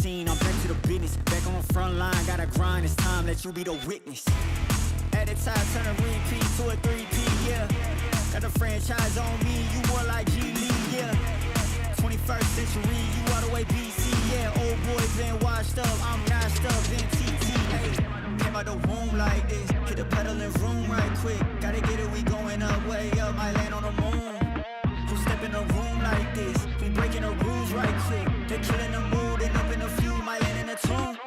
scene, I'm back to the business. Back on the front line, gotta grind, it's time, let you be the witness. At the time, turn a repeat to a 3P, yeah. Got the franchise on me, you more like G League, yeah. 21st century, you all the way BC, yeah. Old boy been washed up, I'm washed up in TT, hey. Came out the womb like this, hit the pedal and room right quick. Gotta get it, we going up, way up, might land on the moon. Who step in the room like this? We breaking the rules right quick. They killing the mood and up in the few, might land in the tomb.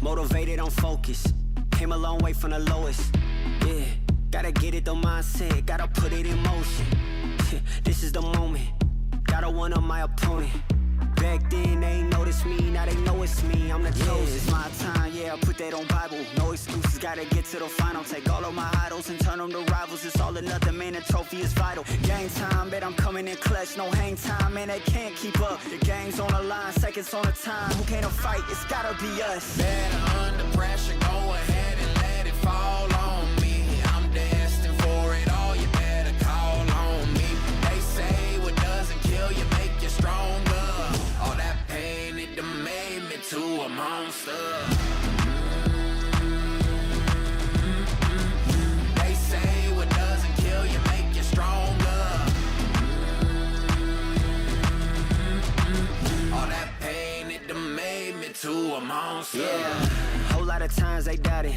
Motivated, I'm focused. Came a long way from the lowest. Yeah, gotta get it, the mindset, gotta put it in motion. This is the moment. Gotta one up my opponent. Back then they ain't noticed me, now they know it's me. I'm the chosen. It's my time, yeah, I put that on Bible. No excuses, gotta get to the final. Take all of my idols and turn them to rivals. It's all or nothing, man, the trophy is vital. Game time, bet I'm coming in clutch. No hang time, man, they can't keep up. The game's on the line, seconds on the time. Who can't fight? It's gotta be us. Better under pressure, go ahead and let it fall on me. I'm destined for it all, you better call on me. They say what doesn't kill you make you stronger. All that pain, it done made me to a monster. They say what doesn't kill you make you stronger. All that pain, it done made me to a monster. Yeah, whole lot of times they doubted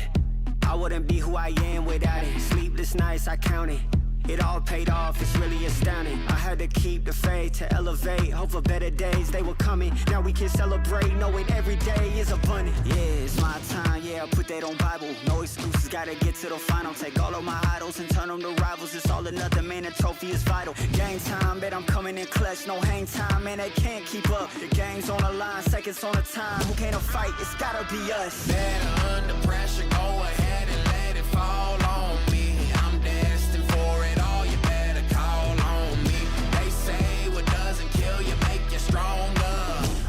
I wouldn't be who I am without it. Sleepless nights, I counted. It all paid off, it's really astounding. I had to keep the faith to elevate. Hope for better days, they were coming. Now we can celebrate, knowing every day is abundant. Yeah, it's my time, yeah, I put that on Bible. No excuses, gotta get to the final. Take all of my idols and turn them to rivals. It's all or nothing, man, the trophy is vital. Game time, bet I'm coming in clutch. No hang time, man, they can't keep up. The game's on the line, seconds on the time. Who can't fight? It's gotta be us. Better under pressure, go ahead and let it fall on me. I'm destined for it all, you better call on me. They say what doesn't kill you make you stronger.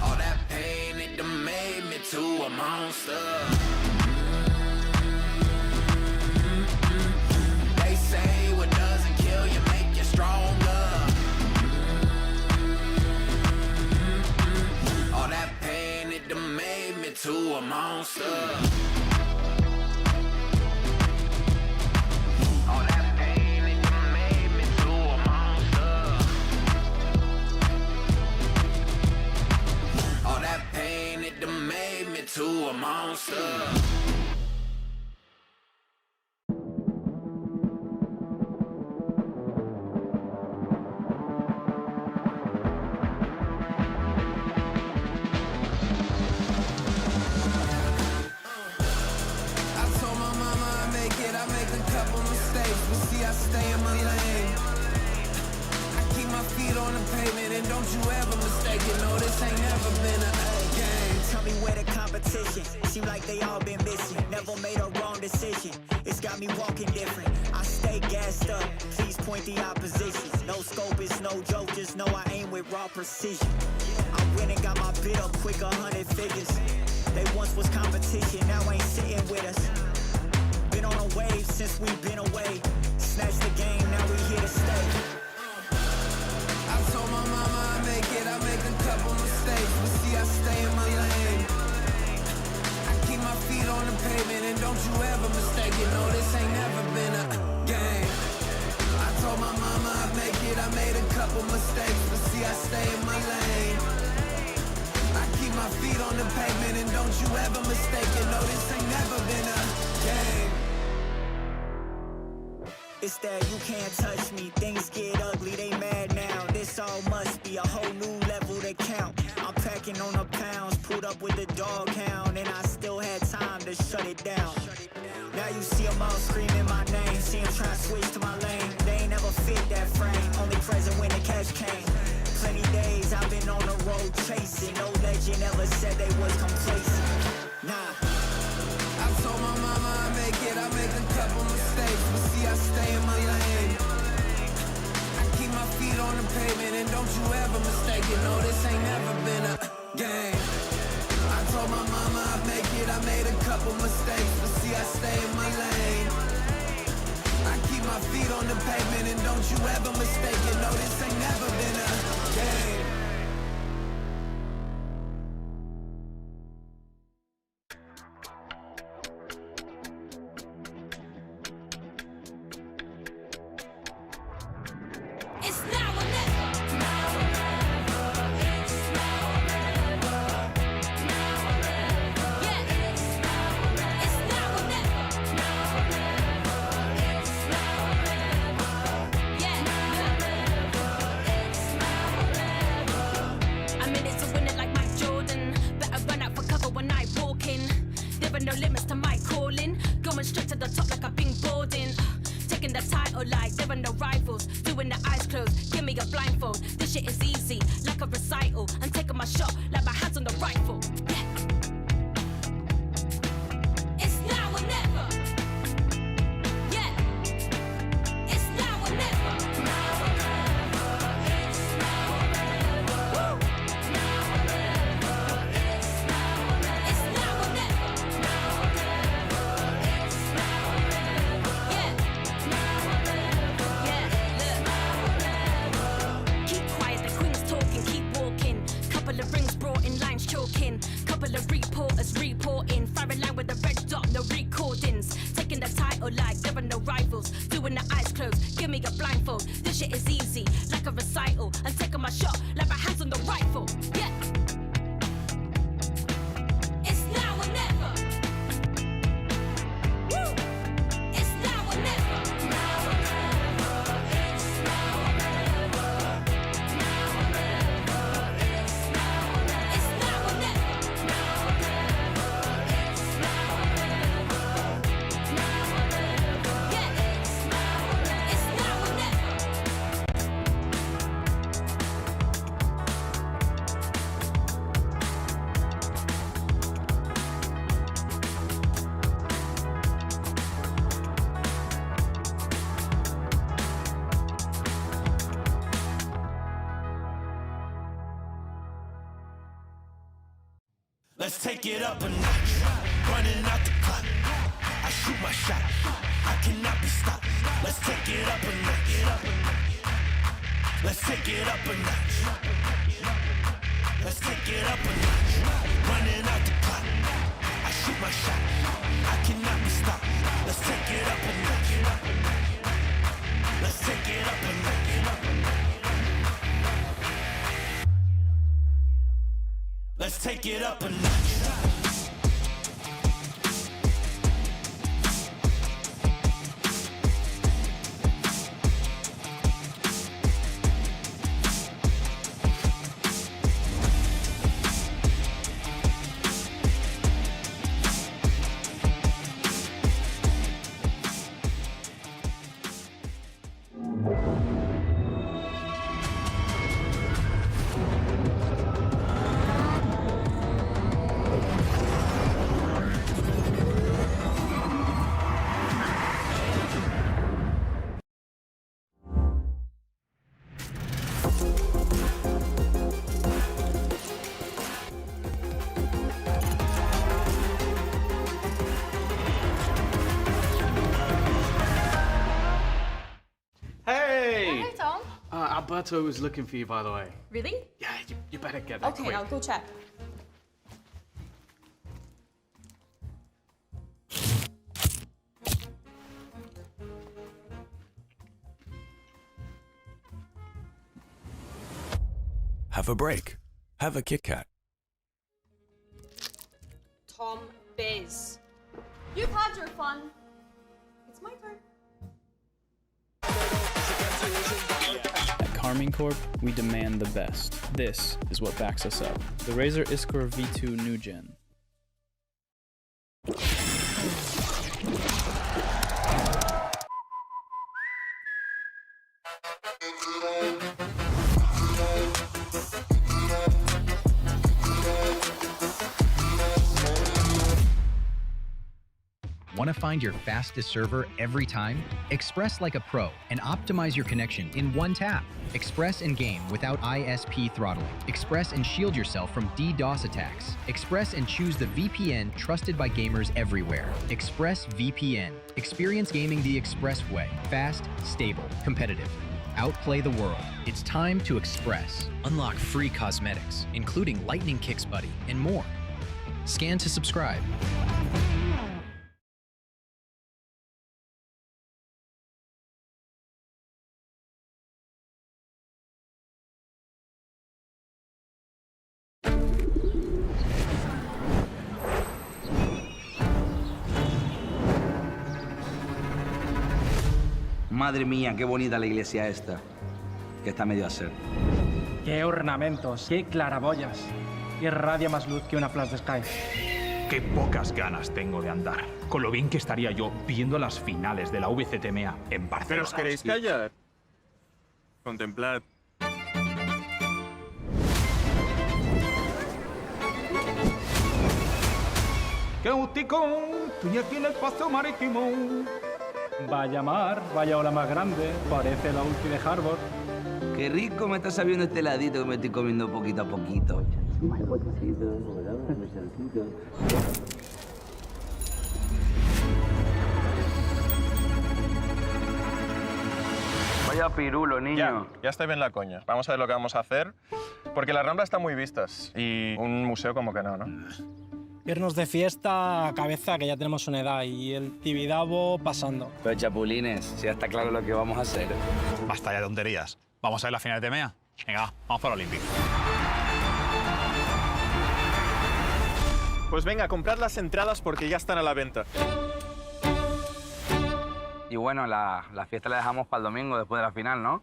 All that pain, it done made me to a monster. They say what doesn't kill you make you stronger. All that pain, it done made me to a monster. All that pain, it done made me to a monster. All that pain, it done made me to a monster. I stay in my lane. I keep my feet on the pavement, and don't you ever mistake it. No, this ain't never been a game. Tell me where the competition. Seem like they all been missing. Never made a wrong decision. It's got me walking different. I stay gassed up. Please point the opposition. No scope is no joke. Just know I aim with raw precision. I went and got my bid up quick, 100 figures. They once was competition, now ain't sitting with us. Been on a wave since we've been away. Snatch the game, now we here to stay. I told my mama I make it, I make a couple mistakes, but see I stay in my lane. I keep my feet on the pavement, and don't you ever mistake it. No, this ain't never been a game. I told my mama I make it, I made a couple mistakes, but see I stay in my lane. I keep my feet on the pavement, and don't you ever mistake it. No, this ain't never been a game. It's that you can't touch me. Things get ugly, they mad now. This all must be a whole new level to count. I'm packing on the pounds, pulled up with the dog hound, and I still had time to shut it down. Now you see them all screaming my name. See them trying to switch to my lane. They ain't never fit that frame. Only present when the cash came. Plenty days I've been on the road chasing. No legend ever said they was complacent. Nah. I told my mama I make it, I make a couple mistakes, but see I stay in my lane. I keep my feet on the pavement, and don't you ever mistake it. No, this ain't never been a game. I told my mama I make it, I made a couple mistakes, but see I stay in my lane. I keep my feet on the pavement, and don't you ever mistake it. No, this ain't never been a game. No limits to my calling. Going straight to the top like I've been boarding. Taking the title like there are no rivals. Doing the eyes closed. a blindfold. This shit is easy, like a recital. I'm taking my shot, like my hands on the rifle. Yeah. It's now or never. Yeah. It's now or never. Now or never. It's now or never. Woo. Now or never. It's now or never. It's now or never. Now or never. It's now or never. Yeah. Now or never. Yeah. Look. Keep quiet, the queen's talking, keep walking. Couple of rings brought in, lines choking. Couple of reporters reporting. Fire a line with a red dot, no recordings. Taking the title like there are no rivals. Doing the eyes closed, give me a blindfold. This shit is easy, like a recital. I'm taking my shot, like my hands on the rifle. Yeah. It's now or never. Woo. It's now or never. Now or never. It's now or never. Now or never. It's now or never. It's now or never. Now or never. It's now or never. Now or never. Yeah. It's now or never. It's now or never. Let's take it up a notch. Running out the clock. I shoot my shot. I cannot be stopped. Let's take it up a notch. Let's take it up a notch. Let's take it up a notch. Running out the clock. I shoot my shot. I cannot be stopped. Let's take it up a notch. Let's take it up a notch. Let's take it up a notch. Hey! Hey, Tom. Alberto was looking for you, by the way. Really? Yeah, you better get there Okay, quick. I'll go check. Have a break. Have a Kit Kat. Tom Biz. You've had your fun. It's my turn. At Carmine Corp, we demand the best. This is what backs us up. The Razer Iskor V2 New Gen. Want to find your fastest server every time? Express like a pro and optimize your connection in one tap. Express and game without ISP throttling. Express and shield yourself from DDoS attacks. Express and choose the VPN trusted by gamers everywhere. Express VPN. Experience gaming the Express way. Fast, stable, competitive. Outplay the world. It's time to Express. Unlock free cosmetics, including Lightning Kicks Buddy and more. Scan to subscribe. Madre mía, qué bonita la iglesia esta, que está medio a ser. Qué ornamentos, qué claraboyas. Irradia más luz que una flash de Sky. Qué pocas ganas tengo de andar. Con lo bien que estaría yo viendo las finales de la VCT EMEA en Barcelona. ¿Pero os queréis callar? Contemplad farmacéutico, estoy aquí en el paso marítimo. Vaya mar, vaya ola más grande, parece la ulti de Harvard. Qué rico me está sabiendo este heladito que me estoy comiendo poquito a poquito. Vaya pirulo, niño. Ya estoy bien la coña. Vamos a ver lo que vamos a hacer. Porque las Ramblas están muy vistas y un museo como que no, ¿no? Irnos de fiesta a cabeza, que ya tenemos una edad, y el Tibidabo pasando. Pero chapulines, si ya está claro lo que vamos a hacer. Basta ya de tonterías. ¿Vamos a ver la final de EMEA? Venga, vamos para el Olímpico. Pues venga, comprad las entradas porque ya están a la venta. Y bueno, la fiesta la dejamos para el domingo después de la final, ¿no?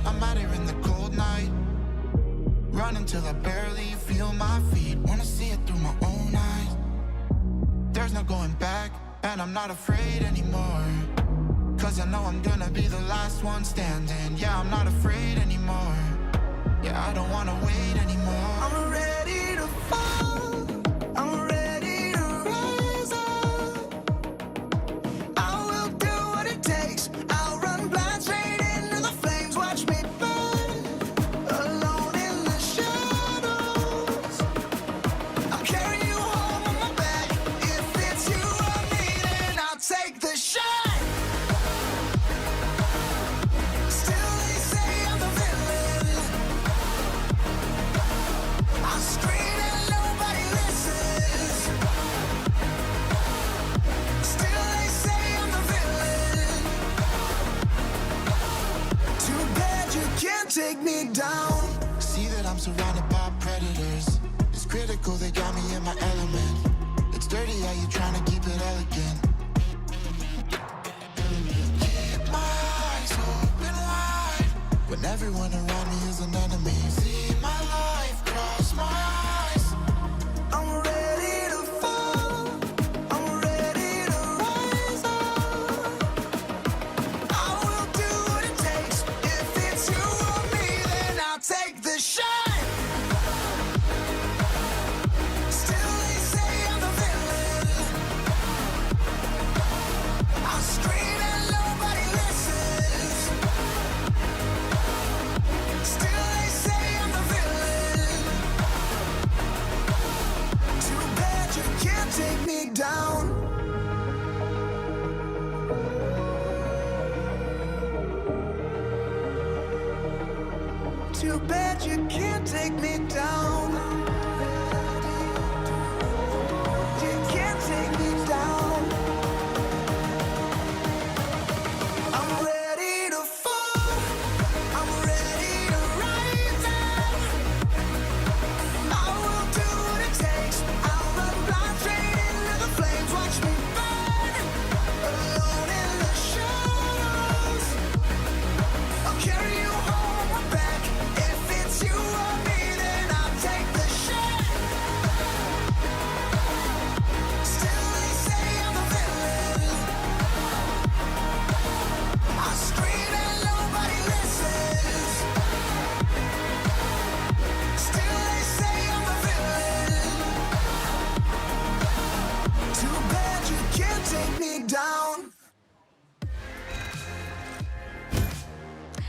I'm out here in the cold night, running till I barely feel my feet. Wanna see it through my own eyes. There's no going back, and I'm not afraid anymore. Cause I know I'm gonna be the last one standing. Yeah, I'm not afraid anymore. Yeah, I don't wanna wait anymore. I'm ready to fall, I'm ready to rise up. I will do what it takes, I'll run blind straight into the flames. Watch me burn, alone in the shadows. I'll carry you home on my back. If it's you or me, then I'll take the shot. Still they say I'm the villain. I scream and nobody listens. Still they say I'm the villain. Too bad you can't take me down. See that I'm surrounded by predators. It's critical, they got me in my element. It's dirty how you trying to keep it elegant. Keep my eyes open wide when everyone around me is an enemy. See my life cross my eyes. I'm ready to fall, I'm ready to rise up. I will do what it takes. If it's you or me, then I'll take the shot. Still they say I'm the villain. I scream and nobody listens. Still they say I'm the villain. Too bad you can't take me down. Too bad you can't take me down. You can't take me down. I'm ready to fall, I'm ready to rise up. I will do what it takes, I'll run blind straight into the flames. Watch me burn, alone in the shadows. I'll carry you home on my back. If it's you or me, then I'll take the shot. Still they say I'm the villain. I scream and nobody listens. Still they say I'm the villain. Too bad you can't take me down.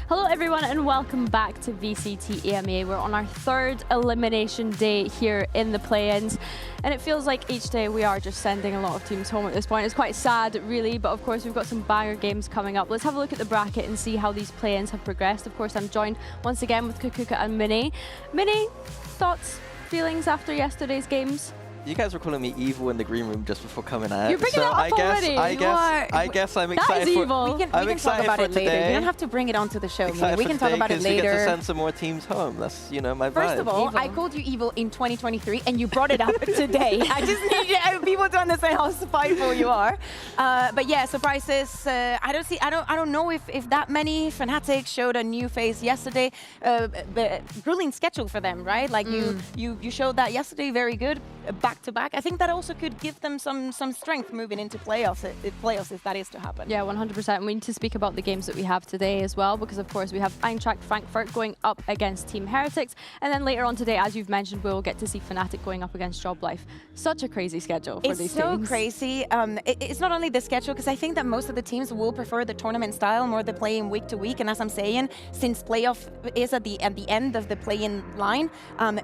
Hello everyone and welcome back to VCT EMEA. We're on our third elimination day here in the play-ins, and it feels like each day we are just sending a lot of teams home at this point. It's quite sad really, but of course we've got some banger games coming up. Let's have a look at the bracket and see how these play-ins have progressed. Of course I'm joined once again with Kukuka and Minnie. Minnie, thoughts, feelings after yesterday's games? You guys were calling me evil in the green room just before coming out. You're bringing so it up already. I guess I'm excited. That is evil. We can talk about it later. You don't have to bring it onto the show. We can talk about it later. We get to send some more teams home. That's, you know, my vibe. First of all, I called you evil in 2023, and you brought it up today. I just need people to understand how spiteful you are. But yeah, surprises. I don't know if that many Fanatics showed a new face yesterday. Grueling schedule for them, right? Like you showed that yesterday, very good. Back back-to-back. I think that also could give them some strength moving into playoffs if that is to happen. Yeah, 100%. And we need to speak about the games that we have today as well, because of course we have Eintracht Frankfurt going up against Team Heretics, and then later on today, as you've mentioned, we'll get to see Fnatic going up against Job Life. Such a crazy schedule for these teams. It's so crazy. It's not only the schedule, because I think that most of the teams will prefer the tournament style more than playing week to week. And as I'm saying, since playoff is at the end of the play-in line,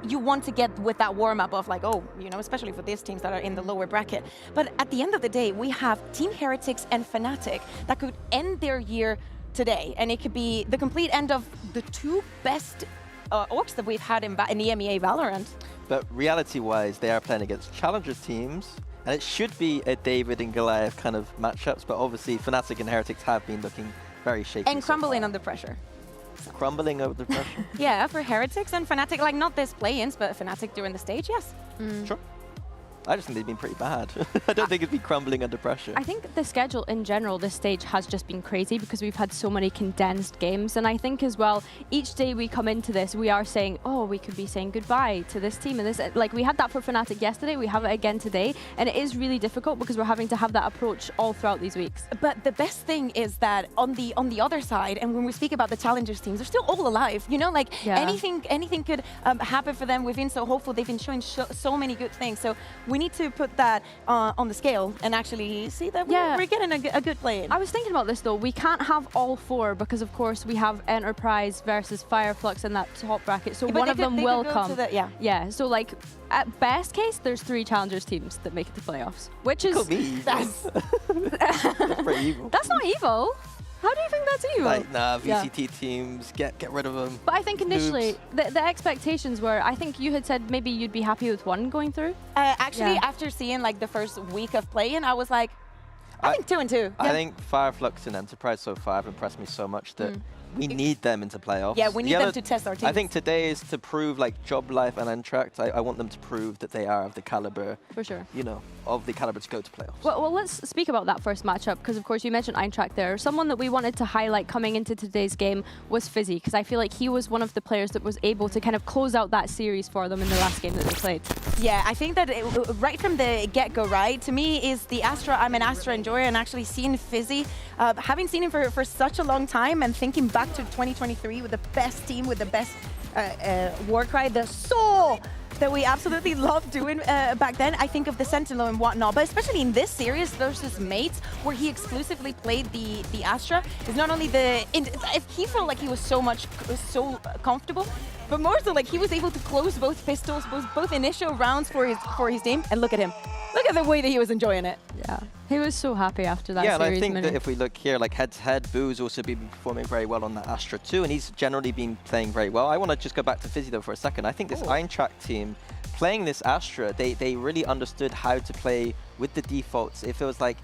you want to get with that warm-up of like, oh, you know, especially for these teams that are in the lower bracket. But at the end of the day, we have Team Heretics and Fnatic that could end their year today, and it could be the complete end of the two best orgs that we've had in EMEA Valorant. But reality-wise, they are playing against challengers teams, and it should be a David and Goliath kind of matchups, but obviously Fnatic and Heretics have been looking very shaky. And crumbling under pressure. Crumbling under pressure? Yeah, for Heretics and Fnatic, like not this play-ins, but Fnatic during the stage, yes. Sure. I just think they've been pretty bad. I don't think it'd be crumbling under pressure. I think the schedule in general, this stage has just been crazy because we've had so many condensed games. And I think as well, each day we come into this, we are saying, oh, we could be saying goodbye to this team. And this, like we had that for Fnatic yesterday, we have it again today. And it is really difficult because we're having to have that approach all throughout these weeks. But the best thing is that on the other side, and when we speak about the challengers teams, they're still all alive. You know, like anything could happen for them. We've been so hopeful. They've been showing so many good things. So we need to put that on the scale and actually see that we're getting a good play in. I was thinking about this though. We can't have all four because of course we have Enterprise versus Fireflux in that top bracket. So one of them will come. Yeah. So like at best case, there's 3 challengers teams that make it to playoffs, which is that's pretty evil. That's not evil. How do you think that's evil? Like, nah, VCT teams, get rid of them. But I think initially, the expectations were, I think you had said maybe you'd be happy with one going through. Actually, after seeing like the first week of playing, I was like, I think 2 and 2. I think Fireflux and Enterprise so far have impressed me so much that we need them into playoffs. Yeah, we need them to test our teams. I think today is to prove like Job Life and Eintracht. I want them to prove that they are of the caliber. For sure. You know, of the caliber to go to playoffs. Well, let's speak about that first matchup because of course you mentioned Eintracht there. Someone that we wanted to highlight coming into today's game was Fizzy because I feel like he was one of the players that was able to kind of close out that series for them in the last game that they played. Yeah, I think that right from the get-go, right, to me is the Astra. I'm an Astra enjoyer, and actually seeing Fizzy, having seen him for such a long time and thinking back to 2023 with the best team, with the best Warcry, the soul that we absolutely loved doing back then. I think of the Sentinel and whatnot, but especially in this series versus Mates, where he exclusively played the Astra, is not only he felt like he was so comfortable, but more so like he was able to close both pistols, both initial rounds for his team. And look at him. Look at the way that he was enjoying it. Yeah, he was so happy after that series. Yeah, and I think that if we look here, like head-to-head, Boo's also been performing very well on that Astra too, and he's generally been playing very well. I want to just go back to Fizzy though for a second. I think this Eintracht team, playing this Astra, they really understood how to play with the defaults. It feels like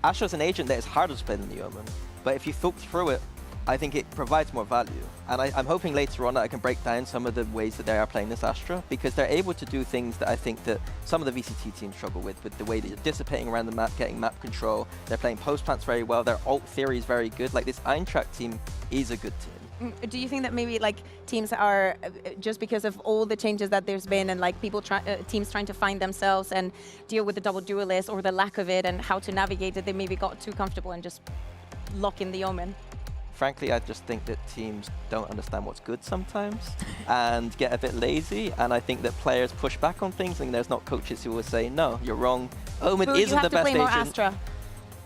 Astra's an agent that is harder to play than the Omen, but if you thought through it, I think it provides more value. And I'm hoping later on that I can break down some of the ways that they are playing this Astra, because they're able to do things that I think that some of the VCT teams struggle with the way that you're dissipating around the map, getting map control. They're playing post plants very well. Their ult theory is very good. Like this Eintracht team is a good team. Do you think that maybe like teams are, just because of all the changes that there's been and like teams trying to find themselves and deal with the double duelist or the lack of it and how to navigate it, they maybe got too comfortable and just lock in the Omen? Frankly, I just think that teams don't understand what's good sometimes and get a bit lazy. And I think that players push back on things, and there's not coaches who will say, no, you're wrong. Omen Boo, isn't the best agent. More Astra.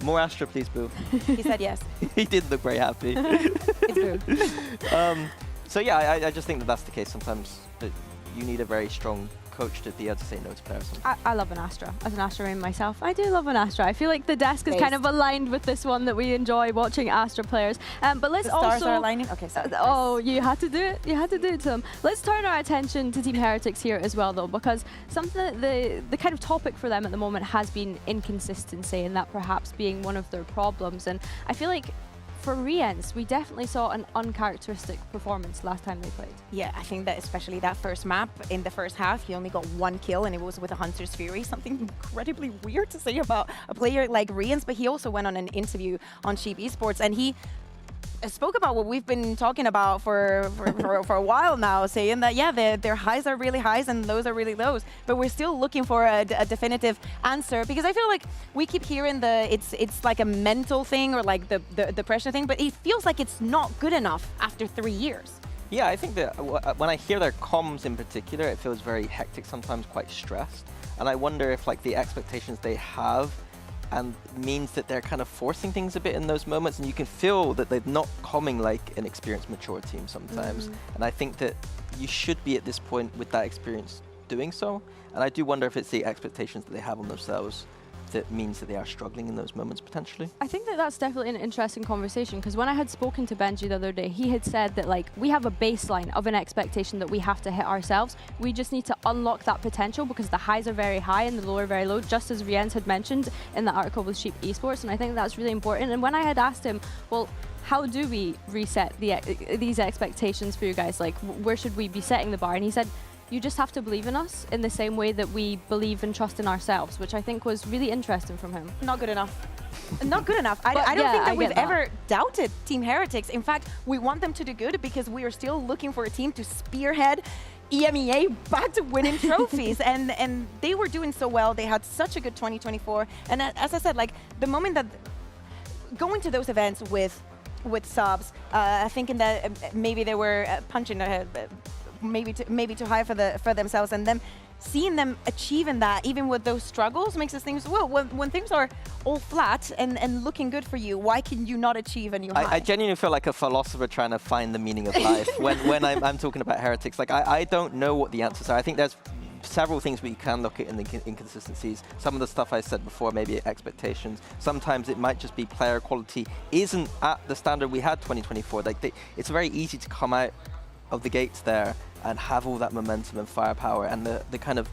More Astra, please, Boo. He said yes. He did look very happy. It's Boo. So yeah, I just think that that's the case sometimes. That you need a very strong coach to be able to say no to players. I love an Astra. As an Astra main myself, I do love an Astra. I feel like the desk is kind of aligned with this one, that we enjoy watching Astra players. But let's the stars are aligning? Okay, sorry. Oh, you had to do it. You had to do it to them. Let's turn our attention to Team Heretics here as well, though, because something the kind of topic for them at the moment has been inconsistency, and that perhaps being one of their problems. And I feel like for Riens, we definitely saw an uncharacteristic performance last time they played. Yeah, I think that especially that first map, in the first half, he only got 1 kill, and it was with a Hunter's Fury. Something incredibly weird to say about a player like Riens, but he also went on an interview on Cheap Esports, and he spoke about what we've been talking about for a while now, saying that, yeah, their highs are really highs and lows are really lows, but we're still looking for a definitive answer, because I feel like we keep hearing it's like a mental thing or like the pressure thing, but it feels like it's not good enough after 3 years. Yeah, I think that when I hear their comms in particular, it feels very hectic, sometimes quite stressed. And I wonder if like the expectations they have and means that they're kind of forcing things a bit in those moments, and you can feel that they're not coming like an experienced, mature team sometimes. And I think that you should be at this point with that experience doing so. And I do wonder if it's the expectations that they have on themselves that means that they are struggling in those moments potentially. I think that that's definitely an interesting conversation, because when I had spoken to Benji the other day, he had said that like we have a baseline of an expectation that we have to hit ourselves. We just need to unlock that potential because the highs are very high and the low are very low, just as Rienz had mentioned in the article with Sheep Esports, and I think that's really important. And when I had asked him, well, how do we reset these expectations for you guys? Like, where should we be setting the bar? And he said, you just have to believe in us in the same way that we believe and trust in ourselves, which I think was really interesting from him. Not good enough. Not good enough. I don't think that we've ever doubted Team Heretics. In fact, we want them to do good because we are still looking for a team to spearhead EMEA back to winning trophies, and they were doing so well. They had such a good 2024, and as I said, like the moment that going to those events with subs, thinking that maybe they were punching ahead. Maybe too high for themselves, and then seeing them achieving that even with those struggles makes us think, well, when things are all flat and looking good for you, why can you not achieve a new high? I genuinely feel like a philosopher trying to find the meaning of life when I'm talking about Heretics. Like I don't know what the answers are. I think there's several things we can look at in the inconsistencies. Some of the stuff I said before, maybe expectations. Sometimes it might just be player quality isn't at the standard we had 2024. Like it's very easy to come out of the gates there and have all that momentum and firepower and the kind of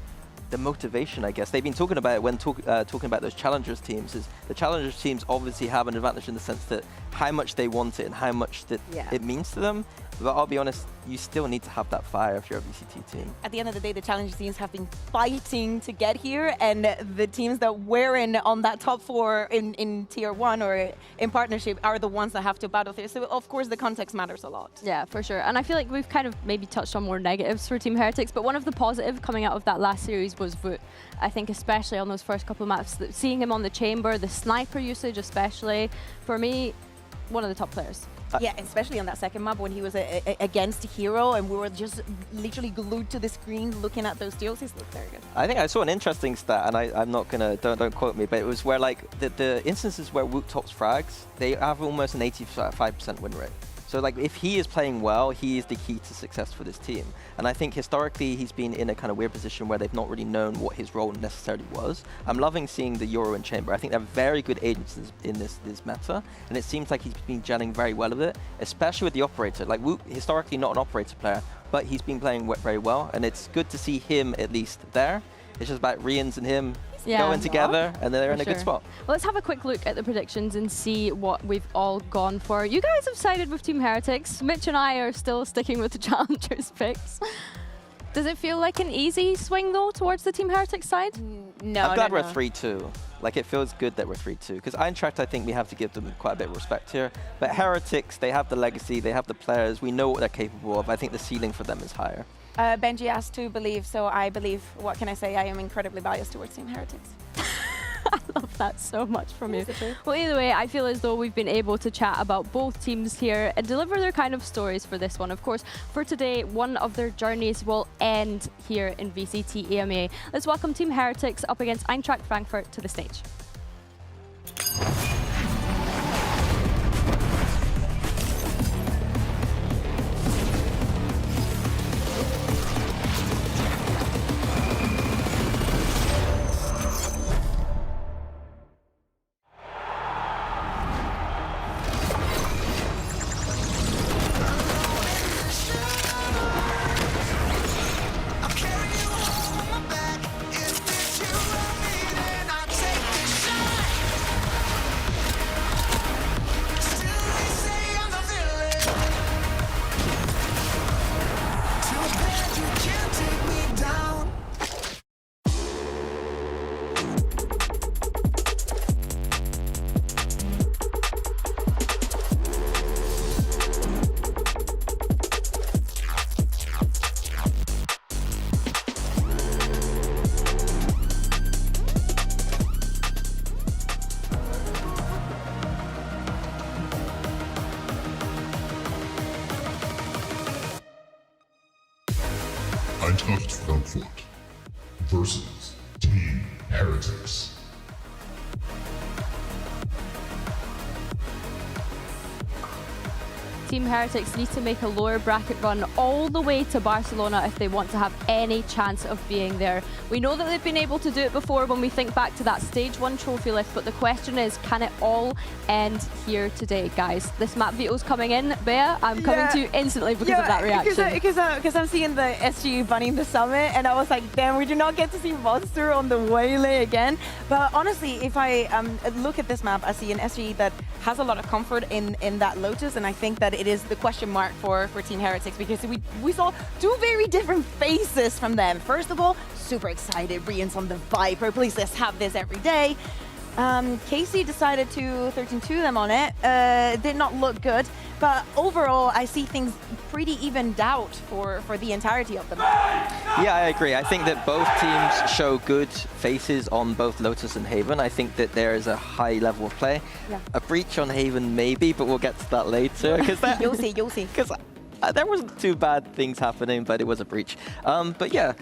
the motivation, I guess. They've been talking about it when talking about those challengers teams. Is the challengers teams obviously have an advantage in the sense that how much they want it and how much that it means to them. But I'll be honest, you still need to have that fire if you're a VCT team. At the end of the day, the challenger teams have been fighting to get here, and the teams that were on that top 4 in tier 1 or in partnership are the ones that have to battle through. So of course the context matters a lot. Yeah, for sure. And I feel like we've kind of maybe touched on more negatives for Team Heretics, but one of the positives coming out of that last series was Voot. I think especially on those first couple of maps, seeing him on the chamber, the sniper usage especially, for me, one of the top players. Yeah, especially on that second map when he was against Hero and we were just literally glued to the screen looking at those deals. He's looked very good. I think I saw an interesting stat, and I'm not gonna, don't quote me, but it was where like the instances where Woot tops frags, they have almost an 85% win rate. So like if he is playing well, he is the key to success for this team. And I think historically he's been in a kind of weird position where they've not really known what his role necessarily was. I'm loving seeing the Euro and Chamber. I think they're very good agents in this meta, and it seems like he's been gelling very well with it, especially with the operator. Like Woot, historically not an operator player, but he's been playing very well, and it's good to see him at least there. It's just about Rienz and him going together, and they're in a good spot. Well, let's have a quick look at the predictions and see what we've all gone for. You guys have sided with Team Heretics. Mitch and I are still sticking with the Challengers picks. Does it feel like an easy swing, though, towards the Team Heretics side? No, I'm glad we're 3-2. Like, it feels good that we're 3-2. Because Eintracht, I think we have to give them quite a bit of respect here. But Heretics, they have the legacy, they have the players, we know what they're capable of. I think the ceiling for them is higher. Benji asked to believe, so I believe. What can I say? I am incredibly biased towards Team Heretics. I love that so much from you. Well, either way, I feel as though we've been able to chat about both teams here and deliver their kind of stories for this one. Of course, for today, one of their journeys will end here in VCT EMEA. Let's welcome Team Heretics up against Eintracht Frankfurt to the stage. Eintracht Frankfurt versus Team Heretics. Team Heretics need to make a lower bracket run all the way to Barcelona if they want to have any chance of being there. We know that they've been able to do it before when we think back to that Stage 1 trophy lift, but the question is, can it all end here today, guys? This map veto's coming in. Bea, I'm coming to you instantly because of that reaction. Because I'm seeing the SG bunning the summit, and I was like, damn, we do not get to see Monster on the Waylay again. But honestly, if I look at this map, I see an SG that has a lot of comfort in that Lotus, and I think that it is the question mark for Team Heretics, because we saw two very different faces from them. First of all, super excited, Rian's on the Viper, please let's have this every day. Casey decided to 13-2 them on it, did not look good, but overall I see things pretty evened out for the entirety of the map. Yeah, I agree. I think that both teams show good faces on both Lotus and Haven. I think that there is a high level of play. Yeah. A breach on Haven maybe, but we'll get to that later. You'll see. Because there wasn't too bad things happening, but it was a breach. But yeah,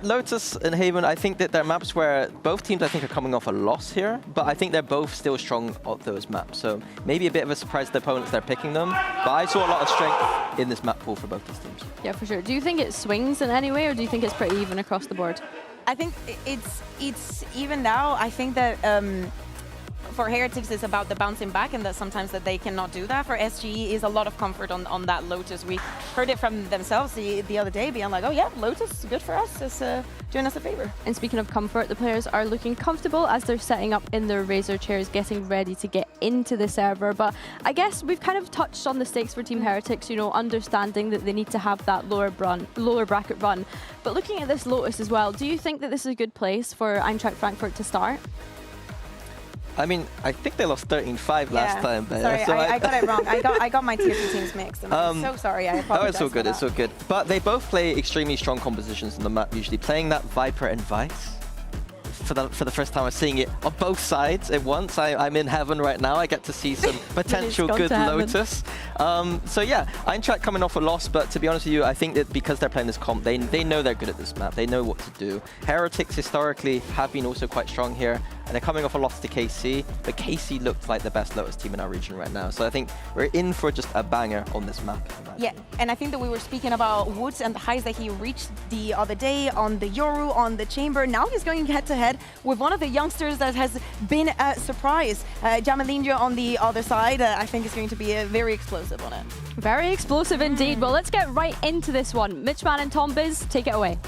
Lotus and Haven, I think that they're maps where both teams, I think, are coming off a loss here, but I think they're both still strong on those maps. So maybe a bit of a surprise to the opponents, they're picking them. But I saw a lot of strength in this map pool for both these teams. Yeah, for sure. Do you think it swings in any way, or do you think it's pretty even across the board? I think it's even now. I think that for Heretics it's about the bouncing back, and that sometimes that they cannot do that. For SGE is a lot of comfort on that Lotus. We heard it from themselves the other day, being like, oh yeah, Lotus is good for us, it's doing us a favor. And speaking of comfort, the players are looking comfortable as they're setting up in their Razor chairs, getting ready to get into the server. But I guess we've kind of touched on the stakes for Team Heretics, you know, understanding that they need to have that lower bracket run. But looking at this Lotus as well, do you think that this is a good place for Eintracht Frankfurt to start? I mean, I think they lost 13-5 last time. But sorry, so I got it wrong. I got my tier 2 teams mixed. I'm so sorry. I apologize. Oh, it's all good. It's all good. But they both play extremely strong compositions on the map. Usually playing that Viper and Vice. For the first time I'm seeing it on both sides at once. I'm in heaven right now. I get to see some potential good Lotus. So yeah, Eintracht coming off a loss, but to be honest with you, I think that because they're playing this comp, they know they're good at this map. They know what to do. Heretics historically have been also quite strong here, and they're coming off a loss to KC, but KC looked like the best Lotus team in our region right now. So I think we're in for just a banger on this map. Yeah, and I think that we were speaking about Woods and the highs that he reached the other day on the Yoru, on the Chamber. Now he's going head-to-head with one of the youngsters that has been a surprise. Jamalinja on the other side, I think is going to be very explosive on it. Very explosive indeed. Well, let's get right into this one. Mitchman and Tom Biz, take it away.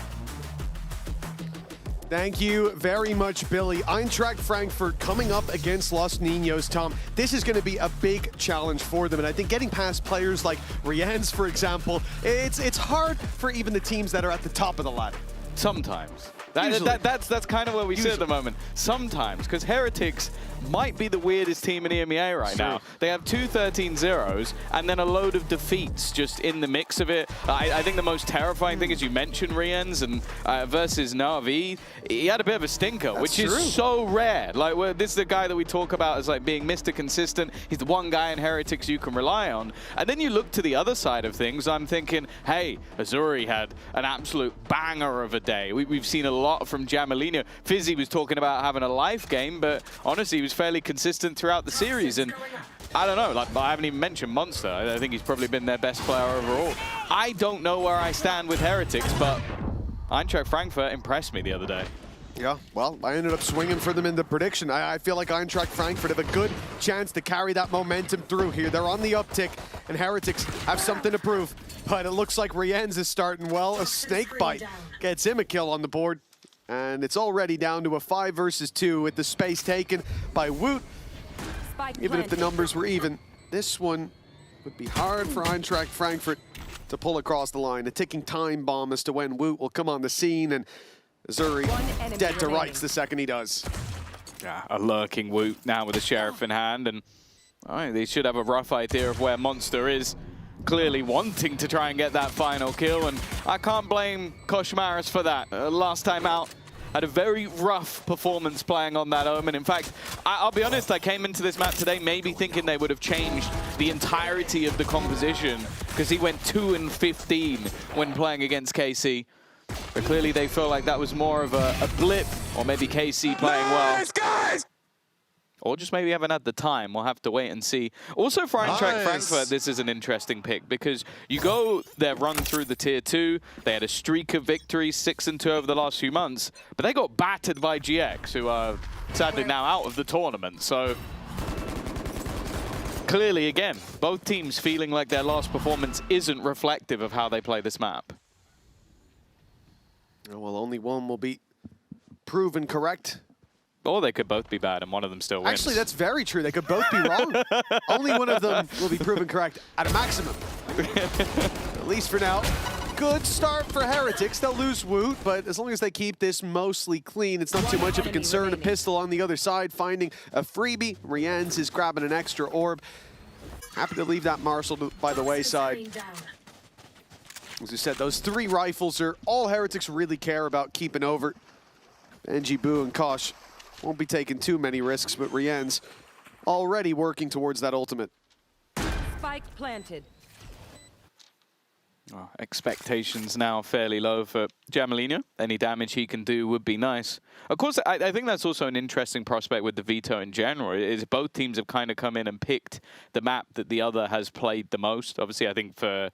Thank you very much, Billy. Eintracht Frankfurt coming up against Los Niños, Tom. This is going to be a big challenge for them, and I think getting past players like Rian's, for example, it's hard for even the teams that are at the top of the ladder. Sometimes. That's kind of where we sit at the moment. Sometimes, because Heretics might be the weirdest team in EMEA right now. They have 2 13-0s and then a load of defeats just in the mix of it. I think the most terrifying thing is you mentioned Rian's and versus Na'Vi. He had a bit of a stinker, which is so rare. Like, this is the guy that we talk about as like being Mr. Consistent. He's the one guy in Heretics you can rely on. And then you look to the other side of things. I'm thinking, hey, Azuri had an absolute banger of a day. We've seen a lot from Jamalino. Fizzy was talking about having a life game, but honestly, he was fairly consistent throughout the series. And I don't know, like, I haven't even mentioned Monster. I think he's probably been their best player overall. I don't know where I stand with Heretics, but Eintracht Frankfurt impressed me the other day. Yeah, well, I ended up swinging for them in the prediction. I feel like Eintracht Frankfurt have a good chance to carry that momentum through here. They're on the uptick, and Heretics have something to prove. But it looks like Rienz is starting well. A snake bite gets him a kill on the board. And it's already down to a 5 versus 2 with the space taken by Woot. Even if the numbers were even, this one would be hard for Eintracht Frankfurt to pull across the line. A ticking time bomb as to when Woot will come on the scene, and Azuri dead to rights the second he does. Yeah, a lurking Woot now with the Sheriff in hand, and they should have a rough idea of where Monster is. Clearly wanting to try and get that final kill, and I can't blame Koshmaris for that. Last time out, had a very rough performance playing on that Omen. In fact, I'll be honest, I came into this map today maybe thinking they would have changed the entirety of the composition, because he went 2-15 when playing against KC. But clearly they feel like that was more of a blip, or maybe KC playing well. Guys! Or just maybe haven't had the time. We'll have to wait and see. Also for Eintracht Frankfurt, this is an interesting pick because you go their run through the Tier 2. They had a streak of victories, 6-2 over the last few months, but they got battered by GX, who are sadly now out of the tournament. So clearly, again, both teams feeling like their last performance isn't reflective of how they play this map. Well, only one will be proven correct. Or they could both be bad and one of them still wins. Actually, that's very true. They could both be wrong. Only one of them will be proven correct at a maximum. At least for now. Good start for Heretics. They'll lose Woot, but as long as they keep this mostly clean, it's not too much of a concern. A pistol on the other side, finding a freebie. Rienz is grabbing an extra orb. Happy to leave that Marshall by the wayside. As you said, those 3 rifles are all Heretics really care about keeping over. NG, Boo, and Kosh won't be taking too many risks, but Rienz already working towards that ultimate. Spike planted. Oh, expectations now fairly low for Jamalino. Any damage he can do would be nice. Of course, I think that's also an interesting prospect with the veto in general, is both teams have kind of come in and picked the map that the other has played the most. Obviously, I think for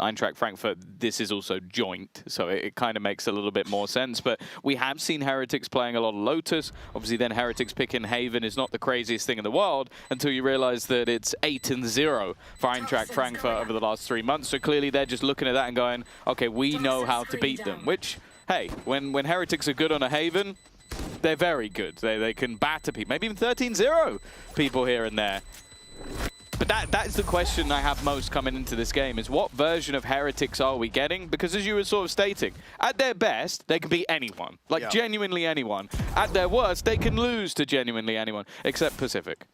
Eintracht Frankfurt, this is also joint, so it kind of makes a little bit more sense. But we have seen Heretics playing a lot of Lotus. Obviously, then Heretics picking Haven is not the craziest thing in the world until you realize that it's 8-0 for Eintracht Frankfurt over the last 3 months. So clearly, they're just looking at that and going, okay, we know how to beat them. Which, hey, when Heretics are good on a Haven, they're very good. They can batter people, maybe even 13-0 people here and there. But that's the question I have most coming into this game, is what version of Heretics are we getting? Because as you were sort of stating, at their best, they can beat anyone. Like, genuinely anyone. At their worst, they can lose to genuinely anyone, except Pacific.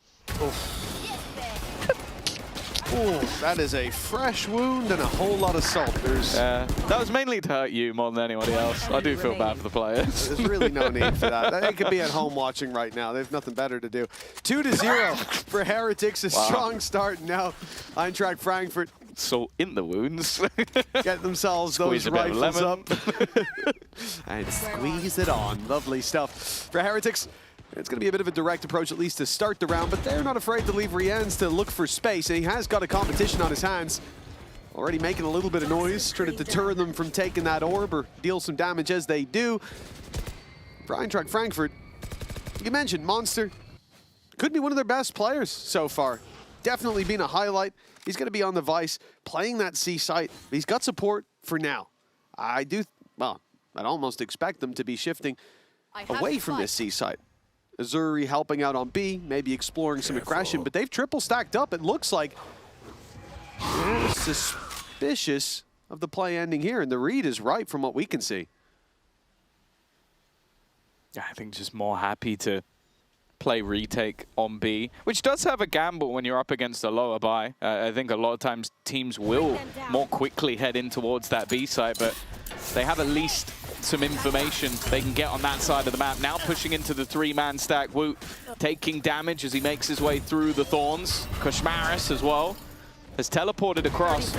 Oh, that is a fresh wound and a whole lot of salt. That was mainly to hurt you more than anybody else. I do feel bad for the players. There's really no need for that. They could be at home watching right now. They have nothing better to do. 2-0 for Heretics. A strong start now. Eintracht Frankfurt. Salt in the wounds. Get themselves those rifles up. And squeeze it on. Lovely stuff. For Heretics, it's going to be a bit of a direct approach, at least to start the round, but they're not afraid to leave Rienz to look for space, and he has got a competition on his hands. Already making a little bit of noise, trying to deter them from taking that orb or deal some damage as they do. For Eintracht Frankfurt, you mentioned Monster. Could be one of their best players so far. Definitely been a highlight. He's going to be on the Vice, playing that C site. He's got support for now. I'd almost expect them to be shifting away from this C site. Azuri helping out on B, maybe exploring some aggression, but they've triple stacked up. It looks like they're suspicious of the play ending here, and the read is right from what we can see. I think just more happy to play retake on B, which does have a gamble when you're up against a lower buy. I think a lot of times teams will more quickly head in towards that B site, but they have at least some information they can get on that side of the map. Now pushing into the 3-man stack. Woot taking damage as he makes his way through the Thorns. Koshmaris as well has teleported across.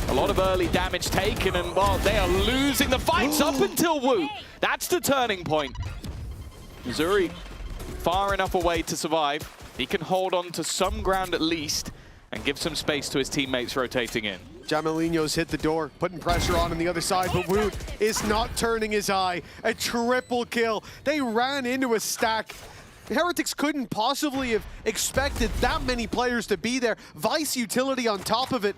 A lot of early damage taken, and well, they are losing the fights up until Woot. That's the turning point. Missouri far enough away to survive. He can hold on to some ground at least and give some space to his teammates rotating in. Jamalino's hit the door, putting pressure on the other side, but Woot is not turning his eye. A triple kill. They ran into a stack. Heretics couldn't possibly have expected that many players to be there. Vice utility on top of it.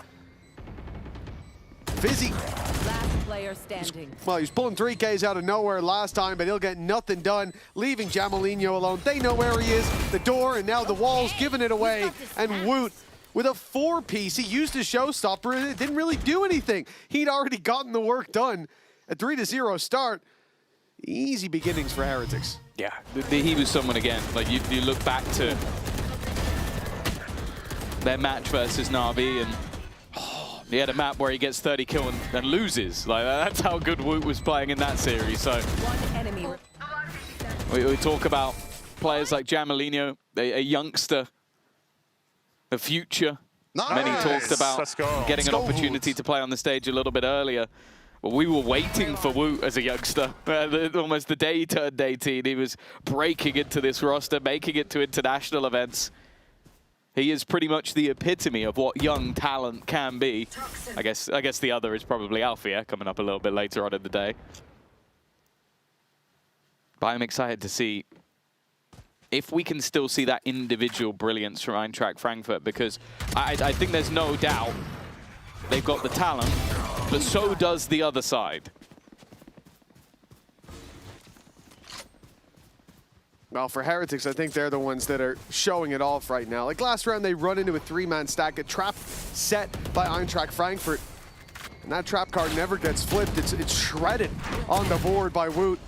Fizzy. Last player standing. Well, he was pulling 3Ks out of nowhere last time, but he'll get nothing done, leaving Jamalino alone. They know where he is, the door, and now the walls giving it away. And Woot, with a 4-piece, he used his showstopper, and it didn't really do anything. He'd already gotten the work done. A 3-0 start. Easy beginnings for Heretics. Yeah, he was someone again. Like you look back to their match versus Na'Vi, and he had a map where he gets 30 kill and loses. Like that's how good Woot was playing in that series. So we talk about players like Jamalino, a youngster, the future. Nice. Many talked about getting an opportunity to play on the stage a little bit earlier. Well, we were waiting for Woot as a youngster. Almost the day he turned 18, he was breaking into this roster, making it to international events. He is pretty much the epitome of what young talent can be. I guess the other is probably Alfia, coming up a little bit later on in the day. But I'm excited to see if we can still see that individual brilliance from Eintracht Frankfurt, because I think there's no doubt they've got the talent, but so does the other side. Well, for Heretics, I think they're the ones that are showing it off right now. Like last round, they run into a 3-man stack, a trap set by Eintracht Frankfurt. And that trap card never gets flipped. It's shredded on the board by Woot.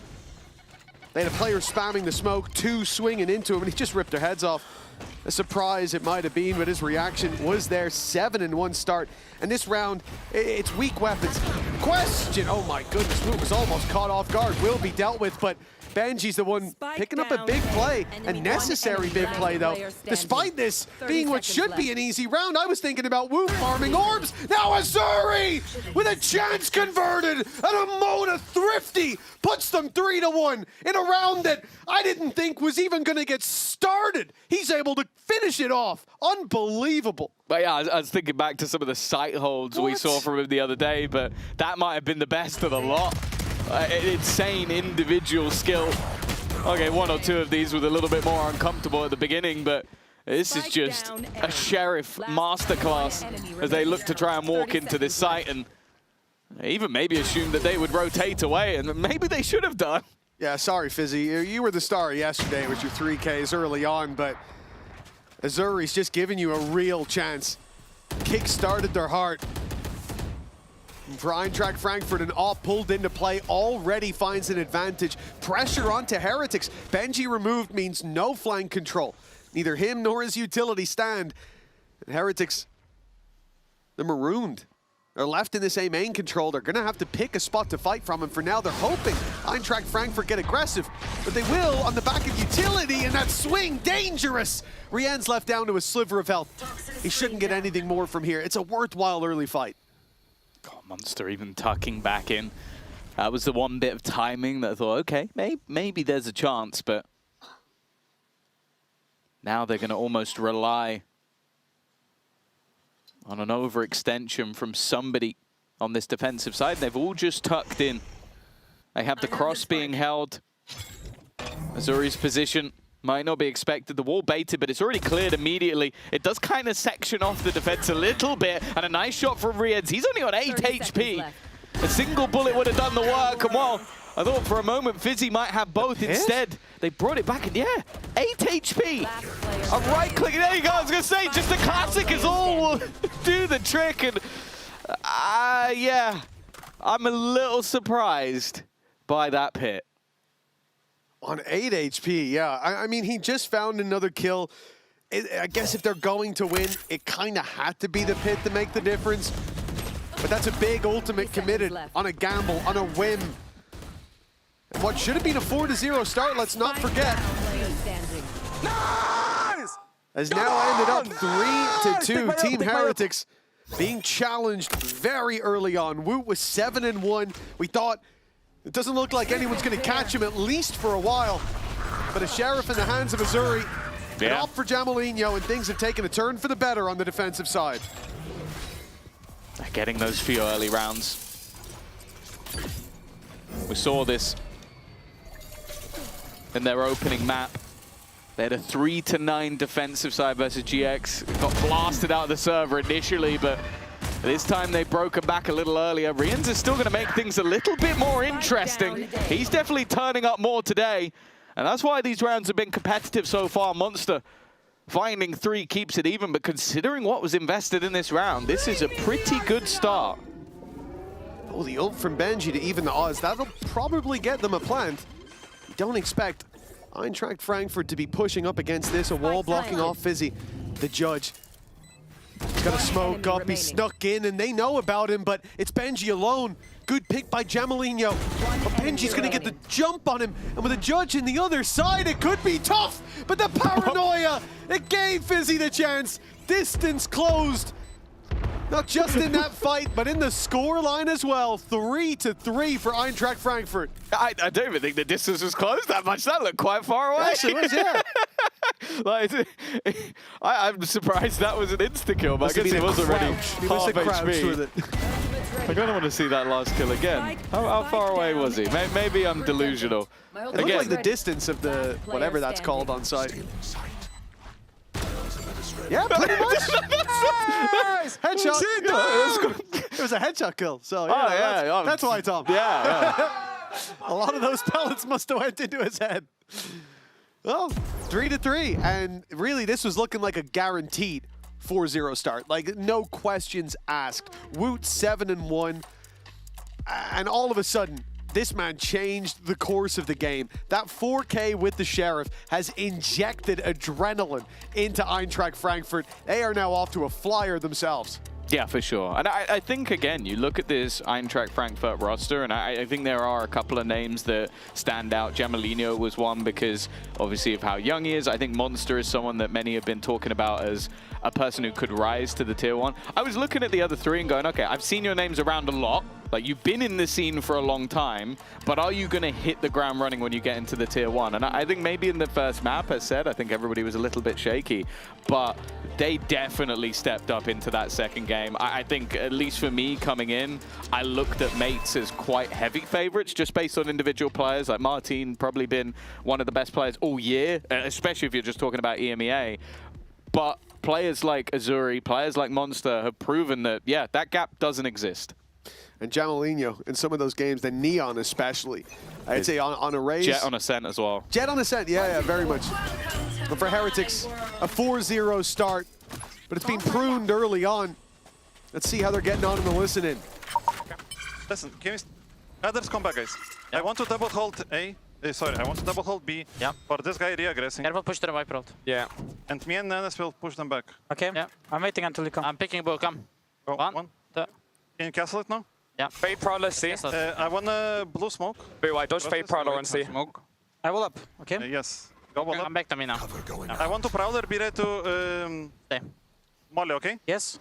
They had a player spamming the smoke, 2 swinging into him, and he just ripped their heads off. A surprise it might have been, but his reaction was there. 7-1 start. And this round, it's weak weapons. Question, oh my goodness, Woot was almost caught off guard. Will be dealt with, but Benji's the one picking up a big play, a necessary big play though. Despite this being what should be an easy round, I was thinking about Woot farming orbs. Now Azuri with a chance converted, and a Mona Thrifty puts them 3-1 in a round that I didn't think was even gonna get started. He's able to finish it off. Unbelievable. But yeah, I was thinking back to some of the sight holds we saw from him the other day, but that might have been the best of the lot. Insane individual skill. Okay, 1 or 2 of these was a little bit more uncomfortable at the beginning, but this is just a Sheriff masterclass as they look to try and walk into this site and even maybe assume that they would rotate away, and maybe they should have done. Yeah, sorry, Fizzy. You were the star yesterday with your 3Ks early on, but Azuri's just giving you a real chance. Kick-started their heart. For Eintracht Frankfurt, an AWP pulled into play already finds an advantage. Pressure onto Heretics. Benji removed means no flank control. Neither him nor his utility stand. And Heretics, they're marooned. They're left in this A main control. They're gonna have to pick a spot to fight from, and for now they're hoping Eintracht Frankfurt get aggressive, but they will on the back of utility, and that swing, dangerous! Rien's left down to a sliver of health. He shouldn't get anything more from here. It's a worthwhile early fight. God, Monster even tucking back in. That was the one bit of timing that I thought, okay, maybe there's a chance, but now they're going to almost rely on an overextension from somebody on this defensive side. They've all just tucked in. They have the cross being held. Azuri's position might not be expected. The wall baited, but it's already cleared immediately. It does kind of section off the defense a little bit, and a nice shot from Rienz. He's only on 8 HP. A single bullet would have done the work, and well, I thought for a moment Fizzy might have both. Instead, they brought it back, and yeah, 8 HP. A right click, there you go. I was gonna say, just the classic is all will do the trick, and yeah, I'm a little surprised by that pit. On 8 HP, yeah. I mean, he just found another kill. I guess if they're going to win, it kind of had to be the pit to make the difference. But that's a big ultimate committed on a gamble, on a whim. And what should have been a 4-0 start, let's not forget, has now ended up 3-2. Team Heretics being challenged very early on. Woot was 7-1. We thought, it doesn't look like anyone's going to catch him, at least for a while. But a Sheriff in the hands of Azuri. And off for Jamelinho, and things have taken a turn for the better on the defensive side. They're getting those few early rounds. We saw this in their opening map. They had a 3-9 defensive side versus GX. Got blasted out of the server initially, but this time they broke him back a little earlier. Rienz is still going to make things a little bit more interesting. He's definitely turning up more today. And that's why these rounds have been competitive so far. Monster finding 3 keeps it even, but considering what was invested in this round, this is a pretty good start. Oh, the ult from Benji to even the odds. That'll probably get them a plant. You don't expect Eintracht Frankfurt to be pushing up against this. A wall blocking off Fizzy. The judge. He's got a smoke up, he snuck in, and they know about him, but it's Benji alone. Good pick by Jamelinho. But Benji's gonna get the jump on him, and with a judge in the other side, it could be tough, but the paranoia, it gave Fizzy the chance. Distance closed. Not just in that fight, but in the score line as well. 3-3 for Eintracht Frankfurt. I don't even think the distance was close that much. That looked quite far away. Actually, it was, yeah. Like, I'm surprised that was an insta-kill, but I guess he was already half HP. I kind of want to see that last kill again. How far away was he? Maybe I'm delusional. It looked like the distance of the, whatever that's called on site. Yeah, pretty much. Nice! Headshot. It was a headshot kill. So yeah, that's why, Tom. Yeah. A lot of those pellets must have went into his head. Well, 3-3, and really this was looking like a guaranteed 4-0 start. Like no questions asked. Woot 7-1, and all of a sudden, this man changed the course of the game. That 4K with the Sheriff has injected adrenaline into Eintracht Frankfurt. They are now off to a flyer themselves. Yeah, for sure. And I think, again, you look at this Eintracht Frankfurt roster, and I think there are a couple of names that stand out. Jamalino was one because, obviously, of how young he is. I think Monster is someone that many have been talking about as a person who could rise to the Tier 1. I was looking at the other three and going, okay, I've seen your names around a lot. Like, you've been in the scene for a long time, but are you going to hit the ground running when you get into the Tier 1? And I think maybe in the first map, as said, I think everybody was a little bit shaky, but they definitely stepped up into that second game. I think, at least for me coming in, I looked at mates as quite heavy favorites, just based on individual players. Like Martin, probably been one of the best players all year, especially if you're just talking about EMEA. But players like Azuri, players like Monster have proven that, yeah, that gap doesn't exist. And Jamalino in some of those games, the Neon especially, I'd say on a raise. Jet on Ascent as well. Jet on Ascent, yeah, very much. But for Heretics, a 4-0 start, but it's been pruned early on. Let's see how they're getting on in the listen-in. Listen, can we... Others come back, guys. I want to double hold A. Sorry, I want to double hold B. Yeah. For this guy re-aggressing. Careful, push to the Viper ult. Yeah. And me and Nanas will push them back. Okay. Yeah. I'm waiting until you come. I'm picking Bull. Come. Go. One. Two. Can you castle it now? Yeah. Fade Prowler C. I want a blue smoke. Boo, I dodge Fade Prowler on C. Smoke. I will up. Okay. Yes. Go up. Come back to me now. I want to Prowler, be ready to Molly, okay? Yes.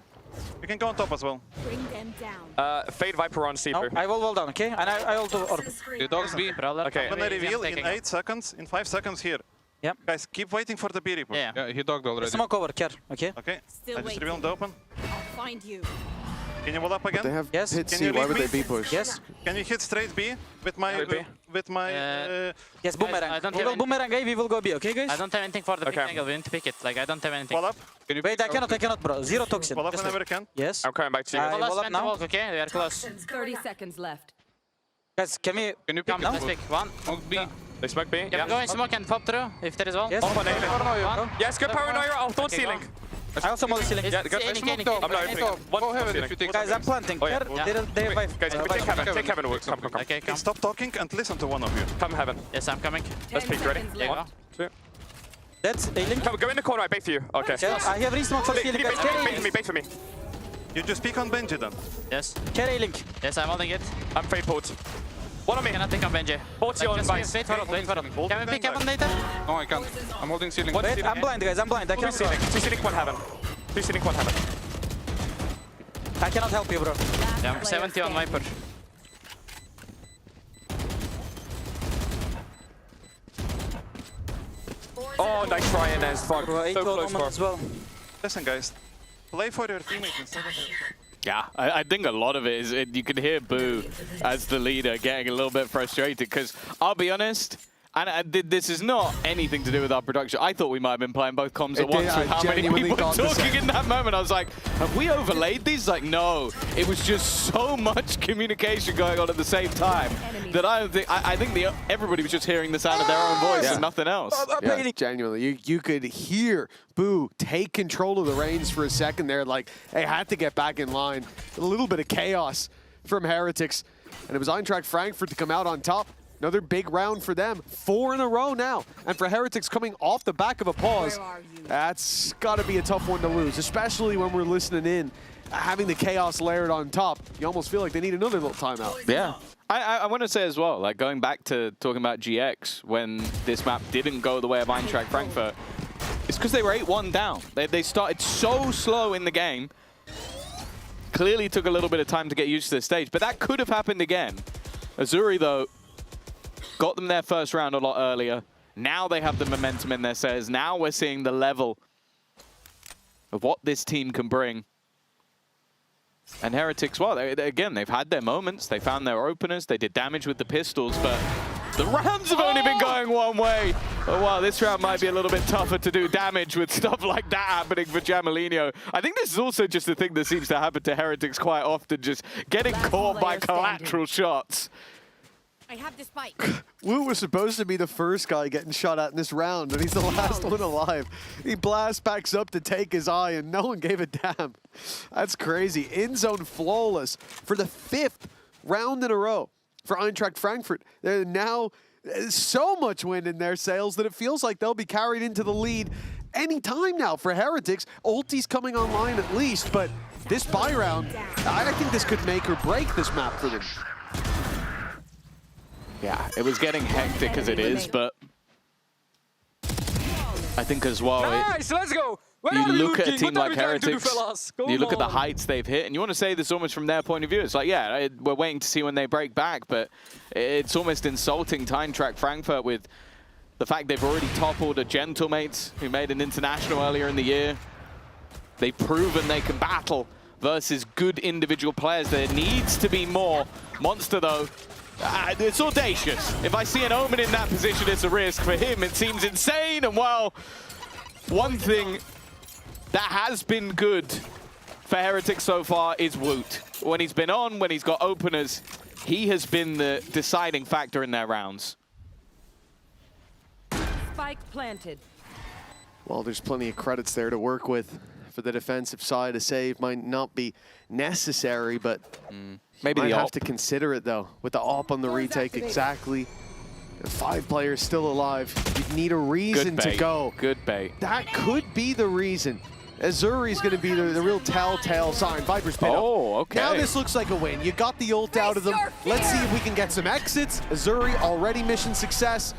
You can go on top as well. Bring them down. Fade Viper on C. No, I will hold down, okay? And I will do orb. You dogs B. Okay. I'm gonna reveal in 8 seconds, in 5 seconds here. Yep. Guys, keep waiting for the B report. Yeah, he dogged already. Smoke over, care, okay? Okay. Still I just waiting. revealed the open. I'll find you. Can you wall up again? They have yes. hit Can C, you why leave would me? they B push? Yes. Can you hit straight B with my yes, boomerang. I don't we will boomerang A, we will go B, okay guys? I don't have anything for the pick angle, we need to pick it. Like, I don't have anything. Wall up. Can you wait, I cannot, bro. Zero toxin. Wall up whenever you can. Yes. I'm coming back to you. Wall up now. Okay, we are close. 30 seconds left. Guys, can you pick now? Let's pick. One. Smoke B. They smoke B. Yeah, go in smoke and pop through if there is one. Yes. One. Yes, good paranoia. Oh, don't ceiling. I also molly ceiling. Yeah, go I'm not opening. Go heaven if you take. Guys, I'm planting. Oh, yeah. They revive. Guys, take heaven. Take heaven. Come. Okay, come. Stop talking and listen to one of you. Come heaven. Yes, I'm coming. Let's pick. Ready? 1, 2. That's a link. Come, go in the corner. I bait for you. Okay. Yeah, I have re-smoke for ceiling. Bait for me. You just speak on Benji then. Yes. Carry link. Yes, I'm holding it. I'm fade port. One on me. Cannot pick on Benji. 40 on Vice. Wait for it. Can we pick heaven later? No, I can't. I'm holding ceiling. Wait, I'm blind, guys. I'm blind. I can't. 2 ceiling, 1 heaven. 2 ceiling, 1 heaven. I cannot help you, bro. Yeah, I'm 70 on Viper. Oh, nice try in as fuck. So close for as well. Listen, guys. Play for your teammates instead of Yeah, I think a lot of it is, you can hear Boo as the leader getting a little bit frustrated because I'll be honest, and this is not anything to do with our production. I thought we might have been playing both comms at once with how many people were talking in that moment. I was like, have we overlaid these? Like, no. It was just so much communication going on at the same time that I think everybody was just hearing the sound of their own voice and nothing else. Yeah, genuinely, you could hear Boo take control of the reins for a second there. Like, they had to get back in line. A little bit of chaos from Heretics. And it was Eintracht Frankfurt to come out on top. Another big round for them. 4 in a row now. And for Heretics coming off the back of a pause, that's got to be a tough one to lose, especially when we're listening in. Having the chaos layered on top, you almost feel like they need another little timeout. Yeah. I want to say as well, like going back to talking about GX, when this map didn't go the way of Eintracht Frankfurt, it's because they were 8-1 down. They started so slow in the game. clearly took a little bit of time to get used to the stage, but that could have happened again. Azuri, though, got them their first round a lot earlier. Now they have the momentum in their says. Now we're seeing the level of what this team can bring. And Heretics, well, again, they've had their moments. They found their openers. They did damage with the pistols, but the rounds have only been going one way. Oh, wow, this round might be a little bit tougher to do damage with stuff like that happening for Jamalinho. I think this is also just a thing that seems to happen to Heretics quite often, just getting caught by collateral shots. I have the spike. Wu was supposed to be the first guy getting shot at in this round, and he's the last one alive. He blasts backs up to take his eye, and no one gave a damn. That's crazy. In-zone flawless for the 5th round in a row for Eintracht Frankfurt. They're now so much wind in their sails that it feels like they'll be carried into the lead any time now for Heretics. Ulti's coming online at least, but this buy round, I think this could make or break this map for them. Yeah, it was getting hectic as it is, but I think as well, Nice, let's go. you look at a team like Heretics, you look at the heights they've hit, and you want to say this almost from their point of view. It's like, yeah, we're waiting to see when they break back, but it's almost insulting to Eintracht Frankfurt with the fact they've already toppled a Gentlemates who made an international earlier in the year. They've proven they can battle versus good individual players. There needs to be more. Monster, though, it's audacious. If I see an Omen in that position, it's a risk. For him, it seems insane. And, well, one thing that has been good for Heretics so far is Woot. When he's been on, when he's got openers, he has been the deciding factor in their rounds. Spike planted. Well, there's plenty of credits there to work with for the defensive side. A save might not be necessary, but maybe might the have op. to consider it, though, with the op on the retake. Exactly. And 5 players still alive. You need a reason to go. Good bait. That could be the reason. Azuri's going to be the real telltale sign. Viper's pit up. Oh, okay. Now this looks like a win. You got the ult out of them. Let's see if we can get some exits. Azuri already mission success.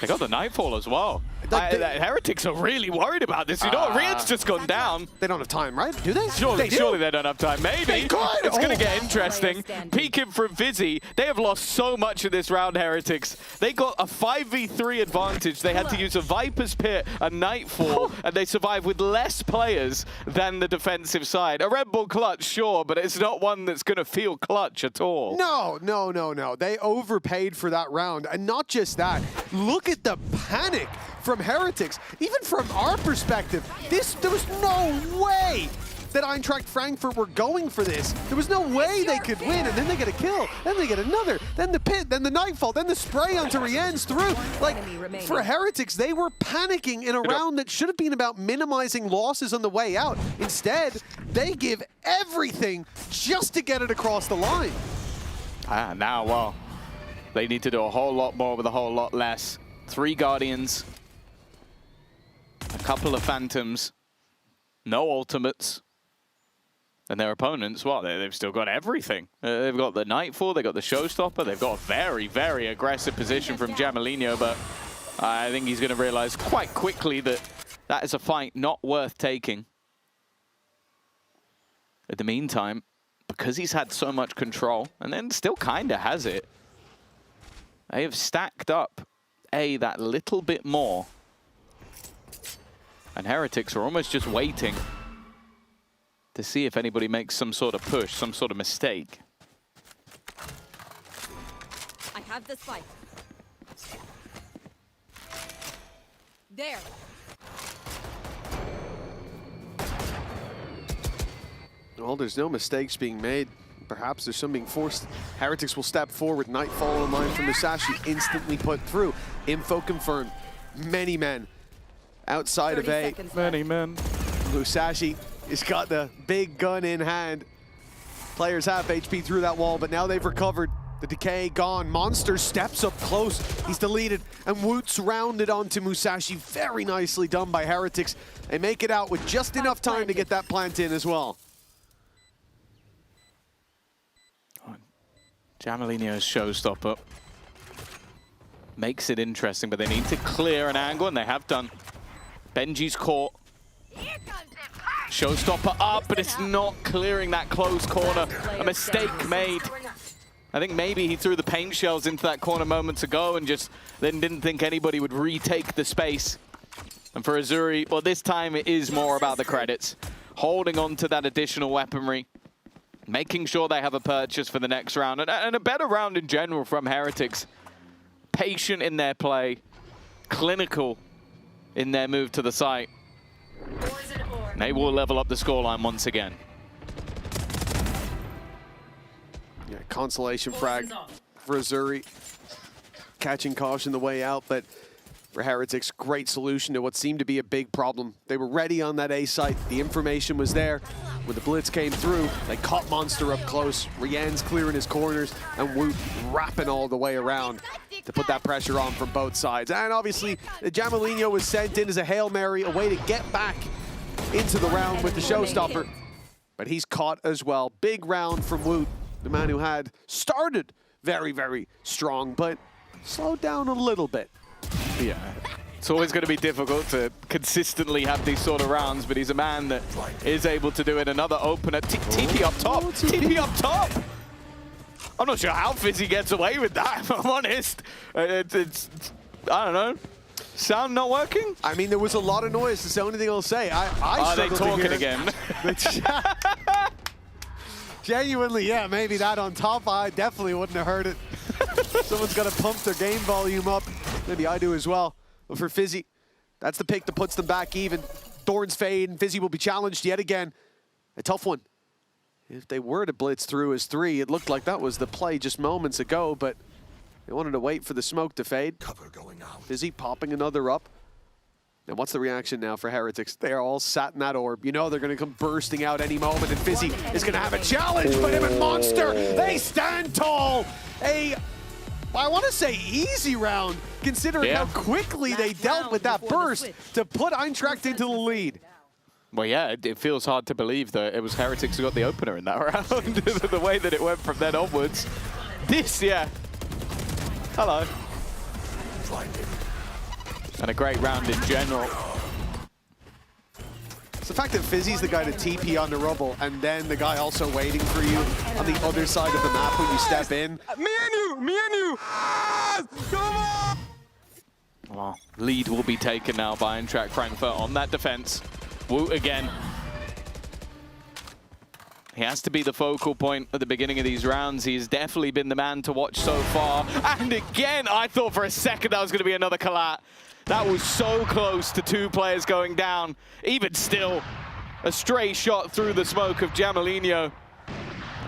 They got the Nightfall as well. Heretics are really worried about this. You know what? Rian's just gone down. They don't have time, right? Do they? Surely they don't have time. Maybe. They could. It's going to get Oh. interesting. Peeking from Vizzy. They have lost so much in this round, Heretics. They got a 5v3 advantage. They had to use a Viper's Pit, a Nightfall, and they survived with less players than the defensive side. A Red Bull clutch, sure, but it's not one that's going to feel clutch at all. No. They overpaid for that round. And not just that. Look at the panic from Heretics. Even from our perspective, there was no way that Eintracht Frankfurt were going for this. There was no way they could win, and then they get a kill, then they get another, then the pit, then the Nightfall, then the spray onto Rien's through. Like, for Heretics, they were panicking in a round that should have been about minimizing losses on the way out. Instead, they give everything just to get it across the line. Now, well, they need to do a whole lot more with a whole lot less. 3 Guardians, a couple of Phantoms, no ultimates. And their opponents, well, they've still got everything. They've got the Nightfall, they've got the Showstopper, they've got a very, very aggressive position from Jamalinho, but I think he's going to realize quite quickly that that is a fight not worth taking. In the meantime, because he's had so much control, and then still kind of has it, they have stacked up that little bit more. And Heretics are almost just waiting to see if anybody makes some sort of push, some sort of mistake. I have the spike. There. Well, there's no mistakes being made. Perhaps there's some being forced. Heretics will step forward. Nightfall online from Musashi, instantly put through. Info confirmed. Many men outside of A. Many men. Musashi has got the big gun in hand. Players have HP through that wall, but now they've recovered. The decay gone. Monster steps up close. He's deleted, and Woot's rounded onto Musashi. Very nicely done by Heretics. They make it out with just enough time to get that plant in as well. Jamalinho's Showstopper makes it interesting, but they need to clear an angle, and they have done. Benji's caught. Showstopper up, but it's not clearing that close corner. A mistake made. I think maybe he threw the paint shells into that corner moments ago and just then didn't think anybody would retake the space. And for Azuri, well, this time it is more about the credits. Holding on to that additional weaponry. Making sure they have a purchase for the next round. And a better round in general from Heretics. Patient in their play. Clinical in their move to the site. They will level up the scoreline once again. Yeah, consolation frag for Azuri. Catching caution the way out, but for Heretics, great solution to what seemed to be a big problem. They were ready on that A site. The information was there. When the blitz came through, they caught Monster up close. Rien's clearing his corners, and Woot wrapping all the way around to put that pressure on from both sides. And obviously, the Jamalino was sent in as a Hail Mary, a way to get back into the round with the showstopper. But he's caught as well. Big round from Woot, the man who had started very, very strong, but slowed down a little bit. Yeah, it's always going to be difficult to consistently have these sort of rounds, but he's a man that is able to do it. Another opener. TP up top. TP up top. I'm not sure how Fizzy gets away with that, if I'm honest. It's I don't know. Sound not working? I mean, there was a lot of noise. That's the only thing I'll say. Are they talking again? Genuinely, yeah, maybe that on top. I definitely wouldn't have heard it. Someone's got to pump their game volume up. Maybe I do as well. But for Fizzy, that's the pick that puts them back even. Thorns fade, and Fizzy will be challenged yet again. A tough one. If they were to blitz through as 3, it looked like that was the play just moments ago, but they wanted to wait for the smoke to fade. Cover going out. Fizzy popping another up. And what's the reaction now for Heretics? They're all sat in that orb. You know they're going to come bursting out any moment, and Fizzy is going to have a challenge, but him and Monster, they stand tall. I want to say easy round, considering how quickly they dealt with that burst to put Eintracht into the lead. Well, yeah, it feels hard to believe that it was Heretics who got the opener in that round, the way that it went from then onwards. This, yeah. Hello. And a great round in general. It's the fact that Fizzy's the guy to TP on the rubble, and then the guy also waiting for you on the other side of the map when you step in. Me and you! Come on! Well, lead will be taken now by Eintracht Frankfurt on that defense. Woot again. He has to be the focal point at the beginning of these rounds. He's definitely been the man to watch so far. And again, I thought for a second that was going to be another collat. That was so close to 2 players going down. Even still, a stray shot through the smoke of Jamalino.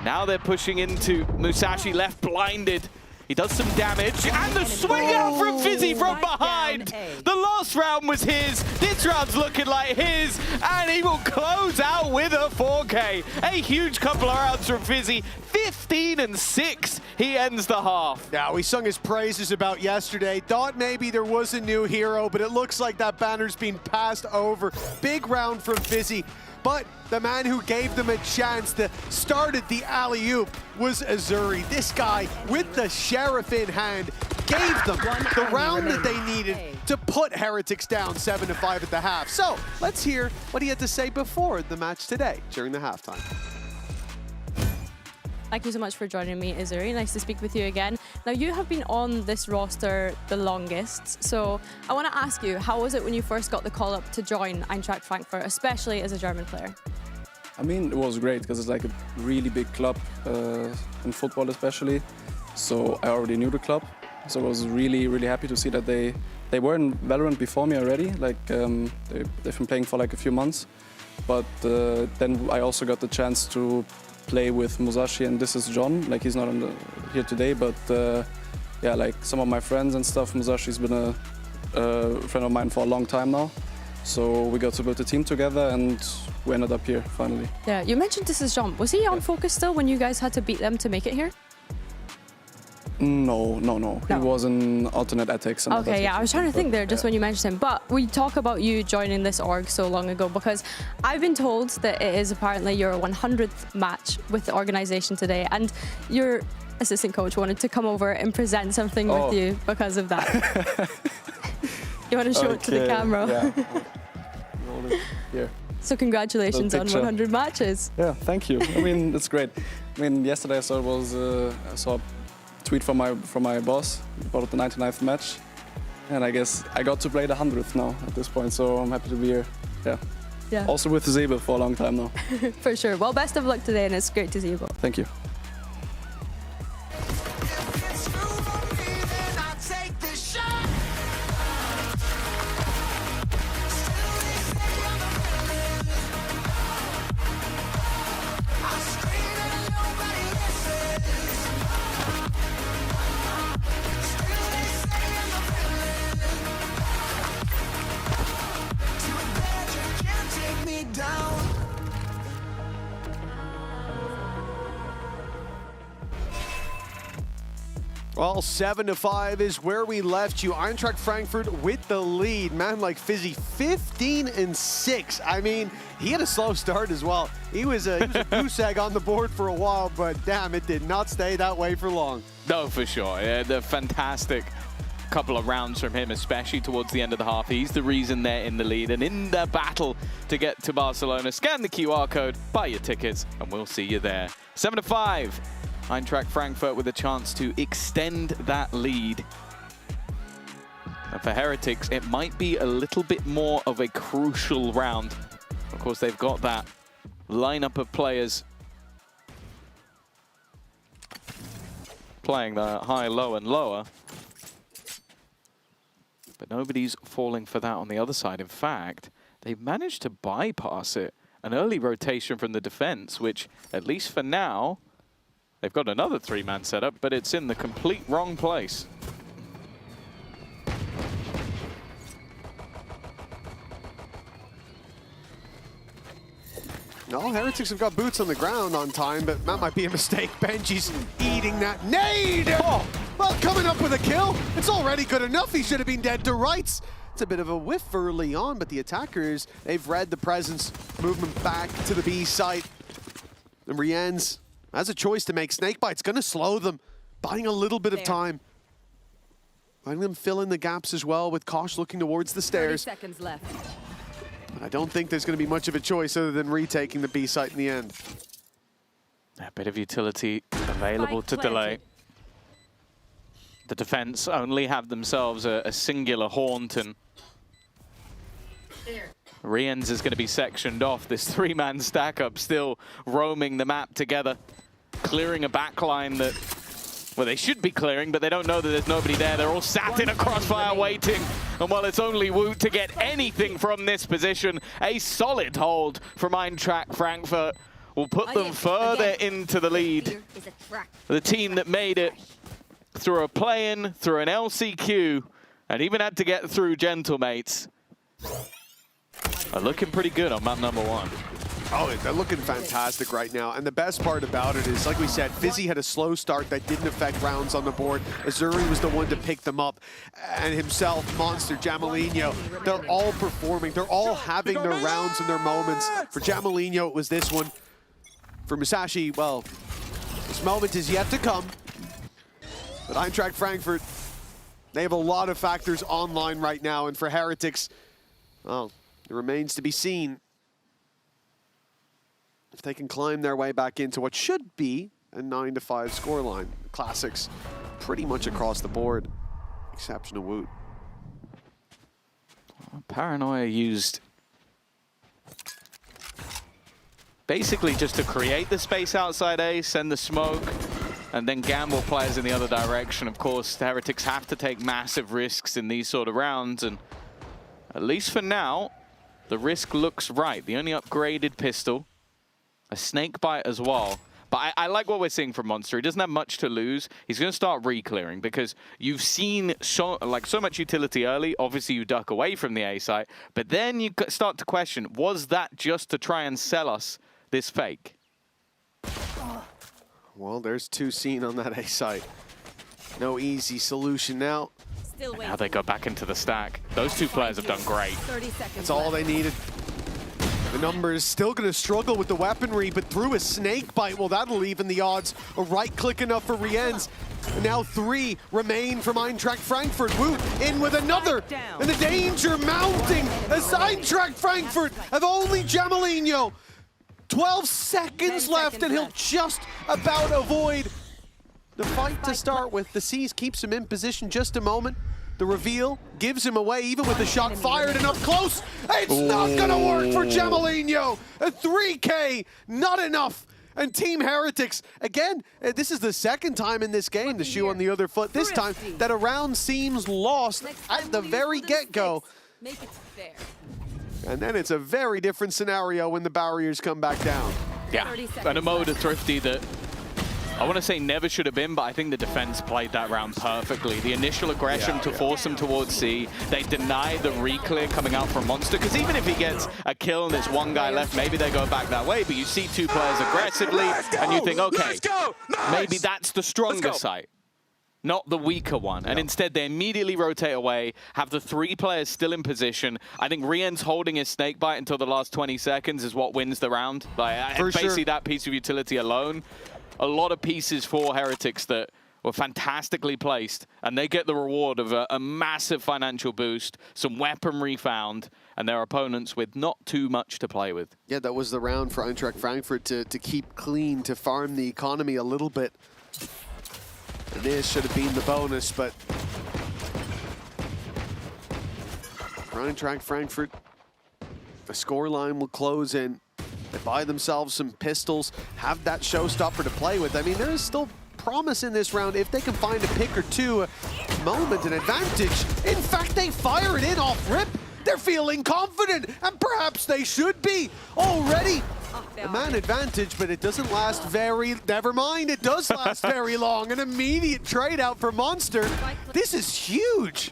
Now they're pushing into Musashi, left blinded. He does some damage, and the swing out from Fizzy from behind. The last round was his. This round's looking like his, and he will close out with a 4K. A huge couple of rounds from Fizzy. 15 and 6, he ends the half. Yeah, we sung his praises about yesterday. Thought maybe there was a new hero, but it looks like that banner's been passed over. Big round from Fizzy. But the man who gave them a chance to started the alley-oop was Azuri. This guy, with the Sheriff in hand, gave them the round that they needed to put Heretics down 7-5 at the half. So let's hear what he had to say before the match today during the halftime. Thank you so much for joining me, Azuri. Nice to speak with you again. Now, you have been on this roster the longest, so I want to ask you, how was it when you first got the call up to join Eintracht Frankfurt, especially as a German player? I mean, it was great because it's like a really big club in football especially. So I already knew the club. So I was really, really happy to see that they were in VALORANT before me already. Like they've been playing for like a few months. But then I also got the chance to play with Musashi, and this is John. Like he's not here today, but yeah, like some of my friends and stuff. Musashi's been a friend of mine for a long time now. So we got to build a team together, and we ended up here finally. Yeah, you mentioned this is John. Was he on Focus still when you guys had to beat them to make it here? No. He was in alternate ethics. And okay, yeah, I was trying to think there just when you mentioned him. But we talk about you joining this org so long ago because I've been told that it is apparently your 100th match with the organization today, and your assistant coach wanted to come over and present something with you because of that. You want to show it to the camera? Yeah. Here. So congratulations on picture. 100 matches. Yeah, thank you. I mean, it's great. I mean, yesterday I saw a tweet from my boss about the 99th match, and I guess I got to play the 100th now at this point. So I'm happy to be here. Yeah. Also with Zebe for a long time now. For sure. Well, best of luck today, and it's great to see you both. Thank you. Well, 7-5 is where we left you. Eintracht Frankfurt with the lead. Man like Fizzy, 15-6. I mean, he had a slow start as well. He was a goose egg on the board for a while, but damn, it did not stay that way for long. No, for sure. Yeah, the fantastic couple of rounds from him, especially towards the end of the half. He's the reason they're in the lead and in the battle to get to Barcelona. Scan the QR code, buy your tickets, and we'll see you there. 7-5. Eintracht Frankfurt with a chance to extend that lead. And for Heretics, it might be a little bit more of a crucial round. Of course, they've got that lineup of players playing the high, low, and lower. But nobody's falling for that on the other side. In fact, they've managed to bypass it. An early rotation from the defense, which, at least for now, they've got another three-man setup, but it's in the complete wrong place. No, Heretics have got boots on the ground on time, but that might be a mistake. Benji's eating that nade! Oh, well, coming up with a kill. It's already good enough. He should have been dead to rights. It's a bit of a whiff early on, but the attackers, they've read the presence, movement back to the B site. And Rienz has a choice to make. Snakebite's going to slow them, buying a little bit of time. Letting them fill in the gaps as well, with Kosh looking towards the stairs. 30 seconds left. I don't think there's going to be much of a choice other than retaking the B site in the end. A bit of utility available to delay. The defense only have themselves a singular haunt, and Rienz is going to be sectioned off. This three-man stack-up still roaming the map together, clearing a backline that, well, they should be clearing, but they don't know that there's nobody there. They're all sat in a crossfire waiting. And while it's only Woot to get anything from this position, a solid hold from Eintracht Frankfurt will put them further into the lead. The team that made it through a play-in, through an LCQ, and even had to get through Gentlemates, are looking pretty good on map number 1. Oh, they're looking fantastic right now. And the best part about it is, like we said, Fizzy had a slow start that didn't affect rounds on the board. Azuri was the one to pick them up. And himself, Monster, Jamalinho, they're all performing. They're all having their rounds and their moments. For Jamalinho, it was this one. For Musashi, well, this moment is yet to come. But Eintracht Frankfurt, they have a lot of factors online right now. And for Heretics, well, it remains to be seen if they can climb their way back into what should be a 9-5 scoreline. Classics pretty much across the board, exception of Woot. Paranoia used basically just to create the space outside A, send the smoke, and then gamble players in the other direction. Of course, the Heretics have to take massive risks in these sort of rounds, and at least for now, the risk looks right. The only upgraded pistol, a snakebite as well. But I like what we're seeing from Monster. He doesn't have much to lose. He's going to start re-clearing because you've seen so much utility early. Obviously, you duck away from the A site, but then you start to question, was that just to try and sell us this fake? Well, there's 2 seen on that A site. No easy solution now. Now they go back into the stack. Those 2 players have done great. 30 seconds That's all they needed. The Numbers still going to struggle with the weaponry, but through a snake bite, well, that'll even the odds. A right click enough for Rienz. And now 3 remain from Eintracht Frankfurt. Woot in with another, and the danger mounting as Eintracht Frankfurt have only Jamalino. 12 seconds left, and he'll just about avoid the fight to start with. The Seas keeps him in position just a moment. The reveal gives him away, even with the shot fired and up close. It's not gonna work for Jamalino. A 3K, not enough. And Team Heretics, again, this is the second time in this game, the shoe on the other foot, this time, that a round seems lost at the very get-go. Make it fair. And then it's a very different scenario when the barriers come back down. Yeah, and a mode of Thrifty that I want to say never should have been, but I think the defense played that round perfectly. The initial aggression to force them towards C. They deny the re-clear coming out from Monster, because even if he gets a kill and there's one guy left, maybe they go back that way, but you see 2 players aggressively, and you think, okay, maybe that's the stronger site, not the weaker one. And instead, they immediately rotate away, have the 3 players still in position. I think Rien's holding his snake bite until the last 20 seconds is what wins the round. Like, basically, that piece of utility alone. A lot of pieces for Heretics that were fantastically placed, and they get the reward of a massive financial boost, some weaponry found, and their opponents with not too much to play with. Yeah, that was the round for Eintracht Frankfurt to keep clean, to farm the economy a little bit. And this should have been the bonus, but for Eintracht Frankfurt, the scoreline will close in. They buy themselves some pistols, have that showstopper to play with. I mean, there is still promise in this round if they can find a pick or two, a moment, an advantage. In fact, they fire it in off rip. They're feeling confident, and perhaps they should be already. A man advantage, but it doesn't last very, never mind, it does last very long. An immediate trade out for Monster. This is huge.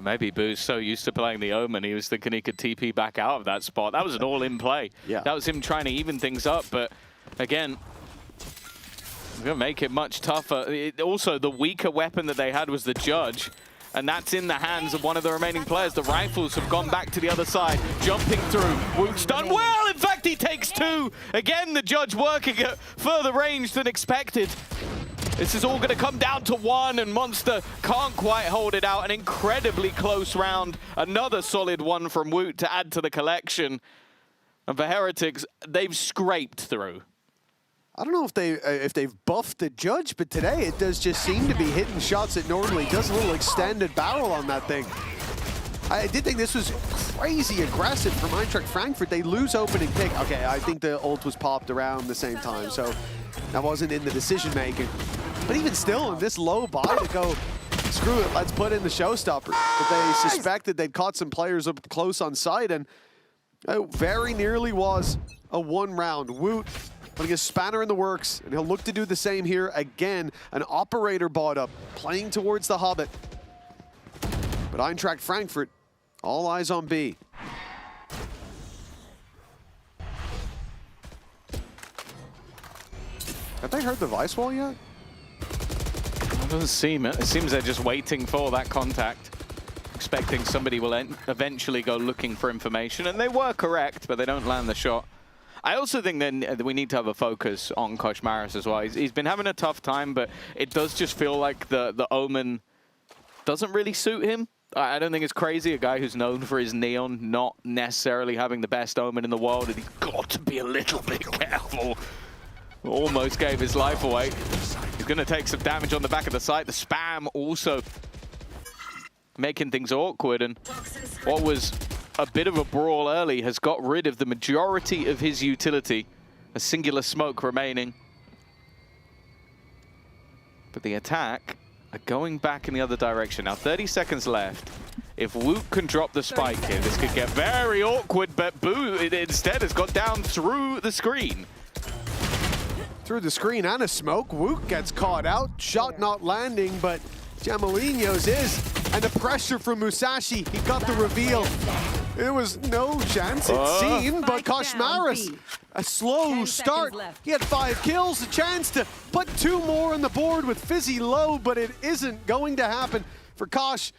Maybe Boo's so used to playing the Omen, he was thinking he could TP back out of that spot. That was an all-in play. Yeah. That was him trying to even things up, but again, it's going to make it much tougher. Also, the weaker weapon that they had was the Judge, and that's in the hands of one of the remaining players. The rifles have gone back to the other side, jumping through. Woot's done well. In fact, he takes 2. Again, the Judge working at further range than expected. This is all going to come down to 1, and Monster can't quite hold it out. An incredibly close round. Another solid 1 from Woot to add to the collection. And for Heretics, they've scraped through. I don't know if they've buffed the Judge, but today it does just seem to be hitting shots it normally does. A little extended barrel on that thing. I did think this was crazy aggressive from Eintracht Frankfurt. They lose opening pick. Okay, I think the ult was popped around the same time, so that wasn't in the decision making. But even still, in this low buy to go, screw it, let's put in the showstopper. But they suspected they'd caught some players up close on site, and it very nearly was a 1 round. Woot putting a spanner in the works, and he'll look to do the same here again. An operator bought up, playing towards the Hobbit. But Eintracht Frankfurt, all eyes on B. Have they heard the Vice Wall yet? It doesn't seem it. It seems they're just waiting for that contact, expecting somebody will eventually go looking for information, and they were correct, but they don't land the shot. I also think then we need to have a focus on Koshmaris as well. He's been having a tough time, but it does just feel like the Omen doesn't really suit him. I don't think it's crazy, a guy who's known for his neon not necessarily having the best Omen in the world, and he's got to be a little bit careful. Almost gave his life away. He's going to take some damage on the back of the site. The spam also making things awkward, and what was a bit of a brawl early has got rid of the majority of his utility. A singular smoke remaining. But the attack are going back in the other direction. Now 30 seconds left. If Woot can drop the spike here, this could get very awkward, but Boo instead has got down through the screen. Through the screen and a smoke, Woot gets caught out. Shot not landing, but Jamalino's is. And the pressure from Musashi, he got the reveal. There was no chance, it seemed, but Koshmaris, a slow start. He had 5 kills, a chance to put 2 more on the board with Fizzy low, but it isn't going to happen for Kosh.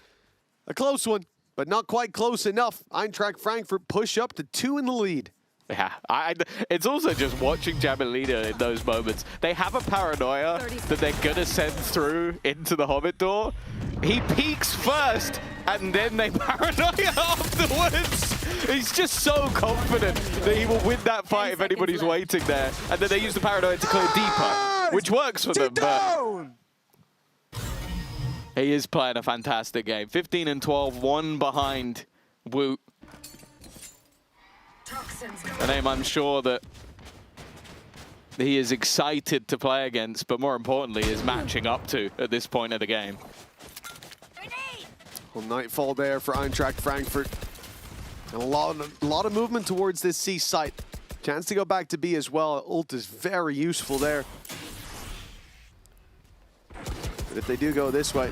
A close one, but not quite close enough. Eintracht Frankfurt push up to 2 in the lead. Yeah, it's also just watching Jamelina in those moments. They have a paranoia that they're gonna send through into the Hobbit door. He peeks first, and then they paranoia afterwards. He's just so confident that he will win that fight if anybody's waiting there. And then they use the paranoia to clear deeper, which works for them. But he is playing a fantastic game. 15 and 12, one behind Woot. A name I'm sure that he is excited to play against, but more importantly, is matching up to at this point of the game. Well, nightfall there for Eintracht Frankfurt. And a lot of movement towards this C site. Chance to go back to B as well. Ult is very useful there. But if they do go this way,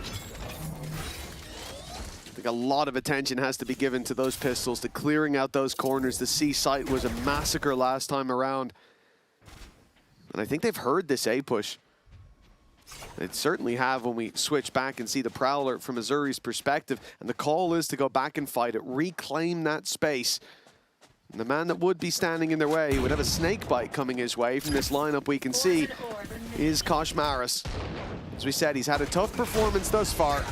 I think a lot of attention has to be given to those pistols, to clearing out those corners. The C site was a massacre last time around. And I think they've heard this A push. They certainly have when we switch back and see the Prowler from Azuri's perspective. And the call is to go back and fight it, reclaim that space. And the man that would be standing in their way, who would have a snake bite coming his way from this lineup we can see, is Koshmaris. As we said, he's had a tough performance thus far.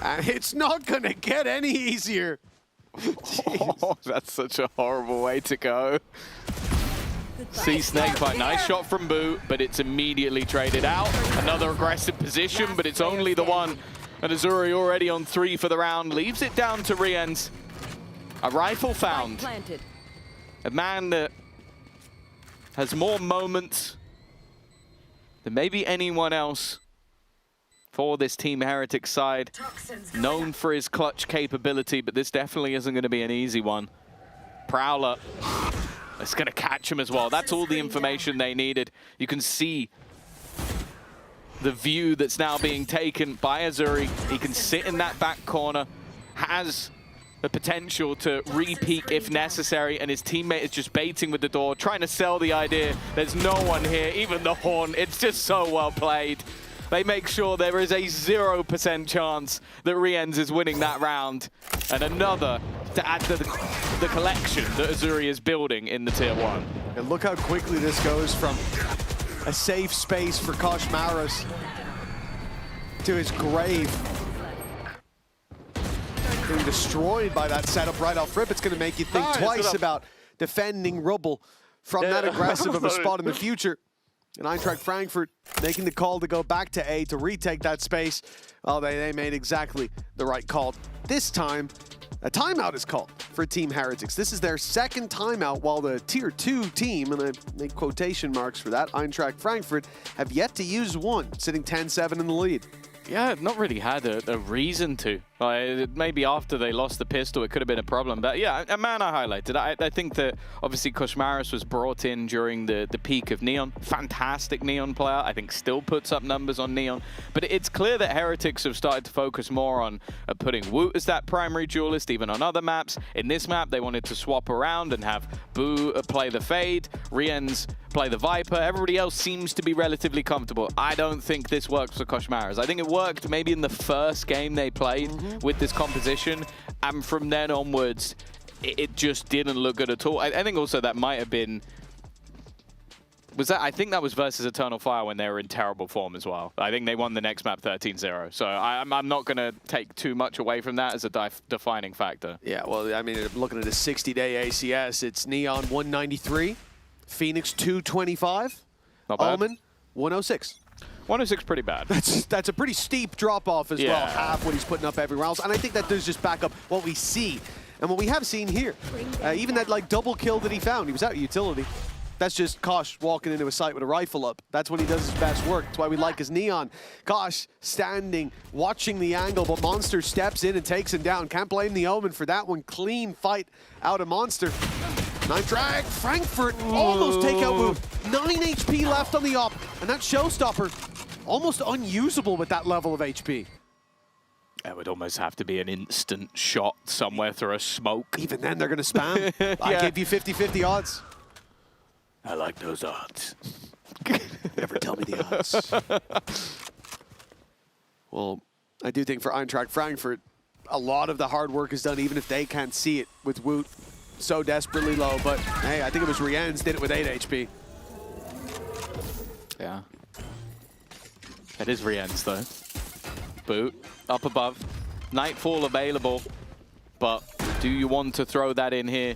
And it's not going to get any easier. Oh, that's such a horrible way to go. See Snakebite, nice shot from Boo, but it's immediately traded out. Another aggressive position, but it's only the one. And Azuri already on 3 for the round, leaves it down to Riens. A rifle found. A man that has more moments than maybe anyone else for this Team Heretics side. Known for his clutch capability, but this definitely isn't going to be an easy one. Prowler, it's going to catch him as well. That's all the information they needed. You can see the view that's now being taken by Azuri. He can sit in that back corner, has the potential to re-peek if necessary, and his teammate is just baiting with the door, trying to sell the idea. There's no one here, even the horn. It's just so well played. They make sure there is a 0% chance that Riens is winning that round. And another to add to the collection that Azuri is building in the Tier 1. And look how quickly this goes from a safe space for Koshmaris to his grave. Being destroyed by that setup right off rip. It's going to make you think twice about defending Rubble from that aggressive of a spot in the future. And Eintracht Frankfurt making the call to go back to A to retake that space. Well, they made exactly the right call. This time, a timeout is called for Team Heretics. This is their second timeout, while the Tier 2 team, and I make quotation marks for that, Eintracht Frankfurt, have yet to use one, sitting 10-7 in the lead. Yeah, not really had a reason to. Maybe after they lost the pistol, it could have been a problem. But yeah, a man I highlighted. I think that obviously Koshmaris was brought in during the peak of Neon. Fantastic Neon player. I think still puts up numbers on Neon. But it's clear that Heretics have started to focus more on putting Woot as that primary duelist, even on other maps. In this map, they wanted to swap around and have Boo play the Fade, Riens play the Viper. Everybody else seems to be relatively comfortable. I don't think this works for Koshmaris. I think it worked maybe in the first game they played with this composition, and from then onwards, it just didn't look good at all. I think also that might have been... I think that was versus Eternal Fire when they were in terrible form as well. I think they won the next map 13-0. So I'm not going to take too much away from that as a defining factor. Yeah, well, I mean, looking at a 60-day ACS, it's Neon 193, Phoenix 225, Omen 106. 106 pretty bad. That's a pretty steep drop-off as well, half what he's putting up everywhere else. And I think that does just back up what we see and what we have seen here. Even that double kill that he found, he was out of utility. That's just Kosh walking into a site with a rifle up. That's when he does his best work. That's why we like his Neon. Kosh standing, watching the angle, but Monster steps in and takes him down. Can't blame the Omen for that one. Clean fight out of Monster. Eintracht Frankfurt almost take out Woot. 9 HP left on the op, and that Showstopper almost unusable with that level of HP. It would almost have to be an instant shot somewhere through a smoke. Even then, they're going to spam. I gave you 50-50 odds. I like those odds. Never tell me the odds. Well, I do think for Eintracht Frankfurt, a lot of the hard work is done, even if they can't see it with Woot so desperately low, but hey, I think it was Rienz did it with 8 HP. Yeah. It is Rienz though. Boot, up above. Nightfall available, but do you want to throw that in here?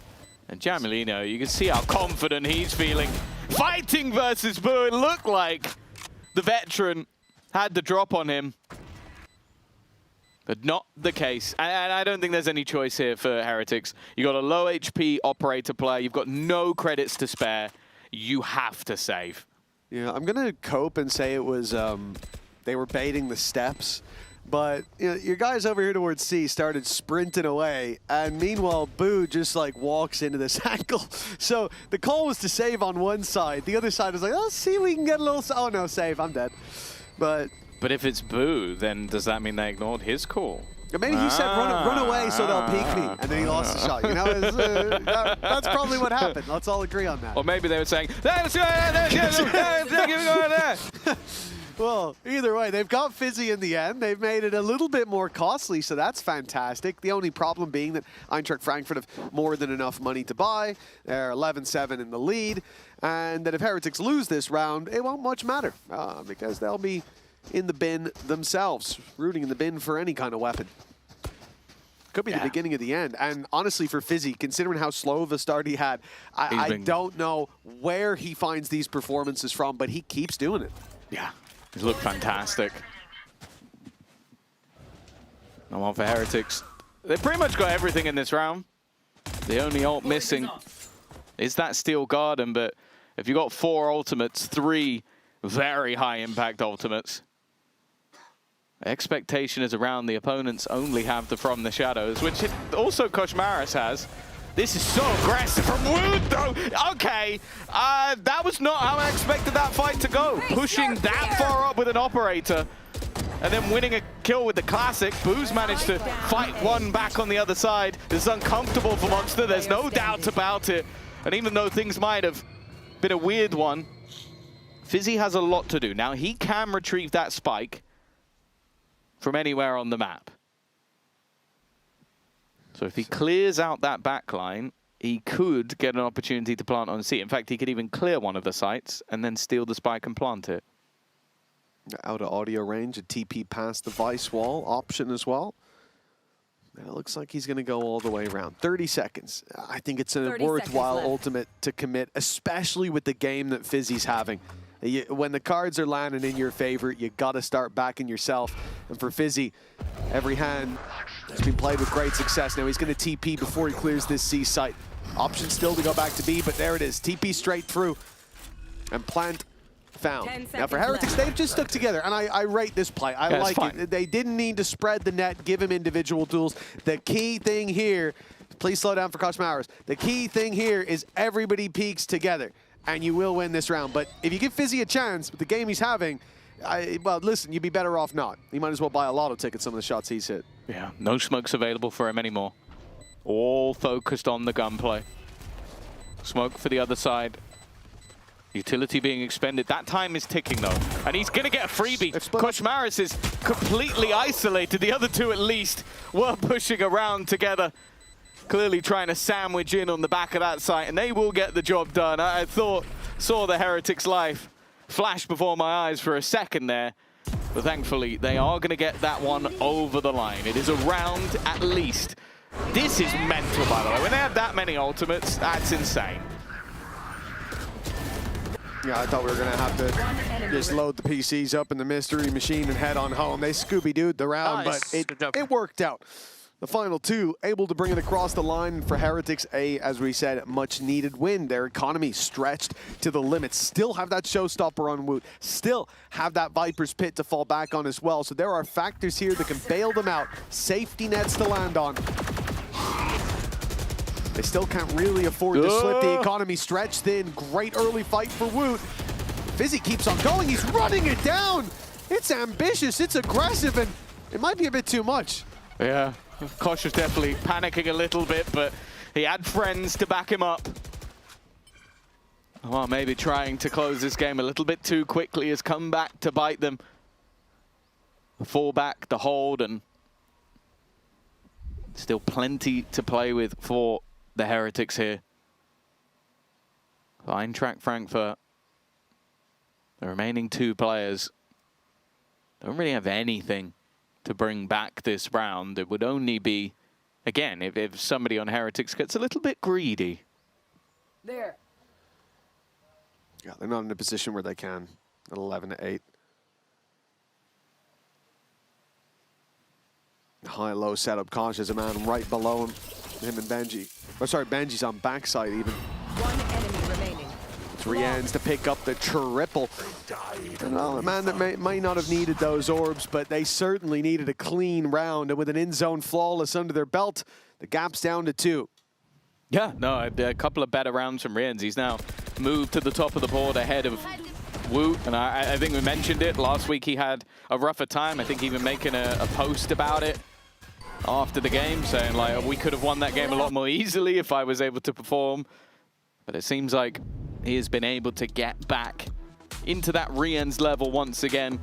And Jamilino, you can see how confident he's feeling. Fighting versus Boo, it looked like the veteran had the drop on him. But not the case. And I don't think there's any choice here for Heretics. You got a low HP operator player. You've got no credits to spare. You have to save. Yeah, I'm going to cope and say it was they were baiting the steps. But you know, your guys over here towards C started sprinting away, and meanwhile, Boo just like walks into this angle. So the call was to save on one side. The other side was like, oh, see, we can get a little. Oh no, save, I'm dead. But if it's Boo, then does that mean they ignored his call? Maybe he said run away so they'll peek me, and then he lost the shot. You know, that's probably what happened. Let's all agree on that. Or maybe they were saying, let's go there. Well, either way, they've got Fizzy in the end. They've made it a little bit more costly, so that's fantastic. The only problem being that Eintracht Frankfurt have more than enough money to buy. They're 11-7 in the lead. And that if Heretics lose this round, it won't much matter because they'll be in the bin themselves, rooting in the bin for any kind of weapon. Could be the beginning of the end. And honestly, for Fizzy, considering how slow of a start he had, I don't know where he finds these performances from, but he keeps doing it. Yeah. He's looked fantastic. No one for Heretics. They pretty much got everything in this round. The only ult missing is that Steel Garden, but if you got 4 ultimates, 3 very high impact ultimates, expectation is around the opponents only have the From the Shadows, which also Koshmaris has. This is so aggressive from Wood, though. Okay, that was not how I expected that fight to go. Pushing that far up with an operator and then winning a kill with the classic. Boo's managed to fight one back on the other side. This is uncomfortable for Monster. There's no doubt about it. And even though things might have been a weird one, Fizzy has a lot to do. Now, he can retrieve that spike from anywhere on the map. So if he clears out that backline, he could get an opportunity to plant on C. In fact, he could even clear one of the sites and then steal the spike and plant it. Out of audio range, a TP past the Vice wall option as well. And it looks like he's going to go all the way around. 30 seconds. I think it's a worthwhile ultimate to commit, especially with the game that Fizzy's having. When the cards are landing in your favor, you got to start backing yourself. And for Fizzy, every hand has been played with great success. Now he's going to TP before he clears this C site. Option still to go back to B, but there it is. TP straight through. And plant found. Now for Heretics, they've just stuck together, and I rate this play. I like it. They didn't need to spread the net, give him individual tools. The key thing here, please slow down for Koshmaris. The key thing here is everybody peaks together, and you will win this round. But if you give Fizzy a chance with the game he's having, well, listen, you'd be better off not. You might as well buy a lotto ticket some of the shots he's hit. Yeah, no smokes available for him anymore. All focused on the gunplay. Smoke for the other side. Utility being expended. That time is ticking, though. And he's going to get a freebie. Koshmaris is completely isolated. The other two, at least, were pushing around together. Clearly trying to sandwich in on the back of that site. And they will get the job done. I saw the Heretics' life flash before my eyes for a second there. But thankfully, they are going to get that one over the line. It is a round at least. This is mental, by the way. When they have that many ultimates, that's insane. Yeah, I thought we were going to have to just load the PCs up in the mystery machine and head on home. They Scooby-Dooed the round, but it worked out. The final two able to bring it across the line for Heretics. As we said, much needed win. Their economy stretched to the limit. Still have that showstopper on Woot. Still have that Viper's Pit to fall back on as well. So there are factors here that can bail them out. Safety nets to land on. They still can't really afford to slip the economy stretch thin. Great early fight for Woot. Fizzy keeps on going. He's running it down. It's ambitious. It's aggressive, and it might be a bit too much. Yeah, Kosh was definitely panicking a little bit, but he had friends to back him up. Well, maybe trying to close this game a little bit too quickly has come back to bite them. The fallback, the hold, and still plenty to play with for the Heretics here. Eintracht Frankfurt, the remaining 2 players, don't really have anything to bring back this round. It would only be, again, if somebody on Heretics gets a little bit greedy. There. Yeah, they're not in a position where they can at 11-8. High-low setup. Kosh is a man right below him and Benji. Oh, sorry, Benji's on backside even. One enemy remaining. It's Rienz to pick up the triple. Well, a man that might not have needed those orbs, but they certainly needed a clean round. And with an in-zone flawless under their belt, the gap's down to 2. Yeah, no, a couple of better rounds from Rienz. He's now moved to the top of the board ahead of Woot, and I think we mentioned it. Last week he had a rougher time. I think even making a post about it after the game, saying like, we could have won that game a lot more easily if I was able to perform. But it seems like he has been able to get back into that Rienz level once again.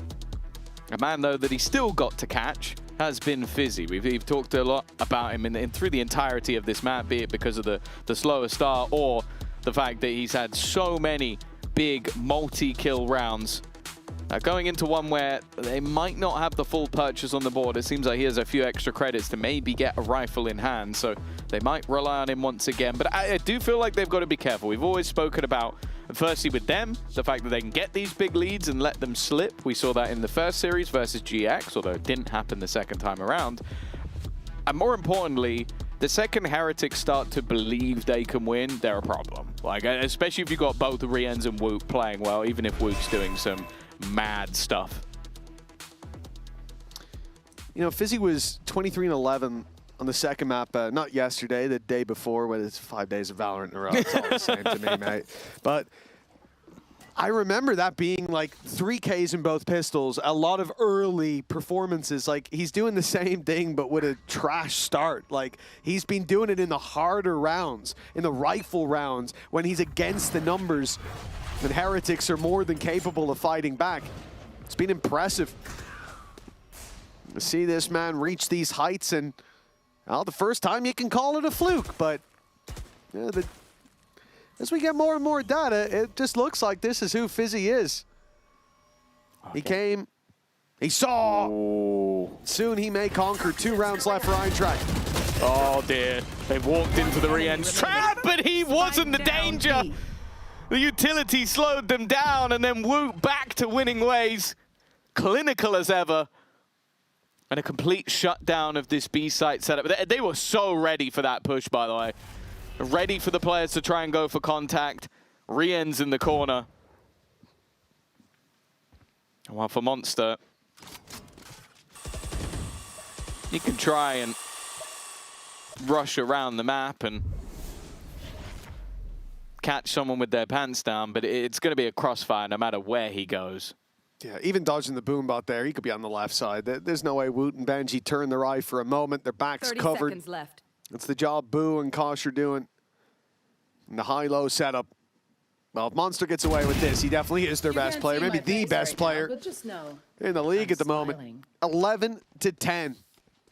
A man, though, that he still got to catch has been Fizzy. We've talked a lot about him through the entirety of this map, be it because of the slower start or the fact that he's had so many big multi-kill rounds. Going into one where they might not have the full purchase on the board, it seems like he has a few extra credits to maybe get a rifle in hand, so they might rely on him once again. But I do feel like they've got to be careful. We've always spoken about, firstly with them, the fact that they can get these big leads and let them slip. We saw that in the first series versus GX, although it didn't happen the second time around. And more importantly, the second Heretics start to believe they can win, they're a problem. Like, especially if you've got both Rienz and Woot playing well, even if Woot's doing some mad stuff. You know, Fizzy was 23-11 on the second map, not yesterday, the day before, when it's 5 days of Valorant in a row. It's all the same to me, mate. But I remember that being like 3Ks in both pistols, a lot of early performances. Like, he's doing the same thing, but with a trash start. Like, he's been doing it in the harder rounds, in the rifle rounds, when he's against the numbers. And Heretics are more than capable of fighting back. It's been impressive to see this man reach these heights, and well, the first time you can call it a fluke, but as we get more and more data, it just looks like this is who Fizzy is. Okay. He came, he saw. Ooh. Soon he may conquer. 2 rounds left for Eintracht. Oh dear, they've walked into the Rienz trap, but he wasn't the danger. The utility slowed them down, and then Woot back to winning ways. Clinical as ever. And a complete shutdown of this B-site setup. They were so ready for that push, by the way. Ready for the players to try and go for contact. Rienz in the corner. While for Monster, you can try and rush around the map and catch someone with their pants down, but it's going to be a crossfire no matter where he goes. Yeah, even dodging the boombot there, he could be on the left side. There's no way Woot and Benji turn their eye for a moment. Their backs 30 covered. seconds left. That's the job Boo and Kosh are doing. And the high-low setup. Well, if Monster gets away with this, he definitely is their best player, maybe the best player in the league at the moment. 11-10.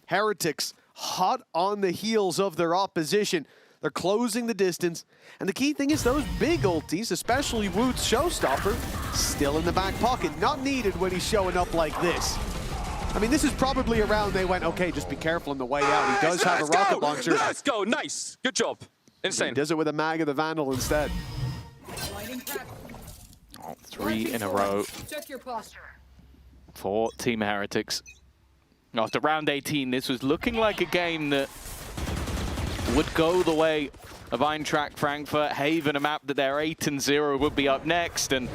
Heretics hot on the heels of their opposition. They're closing the distance. And the key thing is those big ultis, especially Woot's showstopper, still in the back pocket. Not needed when he's showing up like this. I mean, this is probably a round they went, okay, just be careful on the way out. He does have a rocket launcher. Let's go, nice, good job. Insane. He does it with a mag of the Vandal instead. Oh, 3 in a row. Check your posture. For Team Heretics. After round 18, this was looking like a game that would go the way of Eintracht Frankfurt. Haven, a map that they're 8-0, would be up next, and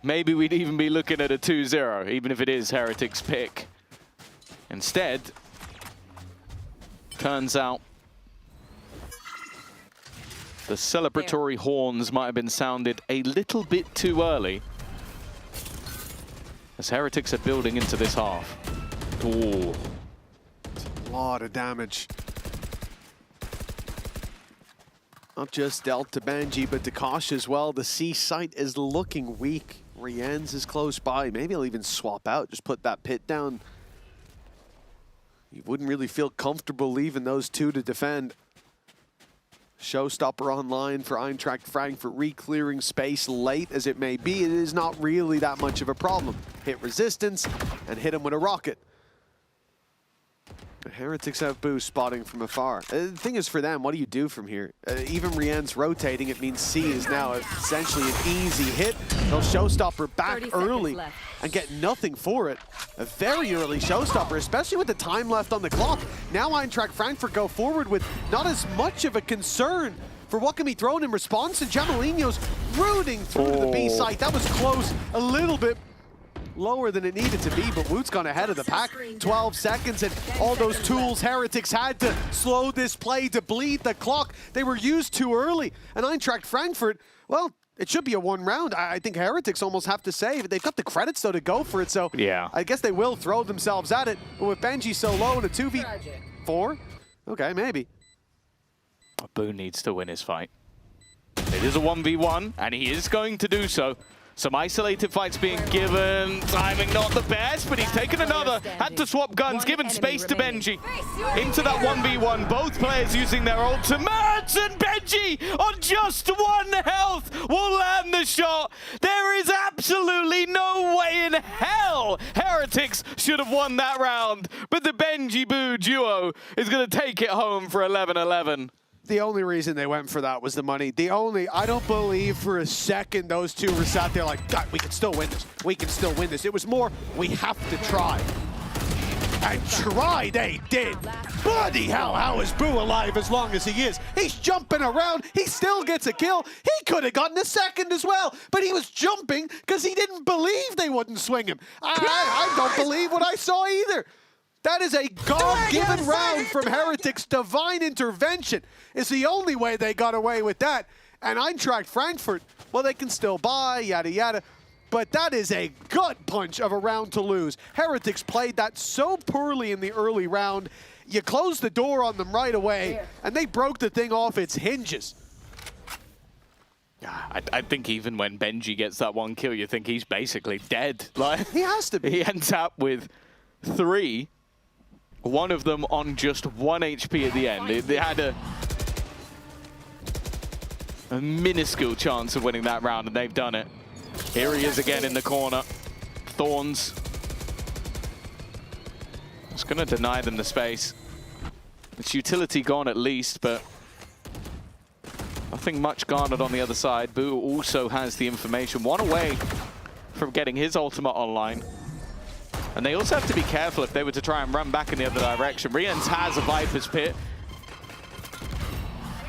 maybe we'd even be looking at a 2-0, even if it is Heretics' pick. Instead, turns out the celebratory horns might have been sounded a little bit too early, as Heretics are building into this half. Ooh. A lot of damage. Not just dealt to Benji, but to Kosh as well. The C site is looking weak. Rienz is close by. Maybe he'll even swap out, just put that pit down. You wouldn't really feel comfortable leaving those 2 to defend. Showstopper online for Eintracht Frankfurt, re-clearing space late as it may be. It is not really that much of a problem. Hit resistance and hit him with a rocket. The Heretics have boost spotting from afar. The thing is for them, what do you do from here? Even Rien's rotating, it means C is now essentially an easy hit. They'll Showstopper back early and get nothing for it. A very early Showstopper, especially with the time left on the clock. Now Eintracht Frankfurt go forward with not as much of a concern for what can be thrown in response, and Jamalino's rooting through to the B site. That was close, a little bit lower than it needed to be, but Woot's gone ahead of the pack. 12 seconds, and all those tools Heretics had to slow this play, to bleed the clock. They were used too early, and Eintracht Frankfurt, well, it should be a one round. I think Heretics almost have to save. They've got the credits, though, to go for it, so yeah, I guess they will throw themselves at it. But with Benji so low in a 2v4, okay, maybe. Boo needs to win his fight. It is a 1v1, and he is going to do so. Some isolated fights being given. Timing not the best, but he's taken another. Had to swap guns, given space to Benji. Into that 1v1, both players using their ultimates, and Benji on just 1 health will land the shot. There is absolutely no way in hell Heretics should have won that round, but the Benji Boo duo is going to take it home for 11-11. The only reason they went for that was the money. I don't believe for a second those two were sat there like, God, we can still win this. We can still win this. It was more, we have to try. And try they did. Bloody hell, how is Boo alive as long as he is? He's jumping around. He still gets a kill. He could have gotten a second as well, but he was jumping because he didn't believe they wouldn't swing him. I don't believe what I saw either. That is a God-given round from Heretics. Divine intervention is the only way they got away with that. And Eintracht Frankfurt, well, they can still buy, yada, yada. But that is a gut punch of a round to lose. Heretics played that so poorly in the early round. You closed the door on them right away, and they broke the thing off its hinges. I think even when Benji gets that 1 kill, you think he's basically dead. Like, he has to be. He ends up with 3. One of them on just 1 HP at the end. They had a minuscule chance of winning that round, and they've done it. Here he is again in the corner. Thorns. Just going to deny them the space. Its utility gone at least, but nothing much garnered on the other side. Boo also has the information. 1 away from getting his ultimate online. And they also have to be careful if they were to try and run back in the other direction. Rien's has a Viper's Pit.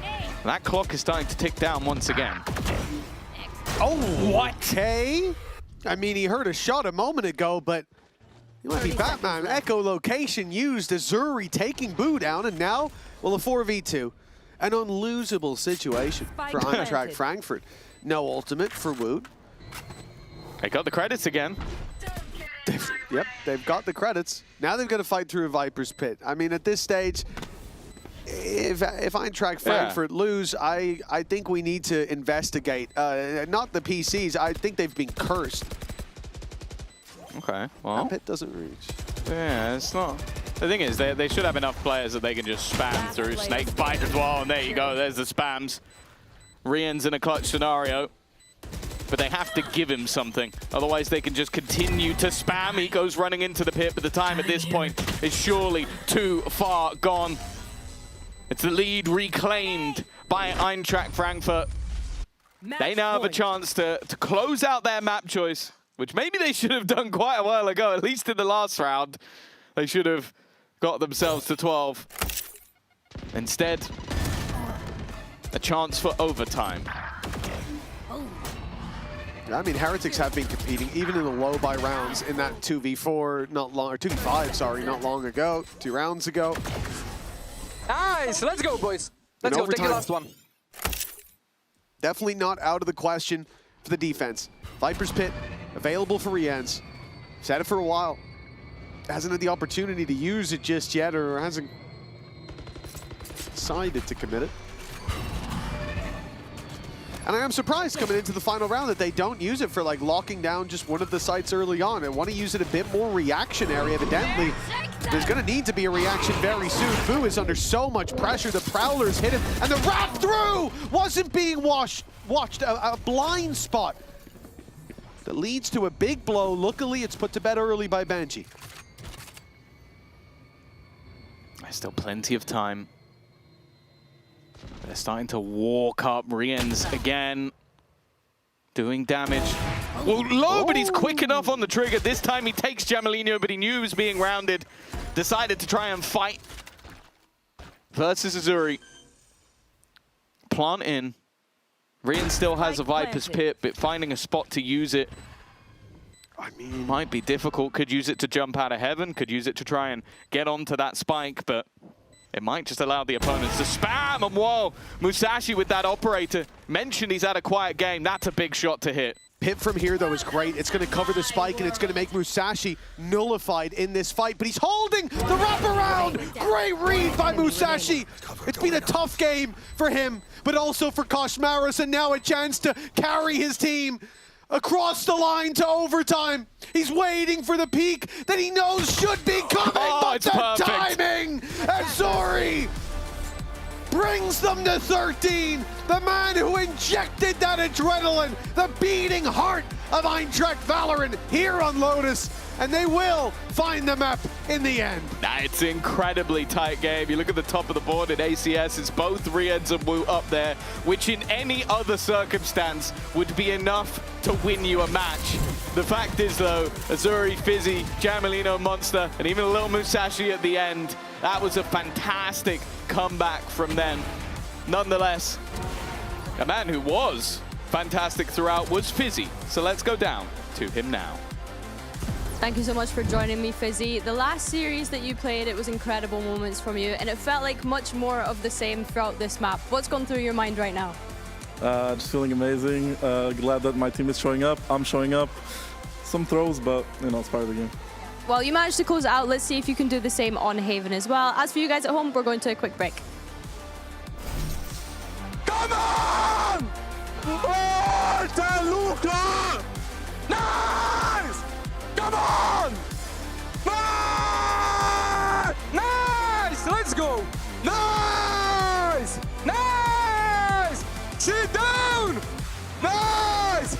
And that clock is starting to tick down once again. Oh, what? Hey? I mean, he heard a shot a moment ago, but he might be Batman. Echolocation used. Azuri taking Boo down, and now, well, a 4v2. An unlosable situation for Eintracht Frankfurt. No ultimate for Woot. They got the credits again. Yep, they've got the credits. Now they've got to fight through a Viper's Pit. I mean, at this stage, if Eintracht Frankfurt lose, I think we need to investigate. Not the PCs. I think they've been cursed. Okay, well. That pit doesn't reach. Yeah, it's not. The thing is, they should have enough players that they can just spam through Snake Bite as well. And there you go, there's the spams. Rien's in a clutch scenario. But they have to give him something. Otherwise, they can just continue to spam. He goes running into the pit, but the time at this point is surely too far gone. It's the lead reclaimed by Eintracht Frankfurt. They now have a chance to close out their map choice, which maybe they should have done quite a while ago, at least in the last round. They should have got themselves to 12. Instead, a chance for overtime. I mean, Heretics have been competing, even in the low buy rounds, in that 2v4, not long, or 2v5, sorry, not long ago, 2 rounds ago. Nice, let's go, boys. Let's go, take the last one. Definitely not out of the question for the defense. Viper's Pit, available for Rien's. He's had it for a while. Hasn't had the opportunity to use it just yet, or hasn't decided to commit it. And I am surprised coming into the final round that they don't use it for like locking down just one of the sites early on. They want to use it a bit more reactionary, evidently. There's going to need to be a reaction very soon. Boo is under so much pressure. The Prowlers hit him, and the wrap through wasn't being watched. A blind spot that leads to a big blow. Luckily, it's put to bed early by Benji. There's still plenty of time. They're starting to walk up. Rien's again doing damage. Well, low, but he's quick enough on the trigger. This time he takes Jamalino, but he knew he was being rounded. Decided to try and fight versus Azuri. Plant in. Rien still has a Viper's Pit, but finding a spot to use it, I mean, might be difficult. Could use it to jump out of heaven, could use it to try and get onto that spike, but it might just allow the opponents to spam. And whoa, Musashi with that operator. Mentioned he's had a quiet game. That's a big shot to hit. Pit from here, though, is great. It's going to cover the spike, and it's going to make Musashi nullified in this fight. But he's holding the wraparound. Great read by Musashi. It's been a tough game for him, but also for Koshmaris, and now a chance to carry his team across the line to overtime. He's waiting for the peak that he knows should be coming, but the perfect timing! Azuri brings them to 13. The man who injected that adrenaline, the beating heart of Eintracht Valorant here on Lotus, and they will find the map in the end. It's an incredibly tight game. You look at the top of the board at ACS, it's both Riens and Wu up there, which in any other circumstance would be enough to win you a match. The fact is, though, Azuri, Fizzy, Jamalino, Monster, and even a little Musashi at the end, that was a fantastic comeback from them. Nonetheless, a man who was fantastic throughout was Fizzy. So let's go down to him now. Thank you so much for joining me, Fizzy. The last series that you played, it was incredible moments from you, and it felt like much more of the same throughout this map. What's going through your mind right now? Just feeling amazing. Glad that my team is showing up. I'm showing up. Some throws, but you know, it's part of the game. Well, you managed to close it out. Let's see if you can do the same on Haven as well. As for you guys at home, we're going to a quick break. Come on! Forte, Luca! Nice! Come on! Nice! Nice! Let's go! Nice! Nice! Sit down! Nice!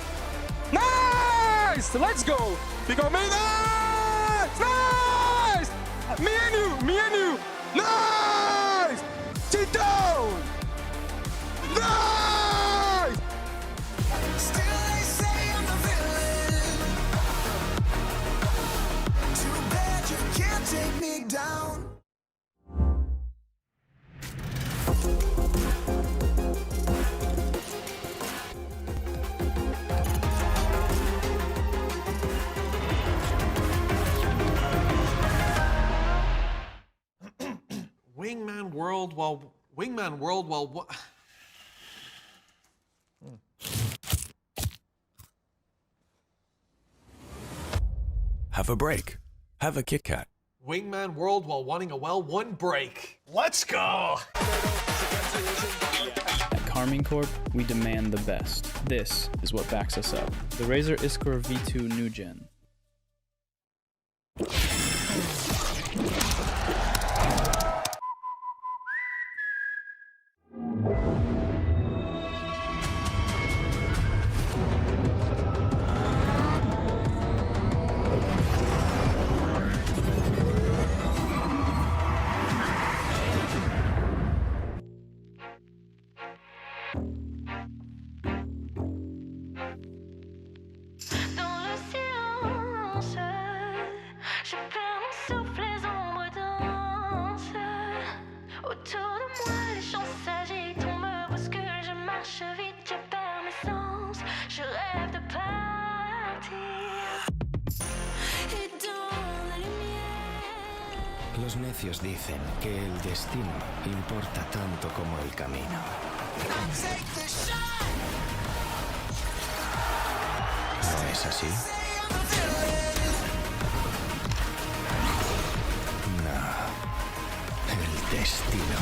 Nice! Let's go! Pick on me! Nice! Nice! Me and you! Nice! Sit down! Nice! Still they say I'm the villain. Too bad you can't take me down. Wingman World while what? Have a break. Have a Kit Kat. Wingman World while wanting a well-won break. Let's go! At Carmine Corp, we demand the best. This is what backs us up. The Razer Iskor V2 New Gen. Los necios dicen que el destino importa tanto como el camino. ¿No es así? No. El destino.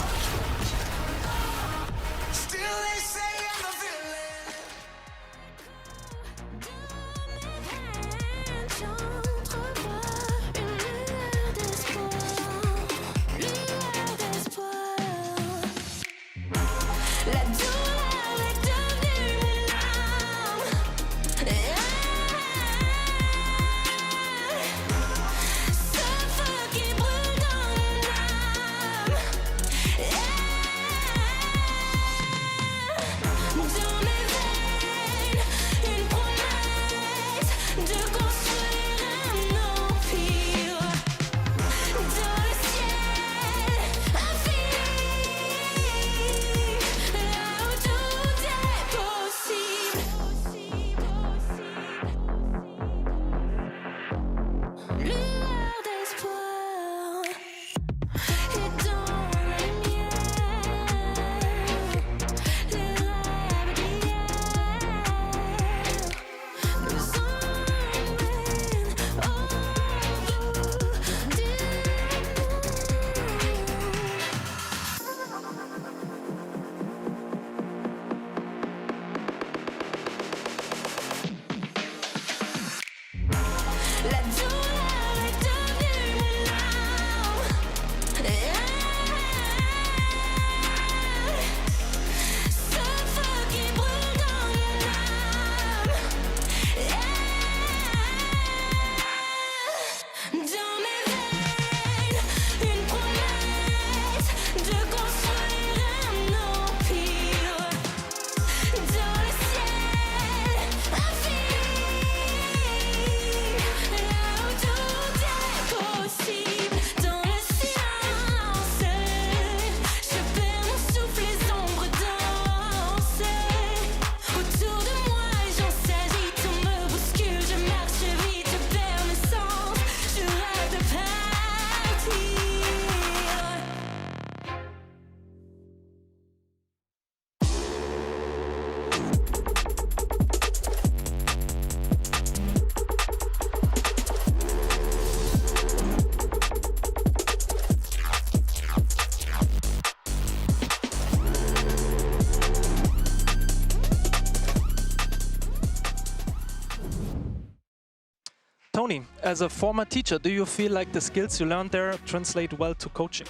as a former teacher, do you feel like the skills you learned there translate well to coaching?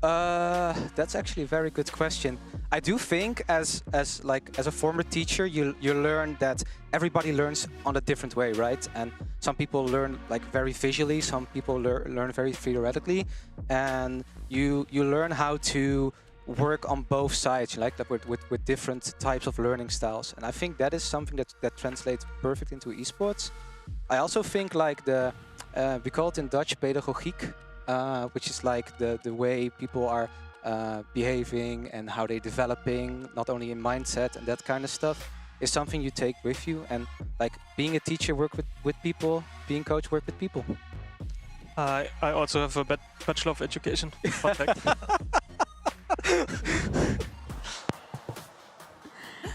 That's actually a very good question. I do think as a former teacher, you learn that everybody learns on a different way, right? And some people learn like very visually, some people learn very theoretically, and you learn how to work on both sides, like with different types of learning styles. And I think that is something that translates perfect into esports. I also think like we call it in Dutch pedagogiek, which is like the way people are behaving and how they're developing, not only in mindset and that kind of stuff, is something you take with you. And like being a teacher, work with people, being coach, work with people. I also have a Bachelor of Education. Fun fact.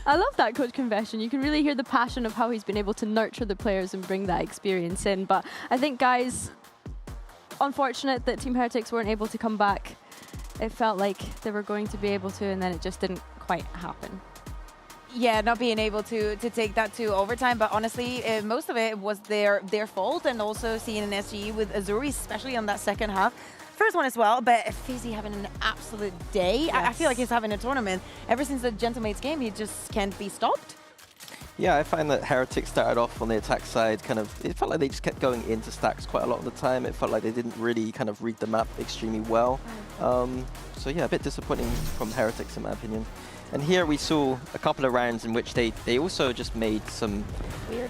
I love that coach confession. You can really hear the passion of how he's been able to nurture the players and bring that experience in. But I think, guys, unfortunate that Team Heretics weren't able to come back. It felt like they were going to be able to, and then it just didn't quite happen. Yeah, not being able to take that to overtime, but honestly, most of it was their fault, and also seeing an SGE with Azuri, especially on that second half. First one as well, but Fizzy having an absolute day. Yes. I feel like he's having a tournament. Ever since the Gentlemates game, he just can't be stopped. Yeah, I find that Heretics started off on the attack side, it felt like they just kept going into stacks quite a lot of the time. It felt like they didn't really kind of read the map extremely well. So yeah, a bit disappointing from Heretics in my opinion. And here we saw a couple of rounds in which they also just made some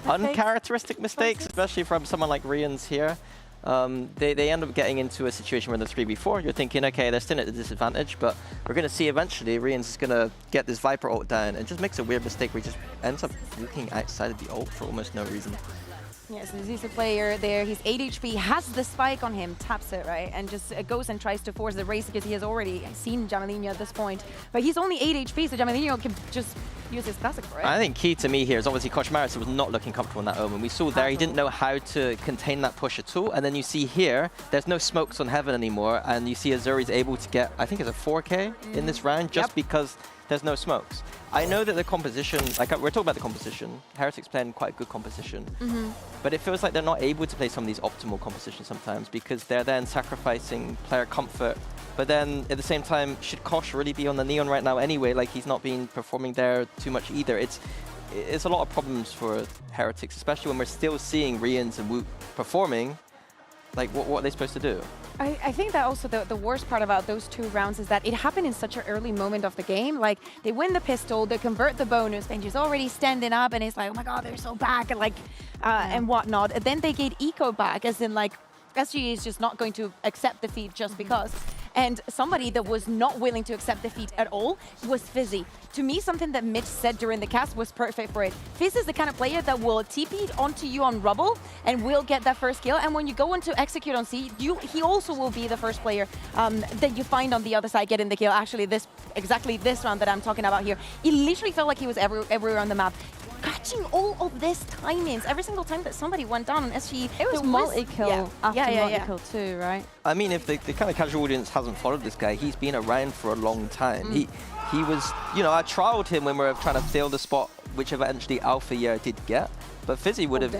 uncharacteristic mistakes, especially from someone like Rians here. They end up getting into a situation where the 3v4, you're thinking, okay, they're still at a disadvantage, but we're going to see eventually Rians is going to get this Viper ult down and just makes a weird mistake where he just ends up walking outside of the ult for almost no reason. Yes, there's a player there. He's 8 HP, has the spike on him, taps it, right? And just goes and tries to force the race because he has already seen Jamelinho at this point. But he's only 8 HP, so Jamelinho can just use his classic for it. I think key to me here is obviously Koshmaris was not looking comfortable in that Omen. We saw there he didn't know how to contain that push at all. And then you see here, there's no smokes on Heaven anymore. And you see Azuri's able to get, I think it's a 4K in this round just because there's no smokes. I know that the composition, like we're talking about the composition, Heretics playing quite a good composition, but it feels like they're not able to play some of these optimal compositions sometimes because they're then sacrificing player comfort. But then at the same time, should Kosh really be on the Neon right now anyway? Like he's not been performing there too much either. It's a lot of problems for Heretics, especially when we're still seeing Rians and Woot performing. Like what are they supposed to do? I think that also the worst part about those 2 rounds is that it happened in such an early moment of the game. Like they win the pistol, they convert the bonus, Benji's already standing up and it's like, oh my god, they're so back and like and whatnot. And then they get eco back, as in like SGE is just not going to accept defeat just because. And somebody that was not willing to accept defeat at all was Fizzy. To me, something that Mitch said during the cast was perfect for it. Fizz is the kind of player that will TP onto you on rubble and will get that first kill. And when you go on to execute on C, he also will be the first player that you find on the other side getting the kill. Actually, exactly this round that I'm talking about here, it literally felt like he was everywhere on the map. Catching all of these timings, every single time that somebody went down on SGE. It was multi-kill after multi-kill too, right? I mean, if the kind of casual audience hasn't followed this guy, he's been around for a long time. He was, you know, I trialed him when we were trying to fill the spot, which eventually Alpha Year did get. But Fizzy would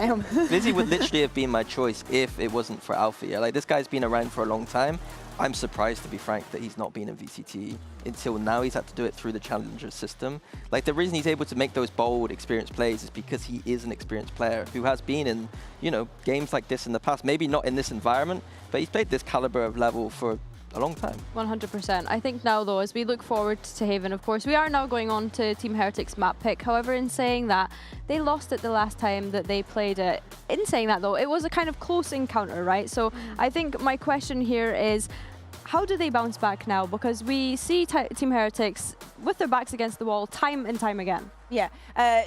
Fizzy would literally have been my choice if it wasn't for Alpha Year. Like, this guy's been around for a long time. I'm surprised, to be frank, that he's not been in VCT until now. He's had to do it through the Challenger system. Like, the reason he's able to make those bold, experienced plays is because he is an experienced player who has been in, you know, games like this in the past. Maybe not in this environment, but he's played this caliber of level for a long time. 100%. I think now, though, as we look forward to Haven, of course, we are now going on to Team Heretics map pick. However, in saying that, they lost it the last time that they played it. In saying that, though, it was a kind of close encounter, right? So I think my question here is, how do they bounce back now? Because we see Team Heretics with their backs against the wall time and time again. Yeah,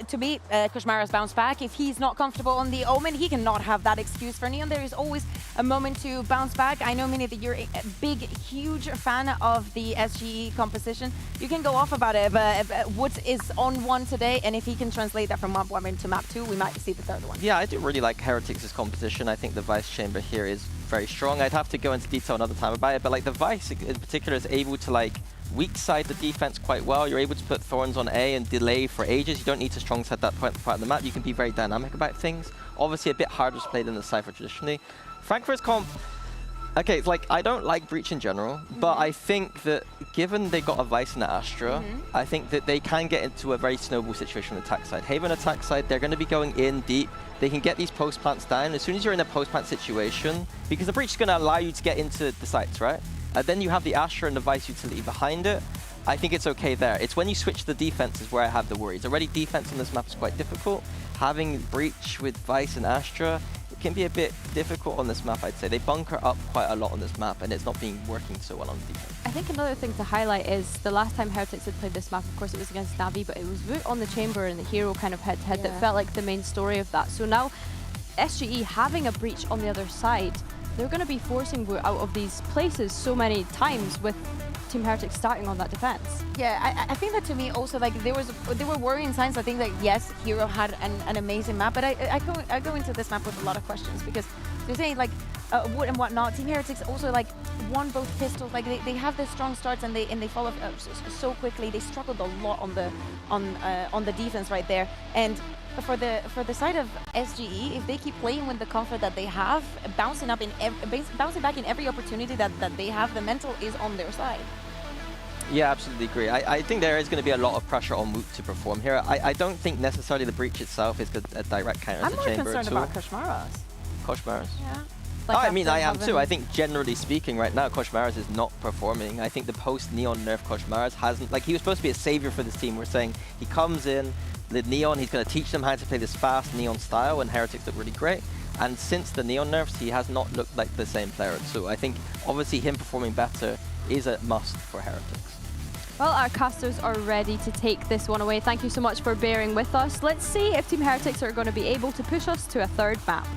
to me, Koshmara's bounce back. If he's not comfortable on the Omen, he cannot have that excuse for Neon. There is always a moment to bounce back. I know, Minnie, that you're a big, huge fan of the SGE composition. You can go off about it, but Woods is on one today, and if he can translate that from map 1 into map 2, we might see the third one. Yeah, I do really like Heretics' composition. I think the Vice Chamber here is very strong. I'd have to go into detail another time about it, but like the Vice in particular is able to like weak side the defense quite well. You're able to put Thorns on A and delay for ages. You don't need to strong side that part of the map. You can be very dynamic about things. obviously a bit harder to play than the Cypher traditionally. Frankfurt's comp, okay, it's like, I don't like Breach in general, but I think that given they got a Vice and an Astra, I think that they can get into a very snowball situation on the attack side. Haven attack side, they're going to be going in deep. They can get these post plants down. As soon as you're in a post plant situation, because the Breach is going to allow you to get into the sites, right? And then you have the Astra and the Vice utility behind it. I think it's okay there. It's when you switch the defense is where I have the worries. Already defense on this map is quite difficult. Having Breach with Vice and Astra, it can be a bit difficult on this map, I'd say. They bunker up quite a lot on this map, and it's not been working so well on defense. I think another thing to highlight is the last time Heretics had played this map, of course it was against Navi, but it was Woot on the Chamber and the Hero kind of head-to-head that felt like the main story of that. So now SGE having a Breach on the other side, they're going to be forcing Woot out of these places so many times with Team Heretics starting on that defense. Yeah, I think that to me also, like, there were worrying signs. I think that yes, Hero had an amazing map, but I go into this map with a lot of questions because they're saying like Wood and whatnot. Team Heretics also like won both pistols. Like they have the strong starts and they follow so quickly. They struggled a lot on the defense right there. And for the side of SGE, if they keep playing with the comfort that they have, bouncing back in every opportunity that they have, the mental is on their side. Yeah, absolutely agree. I think there is going to be a lot of pressure on Woot to perform here. I don't think necessarily the Breach itself is a direct counter to the Chamber. I'm more concerned about Koshmaras. Koshmaras? Yeah. Like I mean, I am too. I think generally speaking right now, Koshmaras is not performing. I think the post-Neon nerf Koshmaras hasn't... Like, he was supposed to be a savior for this team. We're saying he comes in, the Neon, he's going to teach them how to play this fast Neon style, and Heretics look really great. And since the Neon nerfs, he has not looked like the same player. So I think, obviously, him performing better is a must for Heretics. Well, our casters are ready to take this one away. Thank you so much for bearing with us. Let's see if Team Heretics are going to be able to push us to a third map.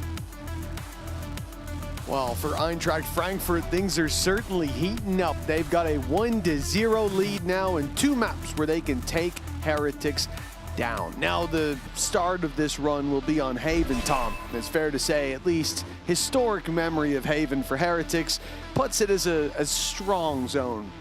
Well, for Eintracht Frankfurt, things are certainly heating up. They've got a 1-0 lead now and 2 maps where they can take Heretics down. Now, the start of this run will be on Haven, Tom. It's fair to say, at least historic memory of Haven for Heretics puts it as a strong zone.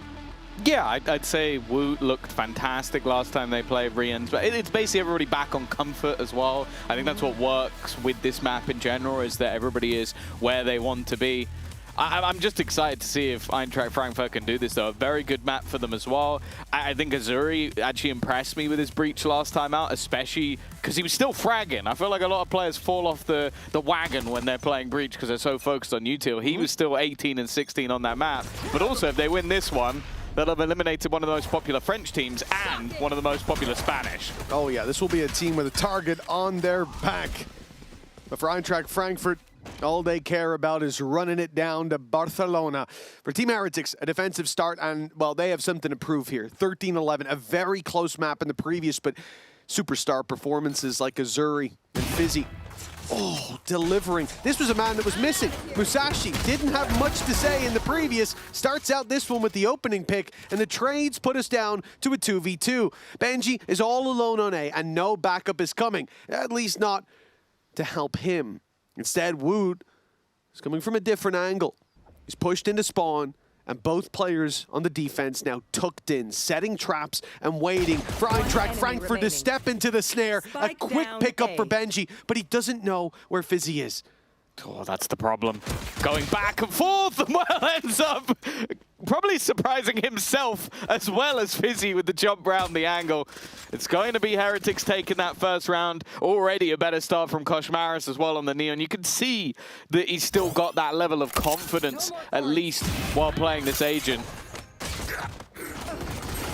Yeah, I'd say Woot looked fantastic last time they played Rians, but it's basically everybody back on comfort as well. I think that's what works with this map in general, is that everybody is where they want to be. I'm just excited to see if Eintracht Frankfurt can do this, though. A very good map for them as well. I think Azuri actually impressed me with his Breach last time out, especially because he was still fragging. I feel like a lot of players fall off the wagon when they're playing Breach because they're so focused on util. He was still 18 and 16 on that map. But also, if they win this one, they'll have eliminated one of the most popular French teams and one of the most popular Spanish. Oh yeah, this will be a team with a target on their back. But for Eintracht Frankfurt, all they care about is running it down to Barcelona. For Team Heretics, a defensive start, and, well, they have something to prove here. 13-11, a very close map in the previous, but superstar performances like Azuri and Fizzy. Oh, delivering. This was a man that was missing. Musashi didn't have much to say in the previous. Starts out this one with the opening pick, and the trades put us down to a 2v2. Benji is all alone on A, and no backup is coming. At least not to help him. Instead, Woot is coming from a different angle. He's pushed into spawn, and both players on the defense now tucked in, setting traps and waiting for Eintracht Frankfurt to step into the snare. A quick pickup for Benji, but he doesn't know where Fizzy is. Oh, that's the problem. Going back and forth, and well, ends up probably surprising himself as well as Fizzy with the jump round the angle. It's going to be Heretics taking that first round. Already a better start from Koshmaras as well on the Neon. You can see that he's still got that level of confidence, at least while playing this agent.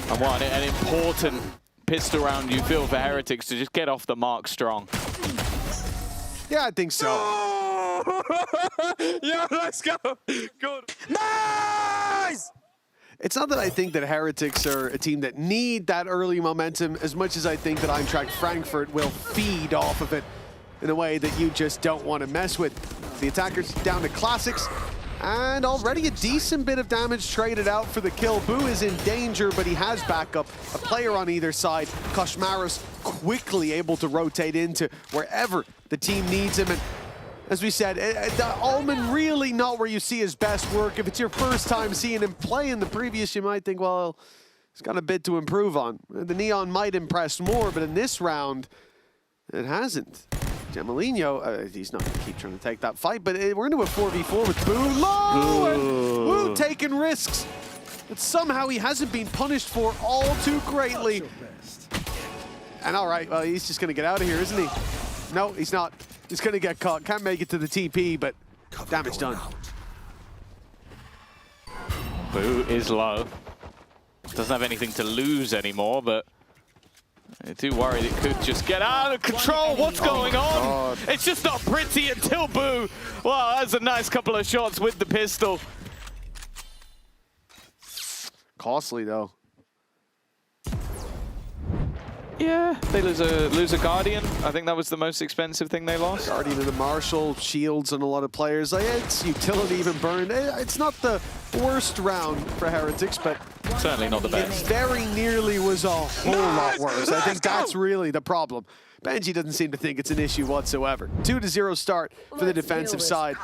And what an important pistol round you feel for Heretics to just get off the mark strong. Yeah, I think so. Yeah, let's go. Good. Nice! It's not that I think that Heretics are a team that need that early momentum as much as I think that Eintracht Frankfurt will feed off of it in a way that you just don't want to mess with. The attackers down to classics, and already a decent bit of damage traded out for the kill. Boo is in danger, but he has backup. A player on either side. Koshmaras quickly able to rotate into wherever the team needs him. And as we said, Ullman really not where you see his best work. If it's your first time seeing him play in the previous, you might think, well, he's got a bit to improve on. The Neon might impress more, but in this round, it hasn't. Jamalino, he's not going to keep trying to take that fight, but we're into a 4v4 with Boo low, and Woo taking risks that somehow he hasn't been punished for all too greatly. And all right, well, he's just going to get out of here, isn't he? No, he's not. He's going to get caught. Can't make it to the TP, but damage done. Boo is low. Doesn't have anything to lose anymore, but I do worry it could just get out of control. What's going on? God. It's just not pretty until Boo. Wow, that's a nice couple of shots with the pistol. Costly, though. Yeah, they lose a Guardian. I think that was the most expensive thing they lost. Guardian and a Marshal, shields on a lot of players. Like, it's utility even burned. It's not the worst round for Heretics, but certainly not the best. It very nearly was a whole lot worse. I think that's really the problem. Benji doesn't seem to think it's an issue whatsoever. 2-0 start for the defensive side.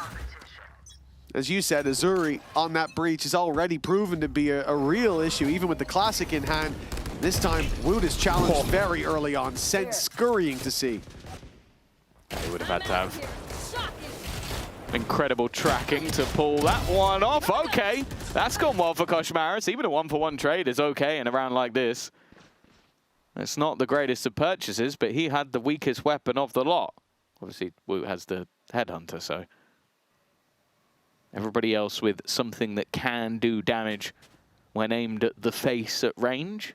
As you said, Azuri on that breach is already proven to be a real issue, even with the Classic in hand. This time, Woot is challenged very early on, sent scurrying to see. They would have had to have incredible tracking to pull that one off. Okay, that's gone well for Koshmaris. Even a 1-for-1 trade is okay in a round like this. It's not the greatest of purchases, but he had the weakest weapon of the lot. Obviously, Woot has the Headhunter, so everybody else with something that can do damage when aimed at the face at range.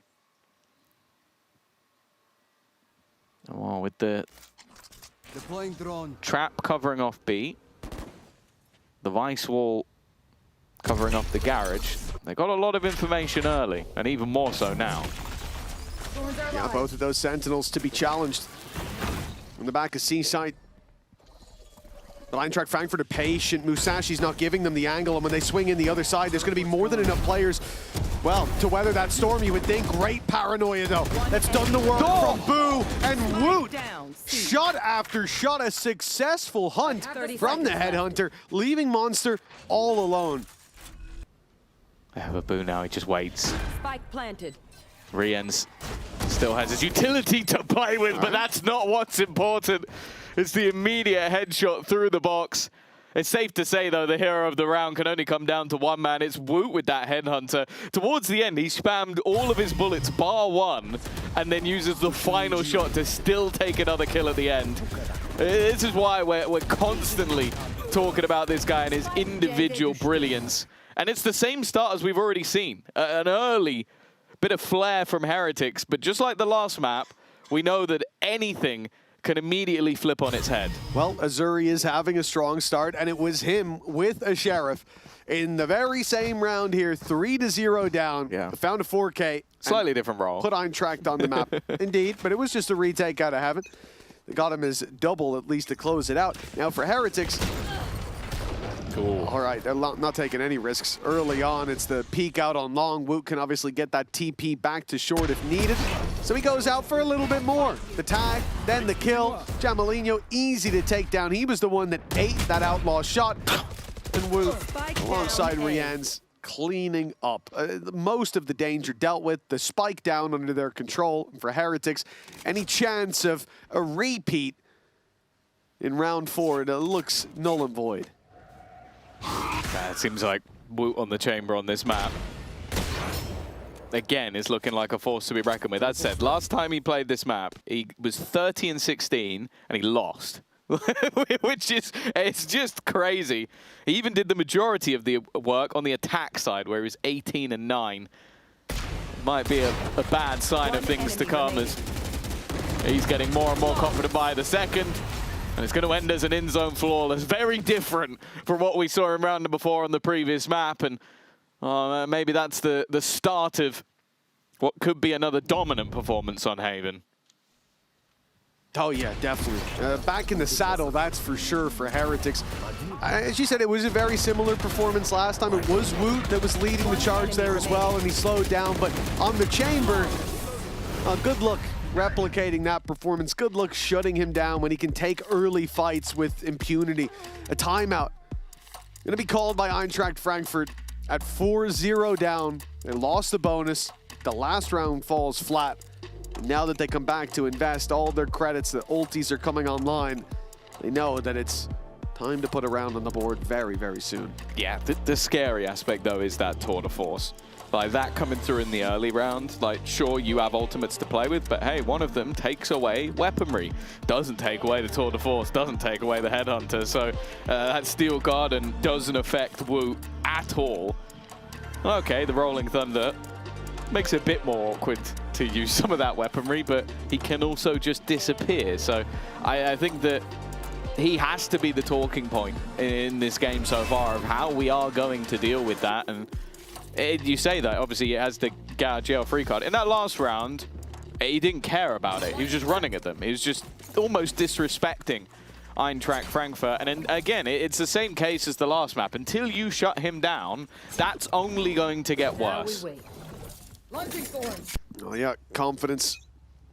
Oh, with the trap covering off B, the Vice Wall covering off the garage, they got a lot of information early, and even more so now. Yeah, both of those Sentinels to be challenged. On the back of Seaside, the Eintracht Frankfurt are patient. Musashi's not giving them the angle, and when they swing in the other side, there's going to be more than enough players, well, to weather that storm, you would think. Great paranoia, though. That's done the work from Boo and Woot. Shot after shot, a successful hunt from the Headhunter, leaving Monster all alone. They have a Boo now, he just waits. Spike planted. Riens still has his utility to play with, but that's not what's important. It's the immediate headshot through the box. It's safe to say, though, the hero of the round can only come down to one man. It's Woot with that Headhunter. Towards the end, he spammed all of his bullets bar one, and then uses the final shot to still take another kill at the end. This is why we're constantly talking about this guy and his individual brilliance. And it's the same start as we've already seen. An early bit of flair from Heretics, but just like the last map, we know that anything can immediately flip on its head. Well, Azuri is having a strong start, and it was him with a Sheriff in the very same round here, 3-0 down. Yeah. Found a 4K. Slightly different role. Put Eintracht on the map. Indeed, but it was just a retake out of heaven. They got him as double, at least, to close it out. Now for Heretics, cool. All right, they're not taking any risks early on. It's the peek out on long. Woot can obviously get that TP back to short if needed. So he goes out for a little bit more. The tag, then the kill. Jamalino, easy to take down. He was the one that ate that outlaw shot. And Woot, alongside Riens, cleaning up. Most of the danger dealt with. The spike down under their control. For Heretics, any chance of a repeat in round 4, it looks null and void. It seems like Woot on the chamber on this map, again, is looking like a force to be reckoned with. That said, last time he played this map, he was 30-16, and he lost. Which is, it's just crazy. He even did the majority of the work on the attack side, where he was 18-9. Might be a bad sign of things to come, as he's getting more and more confident by the second. And it's going to end as an in-zone flawless. Very different from what we saw in round number 4 on the previous map. And maybe that's the start of what could be another dominant performance on Haven. Oh, yeah, definitely. Back in the saddle, that's for sure for Heretics. As you said, it was a very similar performance last time. It was Woot that was leading the charge there as well, and he slowed down. But on the chamber, good luck replicating that performance. Good luck shutting him down when he can take early fights with impunity. A timeout going to be called by Eintracht Frankfurt at 4-0 down. They lost the bonus. The last round falls flat. Now that they come back to invest all their credits, the ultis are coming online. they know that it's time to put a round on the board very, very soon. Yeah, the scary aspect though is that tour de force. Like that coming through in the early round, like sure you have ultimates to play with, but hey, one of them takes away weaponry. Doesn't take away the tour de force, doesn't take away the headhunter. So that Steel Garden doesn't affect Wu at all. Okay, the Rolling Thunder makes it a bit more awkward to use some of that weaponry, but he can also just disappear. So I think that he has to be the talking point in this game so far of how we are going to deal with that. And you say that, obviously, he has the jail free card. In that last round, he didn't care about it. He was just running at them. He was just almost disrespecting Eintracht Frankfurt. And then, again, it's the same case as the last map. Until you shut him down, that's only going to get worse. Oh yeah, confidence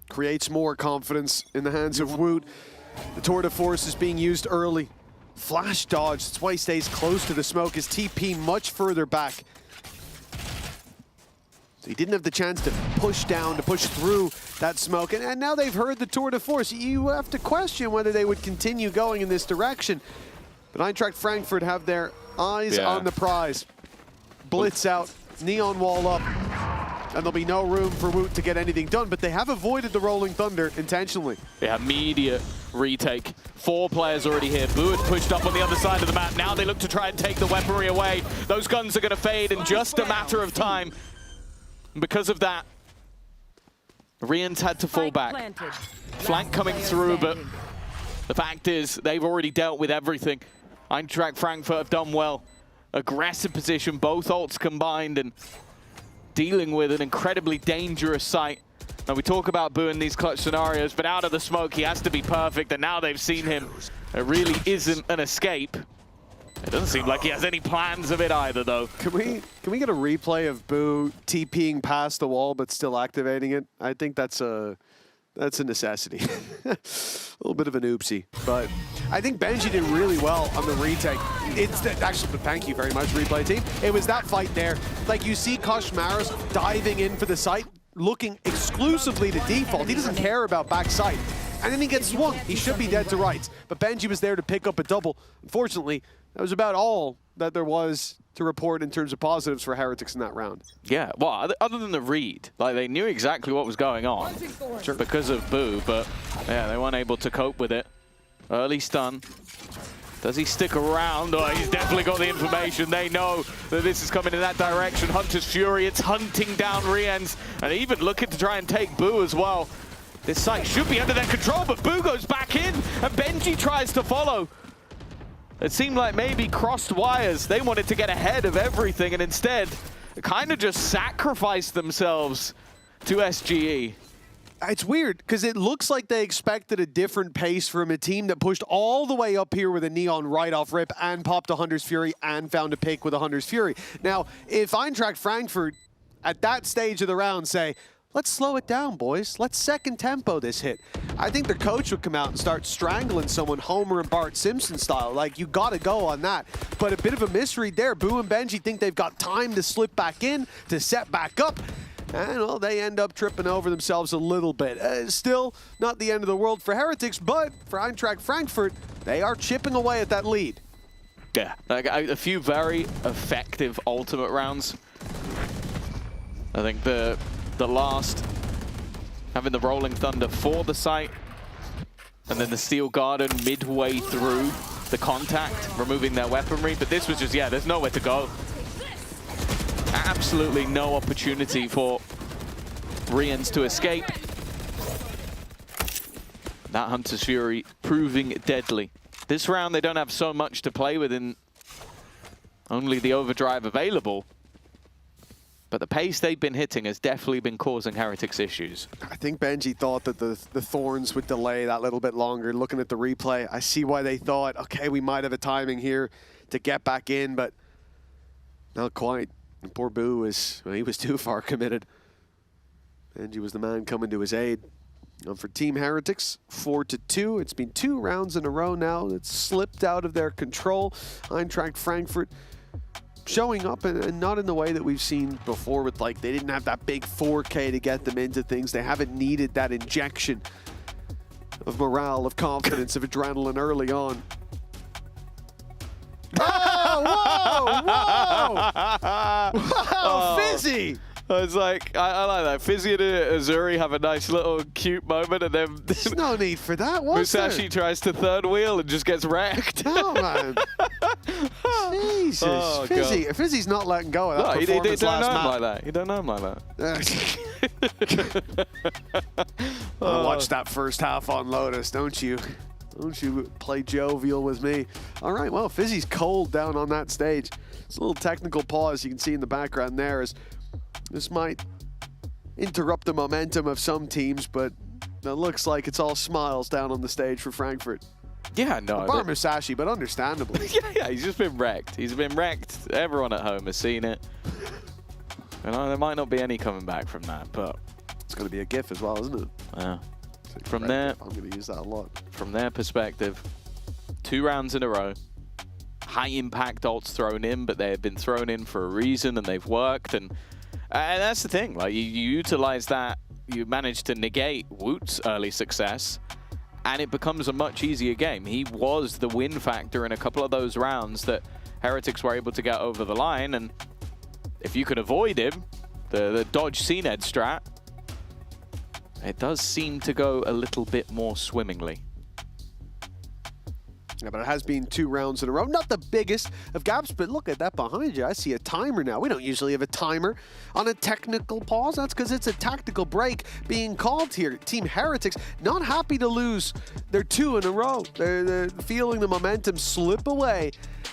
creates more confidence in the hands of Woot. The tour de force is being used early. Flash dodge, that's why he stays close to the smoke. His TP much further back. So he didn't have the chance to push down, to push through that smoke. And now they've heard the tour de force. You have to question whether they would continue going in this direction. But Eintracht Frankfurt have their eyes on the prize. Blitz out, neon wall up. And there'll be no room for Woot to get anything done, but they have avoided the Rolling Thunder intentionally. Yeah, immediate retake. 4 players already here. Boo had pushed up on the other side of the map. Now they look to try and take the weaponry away. Those guns are going to fade in just a matter of time. And because of that, Rian's had to fall back. Flank coming through, but the fact is they've already dealt with everything. Eintracht Frankfurt have done well. Aggressive position, both ults combined, and dealing with an incredibly dangerous site. Now we talk about Boo in these clutch scenarios, but out of the smoke he has to be perfect, and now they've seen him. It really isn't an escape. It doesn't seem like he has any plans of it either, though. Can we get a replay of Boo TPing past the wall but still activating it? I think that's a necessity. A little bit of an oopsie, but I think Benji did really well on the retake. Actually, thank you very much, replay team. It was that fight there. Like, you see Koshmaros diving in for the site, looking exclusively to default. He doesn't care about backside. And then he gets swung. He should be dead to rights. But Benji was there to pick up a double. Unfortunately, that was about all that there was to report in terms of positives for Heretics in that round. Yeah, well, other than the read, like they knew exactly what was going on because of Boo, but yeah, they weren't able to cope with it. Early stun. Does he stick around? Oh, he's definitely got the information. They know that this is coming in that direction. Hunter's Fury, it's hunting down Rienz, and even looking to try and take Boo as well. This site should be under their control, but Boo goes back in, and Benji tries to follow. It seemed like maybe crossed wires. They wanted to get ahead of everything, and instead, kind of just sacrificed themselves to SGE. It's weird, because it looks like they expected a different pace from a team that pushed all the way up here with a Neon right off rip and popped a Hunter's Fury and found a pick with a Hunter's Fury. Now, if Eintracht Frankfurt at that stage of the round say, let's slow it down, boys. Let's second tempo this hit. I think the coach would come out and start strangling someone Homer and Bart Simpson style. Like, you got to go on that. But a bit of a misread there. Boo and Benji think they've got time to slip back in, to set back up. And, well, they end up tripping over themselves a little bit. Still, not the end of the world for Heretics, but for Eintracht Frankfurt, they are chipping away at that lead. Yeah, like a few very effective ultimate rounds. I think the last, having the Rolling Thunder for the site, and then the Steel Garden midway through the contact, removing their weaponry. But this was just, yeah, there's nowhere to go. Absolutely no opportunity for Rienz to escape. That Hunter's Fury proving deadly. This round, they don't have so much to play with in only the overdrive available. But the pace they've been hitting has definitely been causing Heretics issues. I think Benji thought that the Thorns would delay that little bit longer. Looking at the replay, I see why they thought, okay, we might have a timing here to get back in, but not quite. And poor Boo he was too far committed. Benji was the man coming to his aid. And for Team Heretics, 4-2. It's been 2 rounds in a row now. It's slipped out of their control. Eintracht Frankfurt showing up and not in the way that we've seen before with, like, they didn't have that big 4K to get them into things. They haven't needed that injection. of morale, of confidence, of adrenaline early on. Oh, whoa! Wow, Fizzy! It's like, I like that. Fizzy and Azuri have a nice little cute moment, and then there's no need for that, was Musashi there? tries to third wheel and just gets wrecked. Oh, man. Jesus. Oh, Fizzy's not letting go of that No, he performance don't last know him map. like that. He don't know him like that. Watch that first half on Lotus, don't you? Don't you play jovial with me. All right, well, Fizzy's cold down on that stage. It's a little technical pause you can see in the background there as this might interrupt the momentum of some teams, but it looks like it's all smiles down on the stage for Frankfurt. Yeah, no. Bar Musashi, but understandably. Yeah, he's just been wrecked. He's been wrecked. Everyone at home has seen it. And there might not be any coming back from that, but it's going to be a GIF as well, isn't it? Yeah. From there, I'm going to use that a lot. From their perspective, 2 rounds in a row, high impact ults thrown in, but they have been thrown in for a reason and they've worked. And that's the thing, like you utilize that, you manage to negate Woot's early success, and it becomes a much easier game. He was the win factor in a couple of those rounds that Heretics were able to get over the line, and if you could avoid him, the dodge CNED strat, it does seem to go a little bit more swimmingly. Yeah, but it has been 2 rounds in a row. Not the biggest of gaps, but look at that behind you. I see a timer now. We don't usually have a timer on a technical pause. That's because it's a tactical break being called here. Team Heretics not happy to lose their 2 in a row. They're feeling the momentum slip away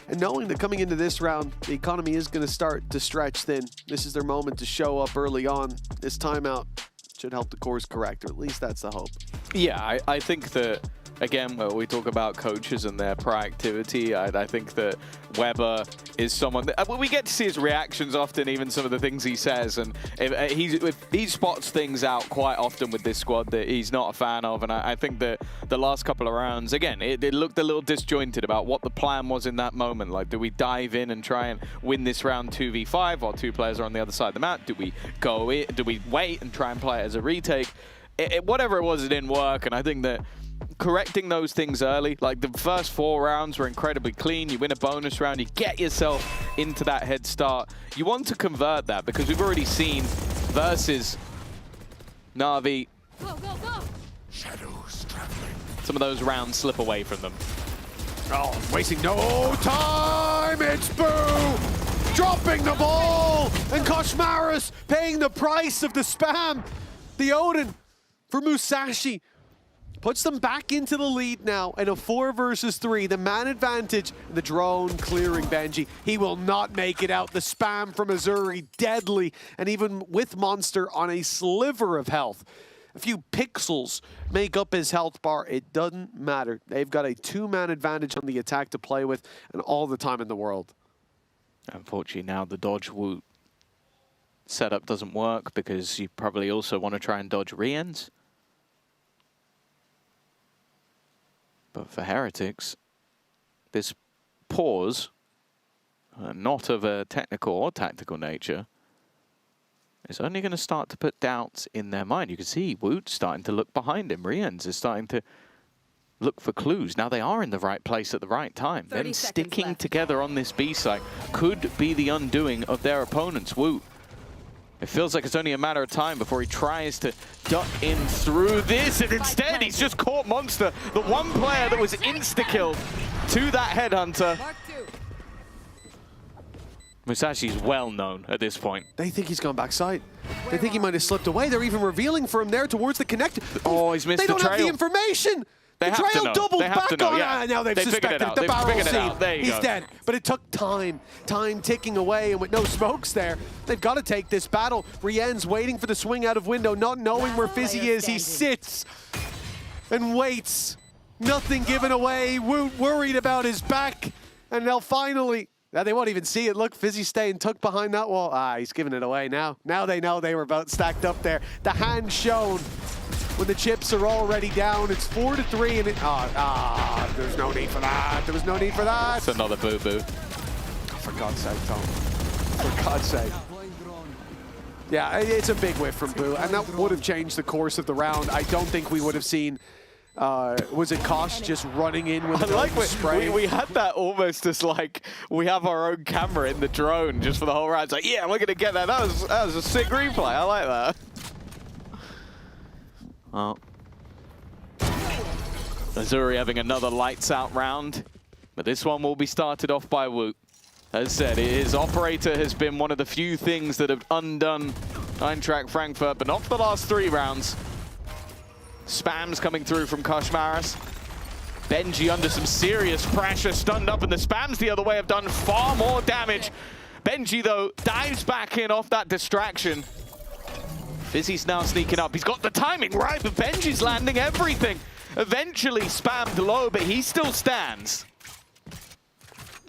and knowing that coming into this round, the economy is going to start to stretch thin. This is their moment to show up early on. This timeout should help the course correct, or at least that's the hope. Yeah, I think that, again, when we talk about coaches and their proactivity, I think that Weber is someone that, we get to see his reactions often, even some of the things he says, and if he spots things out quite often with this squad that he's not a fan of, and I think that the last couple of rounds, again, it looked a little disjointed about what the plan was in that moment. Like, do we dive in and try and win this round 2v5 while 2 players are on the other side of the map? Do we go in? Do we wait and try and play it as a retake? Whatever it was, it didn't work, and I think that correcting those things early, like the first 4 rounds were incredibly clean. You win a bonus round, you get yourself into that head start. You want to convert that because we've already seen versus Na'Vi, some of those rounds slip away from them. Oh, wasting no time. It's Boo dropping the ball, and Koshmaris paying the price of the spam. The Odin for Musashi puts them back into the lead now in a 4 versus 3. The man advantage, the drone clearing Benji. He will not make it out. The spam from Azuri, deadly. And even with Monster on a sliver of health, a few pixels make up his health bar. It doesn't matter. They've got a 2-man advantage on the attack to play with, and all the time in the world. Unfortunately, now the dodge Woot setup doesn't work because you probably also want to try and dodge re-ends. But for Heretics, this pause, not of a technical or tactical nature, is only going to start to put doubts in their mind. You can see Woot starting to look behind him. Riens is starting to look for clues. Now they are in the right place at the right time. Them sticking together on this B site could be the undoing of their opponents. Woot, it feels like it's only a matter of time before he tries to duck in through this, and instead he's just caught Monster, the one player that was insta-killed to that headhunter. Musashi's well known at this point. They think he's gone backside. They think he might have slipped away. They're even revealing for him there towards the connector. Oh, he's missed the trail. They don't have the information. They the have trail to know. doubles They have back to know, on. yeah. Now they've figured it suspected out. the They've barrel figured it scene. out. There you He's go. dead. But it took time ticking away, and with no smokes there, they've got to take this battle. Rien's waiting for the swing out of window, not knowing where Fizzy is. He sits and waits. Nothing given away. Woot worried about his back, and they'll finally... Now they won't even see it. Look, Fizzy staying tucked behind that wall. Ah, he's giving it away now. Now they know they were about stacked up there. The hand shown when the chips are already down. It's 4-3, and it... there's no need for that. There was no need for that. It's another boo-boo. For God's sake, Tom. For God's sake. Yeah, it's a big whiff from Boo, and that would have changed the course of the round. I don't think we would have seen Was it Kosh just running in with a spray? We had that almost as like, we have our own camera in the drone just for the whole round. It's like, yeah, we're going to get that. That was a sick replay. I like that. Well, Azuri having another lights out round, but this one will be started off by Woot. As said, his operator has been one of the few things that have undone Eintracht Frankfurt, but not for the last 3 rounds. Spams coming through from Koshmaras. Benji under some serious pressure, stunned up, and the spams the other way have done far more damage. Benji, though, dives back in off that distraction. Fizzy's now sneaking up. He's got the timing right, but Benji's landing everything. Eventually spammed low, but he still stands.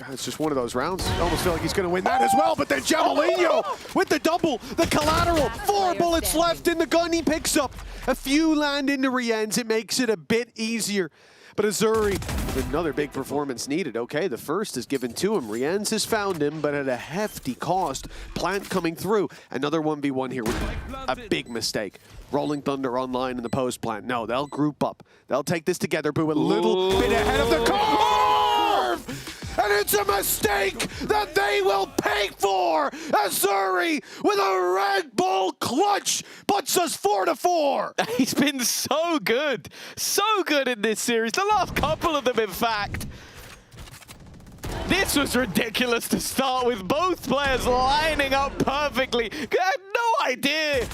It's just one of those rounds. I almost feel like he's going to win that as well, but then Jamalino with the double, the collateral. 4 bullets left in the gun he picks up. A few land into Rienz. It makes it a bit easier. But Azuri, another big performance needed. Okay, the first is given to him. Rienz has found him, but at a hefty cost. Plant coming through. Another 1v1 here with a big mistake. Rolling Thunder online in the post plant. No, they'll group up. They'll take this together. Boo, a little bit ahead of the curve! And it's a mistake that they will pay for! Azuri with a Red Bull clutch puts us 4-4! He's been so good in this series. The last couple of them, in fact. This was ridiculous to start with. Both players lining up perfectly. I had no idea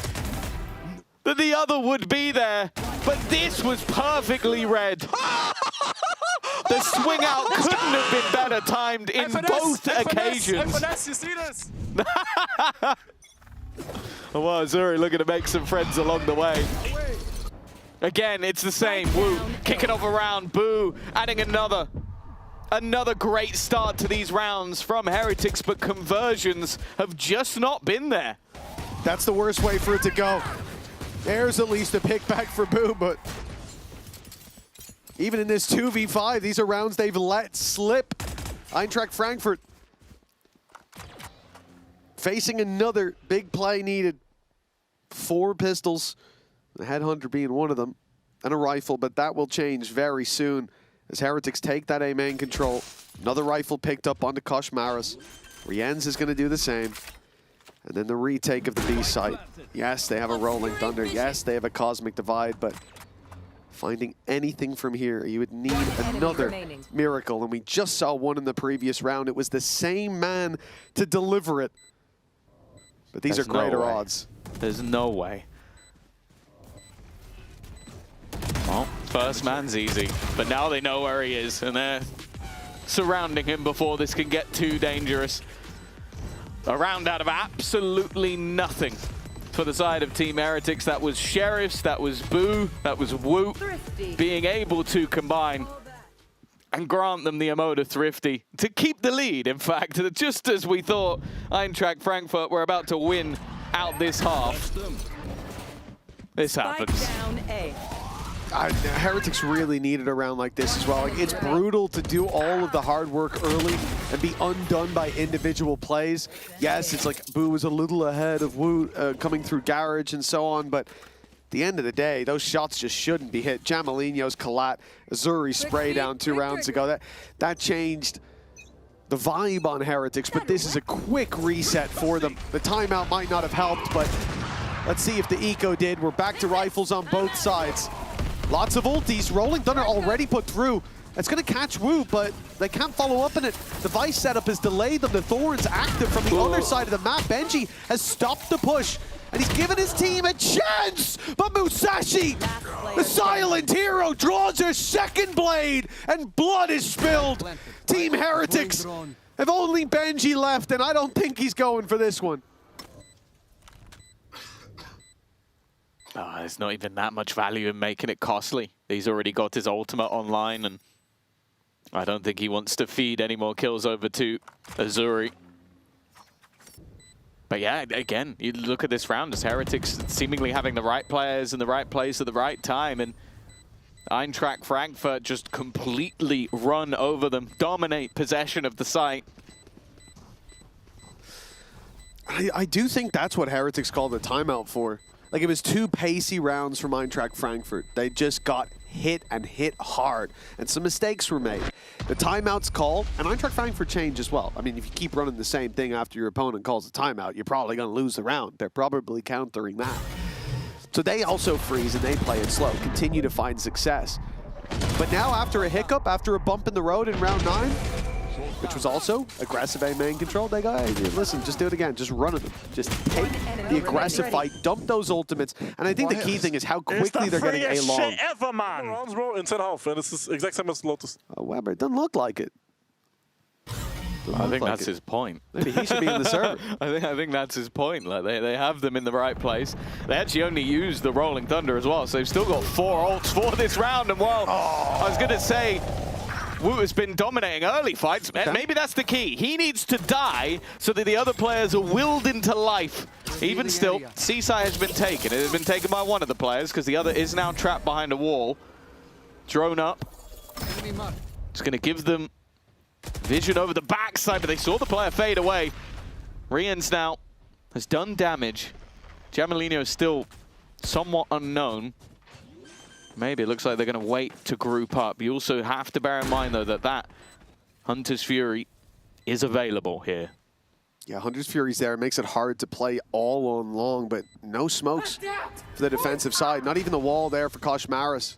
that the other would be there, but this was perfectly read. The swing out couldn't have been better timed in both occasions. FNS, you see this? Well, Azuri looking to make some friends along the way. Again, it's the same. Woo, kicking off a round. Boo, adding another great start to these rounds from Heretics, but conversions have just not been there. That's the worst way for it to go. There's at least a pick back for Boo, but even in this 2v5, these are rounds they've let slip. Eintracht Frankfurt facing another big play needed. 4 pistols, the Headhunter being one of them, and a rifle, but that will change very soon as Heretics take that A main control. Another rifle picked up onto Koshmaras. Rienz is going to do the same. And then the retake of the B site. Yes, they have a Rolling Thunder. Yes, they have a Cosmic Divide, but finding anything from here, you would need another miracle. And we just saw one in the previous round. It was the same man to deliver it. But these are greater odds. There's no way. Well, first man's easy, but now they know where he is, and they're surrounding him before this can get too dangerous. A round out of absolutely nothing for the side of Team Heretics. That was Sheriffs, that was Boo, that was Woot being able to combine and grant them the mode of Thrifty to keep the lead. In fact, just as we thought Eintracht Frankfurt were about to win out this half, this happens. Heretics really needed a round like this as well. Like, it's brutal to do all of the hard work early and be undone by individual plays. Yes, it's like Boo was a little ahead of Wu coming through Garage and so on, but at the end of the day, those shots just shouldn't be hit. Jamalino's collat, Azuri spray down 2 rounds ago. That changed the vibe on Heretics, but this is a quick reset for them. The timeout might not have helped, but let's see if the eco did. We're back to rifles on both sides. Lots of ultis. Rolling Thunder already put through. It's going to catch Wu, but they can't follow up in it. The Vice setup has delayed them. The Thorn's active from the other side of the map. Benji has stopped the push, and he's given his team a chance. But Musashi, the silent hero, draws his second blade, and blood is spilled. Team Heretics have only Benji left, and I don't think he's going for this one. Oh, there's not even that much value in making it costly. He's already got his ultimate online, and I don't think he wants to feed any more kills over to Azuri. But yeah, again, you look at this round as Heretics seemingly having the right players in the right place at the right time, and Eintracht Frankfurt just completely run over them, dominate possession of the site. I do think that's what Heretics called the timeout for. Like, it was 2 pacey rounds from Eintracht Frankfurt. They just got hit and hit hard, and some mistakes were made. The timeout's called, and Eintracht Frankfurt changed as well. I mean, if you keep running the same thing after your opponent calls a timeout, you're probably going to lose the round. They're probably countering that. So they also freeze and they play it slow, continue to find success. But now after a hiccup, after a bump in the road in round 9, which was also aggressive A main control, they go, hey, listen, just do it again, just run at them. Just take the aggressive fight, dump those ultimates. And I think the key thing is how quickly they're getting A long. Ever, man. Rounds, bro, in 10.5, and it's the exact same as Lotus. Weber, it doesn't look like it. I think that's his point. Maybe he should be in the server. I think that's his point. Like they have them in the right place. They actually only use the Rolling Thunder as well, so they've still got 4 ults for this round. And while I was going to say, Wu has been dominating early fights. Maybe that's the key. He needs to die so that the other players are willed into life. Even still, Seaside has been taken. It has been taken by one of the players because the other is now trapped behind a wall. Drone up. It's going to give them vision over the backside, but they saw the player fade away. Riens now has done damage. Jamalino is still somewhat unknown. Maybe it looks like they're going to wait to group up. You also have to bear in mind, though, that Hunter's Fury is available here. Yeah, Hunter's Fury's there. It makes it hard to play all on long, but no smokes for the defensive side. Not even the wall there for Koshmaris.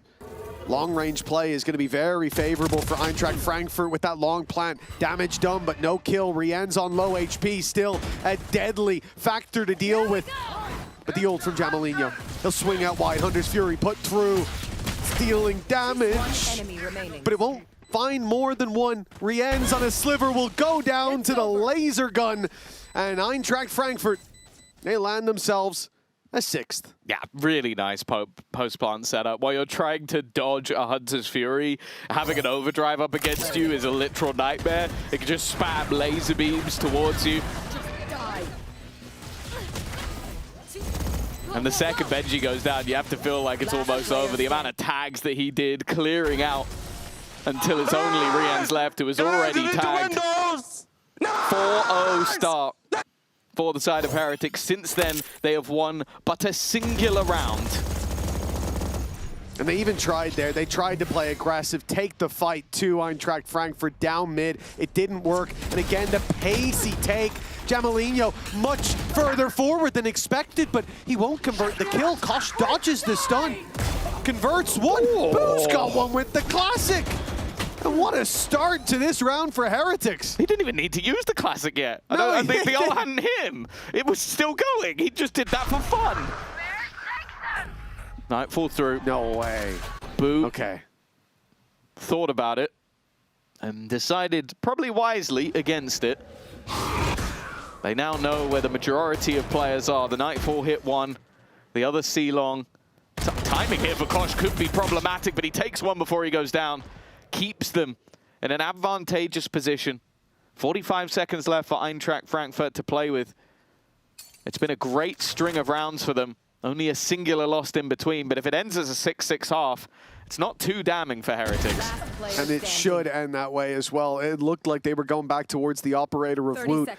Long-range play is going to be very favorable for Eintracht Frankfurt with that long plant. Damage done, but no kill. Rien's on low HP, still a deadly factor to deal with. But the ult from Jamalino. He'll swing out wide. Hunter's Fury put through, stealing damage. But it won't find more than one. Rien's on a sliver will go down to the laser gun. And Eintracht Frankfurt, they land themselves a 6th. Yeah, really nice post-plant setup. While you're trying to dodge a Hunter's Fury, having an overdrive up against you is a literal nightmare. It can just spam laser beams towards you. And the second Benji goes down, you have to feel like it's almost over. The amount of tags that he did clearing out until it's only Rien's left, who was already tagged. 4-0 start for the side of Heretics. Since then, they have won but a singular round. And they even tried there. They tried to play aggressive, take the fight to Eintracht Frankfurt down mid. It didn't work. And again, the pacey take. Jamalino much further forward than expected, but he won't convert the kill. Kosh dodges the stun. Converts one. Boo's got one with the classic. And what a start to this round for Heretics. He didn't even need to use the classic yet. I think the ult hadn't hit him. It was still going. He just did that for fun. Nightfall through. No way. Boo. Okay. Thought about it and decided, probably wisely, against it. They now know where the majority of players are. The Nightfall hit one, the other C-Long. Timing here for Kosh could be problematic, but he takes one before he goes down. Keeps them in an advantageous position. 45 seconds left for Eintracht Frankfurt to play with. It's been a great string of rounds for them. Only a singular loss in between, but if it ends as a 6-6 half, it's not too damning for Heretics. And it should end that way as well. It looked like they were going back towards the operator of Woot.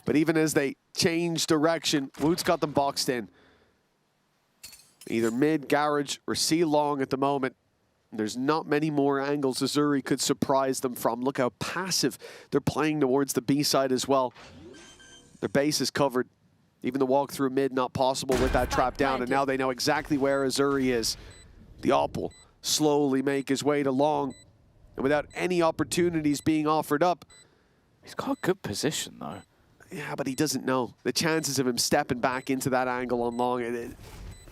But even as they change direction, Woot's got them boxed in. Either mid, garage, or C-Long at the moment. There's not many more angles Azuri could surprise them from. Look how passive they're playing towards the B side as well. Their base is covered. Even the walk through mid not possible with that trap down, and now they know exactly where Azuri is. The Op will slowly make his way to long, and without any opportunities being offered up. He's got a good position though. Yeah, but he doesn't know. The chances of him stepping back into that angle on long,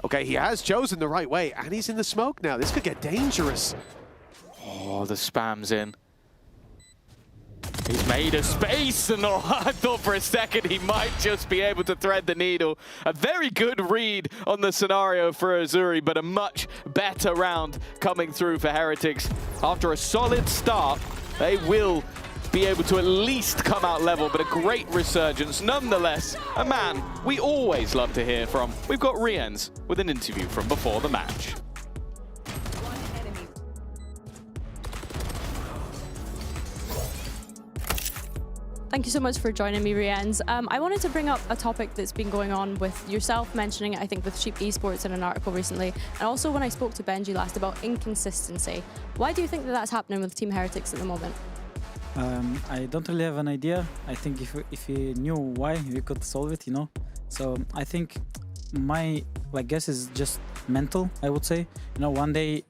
okay, he has chosen the right way, and he's in the smoke now. This could get dangerous. Oh, the spam's in. He's made a space, and I thought for a second he might just be able to thread the needle. A very good read on the scenario for Azuri, but a much better round coming through for Heretics. After a solid start, they will be able to at least come out level, but a great resurgence. Nonetheless, a man we always love to hear from. We've got Riens with an interview from before the match. Thank you so much for joining me, Rienz. I wanted to bring up a topic that's been going on with yourself mentioning it, I think, with Sheep Esports in an article recently, and also when I spoke to Benji last about inconsistency. Why do you think that that's happening with Team Heretics at the moment? I don't really have an idea. I think if we knew why, we could solve it, you know. So I think my guess is just mental, I would say. You know, one day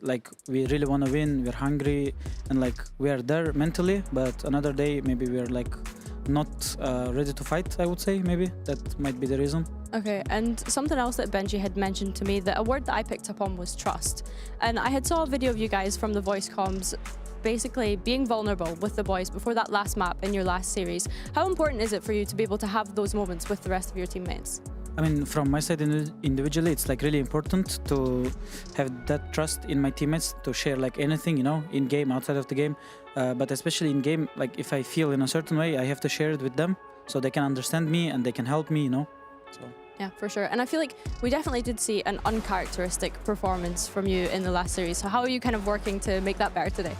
we really want to win, we're hungry, and we are there mentally, but another day maybe we're not ready to fight, I would say. Maybe that might be the reason. Okay, and something else that Benji had mentioned to me, that a word that I picked up on was trust. And I had saw a video of you guys from the voice comms basically being vulnerable with the boys before that last map in your last series. How important is it for you to be able to have those moments with the rest of your teammates? I mean, from my side individually, it's really important to have that trust in my teammates to share anything, you know, in game, outside of the game. But especially in game, if I feel in a certain way, I have to share it with them so they can understand me and they can help me, you know. So. Yeah, for sure. And I feel like we definitely did see an uncharacteristic performance from you in the last series. So how are you kind of working to make that better today?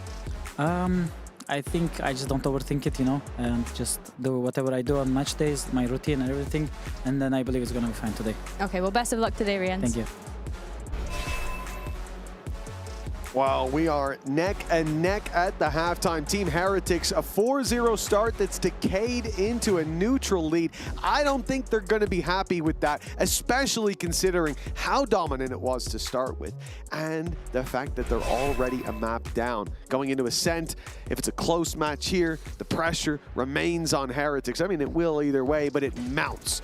I think I just don't overthink it, you know, and just do whatever I do on match days, my routine and everything, and then I believe it's going to be fine today. Okay, well, best of luck today, Rienz. Thank you. Wow, we are neck and neck at the halftime. Team Heretics, a 4-0 start that's decayed into a neutral lead. I don't think they're going to be happy with that, especially considering how dominant it was to start with and the fact that they're already a map down. Going into Ascent, if it's a close match here, the pressure remains on Heretics. I mean, it will either way, but it mounts.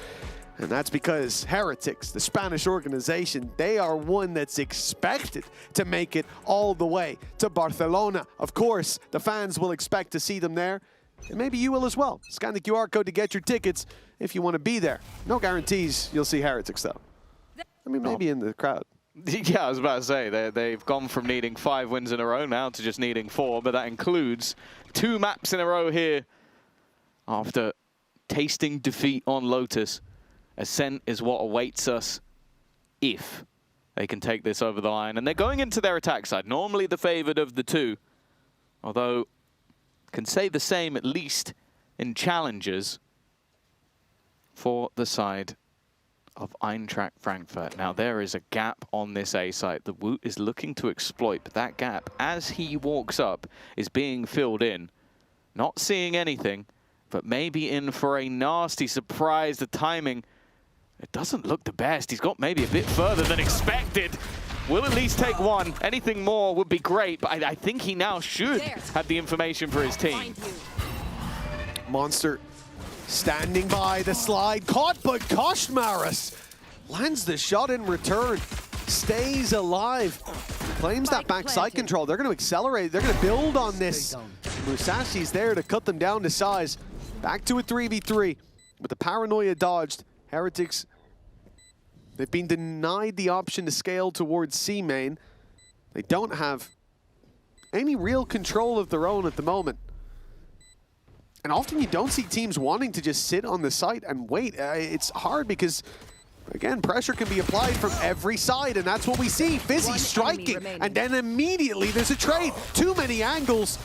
And that's because Heretics, the Spanish organization, they are one that's expected to make it all the way to Barcelona. Of course, the fans will expect to see them there, and maybe you will as well. Scan the QR code to get your tickets if you want to be there. No guarantees you'll see Heretics, though. I mean, maybe in the crowd. Yeah, I was about to say, they've gone from needing 5 wins in a row now to just needing 4, but that includes 2 maps in a row here after tasting defeat on Lotus. Ascent is what awaits us if they can take this over the line. And they're going into their attack side, normally the favored of the 2. Although, can say the same at least in challenges for the side of Eintracht Frankfurt. Now, there is a gap on this A site that Woot is looking to exploit, but that gap, as he walks up, is being filled in. Not seeing anything, but maybe in for a nasty surprise. The timing, it doesn't look the best. He's got maybe a bit further than expected. Will at least take 1. Anything more would be great, but I think he now should have the information for his team. Monster standing by the slide, caught, but Koshmaris lands the shot in return, stays alive, claims that backside control. They're going to accelerate, they're going to build on this. Musashi's there to cut them down to size. Back to a 3v3, with the paranoia dodged. Heretics, they've been denied the option to scale towards C main. They don't have any real control of their own at the moment. And often you don't see teams wanting to just sit on the site and wait. It's hard because, again, pressure can be applied from every side, and that's what we see. Fizzy striking, and then immediately there's a trade. Too many angles,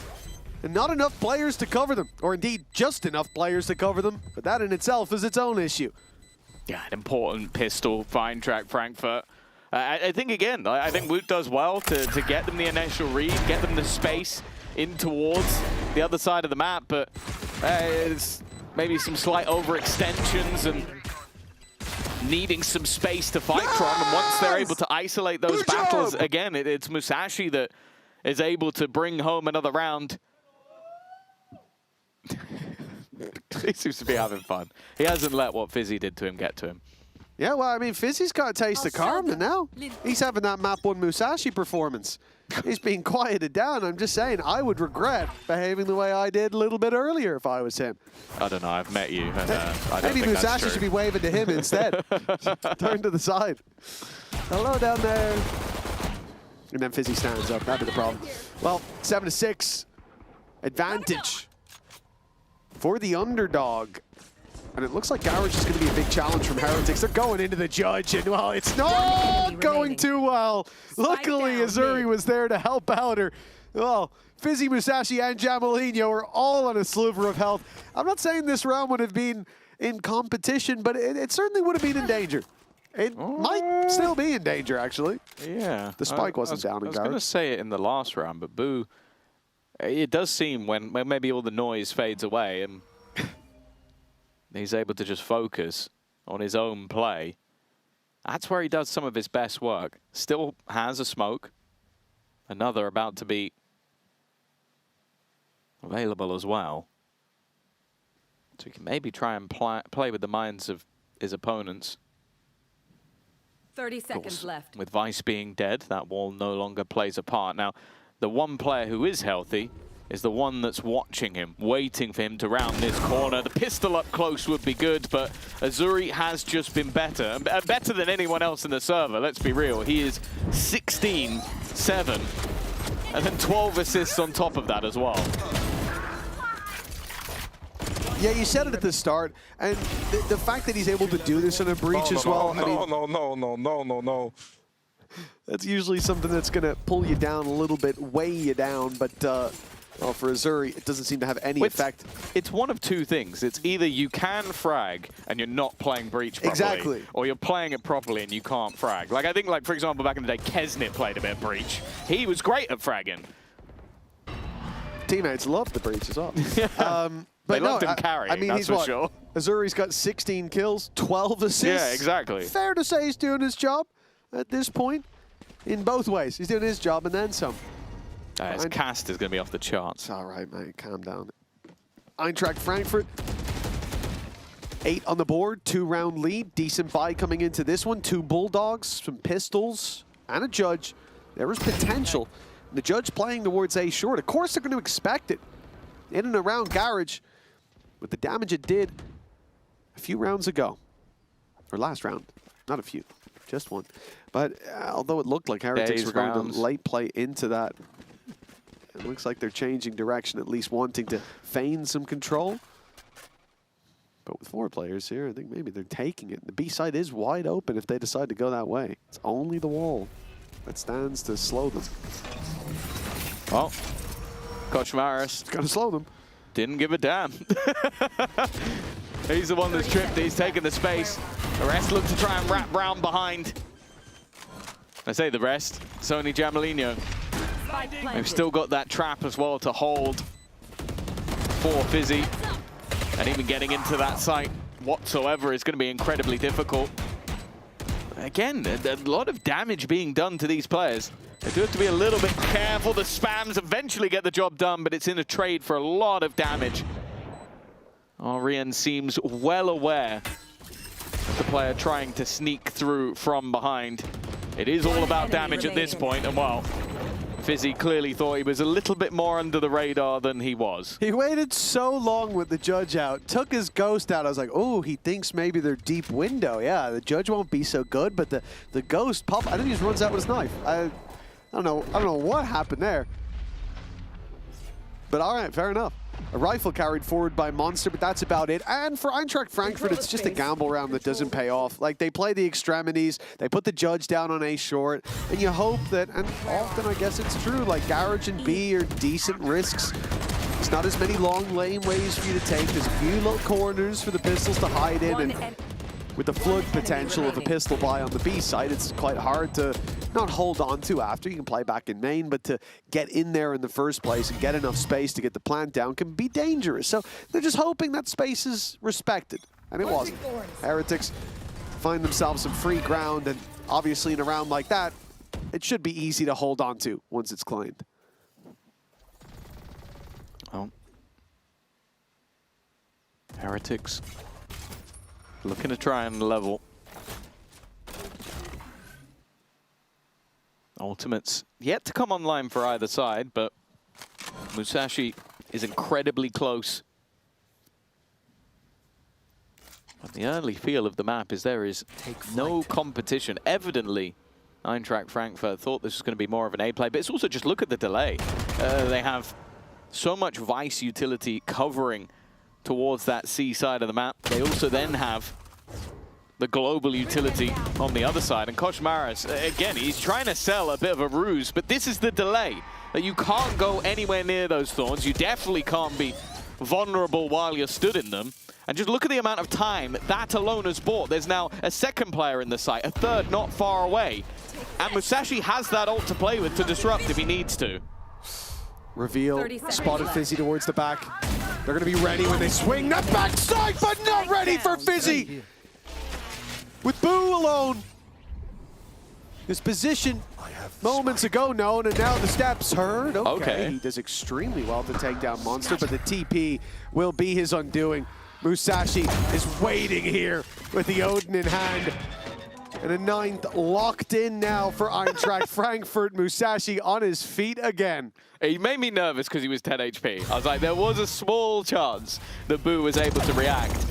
and not enough players to cover them. Or indeed, just enough players to cover them. But that in itself is its own issue. Yeah, an important pistol for Eintracht Frankfurt. I think, again, I think Woot does well to get them the initial read, get them the space in towards the other side of the map, but it's maybe some slight overextensions and needing some space to fight from. And once they're able to isolate those battles, again, it's Musashi that is able to bring home another round. He seems to be having fun. He hasn't let what Fizzy did to him get to him. Yeah, well, I mean, Fizzy's got a taste of karma now. He's having that map 1 Musashi performance. He's being quieted down. I'm just saying, I would regret behaving the way I did a little bit earlier if I was him. I don't know, I've met you. And, I don't Maybe think Musashi should be waving to him instead. Turn to the side. Hello down there. And then Fizzy stands up. That'd be the problem. Well, 7-6. Advantage for the underdog. And it looks like Garage is going to be a big challenge from Heretics. They're going into the judge, and well, it's not going too well. Luckily, Azuri was there to help out, or Well, Fizzy, Musashi, and Jamalino are all on a sliver of health. I'm not saying this round would have been in competition, but it certainly would have been in danger. It might still be in danger, actually. Yeah. The spike wasn't down in I was going to say it in the last round, but Boo, it does seem when maybe all the noise fades away and he's able to just focus on his own play. That's where he does some of his best work. Still has a smoke. Another about to be available as well. So he can maybe try and play with the minds of his opponents. 30 seconds left. With Vice being dead, that wall no longer plays a part. Now, the one player who is healthy is the one that's watching him, waiting for him to round this corner. The pistol up close would be good, but Azuri has just been better. Better than anyone else in the server, let's be real. He is 16-7, and then 12 assists on top of that as well. Yeah, you said it at the start, and the fact that he's able to do this in a breach as well. No. That's usually something that's going to pull you down a little bit, weigh you down, but well, for Azuri, it doesn't seem to have any effect. It's one of two things. It's either you can frag and you're not playing breach properly, exactly, or you're playing it properly and you can't frag. Like I think, like for example, back in the day, Kesnit played a bit of breach. He was great at fragging. Teammates loved the breach as well. But they loved him carrying, I mean, that's he's for what? sure. Azuri's got 16 kills, 12 assists. Yeah, exactly. Fair to say he's doing his job at this point in both ways. He's doing his job and then some. His cast is going to be off the charts. All right, mate, calm down. Eintracht Frankfurt, 8 on the board, 2-round lead. Decent buy coming into this one. 2 Bulldogs, some pistols, and a Judge. There is potential. The Judge playing towards A short. Of course, they're going to expect it. In and around Garage, with the damage it did a few rounds ago. Or last round. Not a few, just one. But although it looked like Heretics were going to late play into that, it looks like they're changing direction, at least wanting to feign some control. But with 4 players here, I think maybe they're taking it. The B side is wide open if they decide to go that way. It's only the wall that stands to slow them. Well, Coach Maris going to slow them. Didn't give a damn. He's the one that's tripped. He's taken the space. The rest look to try and wrap round behind. I say the rest. It's only Jamalino. They've still got that trap as well to hold for Fizzy. And even getting into that site whatsoever is going to be incredibly difficult. Again, a lot of damage being done to these players. They do have to be a little bit careful. The spams eventually get the job done, but it's in a trade for a lot of damage. Rien seems well aware of the player trying to sneak through from behind. It is all about damage at this point, and well, Fizzy clearly thought he was a little bit more under the radar than he was. He waited so long with the Judge out, took his Ghost out. I was like, oh, he thinks maybe they're deep window. Yeah, the Judge won't be so good, but the Ghost pop, I think he just runs out with his knife. I don't know what happened there. But all right, fair enough. A rifle carried forward by Monster, but that's about it. And for Eintracht Frankfurt, it's just a gamble round that doesn't pay off. Like, they play the extremities, they put the Judge down on A short, and you hope that, and often I guess it's true, like Garage and B are decent risks. It's not as many long lane ways for you to take. There's a few little corners for the pistols to hide in, and with the flood potential of a pistol buy on the B side, it's quite hard to not hold on to after. You can play back in main, but to get in there in the first place and get enough space to get the plant down can be dangerous. So they're just hoping that space is respected, and it wasn't. Heretics find themselves some free ground, and obviously in a round like that, it should be easy to hold on to once it's claimed. Oh. Heretics looking to try and level. Ultimates yet to come online for either side, but Musashi is incredibly close. And the early feel of the map is there is no competition. Evidently, Eintracht Frankfurt thought this was going to be more of an A play, but it's also just look at the delay. They have so much Vice utility covering towards that C side of the map. They also then have the global utility on the other side. And Koch Maris, again, he's trying to sell a bit of a ruse, but this is the delay. that you can't go anywhere near those thorns. You definitely can't be vulnerable while you're stood in them. And just look at the amount of time that alone has bought. There's now a second player in the site, a third not far away. And Musashi has that ult to play with to disrupt if he needs to. Reveal, spotted Fizzy towards the back. They're going to be ready when they swing that backside, but not ready for Fizzy. With Boo alone. His position moments ago known, and now the steps heard. Okay. He does extremely well to take down Monster, but the TP will be his undoing. Musashi is waiting here with the Odin in hand. And a 9th locked in now for Eintracht Frankfurt. Musashi on his feet again. He made me nervous because he was 10 HP. I was like, there was a small chance that Boo was able to react.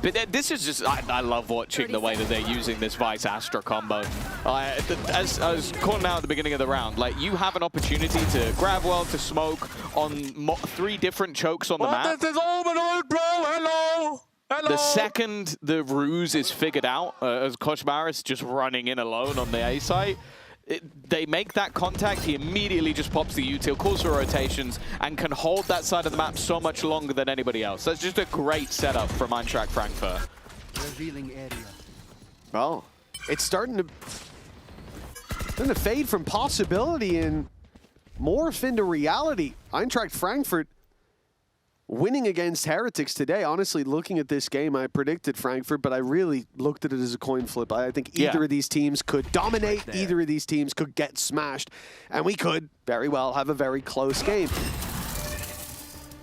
But this is just, I love watching the way that they're using this Vice Astra combo. As I was calling out at the beginning of the round, like, you have an opportunity to grab well, to smoke on 3 different chokes on the map. This is Old bro, hello! Hello. The second the ruse is figured out, as Koshmar is just running in alone on the A site, they make that contact, he immediately just pops the util, calls for rotations, and can hold that side of the map so much longer than anybody else. That's just a great setup from Eintracht Frankfurt. Revealing area. Well, it's starting to fade from possibility and morph into reality. Eintracht Frankfurt winning against Heretics today. Honestly, looking at this game, I predicted Frankfurt, but I really looked at it as a coin flip. I think either of these teams could dominate, either of these teams could get smashed, and we could very well have a very close game.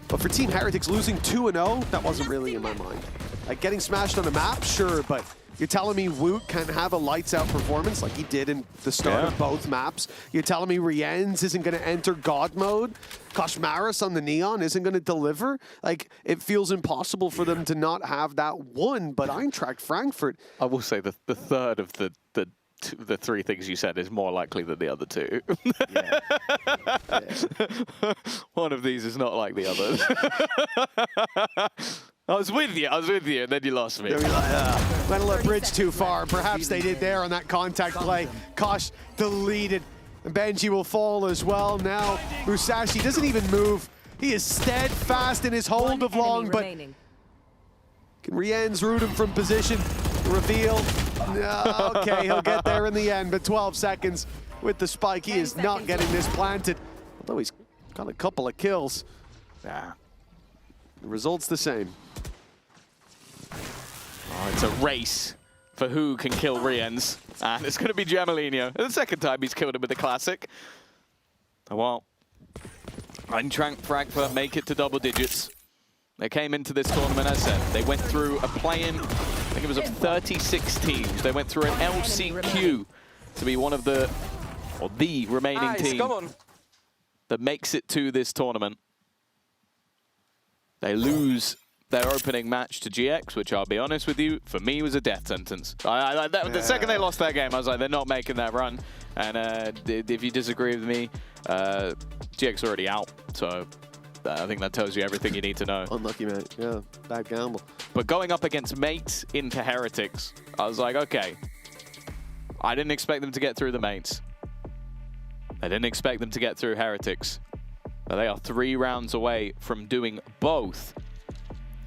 But for Team Heretics, losing 2-0, that wasn't really in my mind. Like, getting smashed on a map, sure, but you're telling me Woot can have a lights-out performance like he did in the start of both maps? You're telling me Rienz isn't going to enter God mode? Koshmaris on the Neon isn't going to deliver? Like, it feels impossible for them to not have that one, but Eintracht Frankfurt... I will say the third of the 3 things you said is more likely than the other 2. One of these is not like the others. I was with you, and then you lost me. Went a little bridge too far. Perhaps they did there on that contact play. Kosh deleted. And Benji will fall as well now. Musashi doesn't even move. He is steadfast in his hold of long, but can Rienz root him from position? Reveal. No, okay, he'll get there in the end, but 12 seconds with the spike. He is not getting this planted, although he's got a couple of kills. The result's the same. Oh, it's a race for who can kill Rienz. And it's going to be Gemelino. The second time he's killed him with a classic. Well, Eintracht Frankfurt make it to double digits. They came into this tournament, as I said, they went through a play-in, I think it was of 36 teams. They went through an LCQ to be one of the remaining team that makes it to this tournament. They lose their opening match to GX, which I'll be honest with you, for me was a death sentence. The second they lost that game, I was like, they're not making that run. And if you disagree with me, GX already out. So I think that tells you everything you need to know. Unlucky, man. Yeah, bad gamble. But going up against mates into Heretics, I was like, okay. I didn't expect them to get through the mates. I didn't expect them to get through Heretics. But they are 3 rounds away from doing both.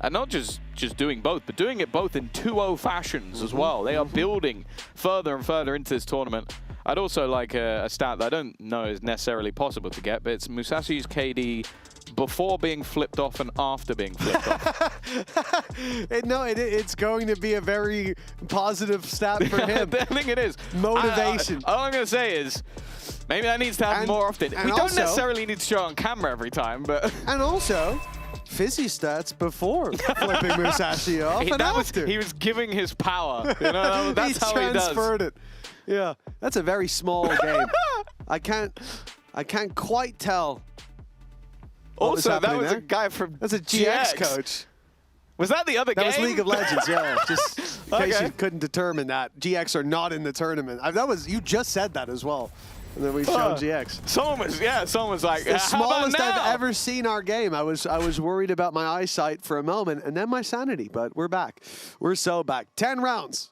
And not just doing both, but doing it both in 2-0 fashions as well. They are building further and further into this tournament. I'd also like a stat that I don't know is necessarily possible to get, but it's Musashi's KD before being flipped off and after being flipped off. It's going to be a very positive stat for him. I think it is. Motivation. All I'm going to say is, maybe that needs to happen more often. We don't necessarily need to show it on camera every time, but... And also... Fizzy stats before flipping Musashi off and after. He was giving his power. You know, that's how he does. Transferred it. Yeah, that's a very small game. I can't quite tell. Also, that was a guy from That's a GX coach. Was that the other game? That was League of Legends, yeah. Just in case you couldn't determine that. GX are not in the tournament. You just said that as well. And then we showed GX. Someone was like, the smallest I've ever seen our game. I was worried about my eyesight for a moment, and then my sanity. But we're back. We're so back. 10 rounds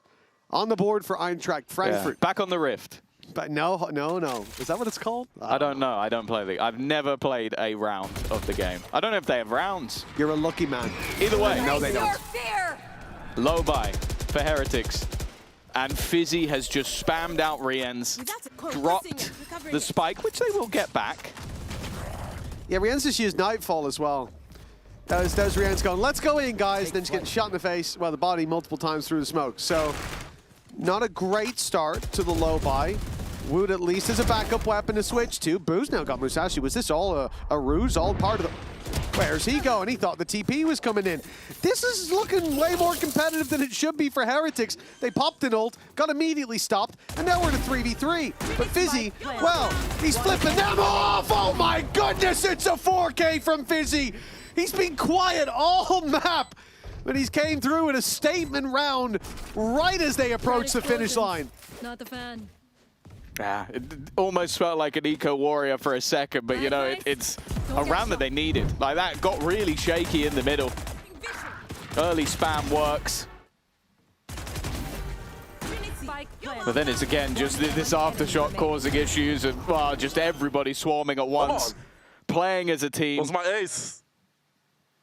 on the board for Eintracht Frankfurt. Yeah. Back on the Rift. But no. Is that what it's called? I don't know. I don't play I've never played a round of the game. I don't know if they have rounds. You're a lucky man. Either way. No, they don't. Low buy for Heretics. And Fizzy has just spammed out Rien's, dropped the spike, which they will get back. Yeah, Rien's just used Nightfall as well. That was Rien's going, let's go in, guys. Then she's getting shot in the face, well, the body multiple times through the smoke. So, not a great start to the low buy. Wood at least has a backup weapon to switch to. Boo's now got Musashi. Was this all a ruse, all part of the... Where's he going? He thought the TP was coming in. This is looking way more competitive than it should be for Heretics. They popped an ult, got immediately stopped, and now we're in a 3v3. But Fizzy, well, he's flipping them off. Oh my goodness, it's a 4K from Fizzy. He's been quiet all map, but he's came through in a statement round right as they approach the finish line. Not the fan. Yeah, it almost felt like an Eco Warrior for a second, but you know, it's a round that they needed. Like that got really shaky in the middle. Early spam works. But then it's again just this aftershock causing issues and just everybody swarming at once. Playing as a team. Was my ace.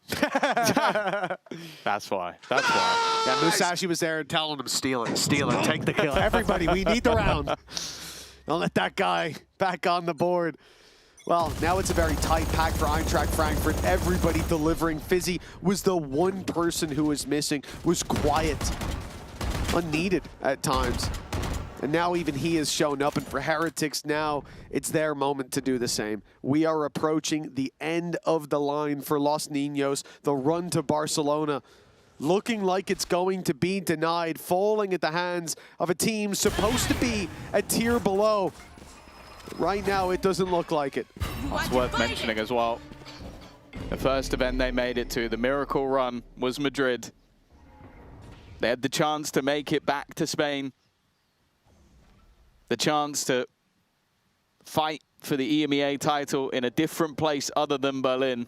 That's why. That's why. Yeah, Musashi was there telling him, steal it, take the kill. Everybody, we need the round. Don't let that guy back on the board. Well, now it's a very tight pack for Eintracht Frankfurt. Everybody delivering. Fizzy was the one person who was missing, was quiet, unneeded at times. And now even he has shown up, and for Heretics now, it's their moment to do the same. We are approaching the end of the line for Los Niños, the run to Barcelona. Looking like it's going to be denied, falling at the hands of a team supposed to be a tier below. Right now, it doesn't look like it. It's worth mentioning as well. The first event they made it to, the Miracle Run, was Madrid. They had the chance to make it back to Spain. The chance to fight for the EMEA title in a different place other than Berlin.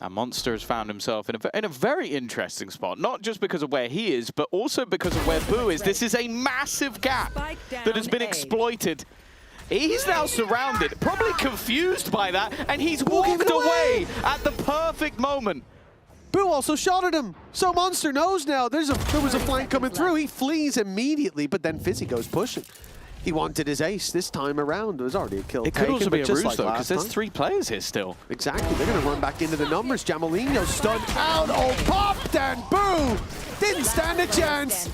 And Monster has found himself in a very interesting spot, not just because of where he is, but also because of where Boo is. This is a massive gap that has been exploited. He's now surrounded, probably confused by that, and he's walked away at the perfect moment. Boo also shot at him, so Monster knows now there was a flank coming through. He flees immediately, but then Fizzy goes pushing. He wanted his ace this time around. It was already a kill. It could also be a ruse, like though, because there's time. 3 players here still. Exactly. They're going to run back into the numbers. Jamalino stunned out. Oh, popped, and Boo didn't stand a chance.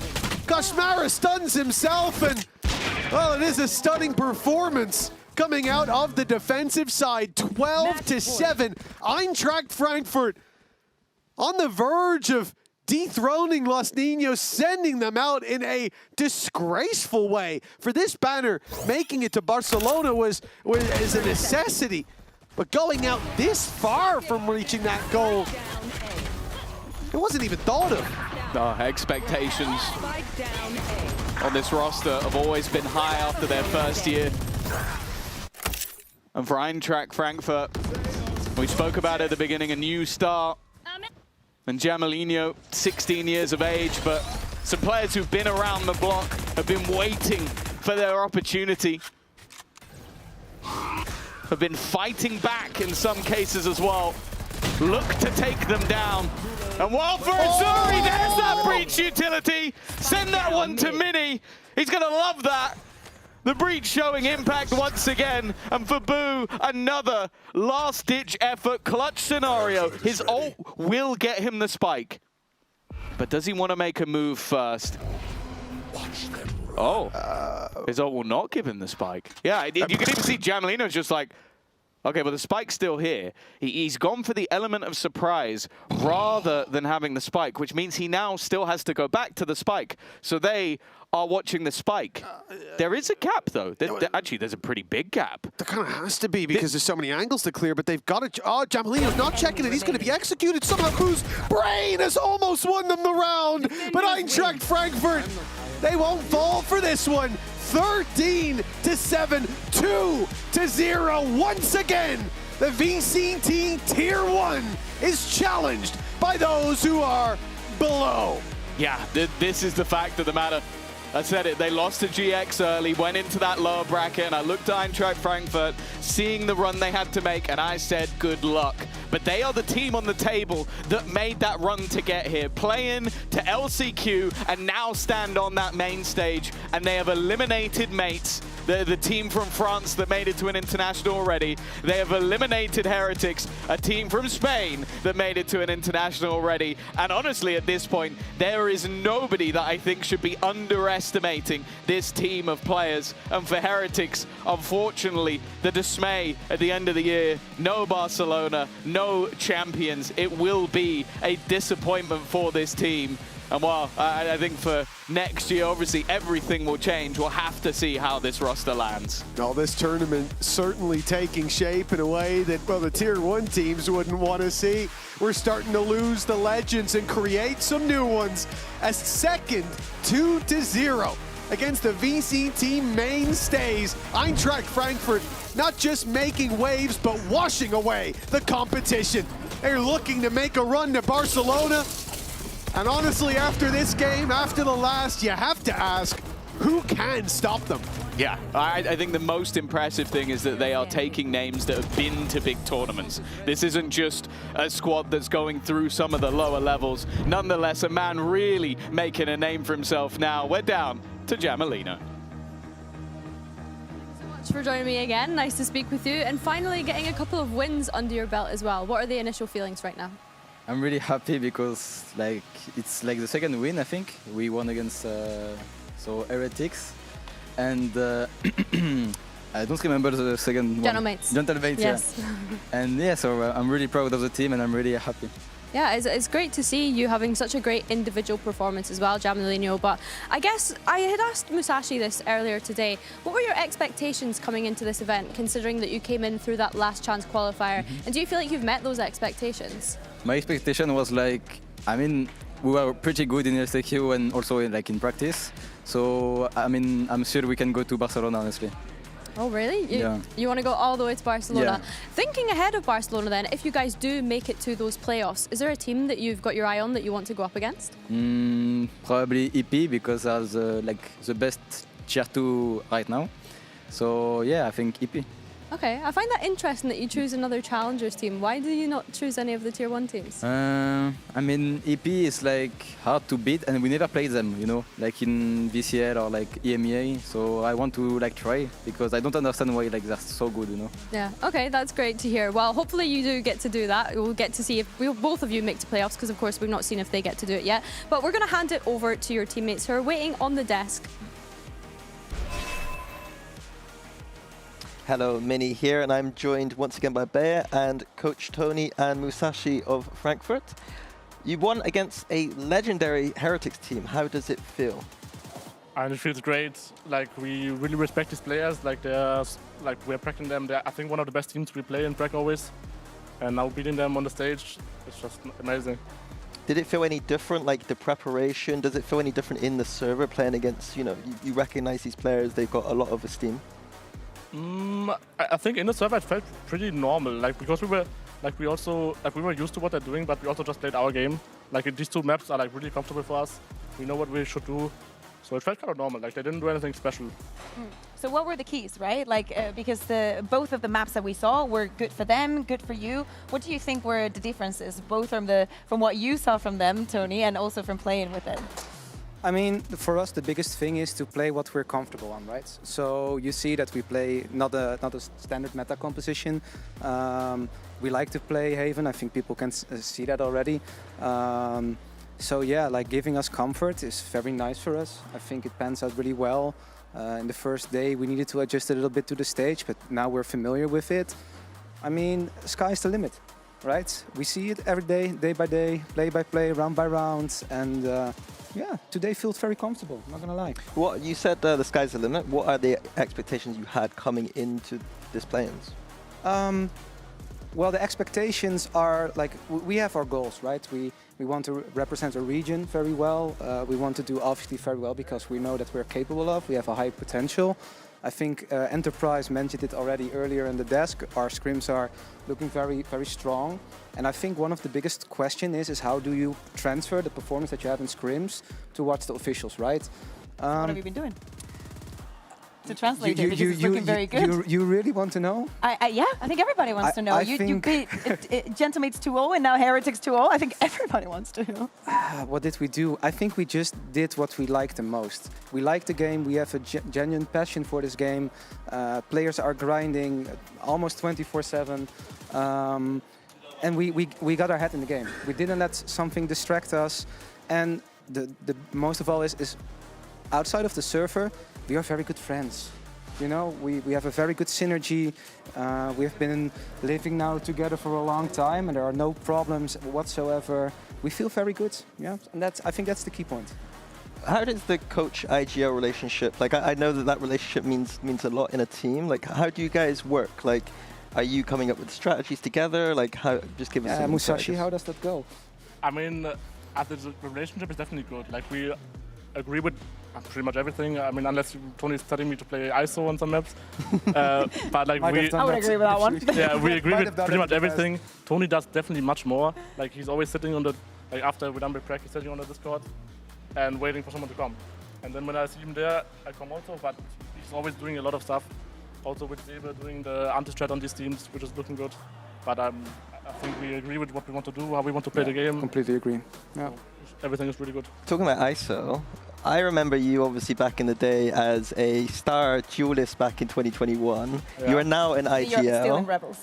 Kashmara stuns himself, and, well, it is a stunning performance coming out of the defensive side. 12-7. Eintracht Frankfurt on the verge of dethroning Los Niños, sending them out in a disgraceful way. For this banner, making it to Barcelona was a necessity. But going out this far from reaching that goal, it wasn't even thought of. No, expectations on this roster have always been high after their first year. And for Eintracht Frankfurt, we spoke about at the beginning, a new start. And Jamalino, 16 years of age, but some players who've been around the block have been waiting for their opportunity. Have been fighting back in some cases as well. Look to take them down. And while for Azuri, there's that breach utility. Send that one to Mini. He's gonna love that. The breach showing impact once again, and for Boo, another last-ditch effort, clutch scenario. His ult will get him the spike. But does he want to make a move first? Oh, his ult will not give him the spike. Yeah, you can even see Jamalino's just like, okay, but the spike's still here. He's gone for the element of surprise rather than having the spike, which means he now still has to go back to the spike. So they are watching the spike. There is a gap, though. Actually, there's a pretty big gap. There kind of has to be because there's so many angles to clear, but they've got to... Oh, Jamalino's not checking it. He's going to be executed. Somehow Boo's brain has almost won them the round, but Eintracht Frankfurt, they won't fall for this one. 13-7, 2-0. Once again, the VCT Tier 1 is challenged by those who are below. Yeah, this is the fact of the matter. I said it, they lost to GX early, went into that lower bracket, and I looked at Eintracht Frankfurt, seeing the run they had to make, and I said, good luck. But they are the team on the table that made that run to get here, playing to LCQ, and now stand on that main stage, and they have eliminated mates. They're the team from France that made it to an international already. They have eliminated Heretics, a team from Spain that made it to an international already. And honestly, at this point, there is nobody that I think should be underestimating this team of players. And for Heretics, unfortunately, the dismay at the end of the year, no Barcelona, no champions. It will be a disappointment for this team. And while I think for next year, obviously, everything will change. We'll have to see how this roster lands. Well, this tournament certainly taking shape in a way that, well, the Tier 1 teams wouldn't want to see. We're starting to lose the legends and create some new ones. A second 2-0 against the VCT main stage. Eintracht Frankfurt not just making waves, but washing away the competition. They're looking to make a run to Barcelona. And honestly, after this game, after the last, you have to ask, who can stop them? Yeah, I think the most impressive thing is that they are taking names that have been to big tournaments. This isn't just a squad that's going through some of the lower levels. Nonetheless, a man really making a name for himself now. We're down to Jamalino. Thanks for joining me again. Nice to speak with you. And finally getting a couple of wins under your belt as well. What are the initial feelings right now? I'm really happy because it's like the second win, I think. We won against Heretics, and I don't remember the second one. Gentlemates. Gentlemates, yes. Yeah. And yeah, so I'm really proud of the team and I'm really happy. Yeah, it's great to see you having such a great individual performance as well, Jamalino. But I guess I had asked Musashi this earlier today. What were your expectations coming into this event, considering that you came in through that last chance qualifier? And do you feel like you've met those expectations? My expectation was we were pretty good in LCQ and also in practice. So, I'm sure we can go to Barcelona, honestly. Oh, really? You want to go all the way to Barcelona? Yeah. Thinking ahead of Barcelona then, if you guys do make it to those playoffs, is there a team that you've got your eye on that you want to go up against? Probably EP, because that's the best tier 2 right now. So yeah, I think EP. Okay, I find that interesting that you choose another challengers team. Why do you not choose any of the tier 1 teams? EP is hard to beat and we never played them, like in VCL or EMEA. So I want to try because I don't understand why they're so good, Yeah, okay, that's great to hear. Well, hopefully you do get to do that. We'll get to see if both of you make to playoffs because of course we've not seen if they get to do it yet. But we're going to hand it over to your teammates who are waiting on the desk. Hello, Minnie here, and I'm joined once again by Bayer and Coach Tony and Musashi of Frankfurt. You won against a legendary Heretics team. How does it feel? And it feels great. We really respect these players. We're practicing them. They're, I think, one of the best teams we play in Prague always. And now beating them on the stage, it's just amazing. Did it feel any different, the preparation? Does it feel any different in the server playing against, you recognize these players, they've got a lot of esteem? I think in the server it felt pretty normal, because we were we were used to what they're doing, but we also just played our game. These two maps are really comfortable for us. We know what we should do, so it felt kind of normal. They didn't do anything special. So what were the keys, right? Because both of the maps that we saw were good for them, good for you. What do you think were the differences, both from what you saw from them, Tony, and also from playing with them? For us, the biggest thing is to play what we're comfortable on, right? So you see that we play not a standard meta composition. We like to play Haven. I think people can see that already. So yeah, giving us comfort is very nice for us. I think it pans out really well. In the first day, we needed to adjust a little bit to the stage, but now we're familiar with it. Sky's the limit, right? We see it every day by day, play by play, round by round, and yeah, today feels very comfortable, not gonna lie. What you said the sky's the limit. What are the expectations you had coming into this play-ins? Well, the expectations are we have our goals, right? We want to represent a region very well. We want to do obviously very well because we know that we're capable of. We have a high potential. I think Enterprise mentioned it already earlier in the desk. Our scrims are looking very, very strong. And I think one of the biggest questions is how do you transfer the performance that you have in scrims towards the officials, right? What have you been doing? To translate it, because it's looking very good. You really want to know? Yeah, I think everybody wants to know. You beat Gentlemates 2-0 and now Heretics 2-0. I think everybody wants to know. What did we do? I think we just did what we liked the most. We like the game. We have a genuine passion for this game. Players are grinding almost 24/7. And we got our head in the game. We didn't let something distract us. And the most of all is outside of the server, we are very good friends. You know, we have a very good synergy. We have been living now together for a long time, and there are no problems whatsoever. We feel very good, yeah. And I think that's the key point. How does the coach-IGL relationship, like I know that relationship means a lot in a team. Like, how do you guys work? Like, are you coming up with strategies together? Like, how? Just give us some Musashi, how does that go? I mean, the relationship is definitely good. Like, we agree with pretty much everything. I mean, unless Tony's telling me to play ISO on some maps. But like I would agree with that one. Yeah, we agree with pretty much everything. Tony does definitely much more. Like, he's always sitting on the, like after we're done with practice, sitting on the Discord and waiting for someone to come. And then when I see him there, I come also, but he's always doing a lot of stuff. Also with Sebe doing the anti-strat on these teams, which is looking good. But I think we agree with what we want to do, how we want to play the game. Completely agree. Yeah. So everything is really good. Talking about ISO, I remember you obviously back in the day as a star duelist back in 2021. Yeah. You are now in IGL. You're still in Rebels.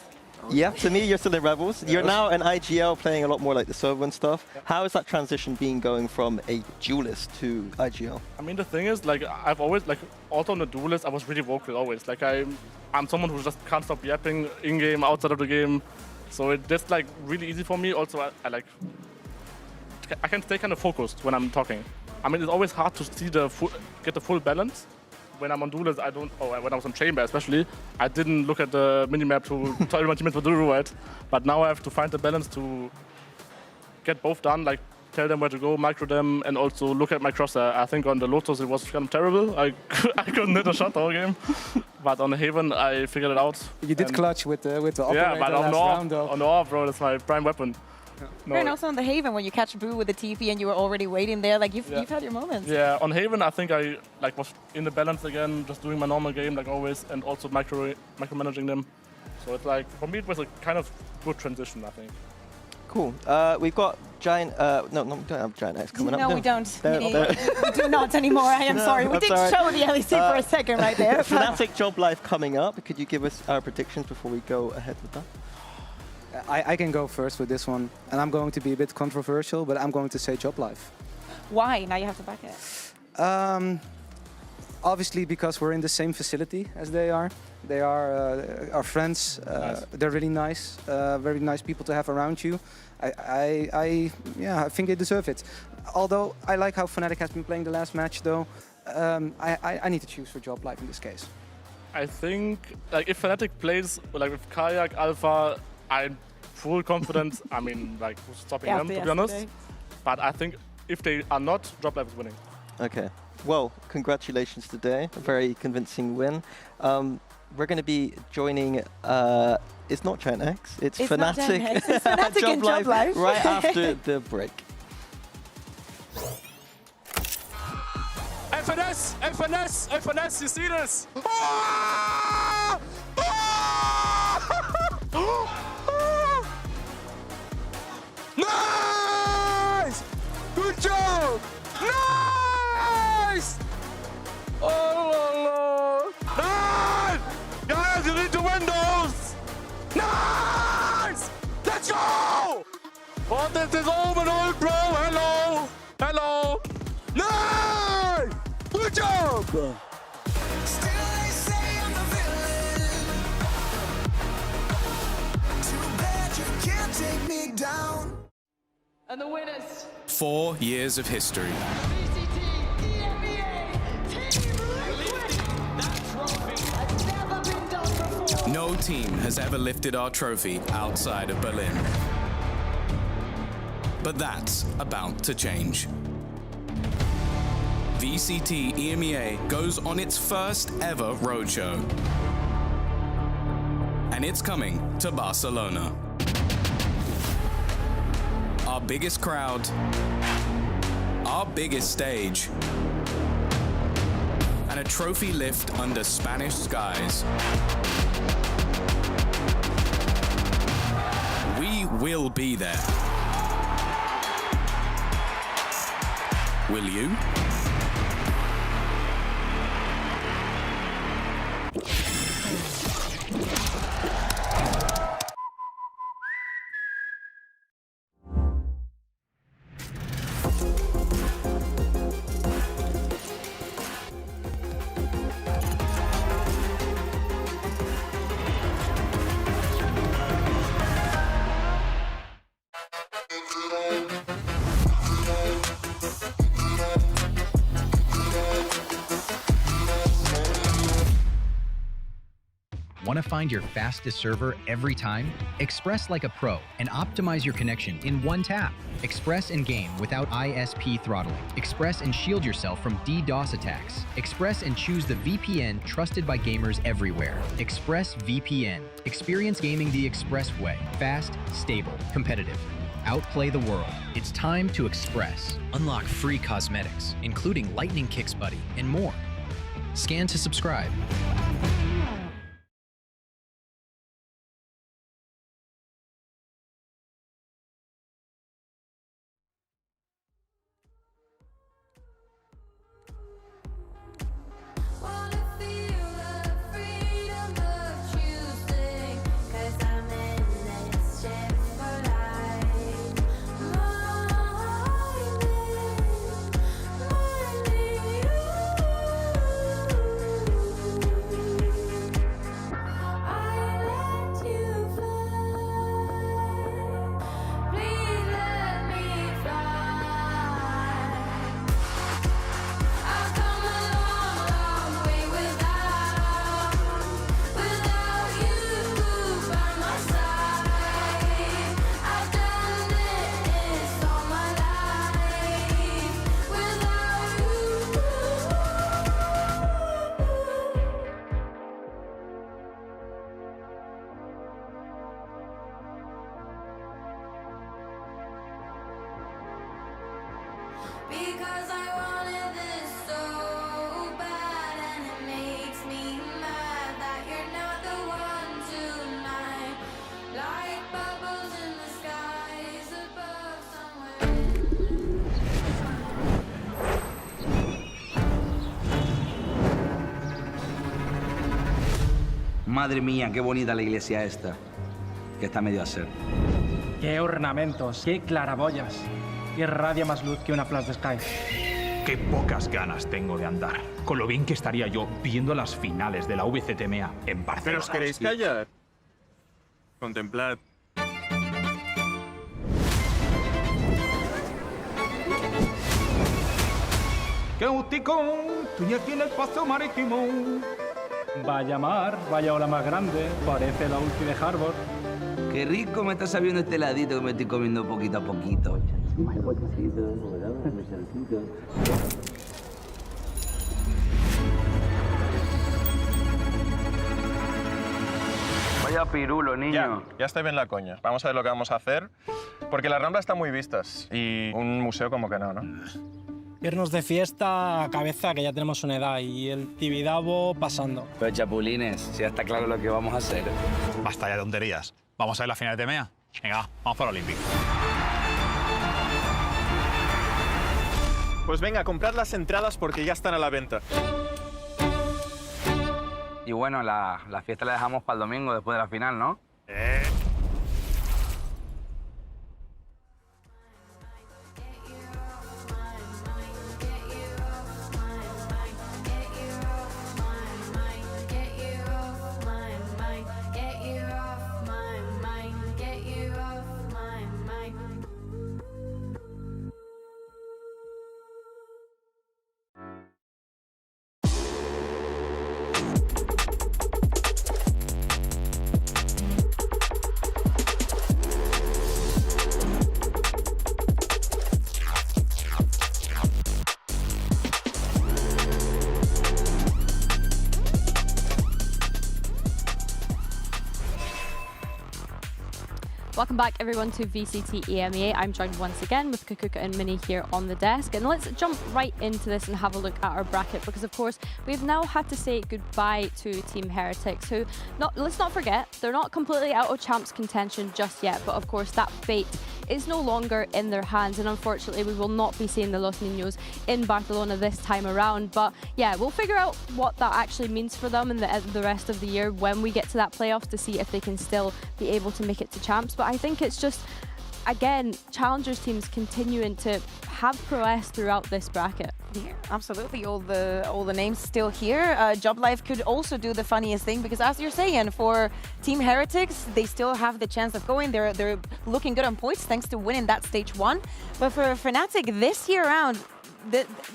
Yeah, to me, you're still in Rebels. You're now in IGL playing a lot more like the server and stuff. How has that transition been going from a duelist to IGL? I mean, the thing is, like, I've always, like, also on the duelist, I was really vocal always. Like, I'm someone who just can't stop yapping in-game, outside of the game. So it's just, like, really easy for me. Also, I can stay kind of focused when I'm talking. I mean, it's always hard to see get the full balance. When I'm on duelist, when I was on chamber especially, I didn't look at the minimap to tell my teammates what to do, right? But now I have to find the balance to get both done, like tell them where to go, micro them, and also look at my crosshair. I think on the Lotus it was kind of terrible. I couldn't hit a shot the whole game. But on the Haven, I figured it out. You did clutch with the operator yeah, but last round, though. On the AWP, bro, that's my prime weapon. No, and also on the Haven, when you catch Boo with the TP and you were already waiting there, like you've had your moments. Yeah, on Haven, I think I was in the balance again, just doing my normal game like always, and also micromanaging them. So it's like, for me, it was a kind of good transition, I think. Cool. We've got Giant, no, we don't have Giant X coming up. No, we don't. We do not anymore, I am sorry. We did show the LEC for a second right there. Fnatic Job Life coming up. Could you give us our predictions before we go ahead with that? I can go first with this one, and I'm going to be a bit controversial, but I'm going to say Job Life. Why? Now you have to back it. Obviously, because we're in the same facility as they are. They are our friends. Nice. They're really nice, very nice people to have around you. I think they deserve it. Although I like how Fnatic has been playing the last match, though. I need to choose for Job Life in this case. I think, like, if Fnatic plays like with Kayak, Alpha, I'm full confidence. I mean, like, who's stopping them, to be honest? But I think if they are not, Job Life is winning. Okay. Well, congratulations today. A very convincing win. We're going to be joining, it's not Giant X, it's Fnatic. It's Fnatic and Job Life. Right after the break. FNS! FNS! FNS! You see this? Nice! Good job! Nice! Oh, nice! Guys, you need to win those! Nice! Let's go! Oh, this is overall, bro! Hello! Hello! Nice! Good job! And the winners. 4 years of history. VCT EMEA Team Liquid. That trophy has never been done before. No team has ever lifted our trophy outside of Berlin. But that's about to change. VCT EMEA goes on its first ever roadshow. And it's coming to Barcelona. Our biggest crowd, our biggest stage, and a trophy lift under Spanish skies. We will be there. Will you? Want to find your fastest server every time? Express like a pro and optimize your connection in one tap. Express and game without ISP throttling. Express and shield yourself from DDoS attacks. Express and choose the VPN trusted by gamers everywhere. Express VPN. Experience gaming the Express way. Fast, stable, competitive. Outplay the world. It's time to Express. Unlock free cosmetics, including Lightning Kicks Buddy and more. Scan to subscribe. Because I wanted this so bad, and it makes me mad that you're not the one tonight. Like bubbles in the skies above Madre mía, qué bonita la iglesia esta, que está medio a ser. Qué ornamentos, qué claraboyas. Qué radia más luz que una flash de Sky. Qué pocas ganas tengo de andar. Con lo bien que estaría yo viendo las finales de la VCT EMEA en Barcelona. ¿Pero os queréis callar? Contemplad. ¡Qué gustico! Estoy aquí en el paseo marítimo. Vaya mar, vaya ola más grande. Parece la ulti de Harbor. Qué rico me está sabiendo este heladito que me estoy comiendo poquito a poquito. Vaya pirulo, niño. Ya está bien la coña. Vamos a ver lo que vamos a hacer. Porque la Rambla está muy vistas. Y un museo como que no, ¿no? Irnos de fiesta a cabeza, que ya tenemos una edad, y el Tibidabo pasando. Pero chapulines, si ya está claro lo que vamos a hacer. Basta ya de tonterías. ¿Vamos a ver la final de EMEA? Venga, vamos para el Olímpico. Pues venga, comprad las entradas porque ya están a la venta. Y bueno, la fiesta la dejamos para el domingo después de la final, ¿no? Welcome back everyone to VCT EMEA. I'm joined once again with Kakuka and Mini here on the desk, and let's jump right into this and have a look at our bracket, because of course we've now had to say goodbye to Team Heretics, who, let's not forget, they're not completely out of champs contention just yet, but of course that fate is no longer in their hands, and unfortunately we will not be seeing the Los Niños in Barcelona this time around. But yeah, we'll figure out what that actually means for them in the rest of the year when we get to that playoff to see if they can still be able to make it to champs. But I think it's just, again, challengers teams continuing to have prowess throughout this bracket. Yeah, absolutely. All the names still here. Job Life could also do the funniest thing, because as you're saying, for Team Heretics, they still have the chance of going. They're looking good on points thanks to winning that stage 1. But for Fnatic this year round,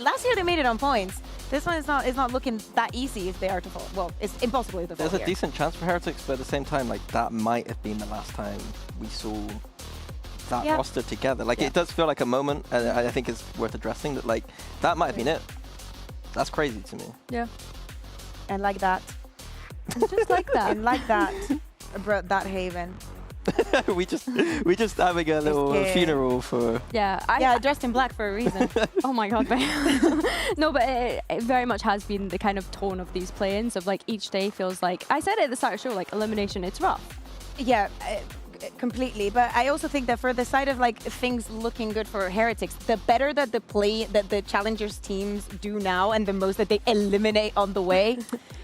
last year they made it on points. This one is not looking that easy if they are to fall. Well, it's impossible if they fall. There's a decent chance for Heretics, but at the same time, like, that might have been the last time we saw that roster together. Like, it does feel like a moment, and I think it's worth addressing that, like, that might have been it. That's crazy to me. Yeah. And like that. Just like that. And like that. Brought that Haven. we just having a little funeral for... Yeah, dressed in black for a reason. Oh my god, no, but it very much has been the kind of tone of these play-ins, of like each day feels like, I said it at the start of the show, like elimination, it's rough. Yeah, completely. But I also think that for the side of like things looking good for Heretics, the better that the challengers teams do now, and the most that they eliminate on the way,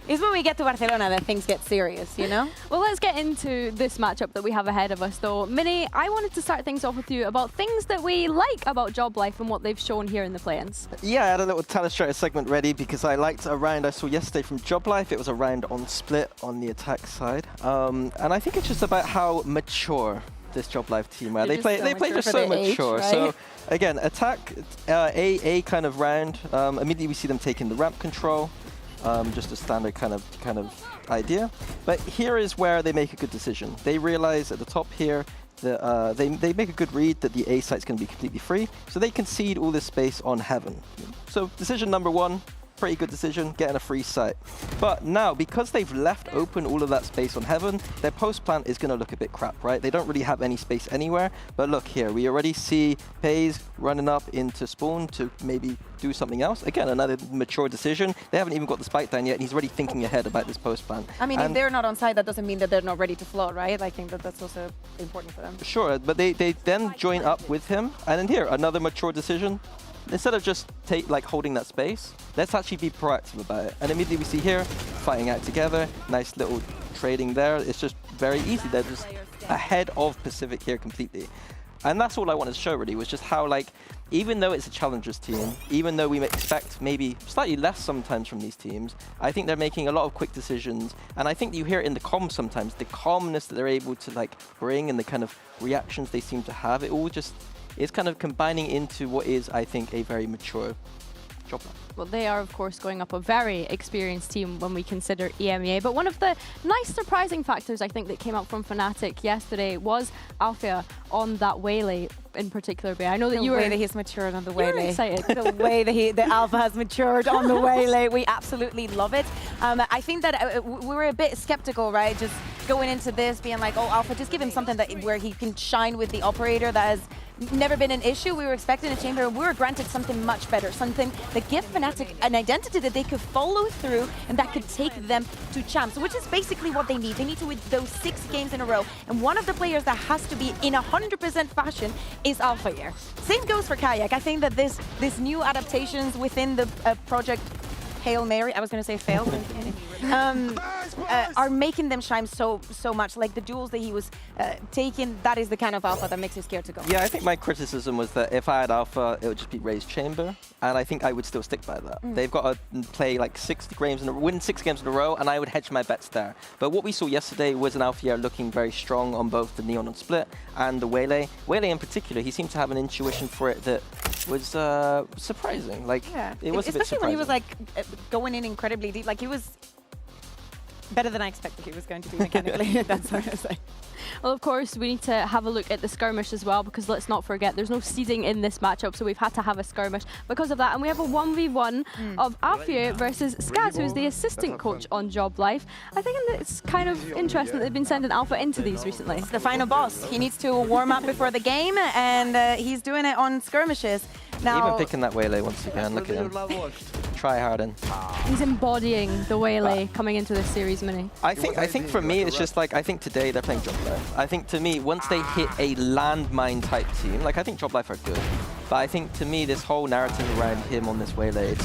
is when we get to Barcelona that things get serious, you know? Well, let's get into this matchup that we have ahead of us though. Mini, I wanted to start things off with you about things that we like about Job Life and what they've shown here in the play-ins. Yeah, I had a little Telestrator segment ready because I liked a round I saw yesterday from Job Life. It was a round on split on the attack side. And I think it's just about how mature this Job Life team are. They play just so mature. Right? So again, attack, a kind of round. Immediately we see them taking the ramp control. Just a standard kind of idea. But here is where they make a good decision. They realize at the top here that they make a good read that the A site's going to be completely free, so they concede all this space on Heaven. So decision number 1, pretty good decision, getting a free site. But now, because they've left open all of that space on Heaven, their post plant is going to look a bit crap, right? They don't really have any space anywhere. But look here, we already see FaZe running up into spawn to maybe do something else. Again, another mature decision. They haven't even got the spike down yet, and he's already thinking ahead about this post plant. I mean, if they're not on side, that doesn't mean that they're not ready to float, right? I think that that's also important for them. Sure, but they then join up with him, and then here, another mature decision. Instead of just holding that space, let's actually be proactive about it. And immediately we see here, fighting out together, nice little trading there. It's just very easy. They're just ahead of Pacific here completely. And that's all I wanted to show really, was just how, like, even though it's a challengers team, even though we expect maybe slightly less sometimes from these teams, I think they're making a lot of quick decisions. And I think you hear it in the comms sometimes, the calmness that they're able to like bring and the kind of reactions they seem to have, it all just is kind of combining into what is, I think, a very mature Job Life. Well, they are, of course, going up a very experienced team when we consider EMEA. But one of the nice surprising factors, I think, that came out from Fnatic yesterday was Alfea on that Waylay in particular. I know that you were... The way that he's matured on the Waylay. Excited. The way that the Alpha has matured on the Waylay. We absolutely love it. I think that we were a bit skeptical, right? Just going into this, being like, oh, Alpha, just give him something where he can shine with the operator that has never been an issue. We were expecting a chamber, and we were granted something much better, something that gives Fnatic an identity that they could follow through and that could take them to champs, which is basically what they need. They need to win those 6 games in a row, and one of the players that has to be in 100% fashion is Alpha here. Same goes for Kayak. I think that this new adaptations within the project Hail Mary, I was going to say fail, are making them shine so much. Like the duels that he was taking, that is the kind of Alpha that makes you scared to go. Yeah, I think my criticism was that if I had Alpha, it would just be Raze Chamber, and I think I would still stick by that. They've got to play like 6 games win 6 games in a row, and I would hedge my bets there. But what we saw yesterday was an Alpha looking very strong on both the Neon on split and the Waylay. Waylay in particular, he seemed to have an intuition for it that was surprising. Like, it was a bit surprising. Especially when he was like going in incredibly deep. Like, he was better than I expected he was going to be mechanically. That's what I say. Well, of course, we need to have a look at the skirmish as well, because let's not forget, there's no seeding in this matchup, so we've had to have a skirmish because of that. And we have a 1v1 of Afia versus Skaz, who's the assistant coach on Job Life. I think it's kind of interesting that they've been sending Alpha into these recently. It's the final boss. He needs to warm up before the game, and he's doing it on skirmishes. Now, even picking that Waylay once again, look at him. Try harding. He's embodying the Waylay coming into this series, Mini. I think for me, it's just like, I think today they're playing Job Life. I think to me, once they hit a landmine type team, like I think Job Life are good. But I think to me, this whole narrative around him on this Waylay,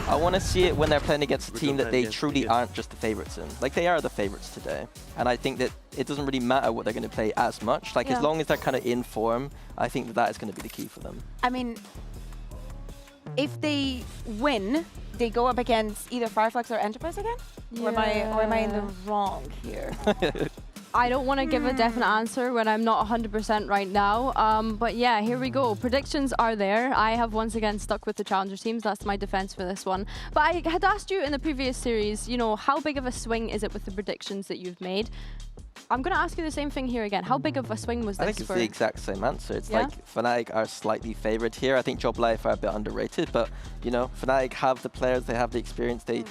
I want to see it when they're playing against a team that they truly aren't just the favorites in. Like they are the favorites today. And I think that it doesn't really matter what they're going to play as much. Like as long as they're kind of in form, I think that is going to be the key for them. I mean, if they win, they go up against either Fireflex or Enterprise again? Or am I in the wrong here? I don't want to give a definite answer when I'm not 100% right now. But yeah, here we go. Predictions are there. I have once again stuck with the challenger teams. That's my defense for this one. But I had asked you in the previous series, you know, how big of a swing is it with the predictions that you've made? I'm going to ask you the same thing here again. How big of a swing was this? I think it's the exact same answer. It's like Fnatic are slightly favored here. I think Job Life are a bit underrated, but you know, Fnatic have the players, they have the experience, they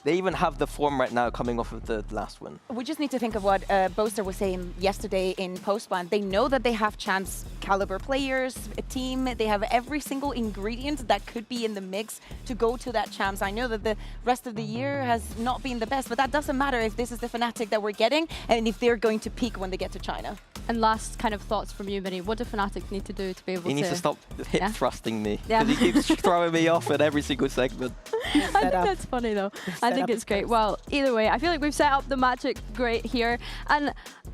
even have the form right now coming off of the last win. We just need to think of what Boaster was saying yesterday in post-plan. They know that they have champs caliber players, a team. They have every single ingredient that could be in the mix to go to that champs. I know that the rest of the year has not been the best, but that doesn't matter if this is the Fnatic that we're getting and if they're going to peak when they get to China. And last kind of thoughts from you, Minnie. What do Fnatic need to do to be able to... He needs to stop hip thrusting me. Because he keeps throwing me off in every single segment. I think that's funny though. I think it's great. Well, either way, I feel like we've set up the matchup great here. And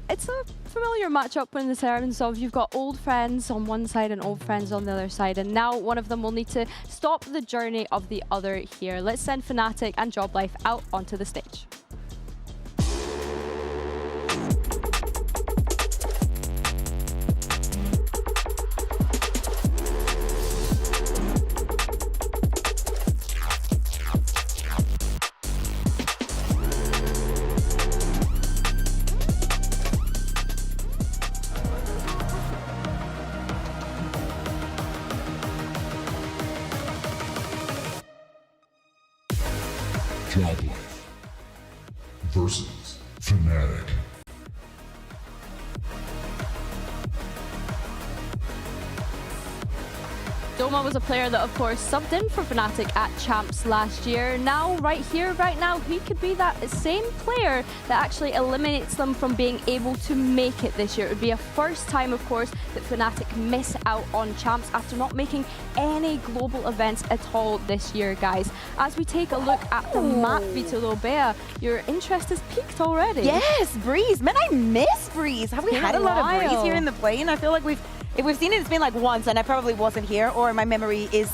it's a familiar matchup in the terms of you've got old friends on one side and old friends on the other side. And now one of them will need to stop the journey of the other here. Let's send Fnatic and Job Life out onto the stage. Job Life versus Fnatic. Doma was a player that, of course, subbed in for Fnatic at Champs last year. Now, right here, right now, he could be that same player that actually eliminates them from being able to make it this year. It would be a first time, of course, that Fnatic miss out on Champs after not making any global events at all this year, guys. As we take a look at the map, VCT, your interest has peaked already. Yes, Breeze. Man, I miss Breeze. Have we had a lot of Breeze here in the plane? I feel like if we've seen it, it's been like once, and I probably wasn't here, or my memory is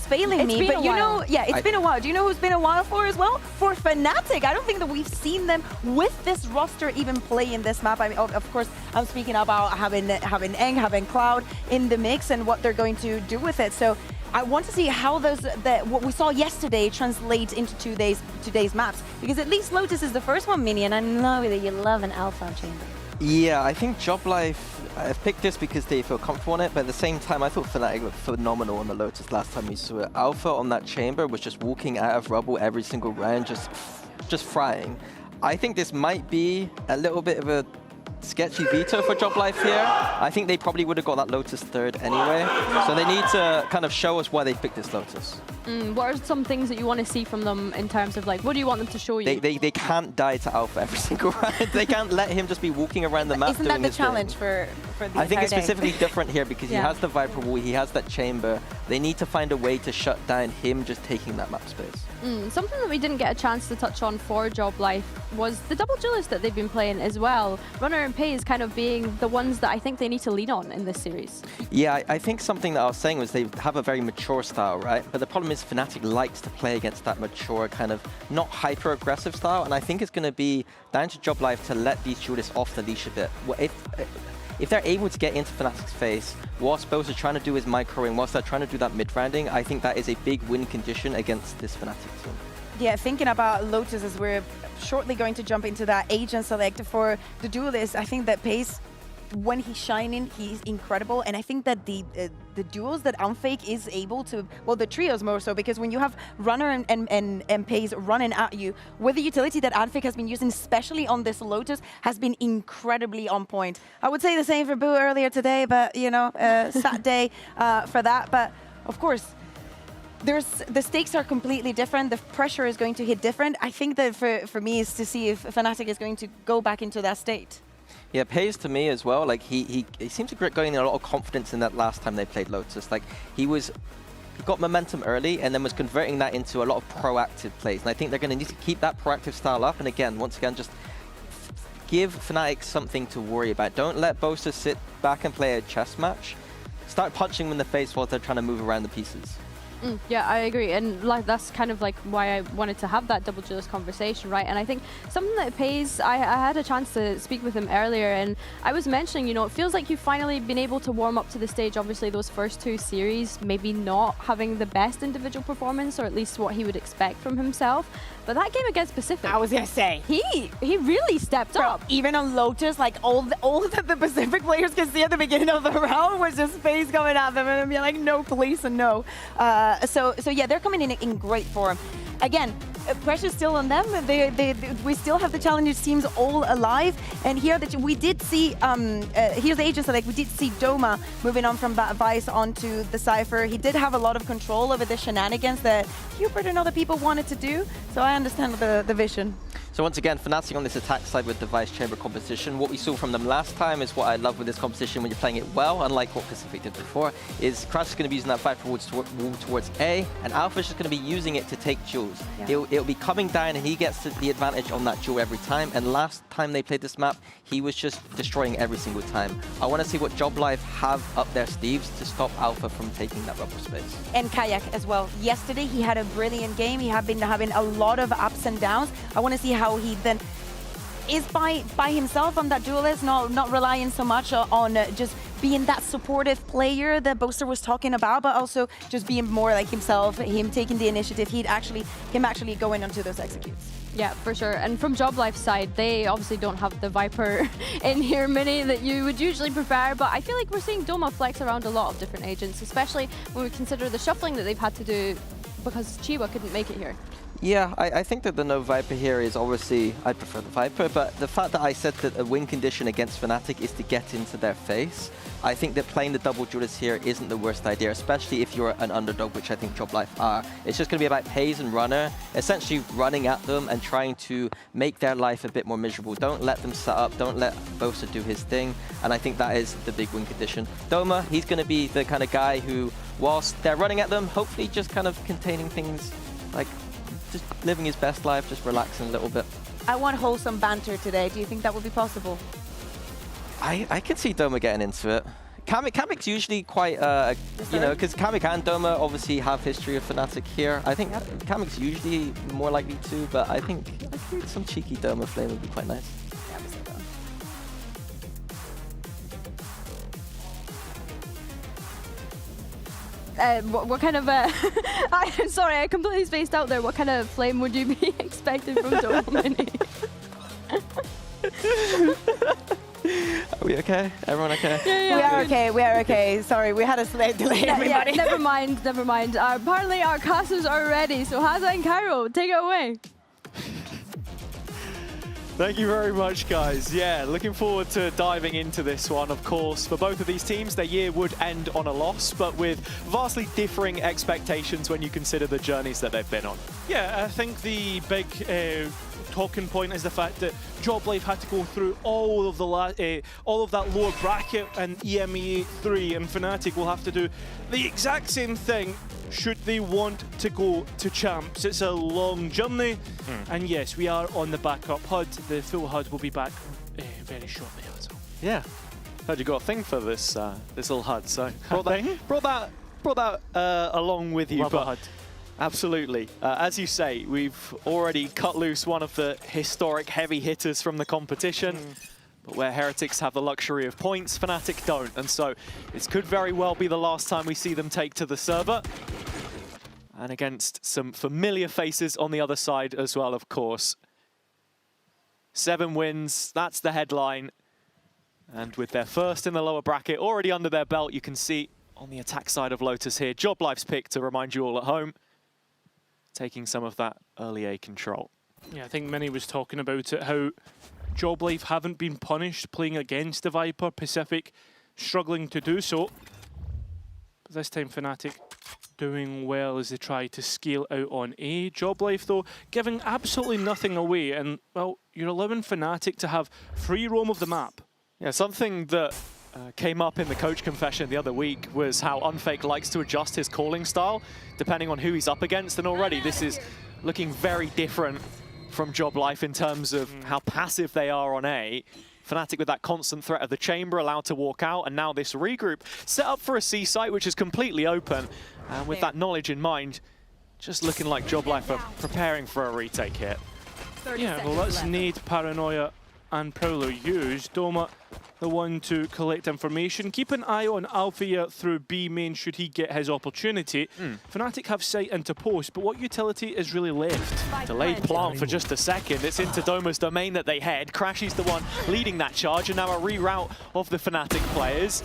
failing me. But you know, it's been a while. Do you know who's been a while for as well? For Fnatic. I don't think that we've seen them with this roster even play in this map. I mean, of course, I'm speaking about having Eng, having Cloud in the mix, and what they're going to do with it. So I want to see how what we saw yesterday translates into today's maps, because at least Lotus is the first one, Mini, and I know that you love an Alpha chamber. Yeah, I think Job Life, I've picked this because they feel comfortable on it, but at the same time, I thought Fnatic looked phenomenal on the Lotus last time we saw it. Alpha on that chamber was just walking out of rubble every single round, just frying. I think this might be a little bit of a sketchy veto for Job Life here. I think they probably would have got that Lotus third anyway, so they need to kind of show us why they picked this Lotus. What are some things that you want to see from them in terms of, like, what do you want them to show you? They can't die to Alpha every single round. They can't let him just be walking around the map. Isn't that the challenge for the I think it's entire specifically different here because he has the Viper Wall, he has that chamber. They need to find a way to shut down him just taking that map space. Something that we didn't get a chance to touch on for Job Life was the double duelist that they've been playing as well. Runner and Pays kind of being the ones that I think they need to lean on in this series. Yeah, I think something that I was saying was they have a very mature style, right? But the problem is Fnatic likes to play against that mature kind of not hyper-aggressive style, and I think it's going to be down to Job Life to let these duelists off the leash a bit. If they're able to get into Fnatic's face, whilst both are trying to do his microing, whilst they're trying to do that mid-rounding, I think that is a big win condition against this Fnatic team. Yeah, thinking about Lotus as we're shortly going to jump into that agent select for the duelist, I think that Pace, when he's shining, he's incredible. And I think that the duels that Unfake is able to, well, the trios more so, because when you have Runner and Pace running at you, with the utility that Unfake has been using, especially on this Lotus, has been incredibly on point. I would say the same for Boo earlier today, but, you know, sad day for that. But, of course, the stakes are completely different. The pressure is going to hit different. I think that for me is to see if Fnatic is going to go back into that state. Yeah, Pace to me as well. Like he seems to get going in a lot of confidence in that last time they played Lotus. Like he got momentum early and then was converting that into a lot of proactive plays. And I think they're going to need to keep that proactive style up. And again, once again, just give Fnatic something to worry about. Don't let Boaster sit back and play a chess match. Start punching them in the face while they're trying to move around the pieces. Yeah, I agree, and like that's kind of like why I wanted to have that double duelist conversation, right? And I think something that Pace, I had a chance to speak with him earlier, and I was mentioning, you know, it feels like you've finally been able to warm up to the stage. Obviously, those first two series, maybe not having the best individual performance, or at least what he would expect from himself. But that game against Pacific, I was gonna say, he really stepped up. Even on Lotus, like all that the Pacific players can see at the beginning of the round was just Pace coming at them and being like, no, please, and no. So yeah, they're coming in great form. Again, pressure's still on them. We still have the challengers teams all alive. And here that we did see, here's the agent select. We did see Doma moving on from Vice onto the Cypher. He did have a lot of control over the shenanigans that Hubert and other people wanted to do. So I understand the vision. So once again, Fnatic on this attack side with the Vice Chamber composition. What we saw from them last time is what I love with this composition when you're playing it well, unlike what Pacific did before, is Crash is going to be using that Viper wall towards A, and Alpha's just going to be using it to take duels. Yeah. It'll be coming down and he gets the advantage on that duel every time, and last time they played this map, he was just destroying every single time. I want to see what Job Life have up their sleeves to stop Alpha from taking that rubber space. And Kayak as well. Yesterday he had a brilliant game. He had been having a lot of ups and downs. I want to see how he then is by himself on that duelist, not relying so much on just being that supportive player that Boaster was talking about, but also just being more like himself, him taking the initiative, him actually going onto those executes. Yeah, for sure. And from Job Life's side, they obviously don't have the Viper in here mini that you would usually prefer, but I feel like we're seeing Doma flex around a lot of different agents, especially when we consider the shuffling that they've had to do because Chiba couldn't make it here. Yeah, I think that the no Viper here is obviously, I prefer the Viper, but the fact that I said that a win condition against Fnatic is to get into their face, I think that playing the double duelist here isn't the worst idea, especially if you're an underdog, which I think Job Life are. It's just going to be about Pace and Runner, essentially running at them and trying to make their life a bit more miserable. Don't let them set up, don't let Boaster do his thing, and I think that is the big win condition. Doma, he's going to be the kind of guy who, whilst they're running at them, hopefully just kind of containing things, like just living his best life, just relaxing a little bit. I want wholesome banter today. Do you think that would be possible? I can see Doma getting into it. Kamik's usually quite, you know, because Kamik and Doma obviously have history of Fnatic here. I think Kamik's usually more likely to, but I think some cheeky Doma flame would be quite nice. What kind of, I'm sorry, I completely spaced out there. What kind of flame would you be expecting from Doma? Are we okay? Everyone okay? Yeah, we are okay. Sorry, we had a slight delay, everybody. Yeah, never mind. Apparently our casters are ready, so Haza and Cairo, take it away. Thank you very much, guys. Yeah, looking forward to diving into this one, of course. For both of these teams, their year would end on a loss, but with vastly differing expectations when you consider the journeys that they've been on. Yeah, I think the big talking point is the fact that Job Life had to go through all of that lower bracket in EMEA 3, and Fnatic will have to do the exact same thing should they want to go to Champs. It's a long journey, and yes, we are on the backup HUD. The full HUD will be back very shortly. So. Yeah, heard you got a thing for this this little HUD, so brought that along with you. Love HUD. Absolutely. As you say, we've already cut loose one of the historic heavy hitters from the competition. But where Heretics have the luxury of points, Fnatic don't. And so this could very well be the last time we see them take to the server. And against some familiar faces on the other side as well, of course. 7 wins, that's the headline. And with their first in the lower bracket already under their belt, you can see on the attack side of Lotus here, JobLife's pick to remind you all at home, taking some of that early A control. Yeah, I think Minnie was talking about it, how JobLife haven't been punished playing against the Viper, Pacific struggling to do so. But this time Fnatic doing well as they try to scale out on A. JobLife, though, giving absolutely nothing away. And, well, you're allowing Fnatic to have free roam of the map. Yeah, something that came up in the coach confession the other week was how Unfake likes to adjust his calling style depending on who he's up against. And already this is looking very different from JobLife in terms of how passive they are on A. Fnatic with that constant threat of the chamber, allowed to walk out, and now this regroup set up for a C site, which is completely open. And with that knowledge in mind, just looking like JobLife are preparing for a retake hit. Yeah, well, that's Nade, Paranoia, and Prowler used. Doma, the one to collect information. Keep an eye on Althea through B main should he get his opportunity. Fnatic have sight into post, but what utility is really left? Delayed plant for just a second. It's into Doma's domain that they head. Crashy's the one leading that charge, and now a reroute of the Fnatic players.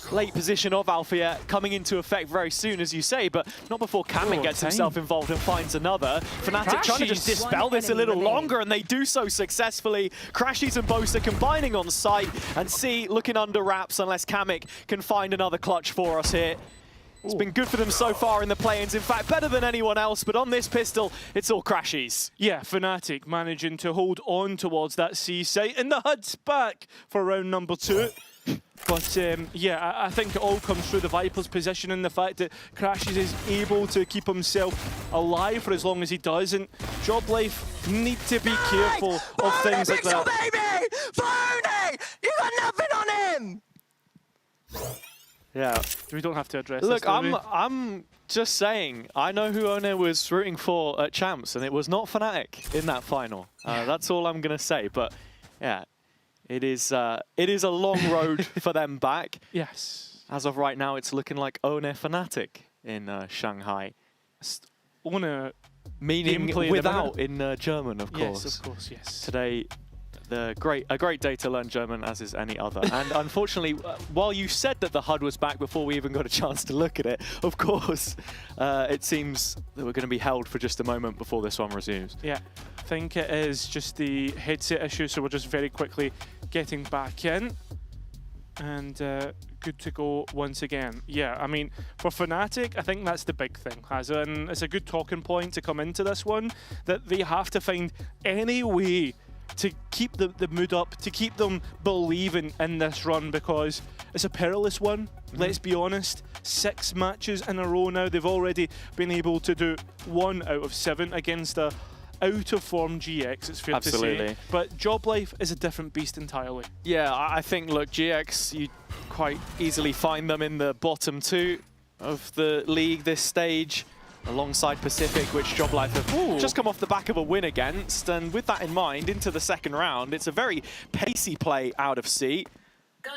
Late position of Althea coming into effect very soon, as you say, but not before Kamek gets himself involved and finds another. Fnatic trying to just dispel this a little longer, and they do so successfully. Crashies and Bosa combining on site, and C looking under wraps unless Kamek can find another clutch for us here. It's been good for them so far in the play-ins. In fact, better than anyone else, but on this pistol, it's all Crashies. Yeah, Fnatic managing to hold on towards that C site, and the HUD's back for round number 2. But yeah, I think it all comes through the Viper's position and the fact that Crashies is able to keep himself alive for as long as he does, and JobLife need to be careful of things like that. Baby! Phony! You got nothing on him! Yeah. We don't have to address Look, this, do we? I'm just saying, I know who One was rooting for at Champs, and it was not Fnatic in that final. That's all I'm going to say, but yeah. It is a long road for them back. Yes. As of right now, it's looking like One Fnatic in Shanghai. One meaning without in German, of course. Yes, of course, yes. Today, a great day to learn German, as is any other. And unfortunately, while you said that the HUD was back before we even got a chance to look at it, of course, it seems that we're going to be held for just a moment before this one resumes. Yeah, I think it is just the headset issue, so we're just very quickly getting back in. And good to go once again. Yeah, I mean, for Fnatic, I think that's the big thing, and it's a good talking point to come into this one, that they have to find any way to keep the mood up, to keep them believing in this run, because it's a perilous one, let's be honest. 6 matches in a row now. They've already been able to do 1 out of 7 against a out-of-form GX, it's fair to say. But JobLife is a different beast entirely. Yeah, I think, look, GX, you quite easily find them in the bottom 2 of the league this stage, alongside Pacific, which JobLife have just come off the back of a win against. And with that in mind, into the second round, it's a very pacey play out of C.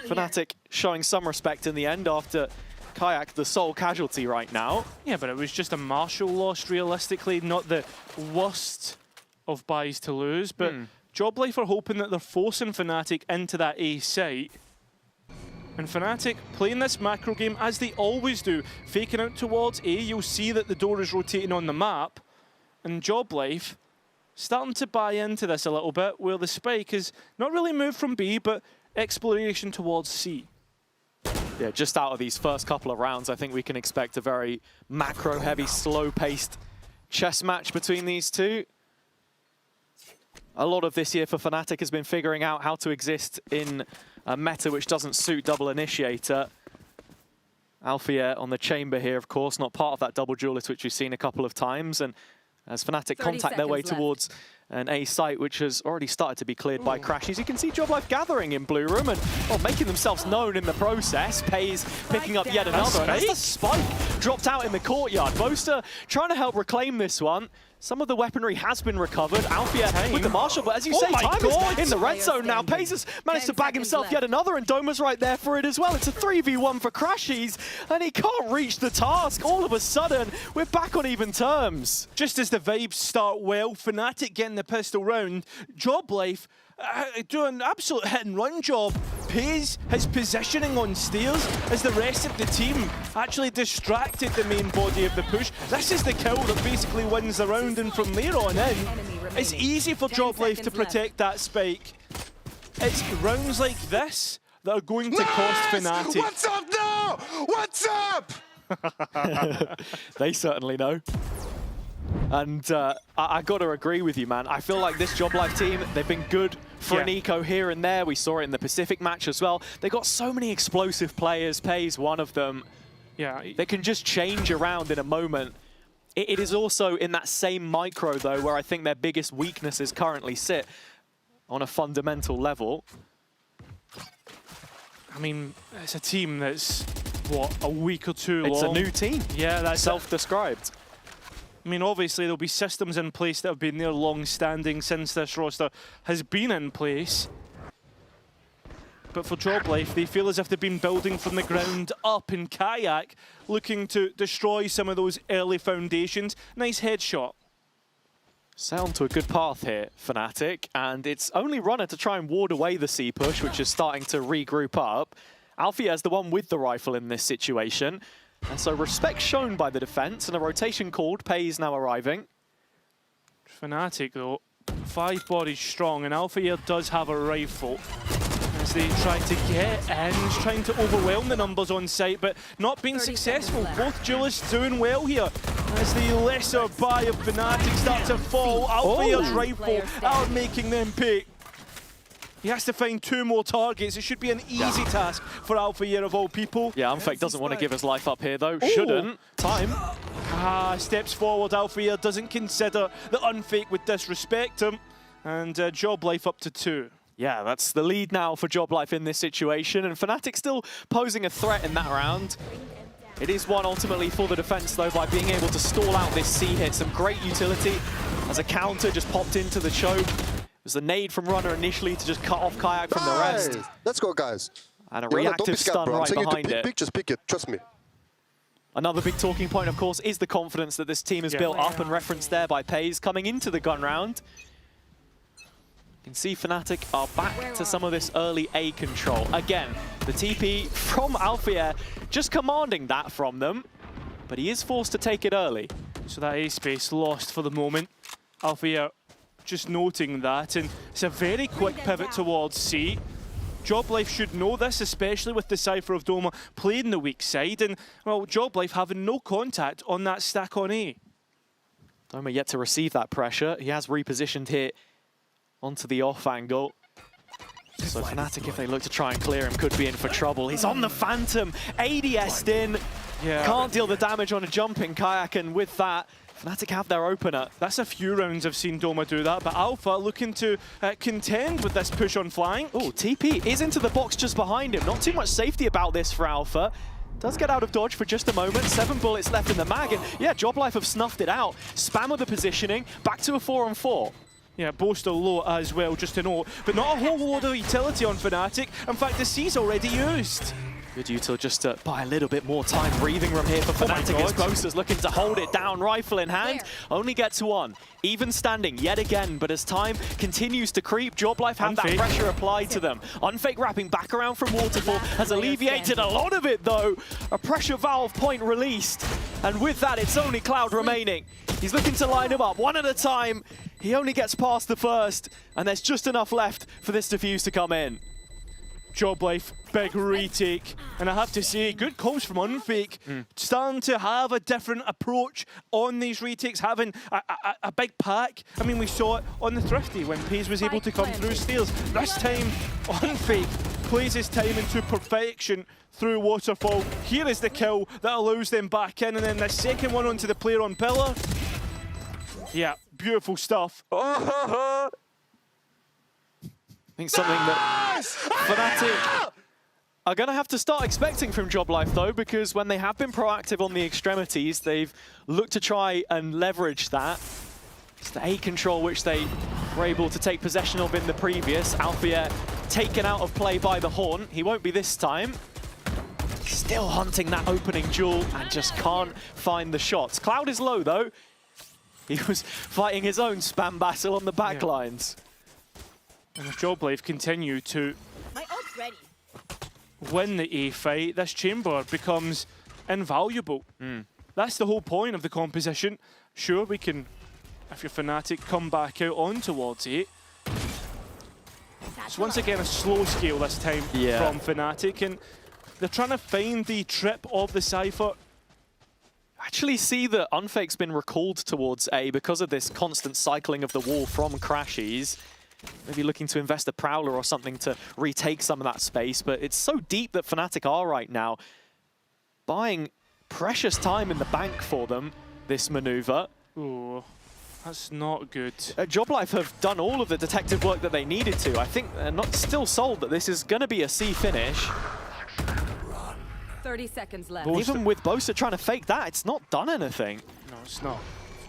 Fnatic showing some respect in the end after Kayak the sole casualty right now. Yeah, but it was just a Marshall loss, realistically, not the worst of buys to lose. But JobLife are hoping that they're forcing Fnatic into that A site. And Fnatic playing this macro game as they always do, faking out towards A. You'll see that the door is rotating on the map. And JobLife starting to buy into this a little bit, where the spike is not really moved from B, but exploration towards C. Yeah, just out of these first couple of rounds, I think we can expect a very macro-heavy, slow-paced chess match between these two. A lot of this year for Fnatic has been figuring out how to exist in a meta which doesn't suit double initiator. Althea on the chamber here, of course, not part of that double duelist which we've seen a couple of times. And as Fnatic contact their way towards And a site which has already started to be cleared by Crashies. You can see Joblife gathering in blue room and making themselves known in the process. Pays picking up yet another. And as the spike dropped out in the courtyard, Boaster trying to help reclaim this one. Some of the weaponry has been recovered. Alfia with the Marshall, but as you say, time is in the red zone now. Pays has managed to bag himself yet another, and Doma's right there for it as well. It's a 3v1 for Crashies, and he can't reach the task. All of a sudden, we're back on even terms. Just as the vibes start well, Fnatic getting the pistol round, Joblife doing an absolute hit-and-run job. Pays his positioning on stairs as the rest of the team actually distracted the main body of the push. This is the kill that basically wins the round, and from there on in, it's easy for Joblife to protect that spike. It's rounds like this that are going to cost Fnatic. What's up now? What's up? They certainly know. And I got to agree with you, man. I feel like this Joblife team, they've been good for an eco here and there. We saw it in the Pacific match as well. They got so many explosive players. Pays one of them. Yeah, they can just change around in a moment. It is also in that same micro, though, where I think their biggest weaknesses currently sit on a fundamental level. I mean, it's a team that's, what, a week or two long? It's a new team. Yeah, that's self-described. I mean, obviously, there'll be systems in place that have been there long-standing since this roster has been in place. But for Joblife, they feel as if they've been building from the ground up in Kayak, looking to destroy some of those early foundations. Nice headshot. Sound to a good path here, Fnatic, and it's only Runner to try and ward away the C push, which is starting to regroup up. Alfia is the one with the rifle in this situation. And so respect shown by the defense, and a rotation called. Pays now arriving. Fnatic, though, 5 bodies strong, and Alfia does have a rifle. As they try to get in, trying to overwhelm the numbers on site, but not being successful. Both duelists doing well here. As the lesser buy of Fnatic start to fall, Alfia's rifle out making them pick. He has to find 2 more targets. It should be an easy task for Alfia of all people. Yeah, Unfake doesn't want to give his life up here, though. Shouldn't. Time. Steps forward. Alfia doesn't consider the Unfake would disrespect him. And Joblife up to 2. Yeah, that's the lead now for Joblife in this situation. And Fnatic still posing a threat in that round. It is one ultimately for the defense, though, by being able to stall out this C hit. Some great utility as a counter just popped into the choke. It was a nade from Runner initially to just cut off Kayak from the rest. Let's go, guys. And a reactive stun right behind it. Just pick it, trust me. Another big talking point, of course, is the confidence that this team has built up, and referenced there by Pays coming into the gun round. You can see Fnatic are back to some of this early A control. Again, the TP from Alfia just commanding that from them, but he is forced to take it early. So that A space lost for the moment. Alfia just noting that, and it's a very quick pivot towards C. Joblife should know this, especially with the Cypher of Doma playing the weak side, and, well, Joblife having no contact on that stack on A. Doma yet to receive that pressure. He has repositioned here onto the off angle. So Fnatic, if they look to try and clear him, could be in for trouble. He's on the Phantom, ADS'd in. Yeah. Can't deal the damage on a jumping Kayak, and with that, Fnatic have their opener. That's a few rounds I've seen Doma do that, but Alpha looking to contend with this push on flank. Oh, TP is into the box just behind him. Not too much safety about this for Alpha. Does get out of dodge for just a moment. 7 bullets left in the mag, and yeah, Joblife have snuffed it out. Spam of the positioning, back to a 4-on-4. Yeah, Boaster low as well, just to note. But not a whole load of utility on Fnatic. In fact, the C's already used. Good util just to buy a little bit more time breathing room here for Fnatic as Boaster's looking to hold it down, rifle in hand. Only gets 1. Even standing yet again, but as time continues to creep, Joblife have that pressure applied to them. Unfake wrapping back around from Waterfall has alleviated a lot of it, though. A pressure valve point released, and with that, it's only Cloud remaining. He's looking to line him up one at a time. He only gets past the first, and there's just enough left for this defuse to come in. Joblife, big retake, and I have to say, good calls from Unfake. Starting to have a different approach on these retakes, having a big pack. I mean, we saw it on the Thrifty when Pays was able to come through steals. This time, Unfake plays his time into perfection through Waterfall. Here is the kill that allows them back in, and then the second one onto the player on Pillar. Yeah, beautiful stuff. I think something that Fnatic are going to have to start expecting from JobLife, though, because when they have been proactive on the extremities, they've looked to try and leverage that. It's the A control which they were able to take possession of in the previous. Alfia taken out of play by the Horn. He won't be this time. Still hunting that opening duel and just can't find the shots. Cloud is low, though. He was fighting his own spam battle on the back lines. And if JobLife continue to My ult's ready. win the A fight, this chamber becomes invaluable. That's the whole point of the composition. Sure, we can, if you're Fnatic, come back out on towards it. It's once again a slow scale this time from Fnatic, and they're trying to find the trip of the Cypher. Actually see that Unfake's been recalled towards A because of this constant cycling of the wall from Crashies. Maybe looking to invest a Prowler or something to retake some of that space, but it's so deep that Fnatic are right now. Buying precious time in the bank for them, this maneuver. Ooh, that's not good. JobLife have done all of the detective work that they needed to. I think they're not still sold that this is going to be a C finish. 30 seconds left. Even with Bosa trying to fake that, it's not done anything. No, it's not.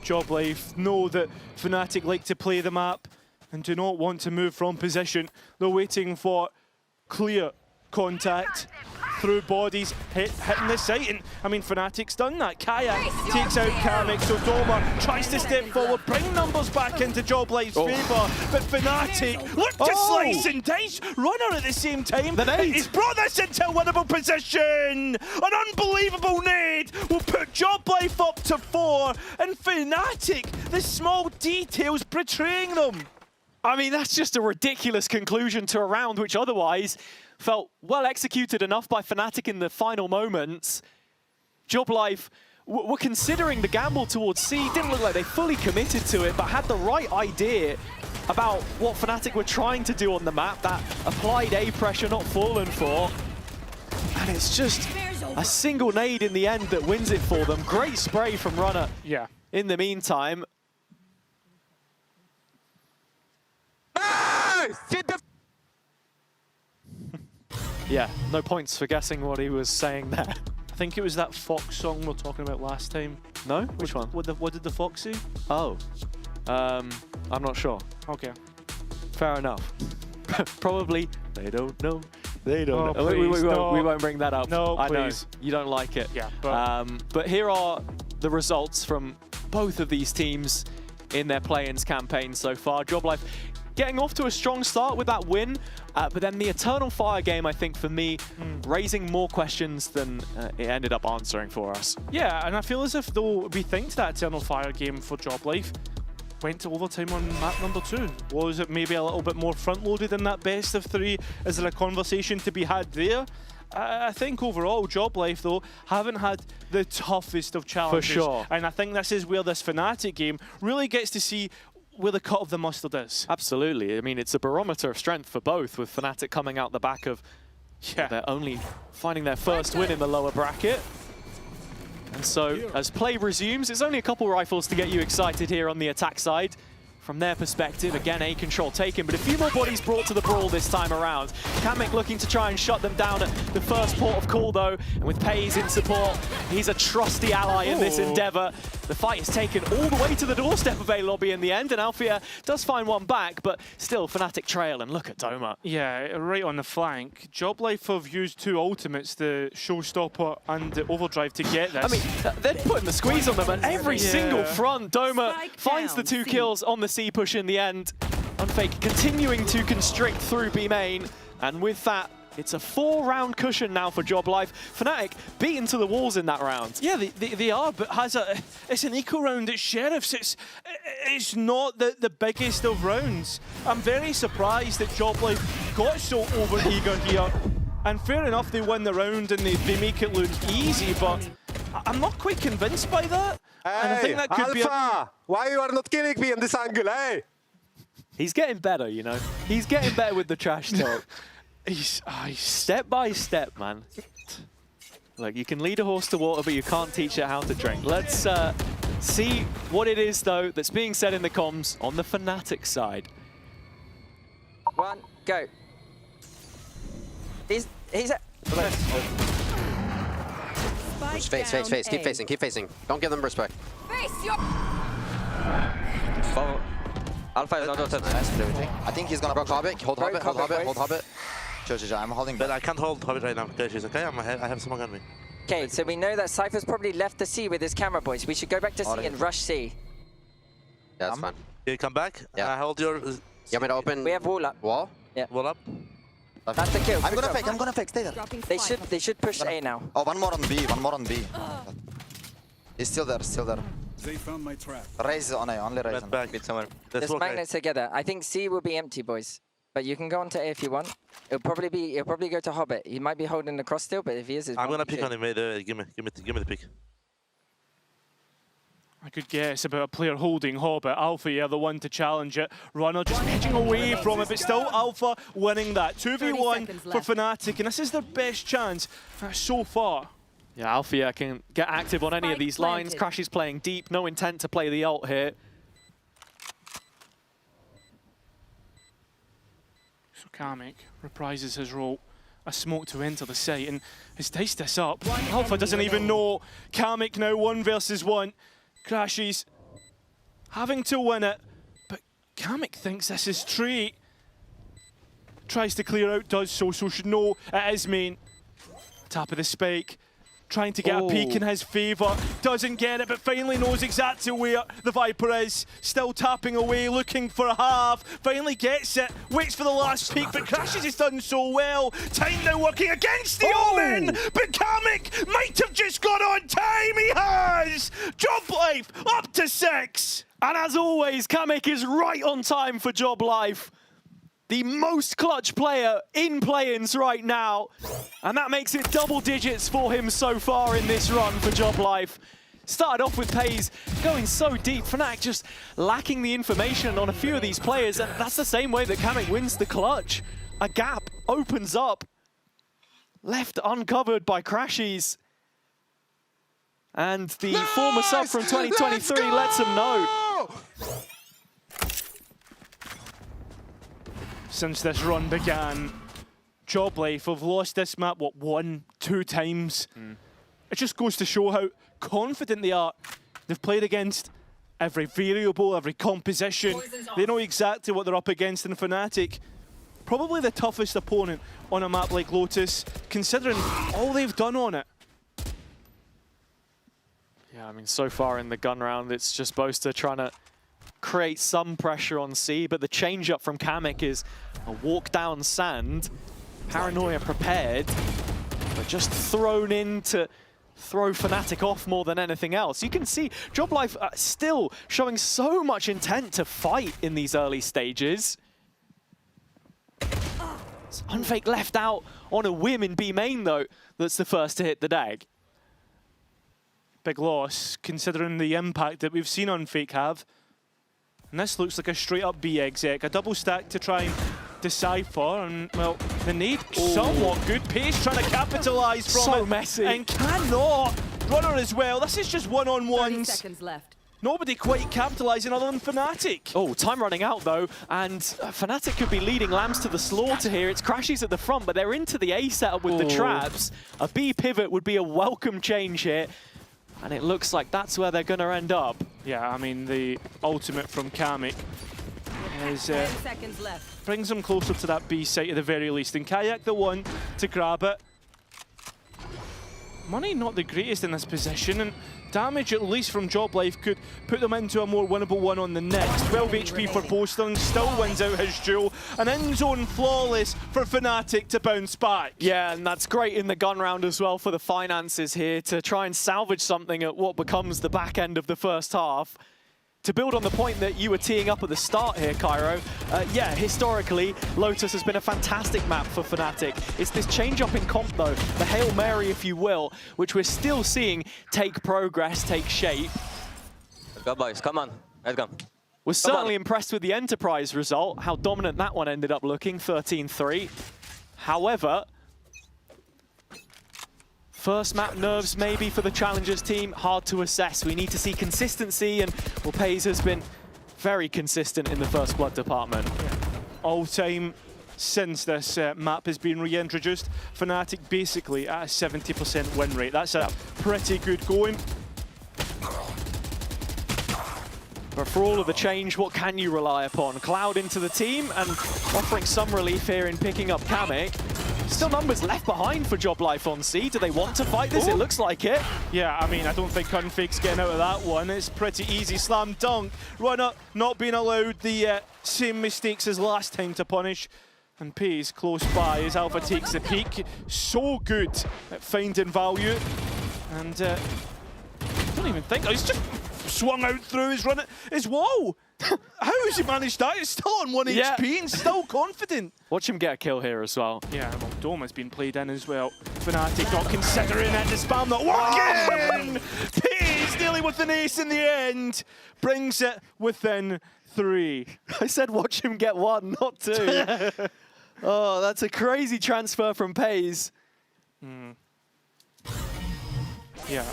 JobLife know that Fnatic like to play the map and do not want to move from position. They're waiting for clear contact through bodies, hitting the site. And I mean, Fnatic's done that. Kaya takes out Kamek, so Doma tries to step forward, bring numbers back into JobLife's favour. But Fnatic look to slice and dice, runner at the same time. He's brought this into a winnable position. An unbelievable nade will put JobLife up to 4, and Fnatic, the small details betraying them. I mean, that's just a ridiculous conclusion to a round which otherwise felt well executed enough by Fnatic in the final moments. JobLife were considering the gamble towards C. Didn't look like they fully committed to it, but had the right idea about what Fnatic were trying to do on the map. That applied A pressure not fallen for. And it's just a single nade in the end that wins it for them. Great spray from Runner in the meantime. Yeah, no points for guessing what he was saying there. I think it was that Fox song we were talking about last time. No? Which one? What did the Fox say? Oh. I'm not sure. Okay. Fair enough. Probably, they don't know. They don't know. Please, we won't bring that up. No, I please. know, you don't like it. Yeah, but here are the results from both of these teams in their play-ins campaign so far. JobLife getting off to a strong start with that win, but then the Eternal Fire game, I think, for me, raising more questions than it ended up answering for us. Yeah, and I feel as if, though, we think that Eternal Fire game for JobLife went to overtime on map number 2. Was it maybe a little bit more front-loaded in that best of 3? Is there a conversation to be had there? I think overall, JobLife, though, haven't had the toughest of challenges. For sure. And I think this is where this Fnatic game really gets to see where the cut of the mustard is. Absolutely. I mean, it's a barometer of strength for both, with Fnatic coming out the back of they're only finding their first win in the lower bracket. And so, as play resumes, it's only a couple rifles to get you excited here on the attack side. From their perspective, again, A control taken, but a few more bodies brought to the brawl this time around. Kamek looking to try and shut them down at the first port of call, though, and with Pays in support, he's a trusty ally in this endeavor. The fight is taken all the way to the doorstep of A lobby in the end, and Alfia does find one back, but still Fnatic trail, and look at Doma. Yeah, right on the flank. JobLife have used 2 ultimates, the Showstopper and the Overdrive, to get this. I mean, they're putting the squeeze on them at every single front. Doma finds the 2 kills on the C push in the end. Unfake continuing to constrict through B main, and with that, it's a 4-round cushion now for JobLife. Fnatic beaten to the walls in that round. Yeah, they are, but it's an eco round at Sheriffs. It's not the biggest of rounds. I'm very surprised that JobLife got so over-eager here. And fair enough, they win the round and they make it look easy, but I'm not quite convinced by that. Hey, and I think that could Alpha, why you are not killing me in this angle, hey? He's getting better, you know. He's getting better with the trash talk. He's step by step, man. Like, you can lead a horse to water, but you can't teach it how to drink. Let's see what it is, though, that's being said in the comms on the Fnatic side. 1, go. He's Face. Keep facing. Don't give them respect. Face your... Follow. Alpha is not rotated. I think he's gonna block Hobbit. Hold Hobbit. Sure, I'm holding back. But I can't hold Hobbit right now. She's okay. I have someone on me. Okay, so we know that Cypher's probably left the C with his camera, boys. We should go back to C and rush C. Yeah, that's fine. You come back. Yeah. I hold your... You want me to open? We have wall up. Wall? Yeah. Wall up. That's the kill. I'm gonna fake. Stay there. They should push A now. Oh, one more on B. He's still there. They found my trap. Raise on A, only raise on A. There's magnets together. I think C will be empty, boys. But you can go on to A if you want. It'll probably go to Hobbit. He might be holding the cross still, but if he is, I'm gonna pick on him. Give me the pick. I could guess about a player holding Hobbit. Alpha, yeah, the one to challenge it. Runner just edging away from it, but still Alpha winning that. 2v1 for Fnatic, and this is their best chance so far. Yeah, Alfia can get active on any of these lines. Crash is playing deep, no intent to play the ult here. So Kamek reprises his role. A smoke to enter the site, and has diced this up. Alpha doesn't even know. Kamek now 1 versus 1. Crashes having to win it, but Kamek thinks this is Tree. Tries to clear out, does so should know it is main. Tap of the spike. Trying to get a peek in his favour. Doesn't get it, but finally knows exactly where the Viper is. Still tapping away, looking for a half. Finally gets it, waits for the last peek, but Crashes has done so well. Time now working against the Omen, but Kamek might have just got on time. He has! Job Life up to 6. And as always, Kamek is right on time for Job Life. The most clutch player in play-ins right now. And that makes it double digits for him so far in this run for Job Life. Started off with Pays going so deep. Fnatic just lacking the information on a few of these players. And that's the same way that Kamek wins the clutch. A gap opens up. Left uncovered by Crashies. And the former sub from 2023 lets him know. Since this run began, Job Life have lost this map, what, 1, 2 times? It just goes to show how confident they are. They've played against every variable, every composition. They know exactly what they're up against in Fnatic. Probably the toughest opponent on a map like Lotus, considering all they've done on it. Yeah, I mean, so far in the gun round, it's just Boaster trying to create some pressure on C, but the change-up from Kamek is a walk down sand. Paranoia prepared, but just thrown in to throw Fnatic off more than anything else. You can see Job Life still showing so much intent to fight in these early stages. It's Unfake left out on a whim in B main, though. That's the first to hit the dag. Big loss, considering the impact that we've seen Unfake have. And this looks like a straight-up B exec, a double stack to try and decipher, and, well, the nade somewhat good. Pace trying to capitalise from so it. messy. And cannot. Runner as well. This is just one-on-ones. 30 seconds left. Nobody quite capitalising other than Fnatic. Oh, time running out, though, and Fnatic could be leading Lambs to the slaughter here. It's Crashies at the front, but they're into the A setup with the traps. A B pivot would be a welcome change here. And it looks like that's where they're going to end up. Yeah, I mean, the ultimate from Kamek is, 10 seconds left. brings them closer to that B site at the very least. And Kayak the one to grab it. Money not the greatest in this position, and damage at least from Job Life could put them into a more winnable one on the next. 12 HP for Boaster, and still wins out his duel. An end zone flawless for Fnatic to bounce back. Yeah, and that's great in the gun round as well for the finances here to try and salvage something at what becomes the back end of the first half. To build on the point that you were teeing up at the start here, Cairo, yeah, historically, Lotus has been a fantastic map for Fnatic. It's this change-up in comp, though, the Hail Mary, if you will, which we're still seeing take progress, take shape. Let's go, boys. Come on. Let's go. Was certainly impressed with the Enterprise result, how dominant that one ended up looking, 13-3. However, First map nerves maybe for the Challengers team, hard to assess. We need to see consistency, and well, Pays has been very consistent in the First Blood department. All time since this map has been reintroduced, Fnatic basically at a 70% win rate. That's a pretty good going. But for all of the change, what can you rely upon? Cloud into the team and offering some relief here in picking up Kamek. Still numbers left behind for JobLife on C. Do they want to fight this? It looks like it. Yeah, I mean, I don't think Unfake's getting out of that one. It's pretty easy. Slam dunk. Runner not being allowed the same mistakes as last time to punish. And Pays close by as Alpha takes the peak. So good at finding value. And I don't even think, he's just swung out through his run. His wall. How has he managed that? He's still on 1 HP and still confident. Watch him get a kill here as well. Yeah, well, Dome has been played in as well. Fnatic not considering it. The spam not working! Pays nearly with an ace in the end. Brings it within 3. I said watch him get 1, not 2. Oh, that's a crazy transfer from Pays. Yeah,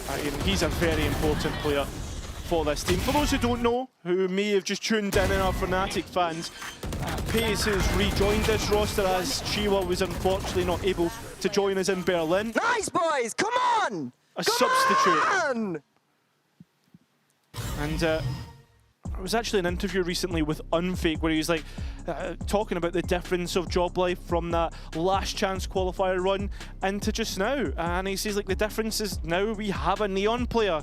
he's a very important player for this team. For those who don't know, who may have just tuned in and are Fnatic fans, Pays has rejoined this roster as Chiwa was unfortunately not able to join us in Berlin. Nice, boys! Come on! A substitute. And there was actually an interview recently with Unfake where he was like talking about the difference of JobLife from that last chance qualifier run into just now. And he says like the difference is now we have a Neon player.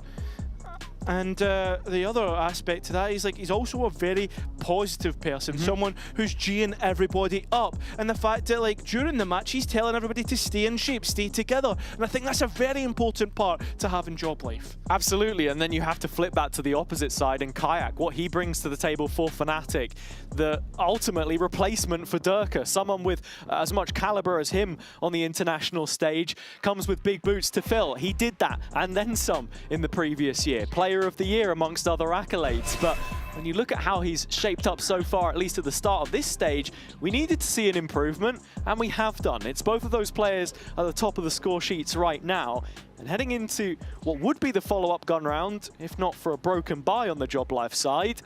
And the other aspect to that is like he's also a very positive person, someone who's G'ing everybody up. And the fact that like during the match he's telling everybody to stay in shape, stay together. And I think that's a very important part to have in JobLife. Absolutely, and then you have to flip that to the opposite side and Kayak, what he brings to the table for Fnatic, the ultimately replacement for Durka, someone with as much caliber as him on the international stage, comes with big boots to fill. He did that and then some in the previous year. Player of the year amongst other accolades, but when you look at how he's shaped up so far, at least at the start of this stage, we needed to see an improvement, and we have done. It's both of those players at the top of the score sheets right now, and heading into what would be the follow-up gun round, if not for a broken bye on the JobLife side.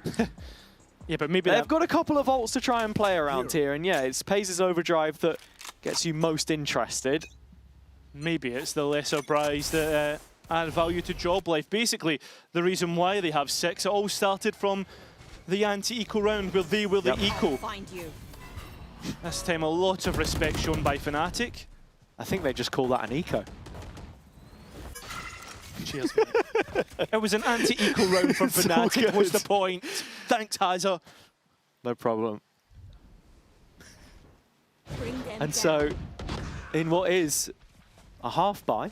Yeah, but maybe they've got a couple of ults to try and play around here, and yeah, it's Pays' overdrive that gets you most interested. Maybe it's the lesser prize that add value to JobLife. Basically, the reason why they have 6, it all started from the anti-eco round where they were the eco. Find you. This time, a lot of respect shown by Fnatic. I think they just call that an eco. Cheers, mate. It was an anti-eco round for Fnatic, was the point. Thanks, Hazard. No problem. And so, in what is a half buy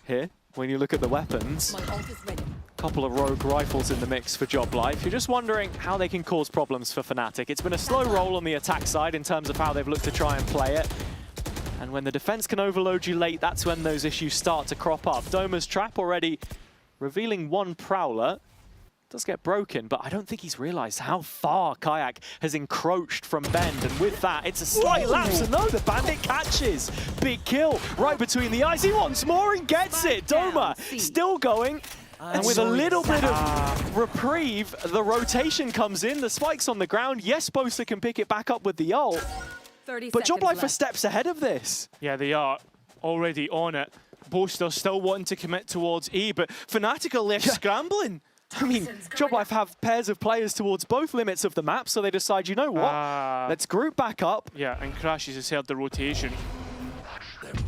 here, when you look at the weapons, a couple of rogue rifles in the mix for JobLife. You're just wondering how they can cause problems for Fnatic. It's been a slow roll on the attack side in terms of how they've looked to try and play it. And when the defense can overload you late, that's when those issues start to crop up. Doma's trap already revealing 1 Prowler. Does get broken, but I don't think he's realized how far Kayak has encroached from Bend, and with that, it's a slight lapse, and no, the Bandit catches. Big kill right between the eyes. He wants more and gets it. Doma still going, and with a little bit of reprieve, the rotation comes in, the spike's on the ground. Yes, Boaster can pick it back up with the ult, but JobLife are steps ahead of this. Yeah, they are already on it. Boaster still wanting to commit towards A, but Fnatic are left scrambling. I mean, JobLife have pairs of players towards both limits of the map, so they decide, you know what, let's group back up. Yeah, and Crashes has held the rotation.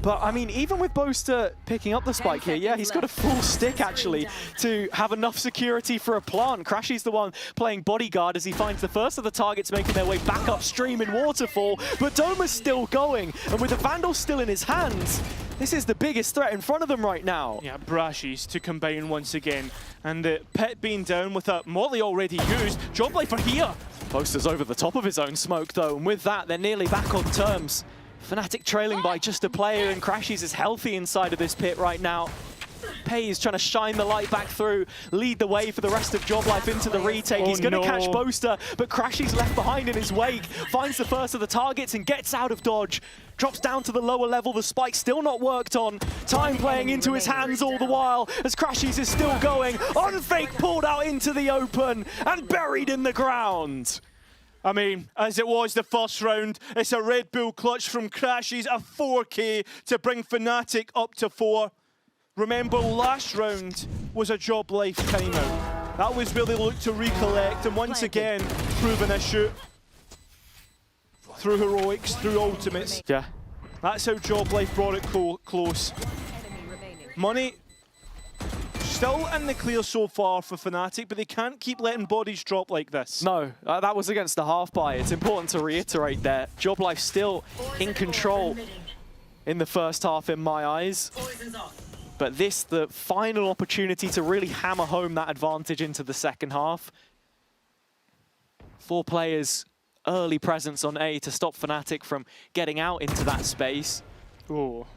But, I mean, even with Boaster picking up the spike here, yeah, he's got a full stick, actually, to have enough security for a plant. Crashy's the one playing bodyguard as he finds the first of the targets making their way back upstream in Waterfall, but Doma's still going, and with the Vandal still in his hands, this is the biggest threat in front of them right now. Yeah, Brashies to combine once again. And the Pit being down with a Molly already used. JobLife are here. Boaster's over the top of his own smoke, though, and with that, they're nearly back on terms. Fnatic trailing by just a player, and Crashies is healthy inside of this pit right now. Pays trying to shine the light back through, lead the way for the rest of Joblife into the retake. He's going to catch Boaster, but Crashy's left behind in his wake. Finds the first of the targets and gets out of dodge. Drops down to the lower level, the spike still not worked on. Time playing into his hands all the while as Crashies is still going. Unfake pulled out into the open and buried in the ground. I mean, as it was the first round, it's a Red Bull clutch from Crashies, a 4K to bring Fnatic up to 4. Remember, last round was a Joblife timeout. That was where they looked to recollect, and once again, prove an issue. Through heroics, through ultimates. Yeah. That's how Joblife brought it close. Money still in the clear so far for Fnatic, but they can't keep letting bodies drop like this. No, that was against the half buy. It's important to reiterate there. Joblife still in control in the first half in my eyes. But this, the final opportunity to really hammer home that advantage into the second half. 4 players, early presence on A to stop Fnatic from getting out into that space. Oh.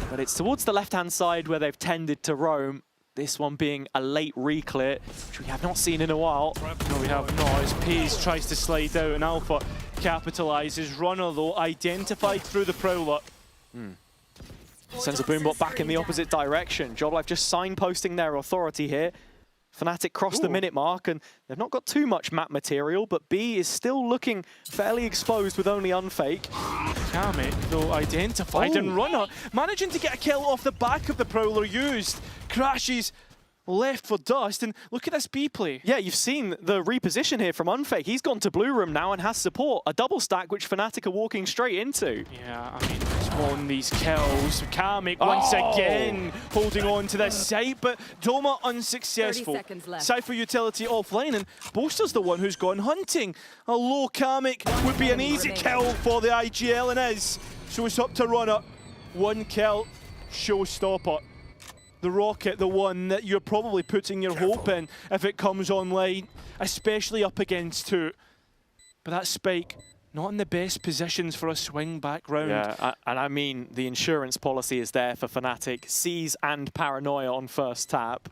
But it's towards the left-hand side where they've tended to roam. This one being a late reclear, which we have not seen in a while. No, we have not. As Pays tries to slide out and Alpha capitalizes. Runner, though, identified through the Prowler. Sends a Boombot back in the opposite direction. Joblife just signposting their authority here. Fnatic crossed the minute mark, and they've not got too much map material, but B is still looking fairly exposed with only Unfake. Kamek, though, identified, and Runner managing to get a kill off the back of the Prowler used. Crashes left for dust, and look at this B play. Yeah, you've seen the reposition here from Unfake. He's gone to blue room now and has support. A double stack, which Fnatic are walking straight into. Yeah, I mean, on these kills. Kamek once again holding on to this site, but Doma unsuccessful. Cypher utility offline, and Boaster's the one who's gone hunting. A low Kamek would be an easy kill for the IGL, and is. So it's up to Runner. 1 kill, showstopper. The Rocket, the one that you're probably putting your hope in if it comes online, especially up against 2. But that Spike, not in the best positions for a swing back round. Yeah, and I mean, the insurance policy is there for Fnatic. Seize and Paranoia on first tap.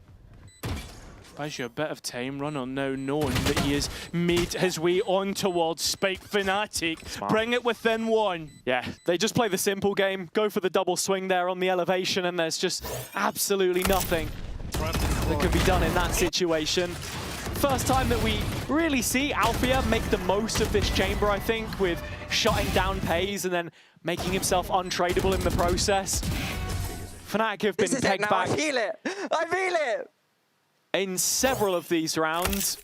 Buys you a bit of time. Runner now knowing that he has made his way on towards Spike. Fnatic, bring it within 1. Yeah, they just play the simple game, go for the double swing there on the elevation, and there's just absolutely nothing that can be done in that situation. First time that we really see Althea make the most of this chamber, I think, with shutting down Pays and then making himself untradeable in the process. Fnatic have been pegged back. I feel it! I feel it! In several of these rounds,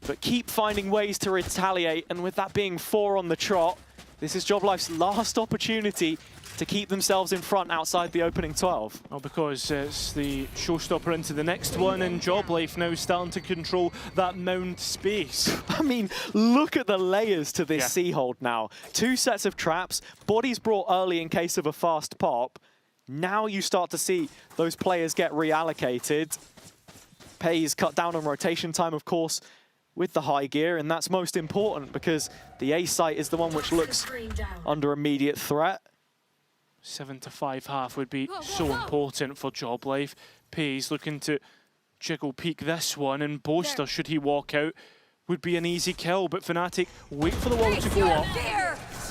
but keep finding ways to retaliate, and with that being 4 on the trot, this is Joblife's last opportunity to keep themselves in front outside the opening 12. Well, because it's the showstopper into the next one, and Joblife now starting to control that mound space. I mean, look at the layers to this C-hold now. 2 sets of traps, bodies brought early in case of a fast pop. Now you start to see those players get reallocated. Pays cut down on rotation time, of course, with the high gear, and that's most important because the A site is the one which looks under immediate threat. 7 to 5 half would be so important for Joblife. Pays looking to jiggle peek this one, and Boaster, should he walk out, would be an easy kill, but Fnatic wait for the wall to go up.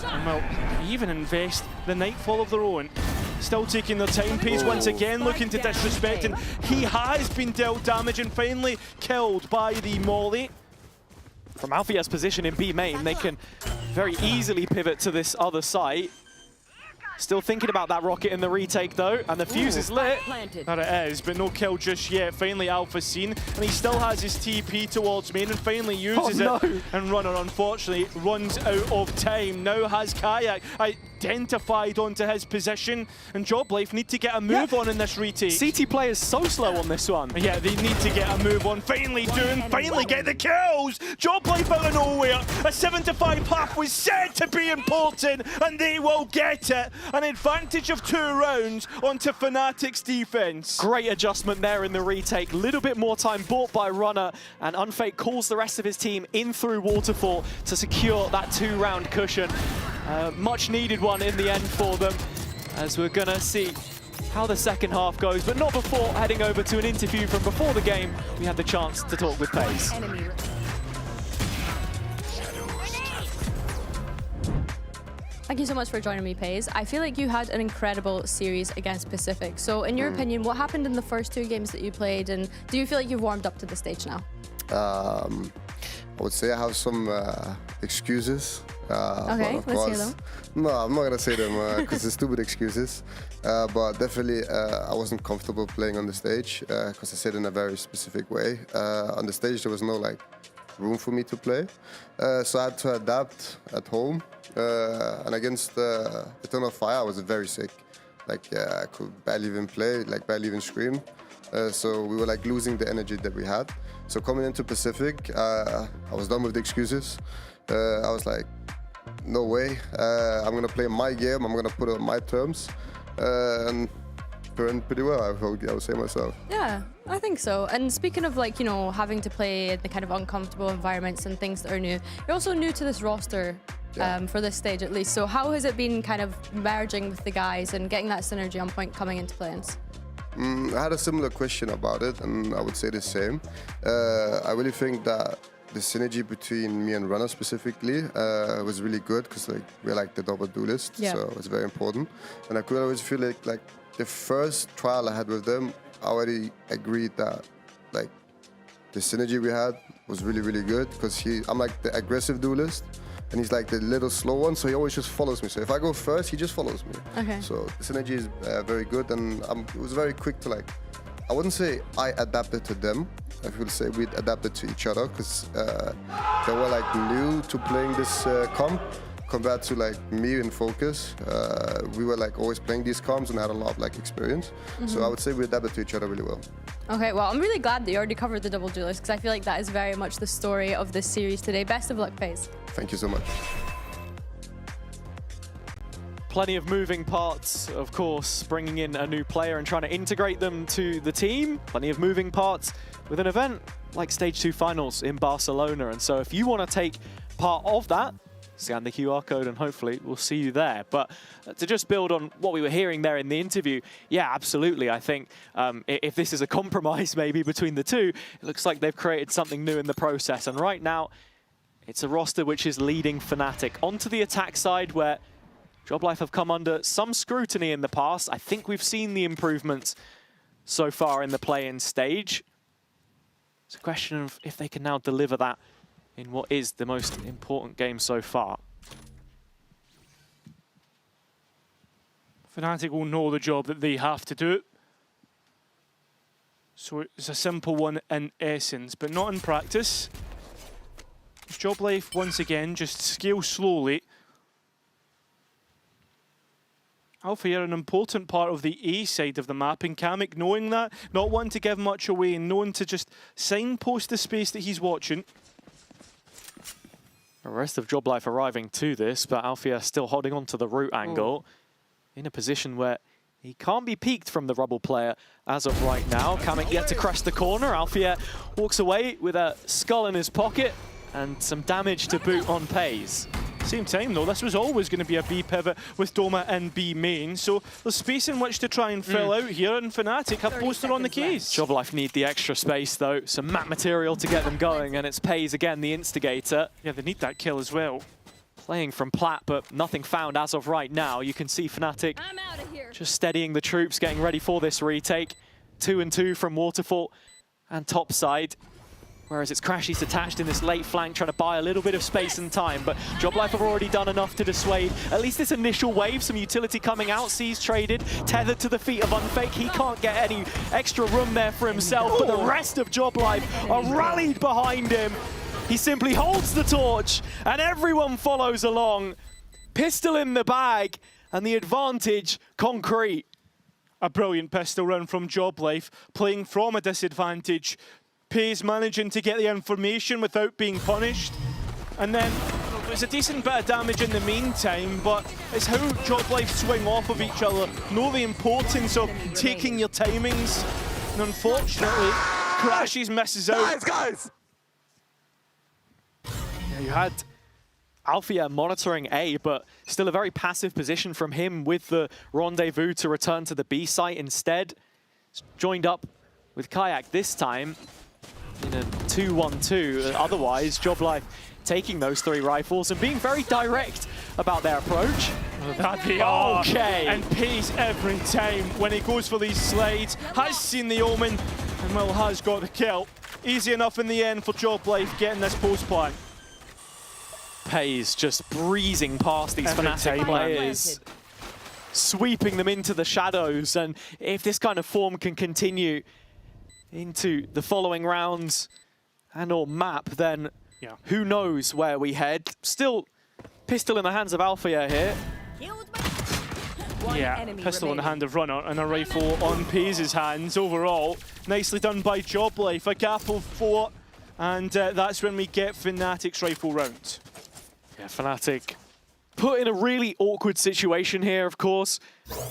And well, even invest the Nightfall of their own. Still taking their time. Pays once again looking to disrespect, and he has been dealt damage and finally killed by the Molly. From Althea's position in B main, they can very easily pivot to this other site. Still thinking about that rocket in the retake though, and the fuse is lit. That it is, but no kill just yet. Finally Alpha seen, and he still has his TP towards main and finally uses it. And Runner, unfortunately, runs out of time. Now has Kayak identified onto his position, and Joblife need to get a move on in this retake. CT play is so slow on this one. Yeah, they need to get a move on. Finally get the kills! Joblife out of nowhere. A 7 to 5 half was said to be important, and they will get it. An advantage of 2 rounds onto Fnatic's defense. Great adjustment there in the retake. Little bit more time bought by Runner, and Unfake calls the rest of his team in through Waterfall to secure that 2-round cushion. Much needed one in the end for them, as we're gonna see how the second half goes, but not before heading over to an interview from before the game. We had the chance to talk with FaZe. Thank you so much for joining me, FaZe. I feel like you had an incredible series against Pacific. So in your opinion, what happened in the first 2 games that you played, and do you feel like you've warmed up to the stage now? I would say I have some excuses. Okay, let's hear them. No, I'm not gonna say them because they're stupid excuses. But definitely, I wasn't comfortable playing on the stage because I said in a very specific way. On the stage, there was no room for me to play, so I had to adapt at home. And against Eternal Fire, I was very sick. I could barely even play, barely even scream. So we were losing the energy that we had. So coming into Pacific, I was done with the excuses. I was like, no way. I'm gonna play my game. I'm gonna put it on my terms, and doing pretty well. I would say myself. Yeah, I think so. And speaking of having to play in the kind of uncomfortable environments and things that are new, you're also new to this roster. For this stage at least. So how has it been kind of merging with the guys and getting that synergy on point coming into play-ins? I had a similar question about it, and I would say the same. I really think that the synergy between me and Runner specifically was really good because we're the double duelist, so it's very important. And I could always feel like the first trial I had with them, I already agreed that the synergy we had was really, really good because I'm the aggressive duelist. And he's the little slow one, so he always just follows me. So if I go first, he just follows me. Okay. So the synergy is very good, and it was very quick to I wouldn't say I adapted to them. I would say we adapted to each other because they were new to playing this comp compared to me in Focus. We were always playing these comps and had a lot of experience. So I would say we adapted to each other really well. Okay, well, I'm really glad that you already covered the double duelist because I feel like that is very much the story of this series today. Best of luck, FaZe. Thank you so much. Plenty of moving parts, of course, bringing in a new player and trying to integrate them to the team. Plenty of moving parts with an event like Stage 2 Finals in Barcelona. And so if you want to take part of that, scan the QR code and hopefully we'll see you there. But to just build on what we were hearing there in the interview, yeah, absolutely. I think if this is a compromise maybe between the two, it looks like they've created something new in the process. And right now, it's a roster which is leading Fnatic. Onto the attack side where Joblife have come under some scrutiny in the past. I think we've seen the improvements so far in the play-in stage. It's a question of if they can now deliver that in what is the most important game so far. Fnatic will know the job that they have to do. So it's a simple one in essence, but not in practice. Joblife, once again, just scale slowly. Alpha are an important part of the A side of the map, and Kamek knowing that, not wanting to give much away and knowing to just signpost the space that he's watching. The rest of Joblife arriving to this, but Alfia still holding on to the root angle in a position where he can't be peeked from the Rubble player as of right now. Kamek yet to crash the corner. Alfia walks away with a skull in his pocket and some damage to boot on FaZe. Same time though, this was always going to be a B pivot with Doma and B main, so there's space in which to try and fill out here, and Fnatic have posted on the case. Joblife need the extra space though, some map material to get them going, and it's FaZe again, the instigator. Yeah, they need that kill as well. Playing from Plat, but nothing found as of right now. You can see Fnatic just steadying the troops, getting ready for this retake. 2 and 2 from Waterfall and topside. Whereas it's Crashy's attached in this late flank, trying to buy a little bit of space and time. But Joblife have already done enough to dissuade at least this initial wave. Some utility coming out, C's traded, tethered to the feet of Unfake. He can't get any extra room there for himself, but the rest of Joblife are rallied behind him. He simply holds the torch, and everyone follows along. Pistol in the bag, and the advantage concrete. A brilliant pistol run from Joblife, playing from a disadvantage. FaZe managing to get the information without being punished. And then it's a decent bit of damage in the meantime, but it's how Joblife swing off of each other. Know the importance of taking your timings. And unfortunately, Crashies misses out. Guys! Yeah, you had Alfia monitoring A, but still a very passive position from him with the rendezvous to return to the B site instead. He's joined up with Kayak this time in a 2-1-2. Otherwise, Joblife taking those 3 rifles and being very direct about their approach. That they are. Okay. And Pace every time when he goes for these slides, has seen the omen, and well, has got the kill. Easy enough in the end for Joblife getting this post plant. Pays just breezing past these Fnatic players, sweeping them into the shadows. And if this kind of form can continue into the following rounds and or map, then who knows where we head. Still pistol in the hands of Alfia here. Yeah, pistol in the hand of Runner and a rifle on Paze's hands. Overall, nicely done by Joblife. A gap of 4, and that's when we get Fnatic's rifle round. Yeah, Fnatic put in a really awkward situation here, of course,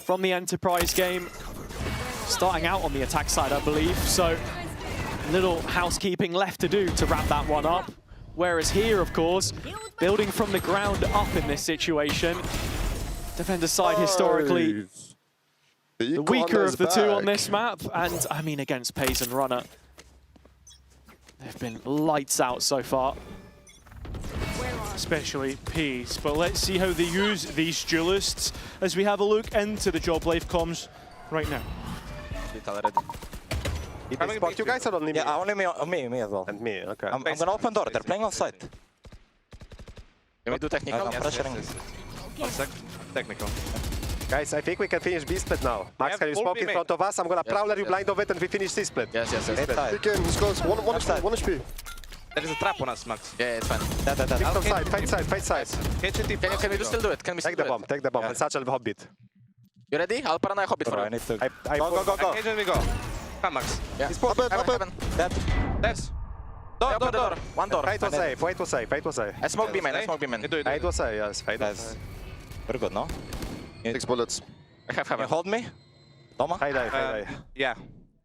from the Enterprise game. Starting out on the attack side, I believe, so little housekeeping left to do to wrap that one up. Whereas here, of course, building from the ground up in this situation. Defender side historically the weaker of the 2 on this map, and I mean against Paze and Runner, they've been lights out so far. Especially Pace, but let's see how they use these duelists as we have a look into the Joblife comms right now. Did they spot you guys or only me? Yeah, only me as well. And me, okay. I'm gonna open door, they're playing on site. Can we do technical? Technical. Guys, I think we can finish B split now. Max, can you smoke in front of us? I'm gonna prowler you blind of it and we finish C split. Yes. He can, he scores 1 HP. There is a trap on us, Max. Yeah, it's fine. Pick from side, fight side. Can we still do it? Can we Take the bomb, and Satchel Hobbit. You ready? I'll paranoia Hobbit for you. Go. Engage when we go. Come, Max. Yeah. He's heaven. Dead. Left. Door. One door. Fight was safe. I smoke B man. Fight was safe, yes. Fight was safe. Very good, no? 6 bullets. I have heaven. Hold me. Toma. High dive. Yeah.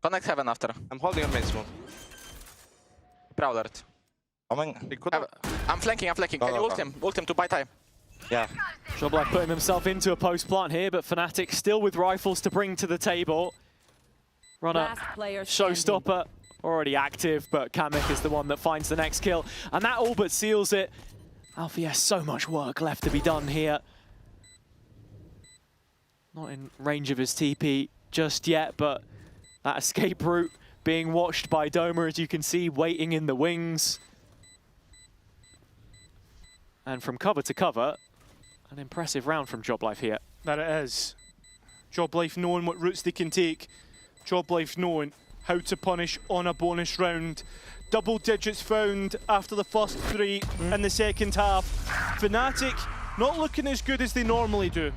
Connect heaven after. I'm holding on main smoke. Prowler it. I'm flanking. Can you ult him? Ult him to buy time. Yeah. Joblife putting themselves into a post plant here, but Fnatic still with rifles to bring to the table. Runner, showstopper, already active, but Kamek is the one that finds the next kill. And that all but seals it. Alfie has so much work left to be done here. Not in range of his TP just yet, but that escape route being watched by Doma, as you can see, waiting in the wings. And from cover to cover, an impressive round from Joblife here. That it is. Joblife knowing what routes they can take. Joblife knowing how to punish on a bonus round. Double digits found after the first 3 in the second half. Fnatic not looking as good as they normally do.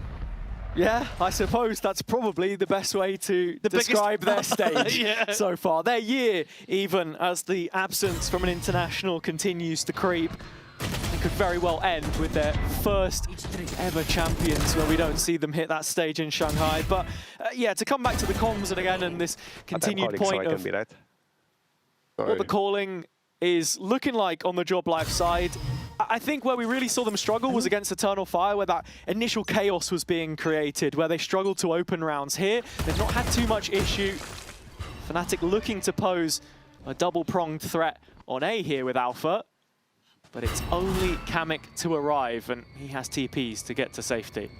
Yeah, I suppose that's probably the best way to describe their stage so far. Their year, even as the absence from an international continues to creep. It could very well end with their first ever champions, where we don't see them hit that stage in Shanghai. But yeah, to come back to the comms and again, and this continued point of what the calling is looking like on the Joblife side. I think where we really saw them struggle was against Eternal Fire, where that initial chaos was being created, where they struggled to open rounds. Here, they've not had too much issue. Fnatic looking to pose a double-pronged threat on A here with Alpha. But it's only Kamek to arrive, and he has TPs to get to safety.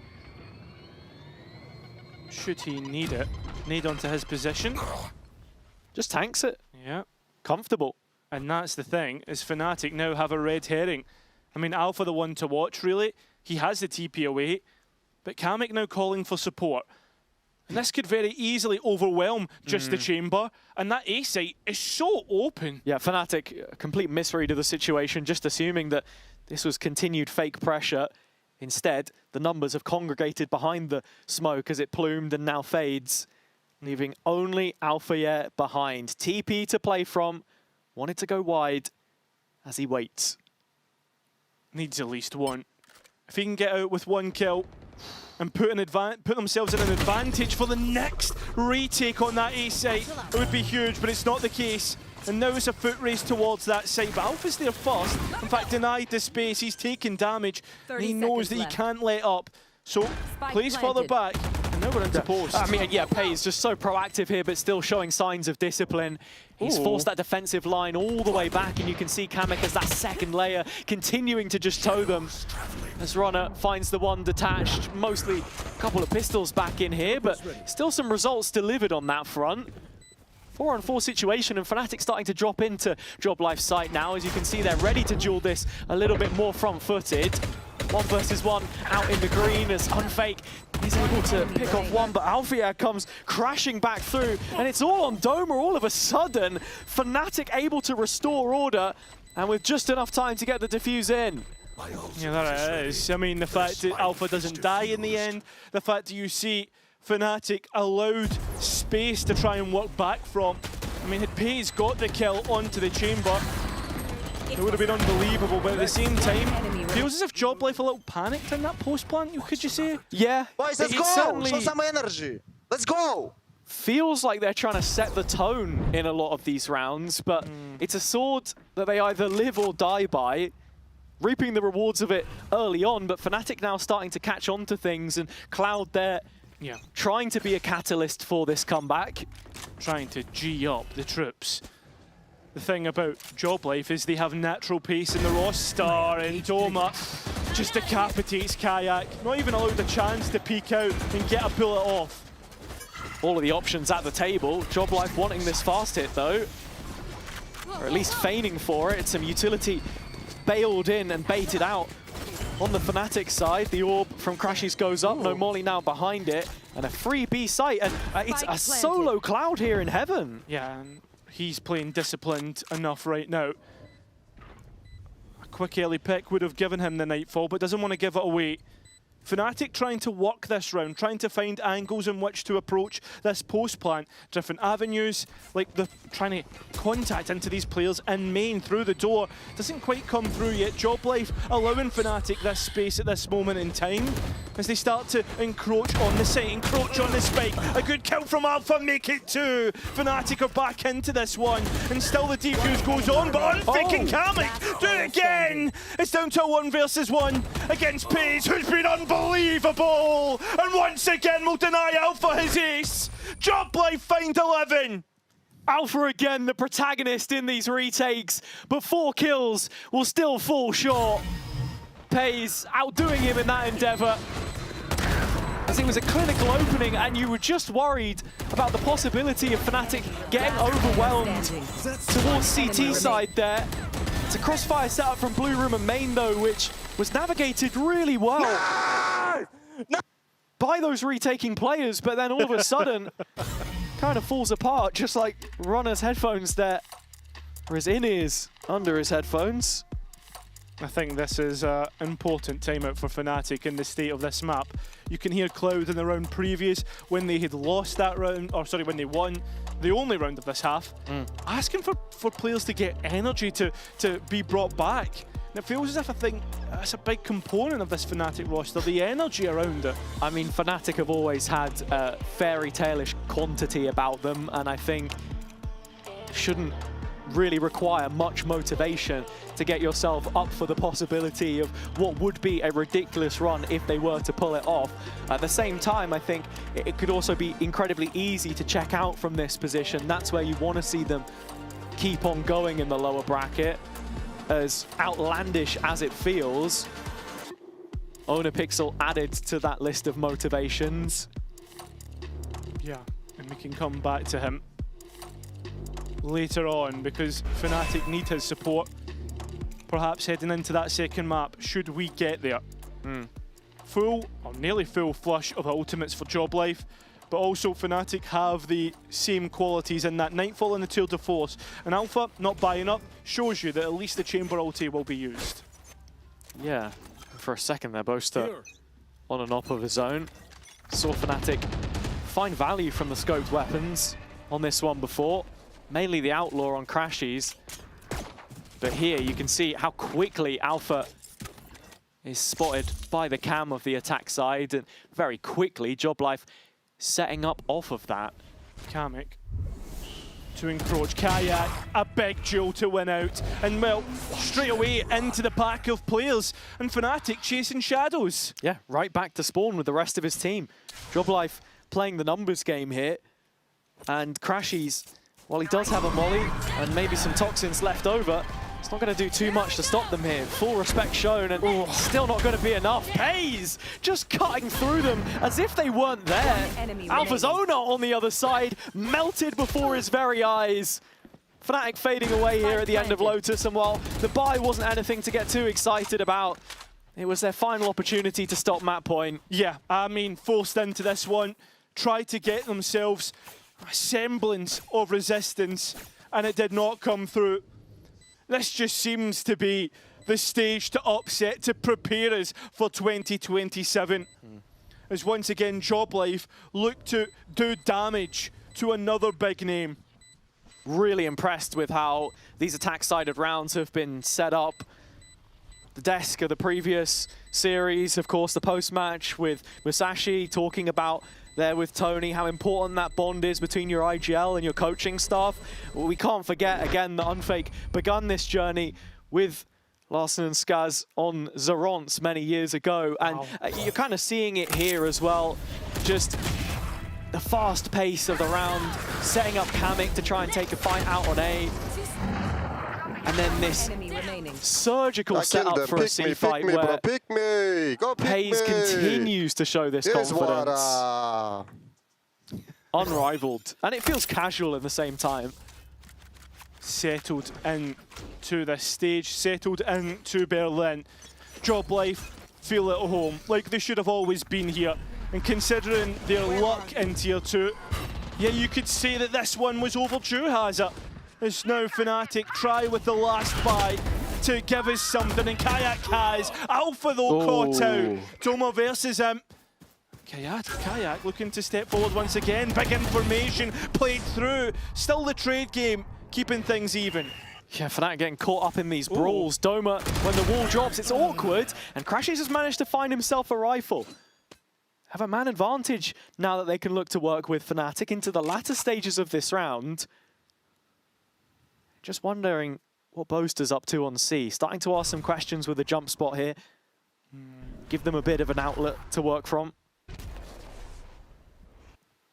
Should he need it? Need onto his position. Just tanks it. Yeah. Comfortable. And that's the thing, is Fnatic now have a red herring. I mean, Alpha the one to watch, really. He has the TP away, but Kamek now calling for support. And this could very easily overwhelm just the chamber, and that A site is so open. Yeah, Fnatic, a complete misread of the situation, just assuming that this was continued fake pressure. Instead, the numbers have congregated behind the smoke as it plumed and now fades, leaving only Alpha behind. TP to play from, wanted to go wide as he waits. Needs at least one. If he can get out with 1 kill, and put themselves in an advantage for the next retake on that A site, it would be huge, but it's not the case. And now it's a foot race towards that side, but Alpha's there first. In fact, denied the space, he's taking damage. He knows that he can't let up. So, plays further back, and now we're into post. I mean, yeah, Pei is just so proactive here, but still showing signs of discipline. He's forced that defensive line all the way back, and you can see Kamek as that second layer continuing to just tow them. As Runner finds the one detached, mostly a couple of pistols back in here, but still some results delivered on that front. 4-on-4 situation, and Fnatic starting to drop into Joblife's site now. As you can see, they're ready to duel this a little bit more front-footed. 1 versus 1 out in the green as Unfake is able to pick off one, but Alfia comes crashing back through, and it's all on Doma all of a sudden. Fnatic able to restore order, and with just enough time to get the defuse in. Yeah, that is. I mean, the fact that Alpha doesn't die in the end, the fact that you see Fnatic allowed space to try and work back from. I mean, had Pei's got the kill onto the chamber, it would have been unbelievable, but at the same time, feels as if Joblife a little panicked in that post plant, could you say? Yeah. Boys, let's go! Show some energy! Let's go! Feels like they're trying to set the tone in a lot of these rounds, but it's a sword that they either live or die by, reaping the rewards of it early on, but Fnatic now starting to catch on to things, and Cloud there trying to be a catalyst for this comeback. Trying to G up the troops. The thing about Joblife is they have natural pace in the roster, and Doma just decapitates Kayak. Not even allowed the chance to peek out and get a bullet off. All of the options at the table. Joblife wanting this fast hit though, or at least feigning for it. Some utility bailed in and baited out. On the Fnatic side, the orb from Crashies goes up, no Molly now behind it, and a free B site, and it's a solo Cloud here in heaven. Yeah, and he's playing disciplined enough right now. A quick early pick would have given him the Nightfall, but doesn't want to give it away. Fnatic trying to work this round, trying to find angles in which to approach this post plant, different avenues, like the trying to contact into these players in main through the door. Doesn't quite come through yet. Joblife allowing Fnatic this space at this moment in time as they start to encroach on the site, encroach on the spike. A good kill from Alpha, make it 2. Fnatic are back into this one, and still the defuse goes on, but Unfake and Kamek do it again! It's down to a 1 versus 1 against Paze, who's been unbelievable! And once again will deny Alpha his ace! Joblife find 11! Alpha again, the protagonist in these retakes, but 4 kills will still fall short. Paze outdoing him in that endeavor. As it was a clinical opening, and you were just worried about the possibility of Fnatic getting overwhelmed towards CT side there. It's a crossfire setup from Blue Room and main though, which was navigated really well by those retaking players, but then all of a sudden kind of falls apart, just like Runner's headphones there, or his in-ears under his headphones. I think this is an important timeout for Fnatic in the state of this map. You can hear Cloud in the round previous, when they had lost that round, or sorry, when they won the only round of this half, asking for players to get energy to be brought back. And it feels as if I think that's a big component of this Fnatic roster, the energy around it. I mean, Fnatic have always had a fairy tale-ish quantity about them, and I think shouldn't really require much motivation to get yourself up for the possibility of what would be a ridiculous run if they were to pull it off. At the same time, I think it could also be incredibly easy to check out from this position. That's where you want to see them keep on going in the lower bracket. As outlandish as it feels, Onapixel added to that list of motivations. Yeah, and we can come back to him later on because Fnatic need his support. Perhaps heading into that second map, should we get there. Full, or nearly full flush of ultimates for Joblife, but also Fnatic have the same qualities in that Nightfall and the Tour de Force. And Alpha, not buying up, shows you that at least the Chamber ulti will be used. Yeah, for a second there, Boaster on and off of his own. Saw Fnatic find value from the scoped weapons on this one before. Mainly the Outlaw on Crashies. But here you can see how quickly Alpha is spotted by the cam of the attack side. And very quickly, Joblife setting up off of that. Kamek to encroach. Kayak, a big duel to win out. And, well, straight away into the pack of players. And Fnatic chasing shadows. Yeah, right back to spawn with the rest of his team. Joblife playing the numbers game here. And Crashies, while he does have a molly and maybe some toxins left over, it's not going to do too much to stop them here. Full respect shown, and still not going to be enough. Pays just cutting through them as if they weren't there. Alpha's owner on the other side, melted before his very eyes. Fnatic fading away here at the end of Lotus, and while the buy wasn't anything to get too excited about, it was their final opportunity to stop Map Point. Yeah, I mean, forced into this one, tried to get themselves a semblance of resistance, and it did not come through. This just seems to be the stage to upset, to prepare us for 2027. As once again, Joblife look to do damage to another big name. Really impressed with how these attack-sided rounds have been set up. The desk of the previous series, of course, the post-match with Musashi talking about there with Tony, how important that bond is between your IGL and your coaching staff. Well, we can't forget, again, that Unfake begun this journey with Larson and Skaz on Zerons many years ago. And you're kind of seeing it here as well. Just the fast pace of the round, setting up Kamik to try and take a fight out on A. And then this surgical setup for a C fight where Pays continues to show this confidence. Unrivaled. And it feels casual at the same time. Settled into the stage, settled into Berlin. Joblife feel at home, like they should have always been here. And considering their luck in Tier 2, yeah, you could say that this one was overdue, has it? It's now Fnatic try with the last buy to give us something, and Kayak has. Alpha though caught out. Doma versus him. Kayak looking to step forward once again. Big information played through. Still the trade game, keeping things even. Yeah, Fnatic getting caught up in these brawls. Doma, when the wall drops, it's awkward, and Crashies has managed to find himself a rifle. Have a man advantage now that they can look to work with Fnatic into the latter stages of this round. Just wondering what Boaster's up to on C. Starting to ask some questions with the jump spot here. Give them a bit of an outlet to work from.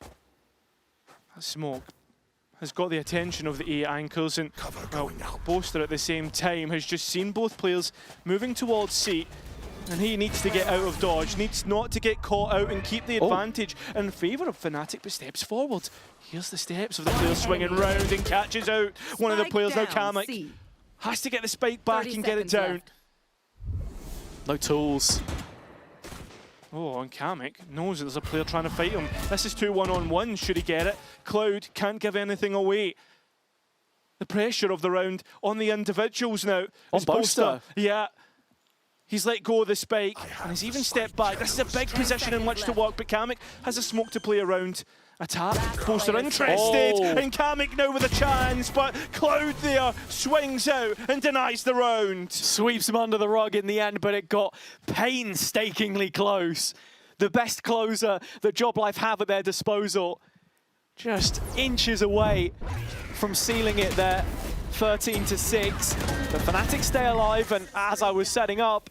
That smoke has got the attention of the A anchors, and Boaster at the same time has just seen both players moving towards C. And he needs to get out of dodge, needs not to get caught out and keep the advantage in favour of Fnatic, but steps forward. Here's the steps of the player swinging round and catches out one of the players now, Kamik. Has to get the spike back and get it down. No tools. Oh, and Kamik knows that there's a player trying to fight him. This is 2 1-on-1, should he get it? Cloud can't give anything away. The pressure of the round on the individuals now. On Boaster. Yeah. He's let go of the spike, and he's even stepped back. This is a big position in which to work, but Kamik has a smoke to play around. Attack, Boaster interested, and Kamik now with a chance, but Cloud there swings out and denies the round. Sweeps him under the rug in the end, but it got painstakingly close. The best closer that Joblife have at their disposal, just inches away from sealing it there. 13-6. The Fnatic stay alive, and as I was setting up,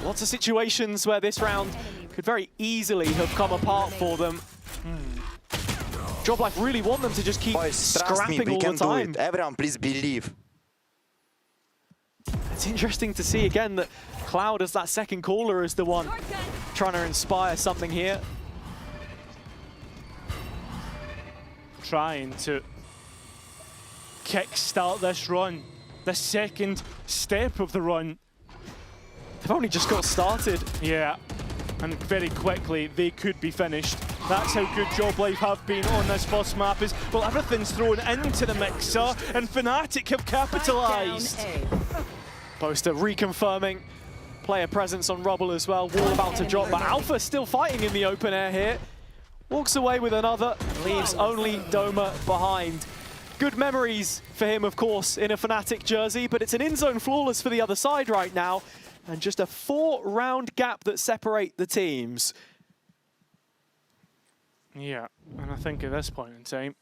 lots of situations where this round could very easily have come apart for them. Joblife really want them to just keep scrapping all the time. Everyone, please believe. It's interesting to see again that Cloud as that second caller is the one trying to inspire something here. Trying to kickstart this run, the second step of the run. They've only just got started. Yeah, and very quickly they could be finished. That's how good Joblife have been on this first map. Is well, everything's thrown into the mixer, and Fnatic have capitalised. Boaster reconfirming player presence on Rubble as well. Wall about to drop, but Alpha still fighting in the open air here. Walks away with another, leaves only Doma behind. Good memories for him, of course, in a Fnatic jersey, but it's an in-zone flawless for the other side right now, and just a 4-round gap that separate the teams. Yeah, and I think at this point in time,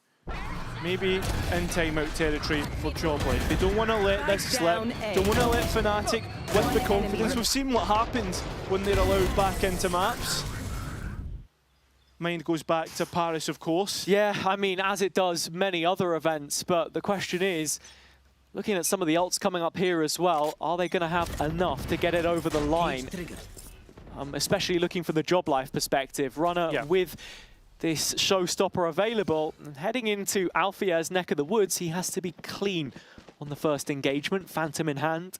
maybe in timeout territory for Joblife. They don't want to let this slip. Don't want to let Fnatic with the confidence. We've seen what happens when they're allowed back into maps. Mind goes back to Paris, of course. Yeah, I mean, as it does many other events, but the question is, looking at some of the ults coming up here as well, are they going to have enough to get it over the line? Especially looking from the Joblife perspective. Runner with this showstopper available, and heading into Alfia's neck of the woods, he has to be clean on the first engagement, Phantom in hand.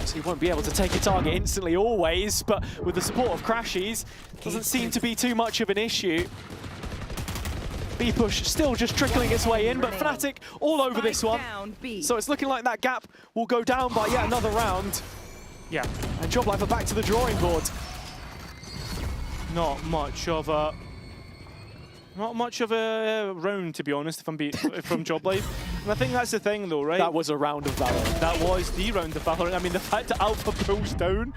So he won't be able to take a target instantly always, but with the support of Crashies, doesn't seem to be too much of an issue. B-push still just trickling its way in, but Fnatic all over this one. So it's looking like that gap will go down by yet another round. Yeah. And Joblife are back to the drawing board. Not much of a round, to be honest, from Joblife. And I think that's the thing, though, right? That was a round of Valorant. That was the round of Valorant. I mean, the fact that Alpha pulls down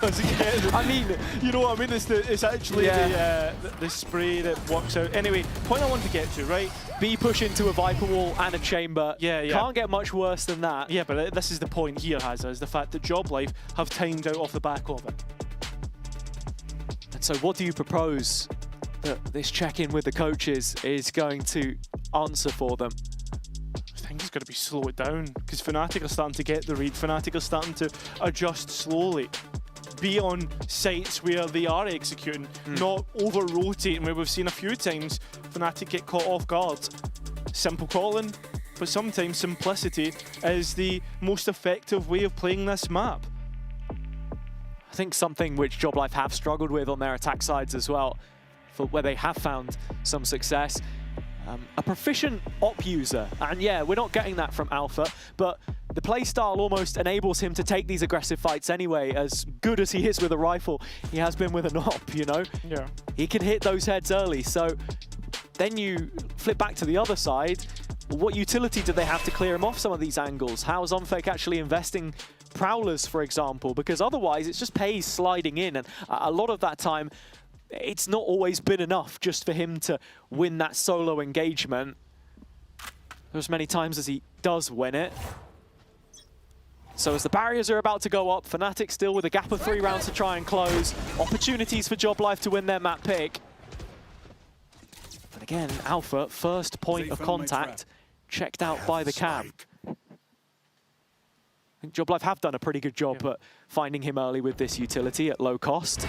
doesn't get. I mean, you know what I mean? It's actually the spray that works out. Anyway, point I wanted to get to, right? B push into a Viper wall and a chamber. Yeah. Can't get much worse than that. Yeah, but this is the point here, Hazza, is the fact that Joblife have timed out off the back of it. And so what do you propose that this check-in with the coaches is going to answer for them? I think it's going to be slow it down, because Fnatic are starting to get the read. Fnatic are starting to adjust slowly. Be on sites where they are executing, not over-rotating, where we've seen a few times Fnatic get caught off guard. Simple calling, but sometimes simplicity is the most effective way of playing this map. I think something which Joblife have struggled with on their attack sides as well, for where they have found some success. A proficient op user, and yeah, we're not getting that from Alpha, but the playstyle almost enables him to take these aggressive fights anyway. As good as he is with a rifle, he has been with an op, you know? Yeah. He can hit those heads early, so then you flip back to the other side. What utility do they have to clear him off some of these angles? How is Onfake actually investing Prowlers, for example? Because otherwise it's just Pays sliding in, and a lot of that time it's not always been enough just for him to win that solo engagement. There's many times as he does win it. So as the barriers are about to go up, Fnatic still with a gap of 3 rounds to try and close. Opportunities for Joblife to win their map pick. But again, Alpha, first point of contact, checked out by the cam. I think Joblife have done a pretty good job at finding him early with this utility at low cost.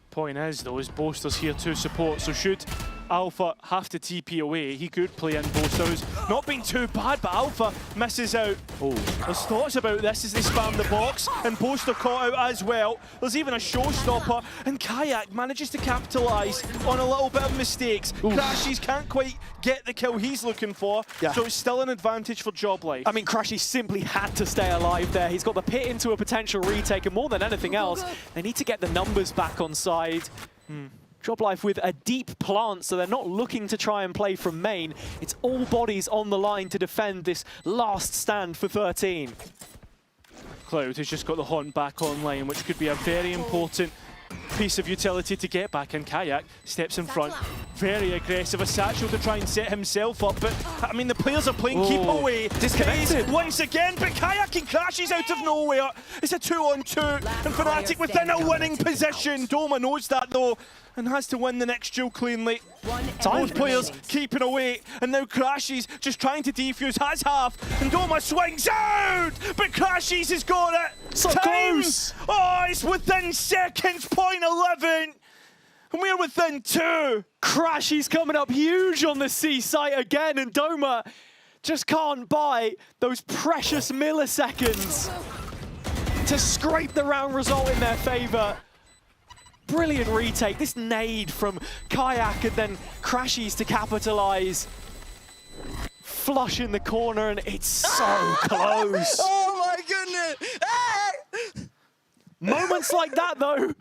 Point is, though, is Boaster's here to support, so should Alpha have to TP away, he could play in Boaster, who's not been too bad, but Alpha misses out. There's thoughts about this as they spam the box, and Boaster caught out as well. There's even a showstopper, and Kayak manages to capitalise on a little bit of mistakes. Crashies can't quite get the kill he's looking for, so it's still an advantage for Joblife. I mean, Crashies simply had to stay alive there. He's got the pit into a potential retake, and more than anything else, they need to get the numbers back on side. Joblife with a deep plant, so they're not looking to try and play from main. It's all bodies on the line to defend this last stand for 13. Cloud has just got the Haunt back online, which could be a very important piece of utility to get back, and Kayak steps in front. Very aggressive, a satchel to try and set himself up, but I mean the players are playing keep away. Disconnected once again, but Kayak and Crashies out of nowhere. It's a 2-on-2, and Fnatic within a winning position. Doma knows that though, and has to win the next duel cleanly. Both players keeping away, and now Crashies just trying to defuse, has half, and Doma swings out, but Crashies has got it. So close. Oh, it's within seconds, point 11. And we're within 2. Crashies coming up huge on the C site again, and Doma just can't buy those precious milliseconds to scrape the round result in their favor. Brilliant retake. This nade from Kayak and then Crashies to capitalize. Flush in the corner, and it's so close. Oh my goodness! Hey! Moments like that, though,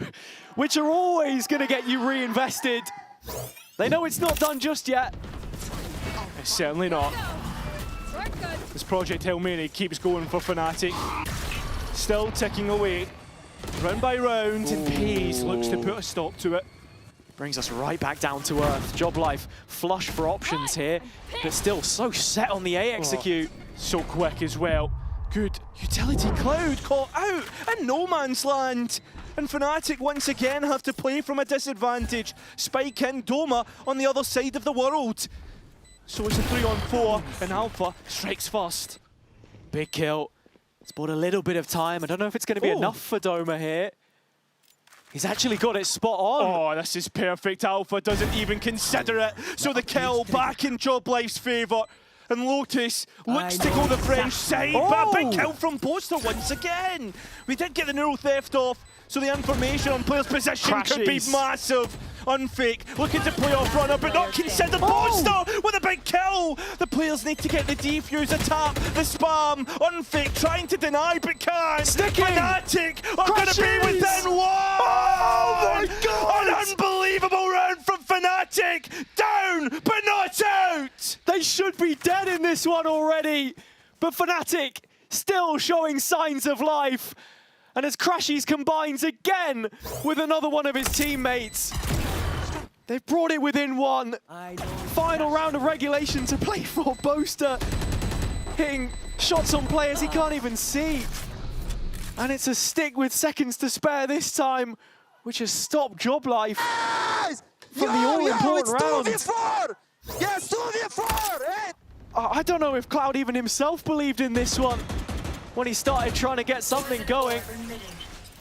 which are always going to get you reinvested. They know it's not done just yet. It's certainly not. This Project Hail Mary keeps going for Fnatic. Still ticking away. Round by round, and Pays looks to put a stop to it. Brings us right back down to earth. Job Life flush for options here, but still so set on the A execute. So quick as well. Good utility cloud caught out and no man's land. And Fnatic once again have to play from a disadvantage. Spike and Doma on the other side of the world. So it's a 3-on-4 and Alpha strikes first. Big kill. It's bought a little bit of time. I don't know if it's going to be enough for Doma here. He's actually got it spot on. Oh, this is perfect. Alpha doesn't even consider it. So the kill back in Job Life's favour. And Lotus looks to go the French side, but a big kill from Poster once again. We did get the neural theft off, so the information on player's position could be massive. Unfake, looking to play off runner, but not considered. Poster with a big kill. The players need to get the defuse, tap, the spam. Unfake trying to deny, but can't. Fnatic are going to be within one. Oh my God! An unbelievable round from Fnatic. Down, but not out. They should be dead in this one already. But Fnatic still showing signs of life. And as Crashies combines again with another one of his teammates, they've brought it within one. Final round of regulation to play for. Boaster hitting shots on players he can't even see. And it's a stick with seconds to spare this time, which has stopped Job Life from the all-important round. Yes, 2v4! I don't know if Cloud even himself believed in this one when he started trying to get something going.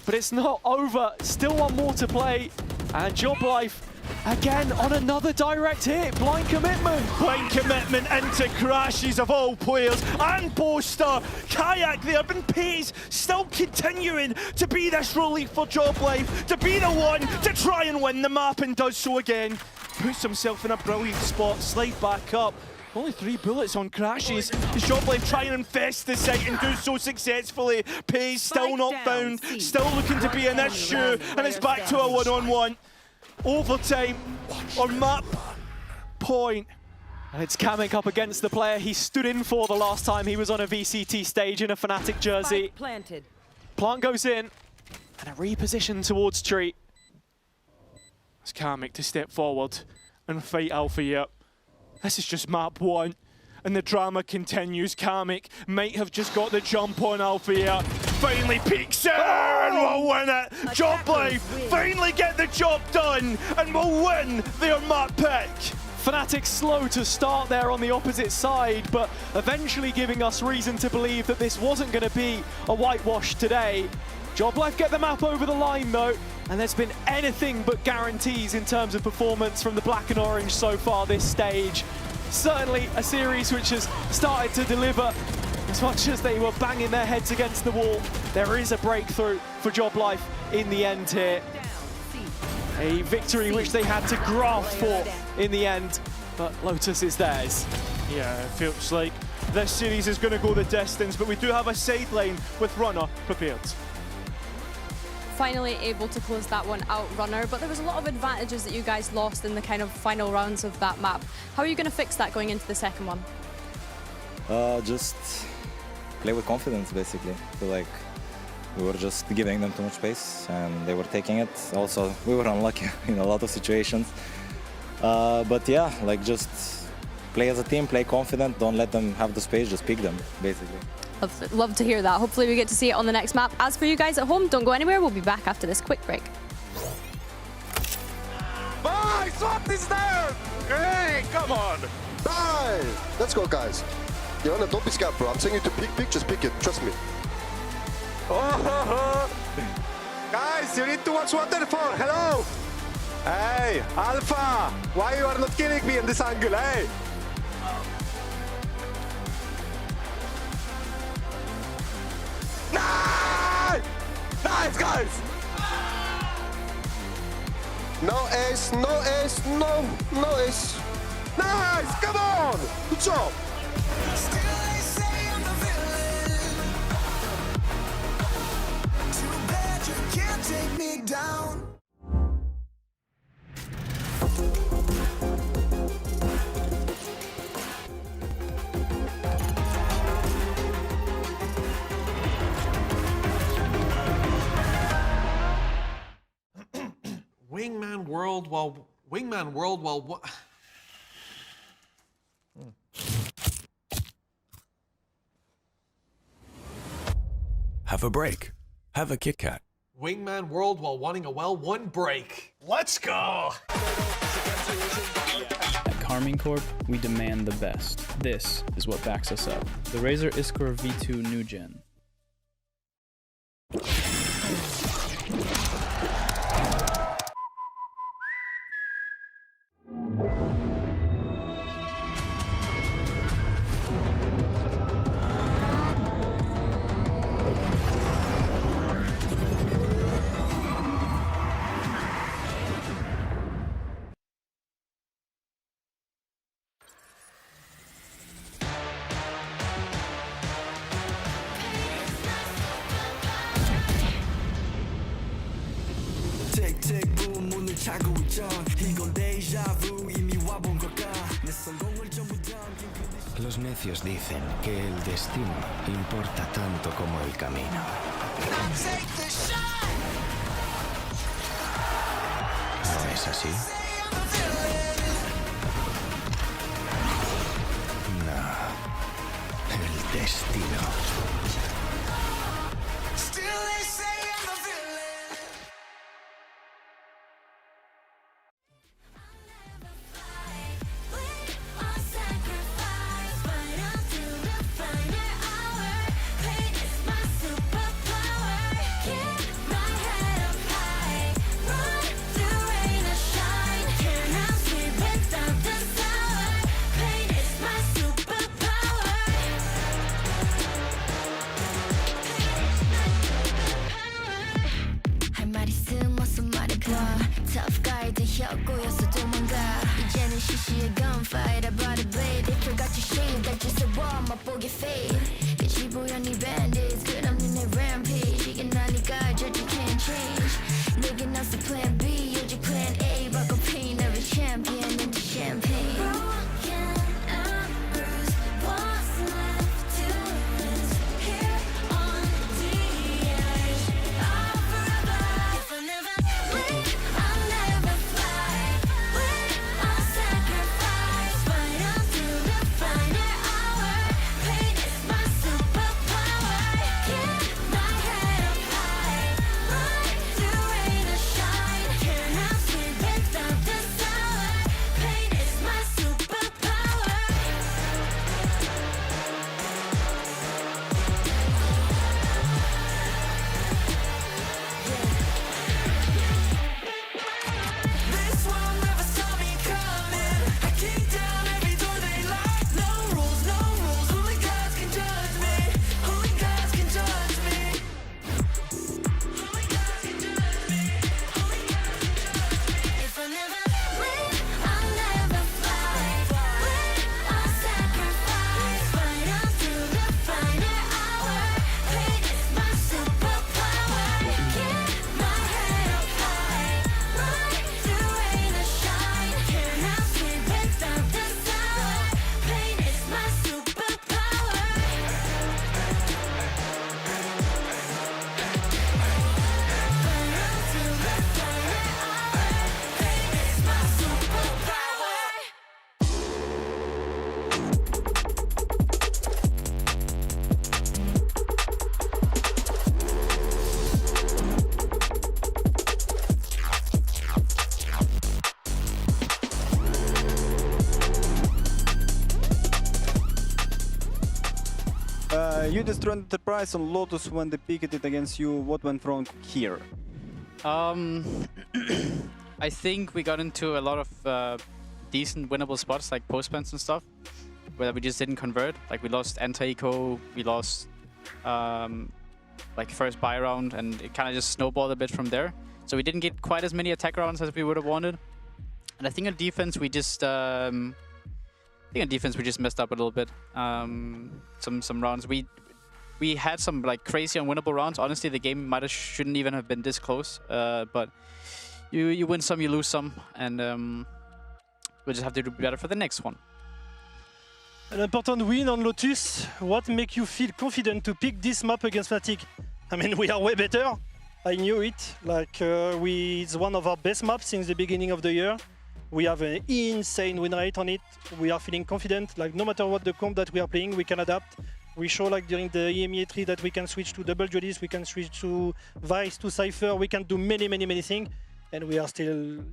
But it's not over. Still one more to play. And Job Life again on another direct hit. Blind commitment. Blind commitment into Crashies of all players. And Poster. Kayak there. And Pace still continuing to be this relief for Job Life. To be the one to try and win the map, and does so again. Puts himself in a brilliant spot. Slide back up. Only 3 bullets on Crashies. Is Job Life trying to infest the site and do so successfully? Pace still not found, still looking to be an issue, and it's back to a 1-on-1. Overtime or map point. And it's Kamek up against the player he stood in for the last time he was on a VCT stage in a Fnatic jersey. Planted. Plant goes in, and a reposition towards Tree. It's Kamek to step forward and fight Alpha here. This is just map 1, and the drama continues. Kamek might have just got the jump on Alpha here. Finally peeks in, and we'll win it. Job Life finally get the job done, and we'll win their map pick. Fnatic slow to start there on the opposite side, but eventually giving us reason to believe that this wasn't going to be a whitewash today. Job Life get the map over the line though, and there's been anything but guarantees in terms of performance from the black and orange so far this stage. Certainly a series which has started to deliver. As much as they were banging their heads against the wall, there is a breakthrough for Job Life in the end here. A victory which they had to graft for in the end, but Lotus is theirs. Yeah, it feels like this series is going to go the distance, but we do have a side lane with Runner prepared. Finally able to close that one out, Runner, but there was a lot of advantages that you guys lost in the kind of final rounds of that map. How are you going to fix that going into the second one? Just play with confidence, basically. So, like, we were just giving them too much space and they were taking it. Also, we were unlucky in a lot of situations. But yeah, like, just play as a team, play confident, don't let them have the space, just pick them, basically. Love to hear that. Hopefully we get to see it on the next map. As for you guys at home, don't go anywhere. We'll be back after this quick break. Nice! What is there? Hey, come on! Nice! Let's go, guys. Joanna, don't be scared, bro. I'm saying you to pick, just pick it. Trust me. Oh, guys, you need to watch waterfall. Hello! Hey, Alpha! Why you are not killing me in this angle, hey? Nice! Nice, guys! No ace, no ace, no ace. Nice! Come on! Good job! Take me down. Wingman World while what? Have a break. Have a Kit Kat. Wingman World while wanting a well, one break. Let's go! At Carmine Corp, we demand the best. This is what backs us up. The Razer Iskor V2 New Gen. Los necios dicen que el destino importa tanto como el camino. ¿No es así? No. El destino. You destroyed the prize on Lotus when they picked it against you. What went wrong here? I think we got into a lot of decent winnable spots like post-plants and stuff where we just didn't convert. Like we lost anti-eco, we lost like first buy round, and it kind of just snowballed a bit from there. So we didn't get quite as many attack rounds as we would have wanted. And I think on defense we just messed up a little bit. Some rounds we had some like crazy unwinnable rounds. Honestly, the game shouldn't even have been this close. But you win some, you lose some, and we'll just have to do better for the next one. An important win on Lotus. What makes you feel confident to pick this map against Fnatic? I mean, we are way better. I knew it. Like it's one of our best maps since the beginning of the year. We have an insane win rate on it. We are feeling confident. Like no matter what the comp that we are playing, we can adapt. We show like during the EMEA 3 that we can switch to double duelists, we can switch to Vice, to Cypher. We can do many things, and we are still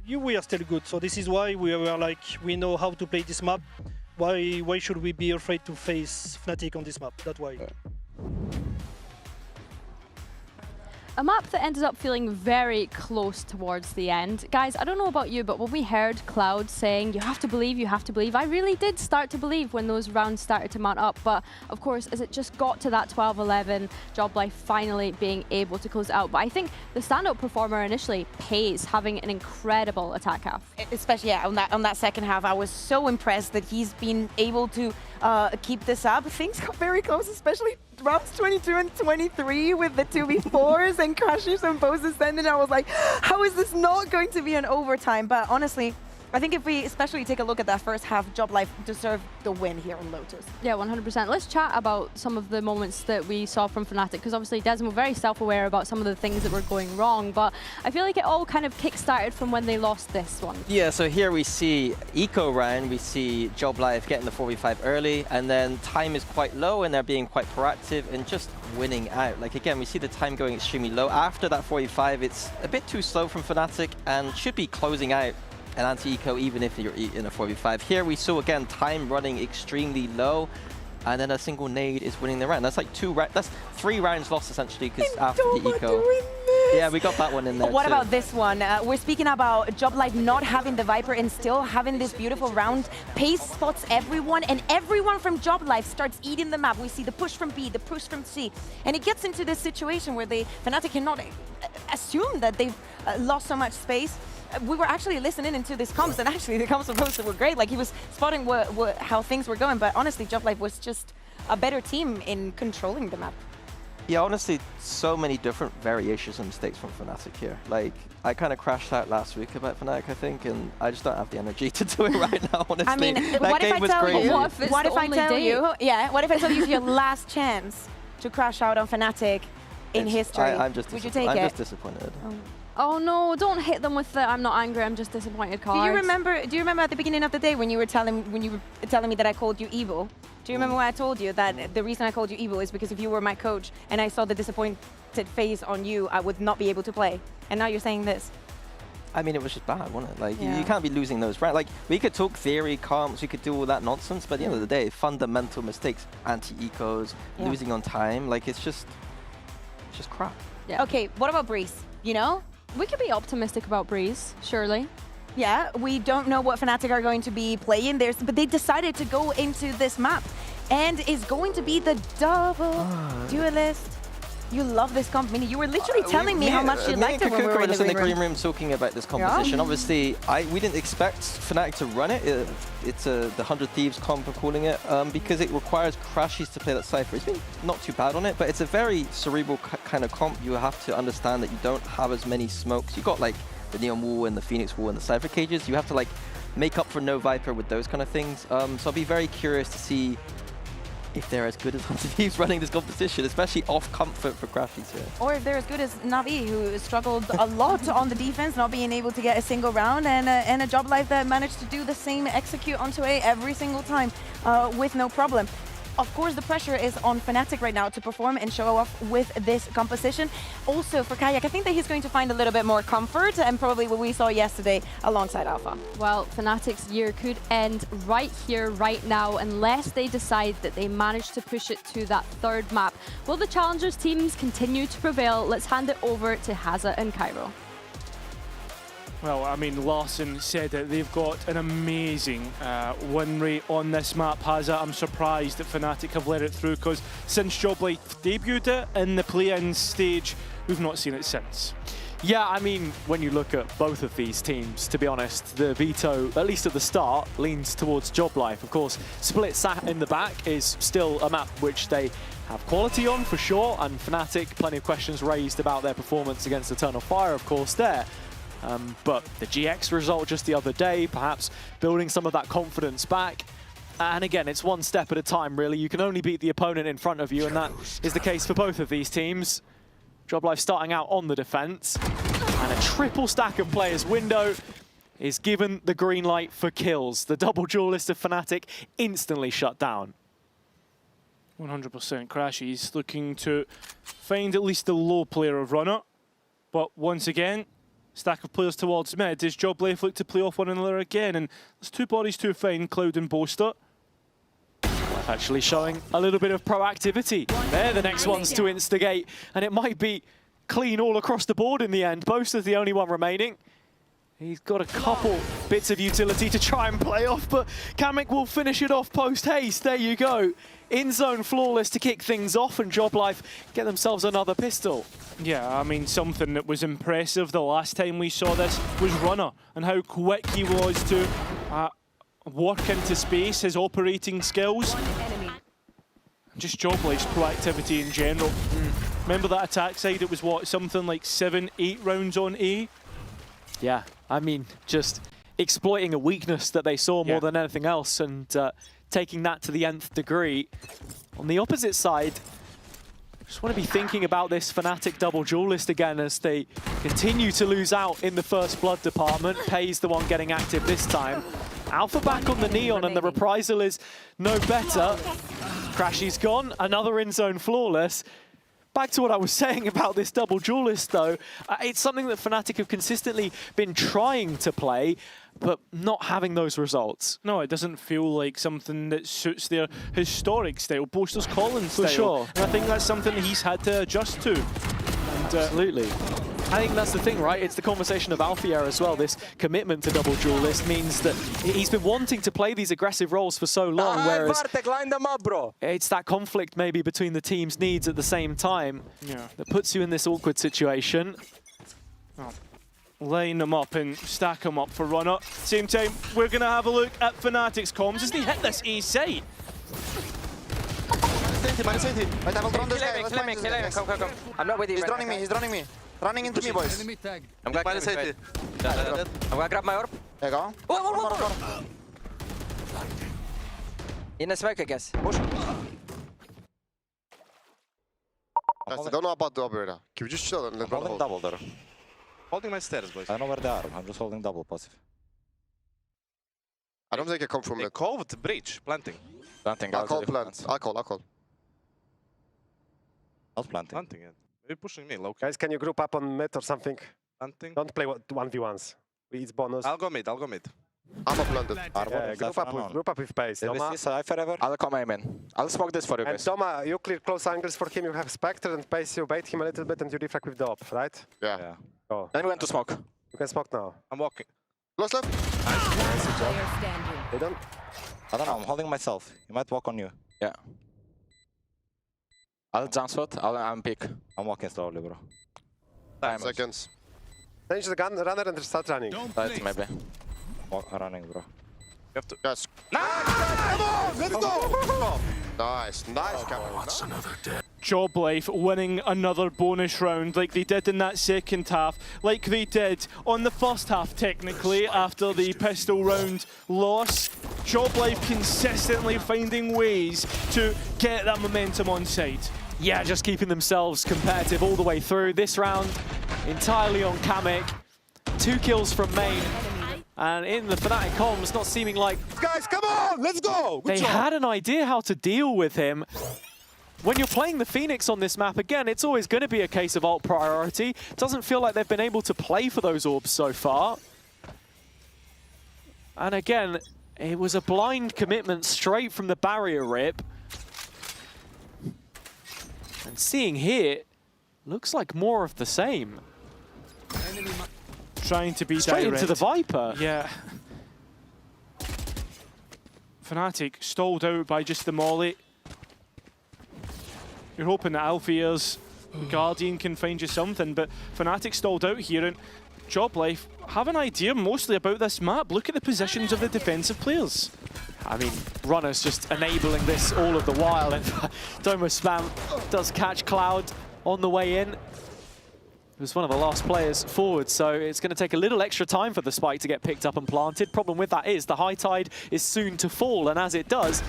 good. So this is why we were like we know how to play this map. Why should we be afraid to face Fnatic on this map? That's why. A map that ended up feeling very close towards the end. Guys, I don't know about you, but when we heard Cloud saying, you have to believe, I really did start to believe when those rounds started to mount up. But of course, as it just got to that 12-11, Joblife finally being able to close it out. But I think the standout performer initially, Pace, having an incredible attack half. Especially on that second half, I was so impressed that he's been able to keep this up. Things got very close, especially rounds 22 and 23 with the 2v4s and crashes and poses. And then I was like, how is this not going to be an overtime? But honestly, I think if we especially take a look at that first half, Joblife deserved the win here on Lotus. Yeah, 100%. Let's chat about some of the moments that we saw from Fnatic, because obviously Desmond very self-aware about some of the things that were going wrong, but I feel like it all kind of kick-started from when they lost this one. Yeah, so here we see Eco round, we see Joblife getting the 4v5 early, and then time is quite low and they're being quite proactive and just winning out. Like again, we see the time going extremely low. After that 4v5, it's a bit too slow from Fnatic and should be closing out an anti-eco even if you're in a 4v5. Here we saw again time running extremely low, and then a single nade is winning the round. That's like that's 3 rounds lost essentially because after the eco. Yeah, we got that one in there. What too. about this one? We're speaking about Joblife not having the Viper and still having this beautiful round. Pace spots everyone, and everyone from Joblife starts eating the map. We see the push from B, the push from C, and it gets into this situation where Fnatic cannot assume that they've lost so much space. We were actually listening into this comms, and actually the comms from were great. Like he was spotting how things were going, but honestly, Joblife was just a better team in controlling the map. Yeah, honestly, so many different variations and mistakes from Fnatic here. Like, I kind of crashed out last week about Fnatic, I think, and I just don't have the energy to do it right now, honestly. I mean, that what if game I was tell crazy. you? What if I tell you? Yeah, what if I tell you it's your last chance to crash out on Fnatic in history? I'm just Would you take it? I'm just disappointed. Oh no, don't hit them with the I'm not angry, I'm just disappointed card. Do you remember at the beginning of the day when you were telling me that I called you evil? Do you remember when I told you that the reason I called you evil is because if you were my coach and I saw the disappointed face on you, I would not be able to play. And now you're saying this. I mean, it was just bad, wasn't it? Like, Yeah. you can't be losing those rounds. Like, we could talk theory, comps, we could do all that nonsense, but at the end of the day, fundamental mistakes, anti-ecos, Yeah. losing on time, like, it's just crap. Yeah. Okay, what about Breeze? You know? We could be optimistic about Breeze, surely. Yeah, we don't know what Fnatic are going to be playing there, but they decided to go into this map and is going to be the double duelist. You love this comp, Mini. You were literally telling me how much you liked it when we were in the green room. Talking about this composition. Yeah. Obviously, we didn't expect Fnatic to run it. It's the 100 Thieves comp, we're calling it, because it requires Crashies to play that Cypher. It's been not too bad on it, but it's a very cerebral kind of comp. You have to understand that you don't have as many smokes. You got like the Neon Wall and the Phoenix Wall and the Cypher cages. You have to like make up for no Viper with those kind of things. So I'll be very curious to see if they're as good as Hunter Thieves running this competition, especially off comfort for Crashies here. Or if they're as good as Navi, who struggled a lot on the defense, not being able to get a single round, and a Joblife that managed to do the same execute onto A every single time with no problem. Of course, the pressure is on Fnatic right now to perform and show off with this composition. Also, for Kayak, I think that he's going to find a little bit more comfort, and probably what we saw yesterday alongside Alpha. Well, Fnatic's year could end right here, right now, unless they decide that they manage to push it to that third map. Will the Challengers teams continue to prevail? Let's hand it over to Haza and Cairo. Well, I mean, Larson said that they've got an amazing win rate on this map. Haza, I'm surprised that Fnatic have let it through, because since Joblife debuted it in the play-in stage, we've not seen it since. Yeah, I mean, when you look at both of these teams, to be honest, the veto, at least at the start, leans towards Joblife. Of course, Split sat in the back is still a map which they have quality on, for sure, and Fnatic, plenty of questions raised about their performance against Eternal Fire, of course, there. But the GX result just the other day, perhaps building some of that confidence back. And again, it's one step at a time, really. You can only beat the opponent in front of you, and that is the case for both of these teams. Joblife starting out on the defense. And a triple stack of players. Window is given the green light for kills. The double duelist of Fnatic instantly shut down. 100% Crash. He's looking to find at least the low player of Runner. But once again, stack of players towards mid. Does Joblife look to play off one another again? And there's two bodies to find, Cloud and Boaster. Actually showing a little bit of proactivity. They're the next ones to instigate. And it might be clean all across the board in the end. Boaster's the only one remaining. He's got a couple bits of utility to try and play off, but Kamek will finish it off post-haste. There you go. In-zone flawless to kick things off, and Joblife get themselves another pistol. Yeah, I mean, something that was impressive the last time we saw this was Runner, and how quick he was to work into space, his operating skills. Just Joblife's proactivity in general. Remember that attack side, it was what, something like 7-8 rounds on A? Yeah, I mean, just exploiting a weakness that they saw more than anything else, and taking that to the nth degree. On the opposite side, just want to be thinking about this Fnatic double duelist again as they continue to lose out in the first blood department. Pay's the one getting active this time. Alpha back on the Neon, and the reprisal is no better. Crashy's gone, another in-zone flawless. Back to what I was saying about this double duelist, though. It's something that Fnatic have consistently been trying to play, but not having those results. No, it doesn't feel like something that suits their historic style, Boaster's calling style. For sure. And I think that's something that he's had to adjust to. And, absolutely. I think that's the thing, right? It's the conversation of Alfier as well. This commitment to double duelist means that he's been wanting to play these aggressive roles for so long, whereas line them up, bro. It's that conflict maybe between the team's needs at the same time that puts you in this awkward situation. Oh. Line them up and stack them up for Runner. Same time, we're going to have a look at Fnatic's comms as they hit this A site. Kill him. Come. I'm not with you. He's running me, he's running me. Running into me, boys. I'm gonna grab my orb. There you go. Whoa. In the smoke, I guess. Guys, I don't know about the operator. Can we just chill and let Holding double there. Holding my stairs, boys. I don't know where they are. I'm just holding double passive. I don't think I come from it. Coved breach, planting. I'll call plant. I'll call. Not planting. Planting, yeah. Maybe pushing me, low. Guys, can you group up on mid or something? Planting. Don't play 1v1s. It's bonus. I'll go mid. I'm a planted. Yeah, group up with pace. I'll come aim in. I'll smoke this for you guys. And Toma, you clear close angles for him. You have Spectre and pace. You bait him a little bit and you refract with the op, right? Yeah. Oh. Then we went to smoke. You can smoke now. I'm walking. Close left. They don't. I don't know. I'm holding myself. He might walk on you. Yeah. I'll jump shot. I'm pick. I'm walking slowly, bro. 10 seconds. Change the gun, runner, and start running. Right, maybe. Running, bro. You have to. Yes. Come on, let's go. Nice, What's another dead? Joblife winning another bonus round like they did in that second half, like they did on the first half technically after the pistol round loss. Joblife consistently finding ways to get that momentum on side. Yeah, just keeping themselves competitive all the way through. This round entirely on Kamek. 2 kills from main. And in the Fnatic comms, not seeming like... Guys, come on, let's go! They had an idea how to deal with him. When you're playing the Phoenix on this map, again, it's always going to be a case of ult priority. Doesn't feel like they've been able to play for those orbs so far. And again, it was a blind commitment straight from the barrier rip. And seeing here, looks like more of the same. Trying to be straight direct into the Viper. Yeah. Fnatic stalled out by just the molly. You're hoping that Alfier's Guardian can find you something, but Fnatic stalled out here, and Joblife have an idea mostly about this map. Look at the positions of the defensive players. I mean, Runner's just enabling this all of the while, and Doma Spam does catch Cloud on the way in. He was one of the last players forward, so it's going to take a little extra time for the spike to get picked up and planted. Problem with that is the high tide is soon to fall, and as it does,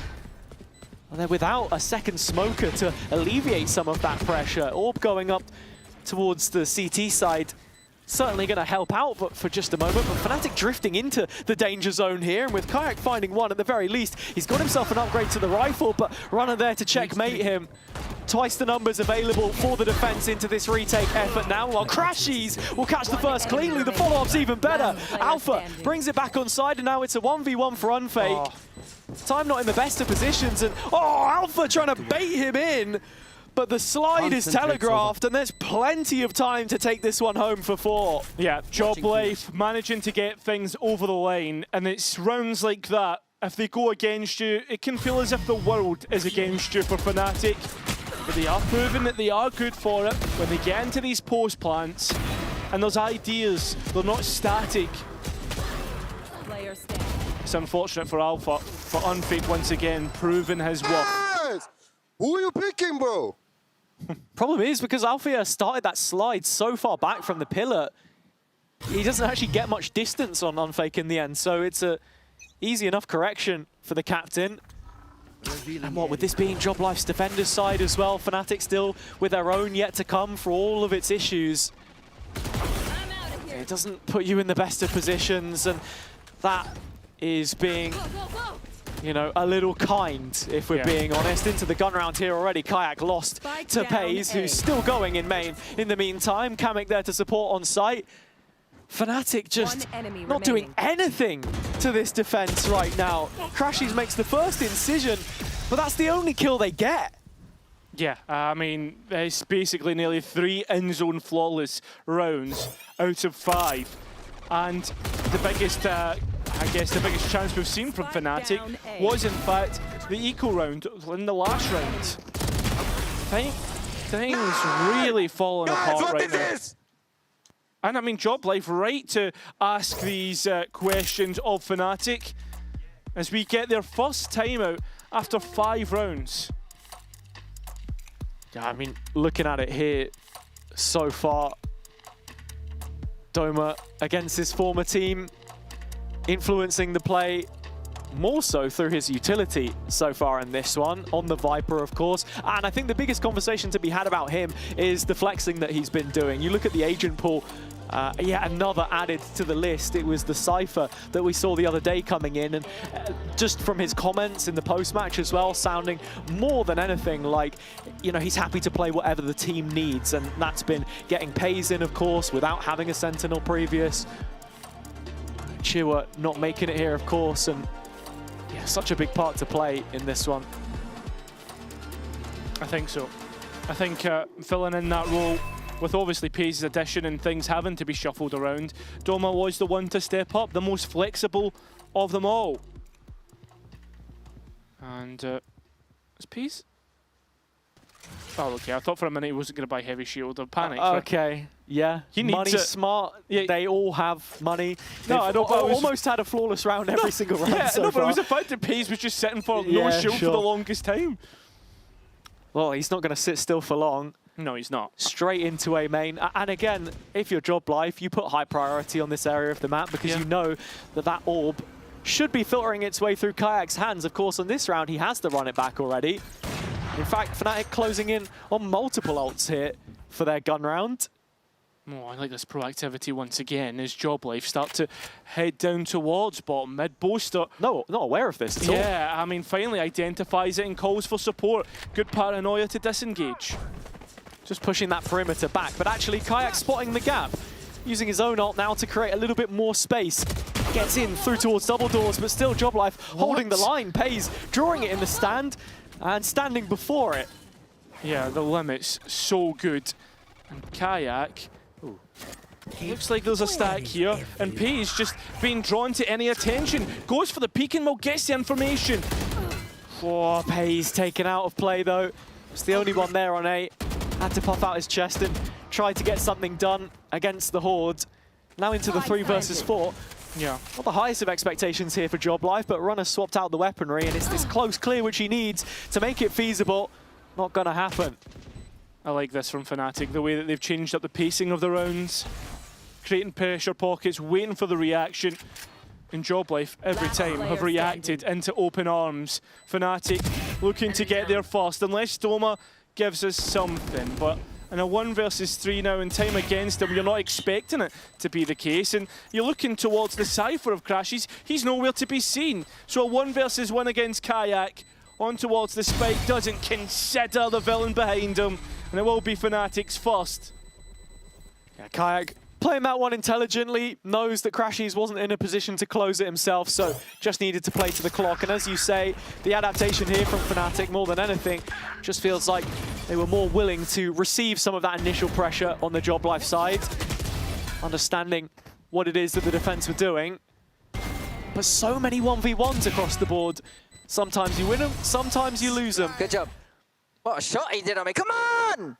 they're without a second smoker to alleviate some of that pressure. Orb going up towards the CT side. Certainly going to help out but for just a moment, but Fnatic drifting into the danger zone here, and with Kayak finding one at the very least, he's got himself an upgrade to the rifle, but Runner there to checkmate him. Twice the numbers available for the defense into this retake effort now, while Crashies will catch the first cleanly. The follow-up's even better. Alpha brings it back on side, and now it's a 1v1 for Unfake. Time not in the best of positions, and Alpha trying to bait him in. But the slide is telegraphed, and there's plenty of time to take this one home for 4. Yeah, Job Life managing to get things over the line, and it's rounds like that. If they go against you, it can feel as if the world is against you for Fnatic. But they are proving that they are good for it when they get into these post plants, and those ideas, they're not static. It's unfortunate for Alpha, for Unfake once again proving his worth. Who are you picking, bro? Problem is, because Alfia started that slide so far back from the pillar, he doesn't actually get much distance on Unfake in the end, so it's a easy enough correction for the captain. And what, with this being Job Life's defender's side as well, Fnatic still with their own yet to come for all of its issues. It doesn't put you in the best of positions, and that is being, you know, a little kind, if we're being honest. Into the gun round here already. Kayak lost to Pays, who's still going in main. In the meantime, Kamek there to support on site. Fnatic just not doing anything to this defense right now. Crashies makes the first incision, but that's the only kill they get. Yeah, I mean, it's basically nearly 3 in-zone flawless rounds out of 5. And the biggest, I guess, the biggest chance we've seen from Fnatic was, in fact, the eco round in the last round. Things really falling apart right now. And I mean, Job Life right to ask these questions of Fnatic as we get their first timeout after 5 rounds. Yeah, I mean, looking at it here so far, Doma against his former team, influencing the play more so through his utility so far in this one, on the Viper, of course. And I think the biggest conversation to be had about him is the flexing that he's been doing. You look at the agent pool, yet another added to the list. It was the Cypher that we saw the other day coming in, and just from his comments in the post-match as well, sounding more than anything like, you know, he's happy to play whatever the team needs, and that's been getting Pays in, of course, without having a Sentinel previous. Chiwa not making it here, of course, and yeah, such a big part to play in this one. I think so. I think filling in that role with obviously Pays' addition and things having to be shuffled around, Doma was the one to step up, the most flexible of them all. And is Pays? Oh, okay. I thought for a minute he wasn't going to buy Heavy Shield. I panicked. Okay, yeah. He needs money it. smart. Yeah. They all have money. No, I don't. Almost had a flawless round every single round. Yeah, so no, far. but it was the fact that Pays was just sitting for no shield for the longest time. Well, he's not going to sit still for long. No, he's not. Straight into a main. And again, if you're Job Life, you put high priority on this area of the map because you know that that orb should be filtering its way through Kayak's hands. Of course, on this round, he has to run it back already. In fact, Fnatic closing in on multiple ults here for their gun round. Oh, I like this proactivity once again as Job Life start to head down towards bottom mid. Boaster. No, not aware of this at all. Yeah, I mean, finally identifies it and calls for support. Good paranoia to disengage. Just pushing that perimeter back, but actually Kayak spotting the gap. Using his own ult now to create a little bit more space. Gets in through towards double doors, but still Job Life holding the line. Pays, drawing it in the stand and standing before it. Yeah, the limit's so good. And Kayak, looks like there's a stack here, and Pays just being drawn to any attention. Goes for the peek and will gets the information. Oh, Pays taken out of play though. It's the only one there on 8. Had to puff out his chest and try to get something done against the Horde. Now into the 3 versus 4. Yeah. Not the highest of expectations here for Job Life, but Runner swapped out the weaponry, and it's this close clear which he needs to make it feasible. Not gonna happen. I like this from Fnatic, the way that they've changed up the pacing of the rounds. Creating pressure pockets, waiting for the reaction. And Job Life, every time, have reacted into open arms. Fnatic looking to get there first, unless Doma gives us something, but And a 1 versus 3 now in time against him. You're not expecting it to be the case. And you're looking towards the Cypher of Crashes. He's nowhere to be seen. So a 1 versus 1 against Kayak. On towards the spike. Doesn't consider the villain behind him. And it will be Fnatic's first. Yeah, Kayak playing that one intelligently, knows that Crashes wasn't in a position to close it himself, so just needed to play to the clock. And as you say, the adaptation here from Fnatic, more than anything, just feels like they were more willing to receive some of that initial pressure on the Job Life side, understanding what it is that the defense were doing. But so many 1v1s across the board. Sometimes you win them, sometimes you lose them. Good job. What a shot he did on me. Come on!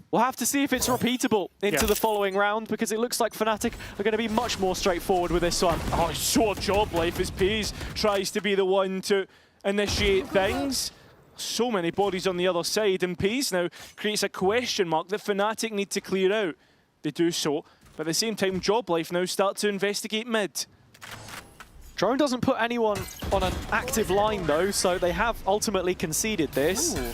We'll have to see if it's repeatable into the following round, because it looks like Fnatic are going to be much more straightforward with this one. Oh, so Job Life as Peas tries to be the one to initiate things. So many bodies on the other side, and Peas now creates a question mark that Fnatic need to clear out. They do so, but at the same time, Job Life now start to investigate mid. Drone doesn't put anyone on an active line though, so they have ultimately conceded this. Ooh.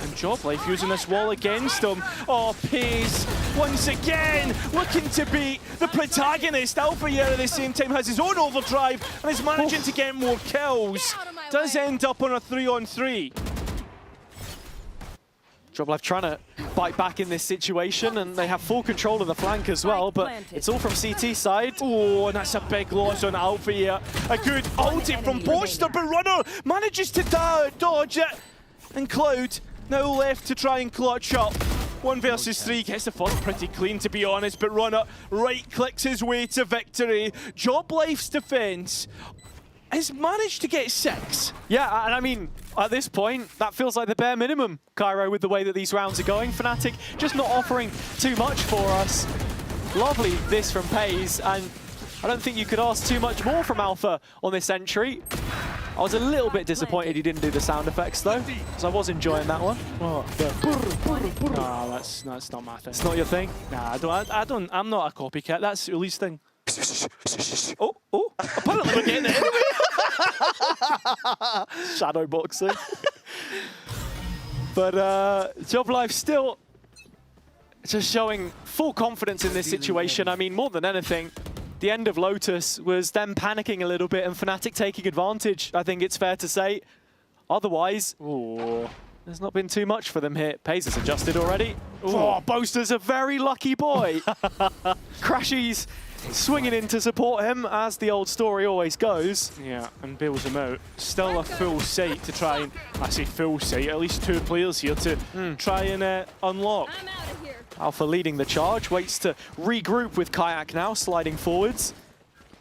And Job Life using this wall against him. Oh, Peas once again looking to be the protagonist. Alpha here at the same time has his own overdrive and is managing to get more kills. Does end up on a 3-on-3. Job Life trying to bite back in this situation, and they have full control of the flank as well, but it's all from CT side. Oh, and that's a big loss on Alpha here. A good ulti from Boaster, but Runner manages to dodge it. And Cloud now left to try and clutch up. 1 versus 3, gets the first pretty clean to be honest, but Runner right-clicks his way to victory. Job Life's defense has managed to get 6. Yeah, and I mean, at this point, that feels like the bare minimum, Cairo, with the way that these rounds are going. Fnatic just not offering too much for us. Lovely this from Pays, and I don't think you could ask too much more from Alpha on this entry. I was a little bit disappointed he didn't do the sound effects though, because I was enjoying that one. Oh, no, that's not my thing. It's not your thing? Nah, I'm not a copycat. That's Uli's thing. Oh, apparently we're getting it anyway. Shadow boxing. But Job Life still just showing full confidence in this situation. I mean, more than anything, the end of Lotus was them panicking a little bit and Fnatic taking advantage, I think it's fair to say. Otherwise, there's not been too much for them here. Pays has adjusted already. Oh, Boaster's a very lucky boy. Crashies swinging in to support him, as the old story always goes. Yeah, and bails him out. Still a full site to try and, I say full site, at least 2 players here to try and unlock. Alpha leading the charge, waits to regroup with Kayak now, sliding forwards.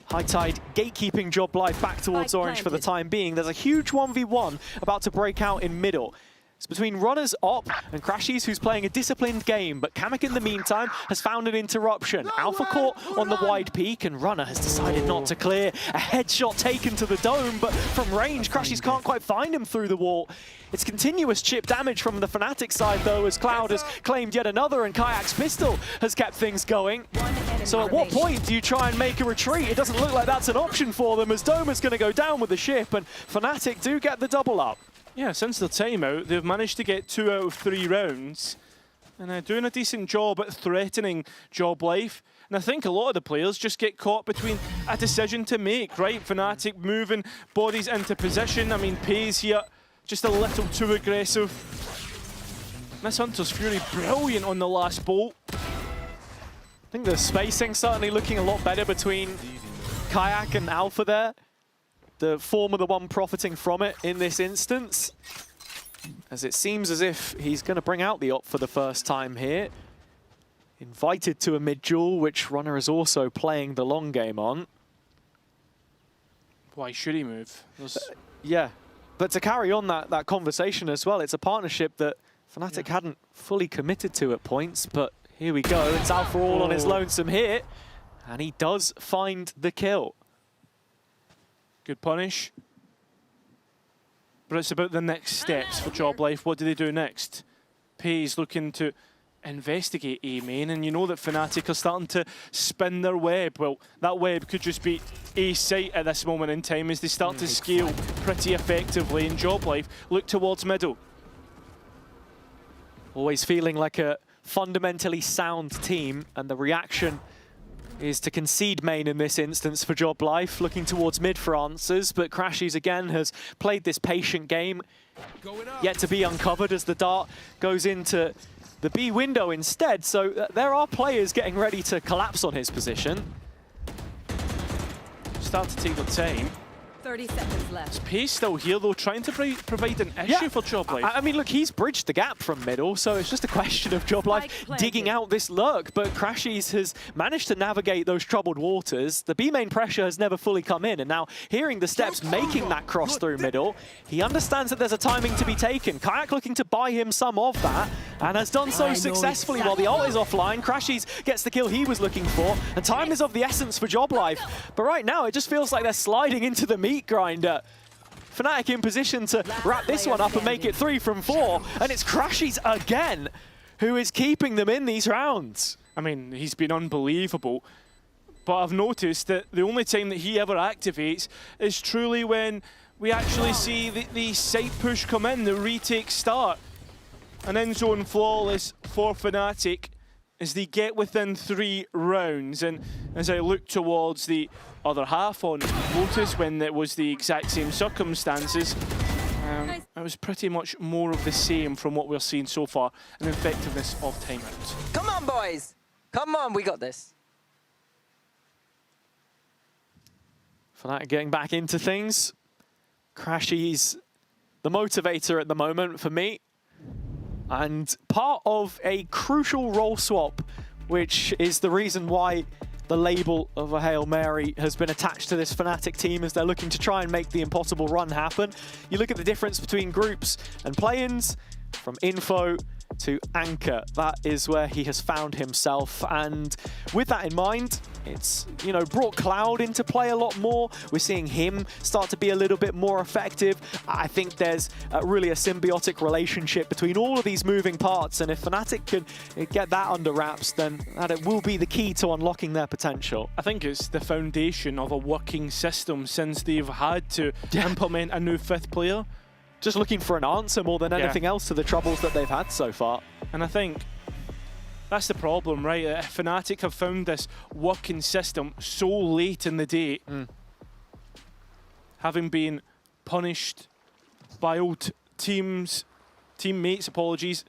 High Tide gatekeeping Job Life back towards Orange for the time being. There's a huge 1v1 about to break out in middle. It's between Runner's Op and Crashies, who's playing a disciplined game, but Kamek in the meantime has found an interruption. Alpha caught on the wide peak, and Runner has decided not to clear. A headshot taken to the dome, but from range, Crashies can't quite find him through the wall. It's continuous chip damage from the Fnatic side, though, as Cloud has claimed yet another, and Kayak's pistol has kept things going. So at what point do you try and make a retreat? It doesn't look like that's an option for them, as Dome is going to go down with the ship, and Fnatic do get the double up. Yeah, since the timeout, they've managed to get 2 out of 3 rounds. And they're doing a decent job at threatening Job Life. And I think a lot of the players just get caught between a decision to make, right? Fnatic moving bodies into position. I mean, Pays here, just a little too aggressive. Miss Hunter's Fury, brilliant on the last bolt. I think the spacing certainly looking a lot better between Kayak and Alpha there. The former the one profiting from it in this instance, as it seems as if he's going to bring out the op for the first time here. Invited to a mid-duel, which Runner is also playing the long game on. Why should he move? Yeah, but to carry on that conversation as well, it's a partnership that Fnatic hadn't fully committed to at points, but here we go. It's Alpha all on his lonesome here, and he does find the kill. Good punish. But it's about the next steps for Job Life. What do they do next? Pays looking to investigate A main, and you know that Fnatic are starting to spin their web. Well, that web could just be A site at this moment in time as they start to scale pretty effectively. And Job Life look towards middle. Always feeling like a fundamentally sound team, and the reaction is to concede main in this instance for Job Life, looking towards mid for answers, but Crashies again has played this patient game, yet to be uncovered as the dart goes into the B window instead, so there are players getting ready to collapse on his position. Start to take the time. 30 seconds left. His pace still here, though, trying to provide an issue for Job Life. I mean, look, he's bridged the gap from middle, so it's just a question of Job Life digging out this lurk. But Crashies has managed to navigate those troubled waters. The B main pressure has never fully come in, and now hearing the steps making that cross through middle, he understands that there's a timing to be taken. Kayak looking to buy him some of that, and has done so successfully while the ult is offline. Crashies gets the kill he was looking for, and time is of the essence for Job Life. But right now, it just feels like they're sliding into the meat grinder. Fnatic in position to wrap this one up and make it 3 from 4, and it's Crashies again who is keeping them in these rounds. I mean, he's been unbelievable, but I've noticed that the only time that he ever activates is truly when we actually see the site push come in, the retake start. An in-zone flawless for Fnatic as they get within 3 rounds. And as I look towards the other half on Lotus, when it was the exact same circumstances, it was pretty much more of the same from what we're seeing so far, an effectiveness of timeouts. Come on, boys. Come on, we got this. Fnatic getting back into things. Crashies, the motivator at the moment for me. And part of a crucial role swap, which is the reason why the label of a Hail Mary has been attached to this Fnatic team as they're looking to try and make the impossible run happen. You look at the difference between groups and play-ins, from Info to Anchor. That is where he has found himself, and with that in mind, it's, you know, brought Cloud into play a lot more. We're seeing him start to be a little bit more effective. I think there's really a symbiotic relationship between all of these moving parts, and if Fnatic can get that under wraps, then that will be the key to unlocking their potential. I think it's the foundation of a working system since they've had to implement a new 5th player. Just looking for an answer more than anything else to the troubles that they've had so far. And I think that's the problem, right? Fnatic have found this working system so late in the day, having been punished by old teammates, apologies,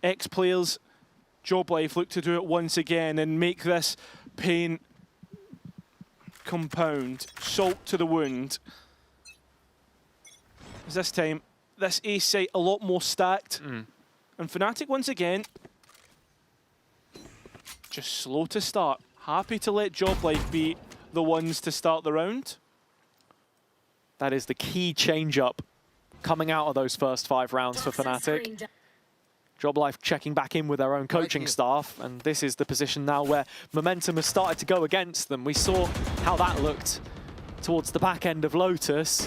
ex-players. Job Life look to do it once again and make this pain compound, salt to the wound. This time, this A site a lot more stacked. And Fnatic once again, just slow to start. Happy to let Job Life be the ones to start the round. That is the key change-up coming out of those first 5 rounds for Fnatic. Job Life checking back in with their own coaching staff, and this is the position now where momentum has started to go against them. We saw how that looked towards the back end of Lotus.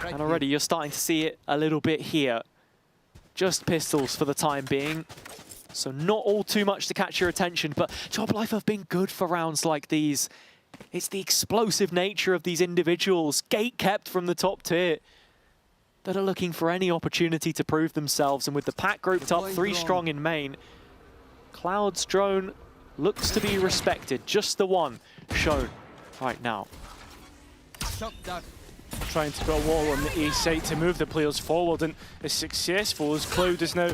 And already you're starting to see it a little bit here. Just pistols for the time being. So not all too much to catch your attention, but Job Life have been good for rounds like these. It's the explosive nature of these individuals, gate kept from the top tier, that are looking for any opportunity to prove themselves. And with the pack grouped up 3 strong in main, Cloud's drone looks to be respected. Just the one shown right now. Trying to put a wall on the A site to move the players forward, and is successful as Cloud is now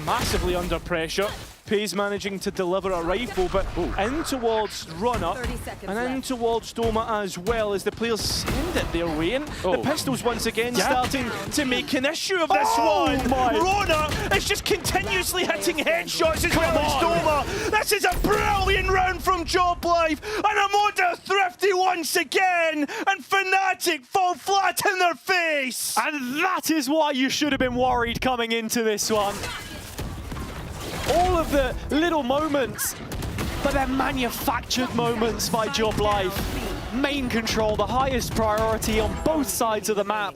massively under pressure. Pays managing to deliver a rifle, but in towards Runner and in towards Doma as well, as the players send it their way. And the pistols once again starting to make an issue of this one. Runner is just continuously hitting headshots as well as Doma. This is a brilliant round from Job Life, and a Moda thrifty once again, and Fnatic fall flat in their face. And that is why you should have been worried coming into this one. All of the little moments, but they're manufactured moments by Job Life. Main control, the highest priority on both sides of the map.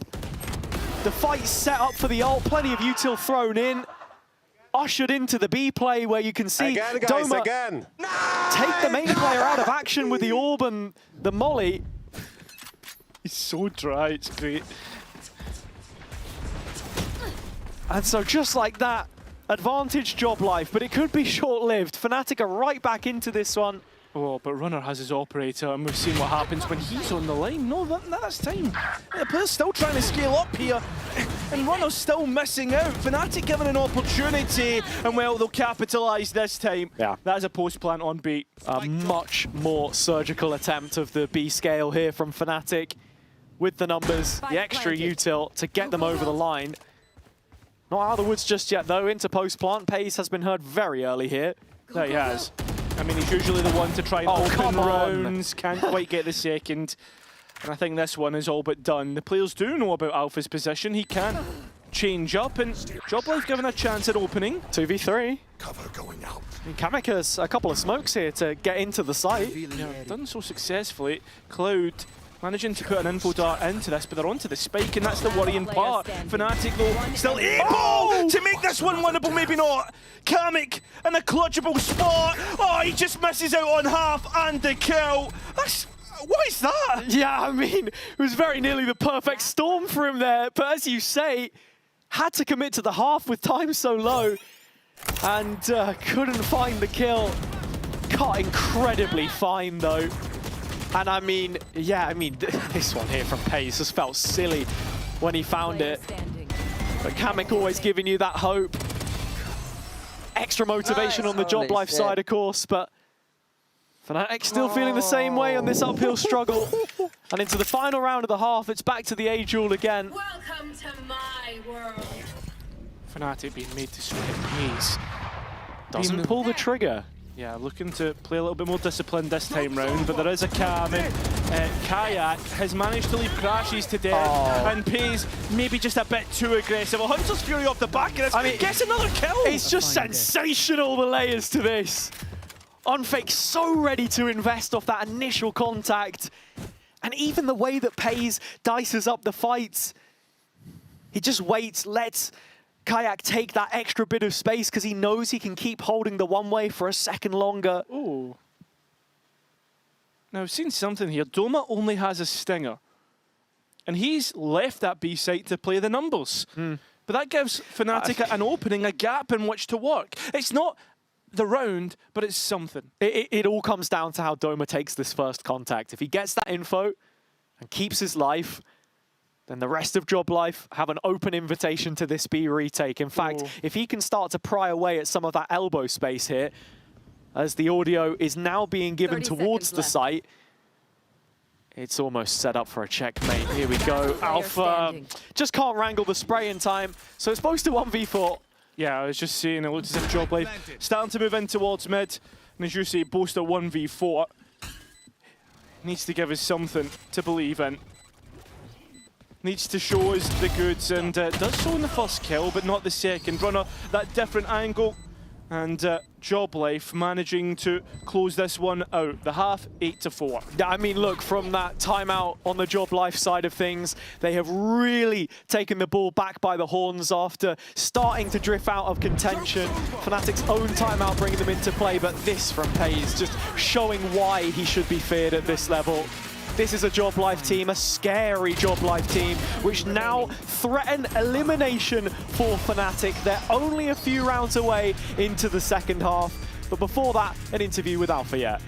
The fight's set up for the ult, plenty of util thrown in. Ushered into the B play where you can see Doma take the main player out of action with the orb and the molly. He's so dry, it's great. And so just like that, advantage Job Life, but it could be short-lived. Fnatic are right back into this one. Oh, but Runner has his operator, and we've seen what happens when he's on the line. No, that's time. The player's still trying to scale up here, and Runner's still missing out. Fnatic given an opportunity, and well, they'll capitalise this time. Yeah. That is a post-plant on beat. A much more surgical attempt of the B scale here from Fnatic with the numbers, the extra util to get them over the line. Not out of the woods just yet, though. Into post-plant. Pace has been heard very early here. There he has. I mean, he's usually the one to try and open rounds, can't quite get the second. And I think this one is all but done. The players do know about Alpha's position. He can change up, and Job Life given a chance at opening. 2v3. Cover going out. And Kamek has a couple of smokes here to get into the site. Yeah, done so successfully. Cloud managing to put an info dart into this, but they're onto the spike, and that's the worrying part. Fnatic, though, still able to make this one winnable, maybe not. Kamek in a clutchable spot. Oh, he just misses out on half and the kill. What is that? Yeah, I mean, it was very nearly the perfect storm for him there, but as you say, had to commit to the half with time so low, and couldn't find the kill. Cut incredibly fine, though. And I mean, yeah, I mean, this one here from Pace just felt silly when he found it. But Kamek always giving you that hope. Extra motivation on the Job Life side, of course, but Fnatic still feeling the same way on this uphill struggle. And into the final round of the half, it's back to the age-rule again. Welcome to my world. Fnatic being made to sweat Pace. Doesn't pull the trigger. Yeah, looking to play a little bit more disciplined this time round, but there is a cam, and Kayak has managed to leave Crashes to death, and Pays maybe just a bit too aggressive. A Hunter's Fury off the back of this, I mean, gets another kill! It's just sensational, the layers to this. Unfake so ready to invest off that initial contact, and even the way that Pays dices up the fights, he just waits, lets Kayak take that extra bit of space because he knows he can keep holding the one-way for a second longer. Ooh. Now, I've seen something here. Doma only has a stinger. And he's left that B site to play the numbers. But that gives Fnatic an opening, a gap in which to work. It's not the round, but it's something. It all comes down to how Doma takes this first contact. If he gets that info and keeps his life, then the rest of Job Life have an open invitation to this B retake. In fact, if he can start to pry away at some of that elbow space here, as the audio is now being given towards the site, it's almost set up for a checkmate. Here we go. Alpha just can't wrangle the spray in time, so it's supposed to 1v4. Yeah, I was just saying, it looks as if Job Life starting to move in towards mid, and as you say, boast a 1v4. Needs to give us something to believe in. Needs to show us the goods, and does so in the first kill, but not the second. Runner, that different angle, and Job Life managing to close this one out. The half, 8-4. Yeah, I mean, look, from that timeout on the Job Life side of things, they have really taken the ball back by the horns after starting to drift out of contention. Fnatic's own timeout bringing them into play, but this from Pays just showing why he should be feared at this level. This is a Job Life team, a scary Job Life team, which now threaten elimination for Fnatic. They're only a few rounds away into the second half. But before that, an interview with Alpha yet.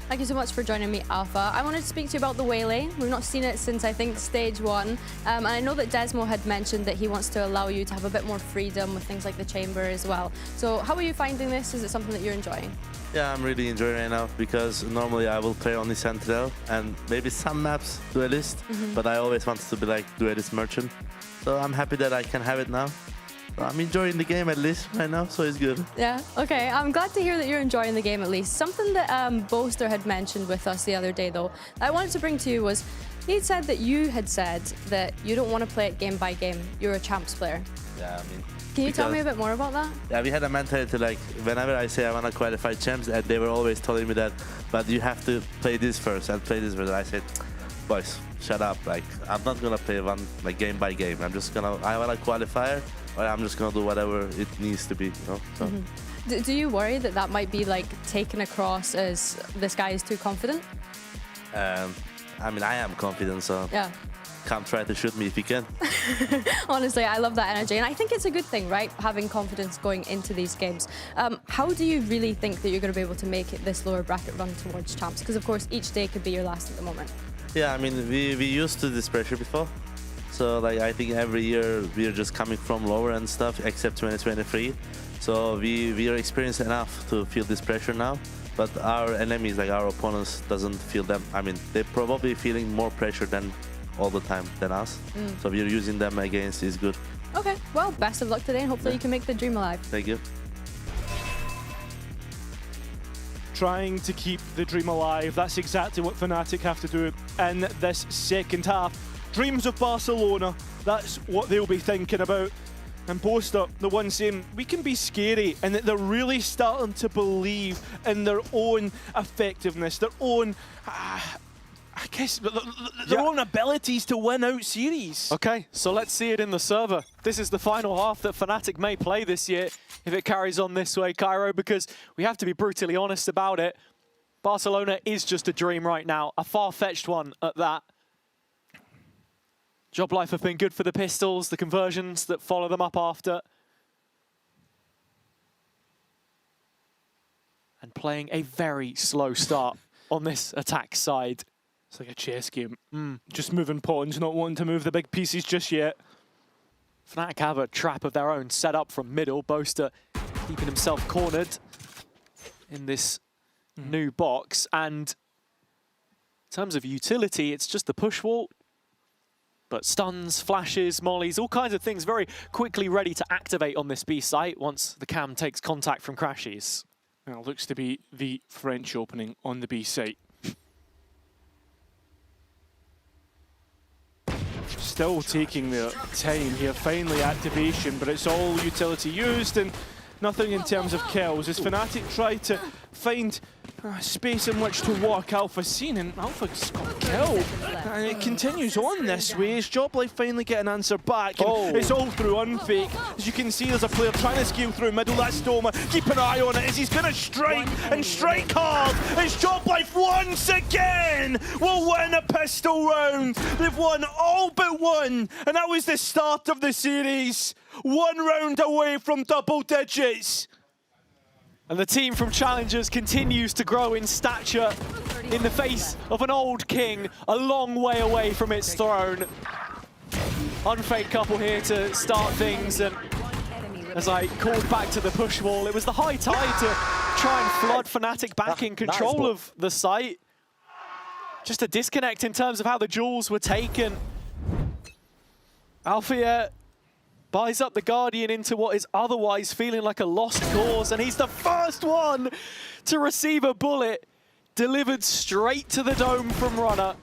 Thank you so much for joining me, Alpha. I wanted to speak to you about the Waylay. We've not seen it since, I think, stage 1. And I know that Desmo had mentioned that he wants to allow you to have a bit more freedom with things like the chamber as well. So how are you finding this? Is it something that you're enjoying? Yeah, I'm really enjoying it right now because normally I will play only Sentinel and maybe some maps Duelist, but I always wanted to be like Duelist Merchant. So I'm happy that I can have it now. So I'm enjoying the game at least right now, so it's good. Yeah, okay. I'm glad to hear that you're enjoying the game at least. Something that Boaster had mentioned with us the other day, though, I wanted to bring to you was, he said that you had said that you don't want to play it game by game. You're a champs player. Yeah, I mean... Can you tell me a bit more about that? Yeah, we had a mentality like, whenever I say I want to qualify champs, and they were always telling me that, but you have to play this first and play this first. And I said, boys, shut up. Like, I'm not going to play one like game by game. I'm just going to, I want a qualifier, or I'm just going to do whatever it needs to be, you know? So. Do you worry that that might be like taken across as this guy is too confident? I mean, I am confident, so... Yeah. come try to shoot me if you can. Honestly, I love that energy, and I think it's a good thing, right? Having confidence going into these games. How do you really think that you're going to be able to make it this lower bracket run towards champs? Because of course, each day could be your last at the moment. Yeah, I mean, we used to this pressure before. So like I think every year we're just coming from lower and stuff, except 2023. So we are experienced enough to feel this pressure now. But our enemies, like our opponents, doesn't feel them. I mean, they're probably feeling more pressure than all the time than us. So we're using them against is good. Okay, well, best of luck today, and hopefully you can make the dream alive. Thank you. Trying to keep the dream alive. That's exactly what Fnatic have to do in this second half. Dreams of Barcelona, that's what they'll be thinking about. And Boaster, the one saying, we can be scary, and that they're really starting to believe in their own effectiveness, their own, I guess, their own abilities to win out series. Okay, so let's see it in the server. This is the final half that Fnatic may play this year if it carries on this way, Cairo, because we have to be brutally honest about it. Barcelona is just a dream right now, a far-fetched one at that. Job Life have been good for the pistols, the conversions that follow them up after. And playing a very slow start on this attack side. It's like a chess game. Just moving pawns, not wanting to move the big pieces just yet. Fnatic have a trap of their own set up from middle. Boaster keeping himself cornered in this new box. And in terms of utility, it's just the push wall. But stuns, flashes, mollies, all kinds of things very quickly ready to activate on this B site once the cam takes contact from Crashies. Well, looks to be the French opening on the B site. Still taking their time here, finally activation, but it's all utility used and nothing in terms of kills. As Fnatic try to find space in which to walk Alpha seen, and Alpha's got killed. And it continues on this way as Job Life finally get an answer back. And it's all through Unfake. As you can see, there's a player trying to scale through middle. That's Stoma. Keep an eye on it as he's going to strike and strike hard. As Job Life once again will win a pistol round. They've won all but one, and that was the start of the series. One round away from double digits. And the team from Challengers continues to grow in stature in the face of an old king, a long way away from its throne. Unfake couple here to start things, and as I called back to the push wall, it was the high tide to try and flood Fnatic back in control of the site. Just a disconnect in terms of how the jewels were taken. Alfia buys up the Guardian into what is otherwise feeling like a lost cause, and he's the first one to receive a bullet delivered straight to the dome from Runner.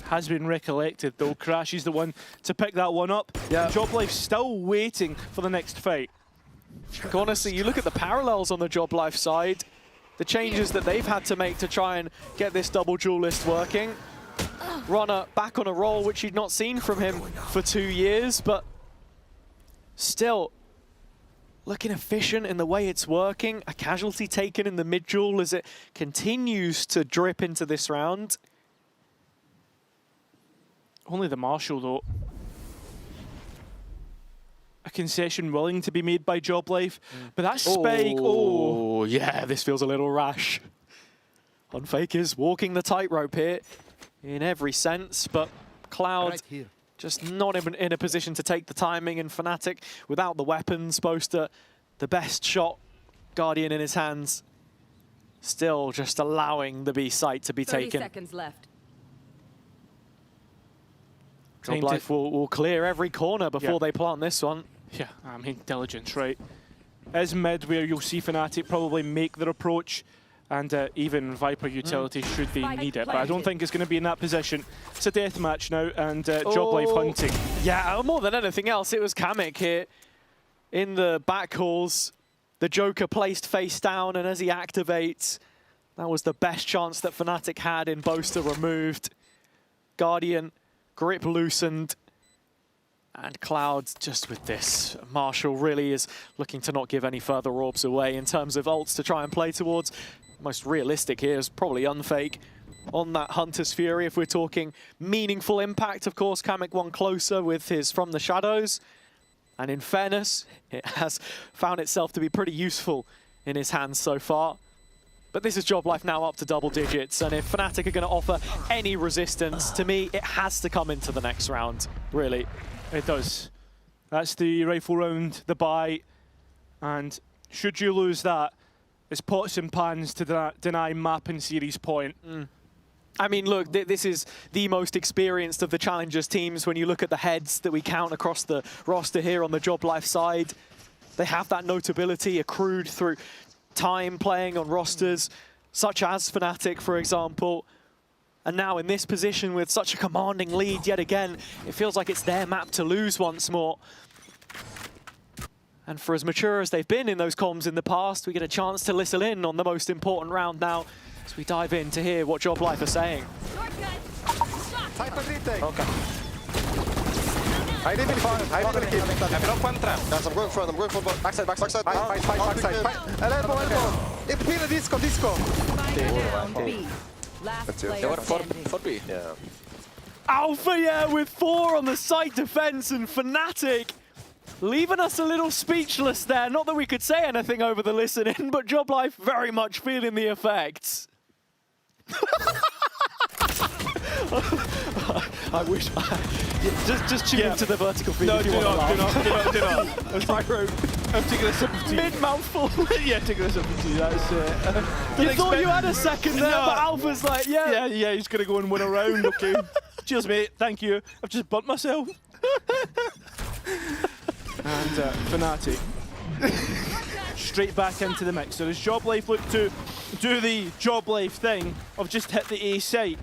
Has been recollected though. Crash is the one to pick that one up. Yeah. Job Life still waiting for the next fight. Honestly, you look at the parallels on the Job Life side, the changes that they've had to make to try and get this double duelist working. Runner back on a roll, which you'd not seen from him for 2 years, but still looking efficient in the way it's working. A casualty taken in the mid-duel as it continues to drip into this round. Only the Marshal though. A concession willing to be made by Job Life, but that spike, oh yeah, this feels a little rash. Unfake is walking the tightrope here in every sense, but Cloud just not in a position to take the timing, and Fnatic without the weapons. Boaster, the best shot, Guardian in his hands, still just allowing the B site to be 30 taken. seconds left. Job Life will clear every corner before they plant this one. Yeah, I mean, diligence, right? As mid where you'll see Fnatic probably make their approach, and even Viper utility should they need it, but I don't think it's going to be in that position. It's a death match now, and Job Life hunting. Yeah, more than anything else, it was Kamek here in the back halls. The Joker placed face down, and as he activates, that was the best chance that Fnatic had in Boaster removed. Guardian, grip loosened, and Cloud just with this. Marshall really is looking to not give any further orbs away in terms of ults to try and play towards. Most realistic here is probably Unfake. on that Hunter's Fury. If we're talking meaningful impact, of course, Kamek one closer with his From the Shadows. And in fairness, it has found itself to be pretty useful in his hands so far. But this is Job Life now up to double digits, and if Fnatic are going to offer any resistance, to me, it has to come into the next round, really. It does. That's the rifle round, the buy, and should you lose that, it's pots and pans to deny map and series point. I mean, look, this is the most experienced of the Challengers teams. When you look at the heads that we count across the roster here on the Job Life side, they have that notability accrued through time playing on rosters, such as Fnatic, for example. And now in this position with such a commanding lead yet again, it feels like it's their map to lose once more. And for as mature as they've been in those comms in the past, we get a chance to listen in on the most important round now as we dive in to hear what Job Life are saying. Okay. I didn't far. I didn't kill. I drop one trap. Guys, I'm going front. I'm going for backside. Backside. Fight. Elbow. Pin disco. That's it. They were 4B. Yeah. Alpha, yeah, with 4 on the site defense, and Fnatic leaving us a little speechless there. Not that we could say anything over the listening, but Job Life very much feeling the effects. I wish just tune into the vertical feed. No, if you do want not. to I'm taking a sip of tea. Mid-mouthful. Yeah, taking a sip of tea, that's it. You thought you had a second there, No. but Alpha's like, yeah. Yeah, he's going to go and win a round, okay. Cheers, mate, thank you. I've just burnt myself. And Fnatic straight back into the mix. So does Job Life look to do the Job Life thing of just hit the A site?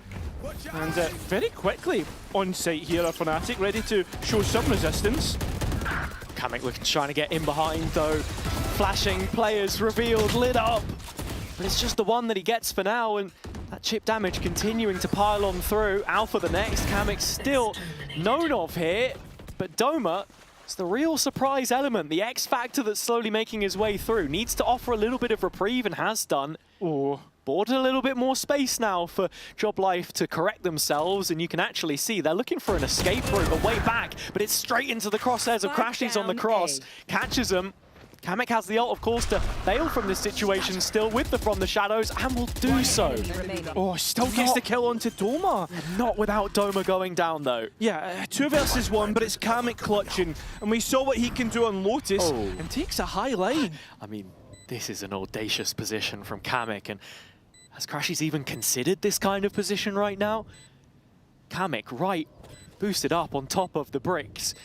And very quickly on site here are Fnatic, ready to show some resistance. Kamek trying to get in behind though. Flashing players revealed, lit up. But it's just the one that he gets for now, and that chip damage continuing to pile on through. Alpha the next, Kamek still known of here, but Doma, it's the real surprise element, the X factor that's slowly making his way through. Needs to offer a little bit of reprieve and has done. Bought a little bit more space now for Job Life to correct themselves, and you can actually see they're looking for an escape route, a way back, but it's straight into the crosshairs of Crashies on the cross. Catches him. Kamek has the ult, of course, to bail from this situation still with the From the Shadows, and will do so. Oh, still gets the kill onto Doma. Not without Doma going down, though. Yeah, 2 versus 1, but it's Kamek clutching, and we saw what he can do on Lotus, and takes a high line. I mean, this is an audacious position from Kamek, and has Crashies even considered this kind of position right now? Kamek right, boosted up on top of the bricks.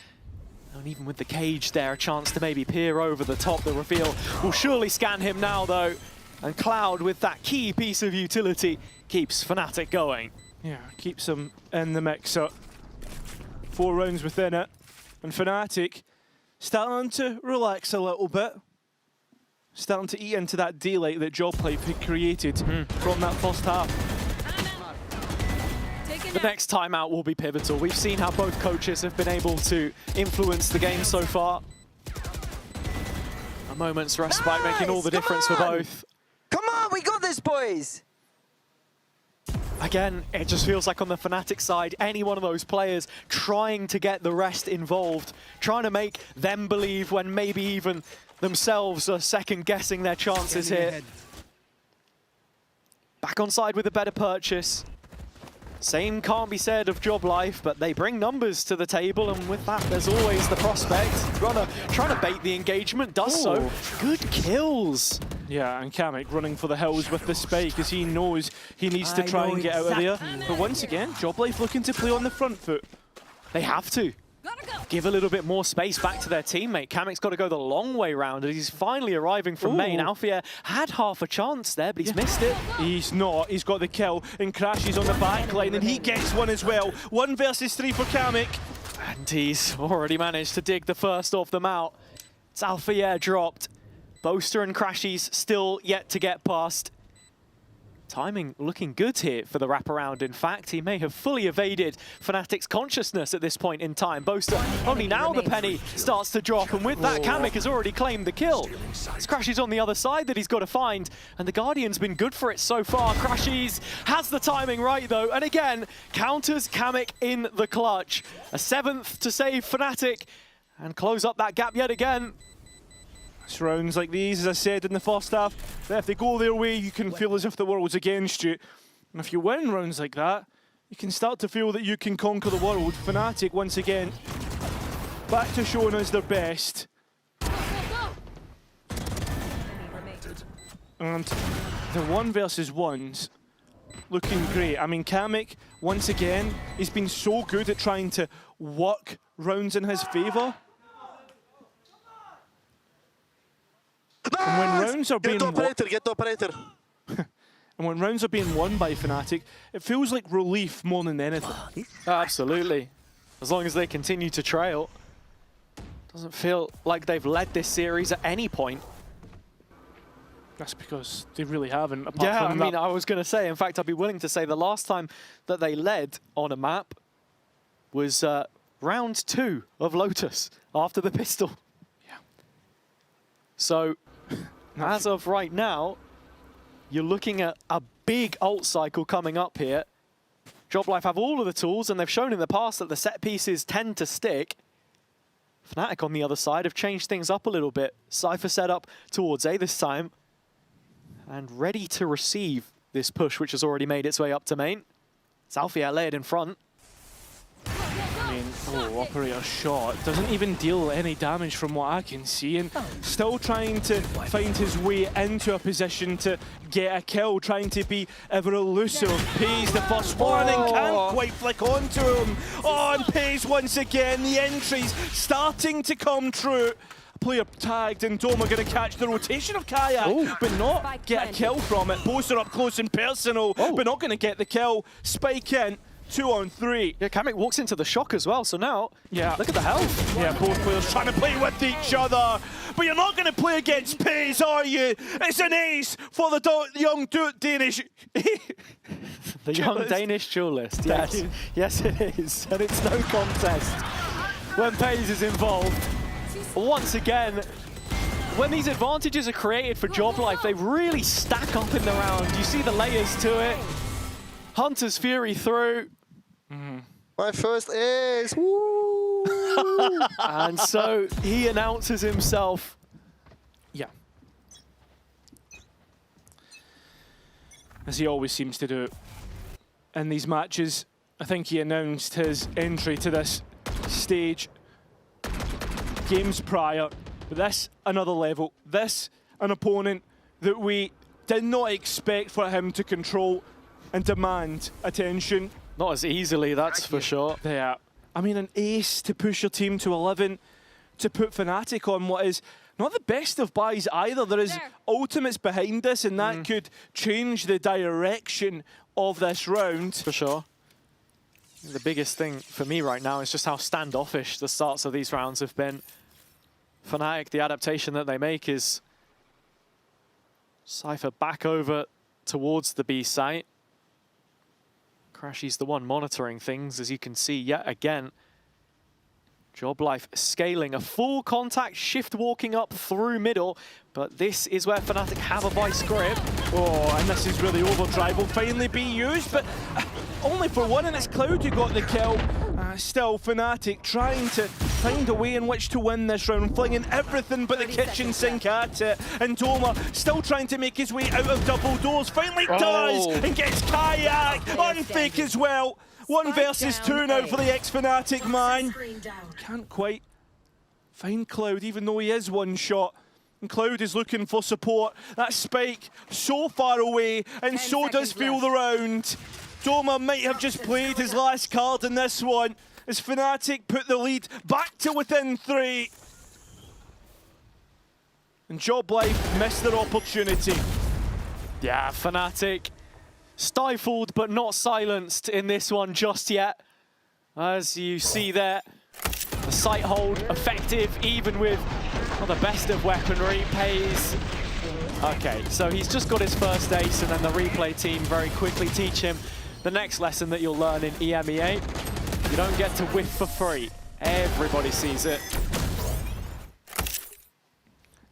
And even with the cage there, a chance to maybe peer over the top. The reveal will surely scan him now, though. And Cloud, with that key piece of utility, keeps Fnatic going. Yeah, keeps him in the mix up. 4 rounds within it. And Fnatic starting to relax a little bit. Starting to eat into that daylight that Job Life had created from that first half. The next timeout will be pivotal. We've seen how both coaches have been able to influence the game so far. A moment's respite making all the difference for both. Come on, we got this, boys! Again, it just feels like on the Fnatic side, any one of those players trying to get the rest involved, trying to make them believe when maybe even themselves are second-guessing their chances here. Back on side with a better purchase. Same can't be said of Job Life, but they bring numbers to the table, and with that, there's always the prospect. Trying to bait the engagement, does so. Good kills. Yeah, and Kamek running for the hills with the spike as he knows he needs to try and get out of there. But once again, Job Life looking to play on the front foot. They have to. Give a little bit more space back to their teammate. Kamek's got to go the long way round, and he's finally arriving from main. Alfia had half a chance there, but he's missed it. He's not. He's got the kill, and Crashies on the back line, and he gets one as well. 1 versus 3 for Kamek. And he's already managed to dig the first off them out. It's Alfia dropped. Boaster and Crashies still yet to get past. Timing looking good here for the wraparound. In fact, he may have fully evaded Fnatic's consciousness at this point in time. Boaster, only now the penny starts to drop, and with that, Kamek has already claimed the kill. It's Crashies on the other side that he's got to find, and the Guardian's been good for it so far. Crashies has the timing right, though, and again, counters Kamek in the clutch. A 7th to save Fnatic, and close up that gap yet again. It's rounds like these, as I said in the first half, that if they go their way, you can feel as if the world's against you. And if you win rounds like that, you can start to feel that you can conquer the world. Fnatic, once again, back to showing us their best. And the 1 versus 1s looking great. I mean, Kamek, once again, he's been so good at trying to work rounds in his favour. And when rounds are being get the operator. And when rounds are being won by Fnatic, it feels like relief more than anything. Absolutely. As long as they continue to trail. Doesn't feel like they've led this series at any point. That's because they really haven't. Yeah, I mean, I was going to say, in fact, I'd be willing to say the last time that they led on a map was round 2 of Lotus after the pistol. Yeah. So, as of right now, you're looking at a big ult cycle coming up here. Joblife have all of the tools, and they've shown in the past that the set pieces tend to stick. Fnatic on the other side have changed things up a little bit. Cypher set up towards A this time, and ready to receive this push, which has already made its way up to main. Zalfia laid in front. I mean, operator shot doesn't even deal any damage from what I can see, and still trying to find his way into a position to get a kill, trying to be ever elusive. Pays the first one and can't quite flick onto him. Oh, and Pays once again. The entries starting to come true. Player tagged, and Doma going to catch the rotation of Kayak, but not get a kill from it. Boaster up close and personal, but not going to get the kill. Spike in. 2 on 3. Yeah, Kamek walks into the shock as well, so now, look at the health. Yeah, both players trying to play with each other. But you're not going to play against Pays, are you? It's an ace for the young Danish... The young Danish duelist, yes. Yes, it is. And it's no contest when Pays is involved. Once again, when these advantages are created for Joblife, they really stack up in the round. You see the layers to it. Hunter's Fury through. My first ace! Woo! And so he announces himself. Yeah. As he always seems to do in these matches. I think he announced his entry to this stage games prior. But this, another level. This, an opponent that we did not expect for him to control and demand attention. Not as easily, that's for sure. Yeah. I mean, an ace to push your team to 11, to put Fnatic on what is not the best of buys either. There is ultimates behind this, and that could change the direction of this round. For sure. The biggest thing for me right now is just how standoffish the starts of these rounds have been. Fnatic, the adaptation that they make is Cypher back over towards the B site. Crashy's the one monitoring things, as you can see yet again. Joblife scaling a full contact, shift walking up through middle, but this is where Fnatic have a vice grip. Oh, and this is really overdrive will finally be used, but only for one, and it's Cloud who got the kill. Still, Fnatic trying to find a way in which to win this round, flinging everything but the kitchen sink at it. And Doma still trying to make his way out of double doors. Finally does, and gets Kayak on fake as well. 1 versus 2 now for the ex-Fnatic man. Can't quite find Cloud, even though he is one shot. And Cloud is looking for support. That Spike so far away, and so does feel the round. Doma might have just played his last card in this one, as Fnatic put the lead back to within 3. And Joblife missed their opportunity. Yeah, Fnatic stifled but not silenced in this one just yet. As you see there, the sight hold effective even with not the best of weaponry. Pays Okay, so he's just got his first ace, and then the replay team very quickly teach him the next lesson that you'll learn in EMEA. You don't get to whiff for free. Everybody sees it.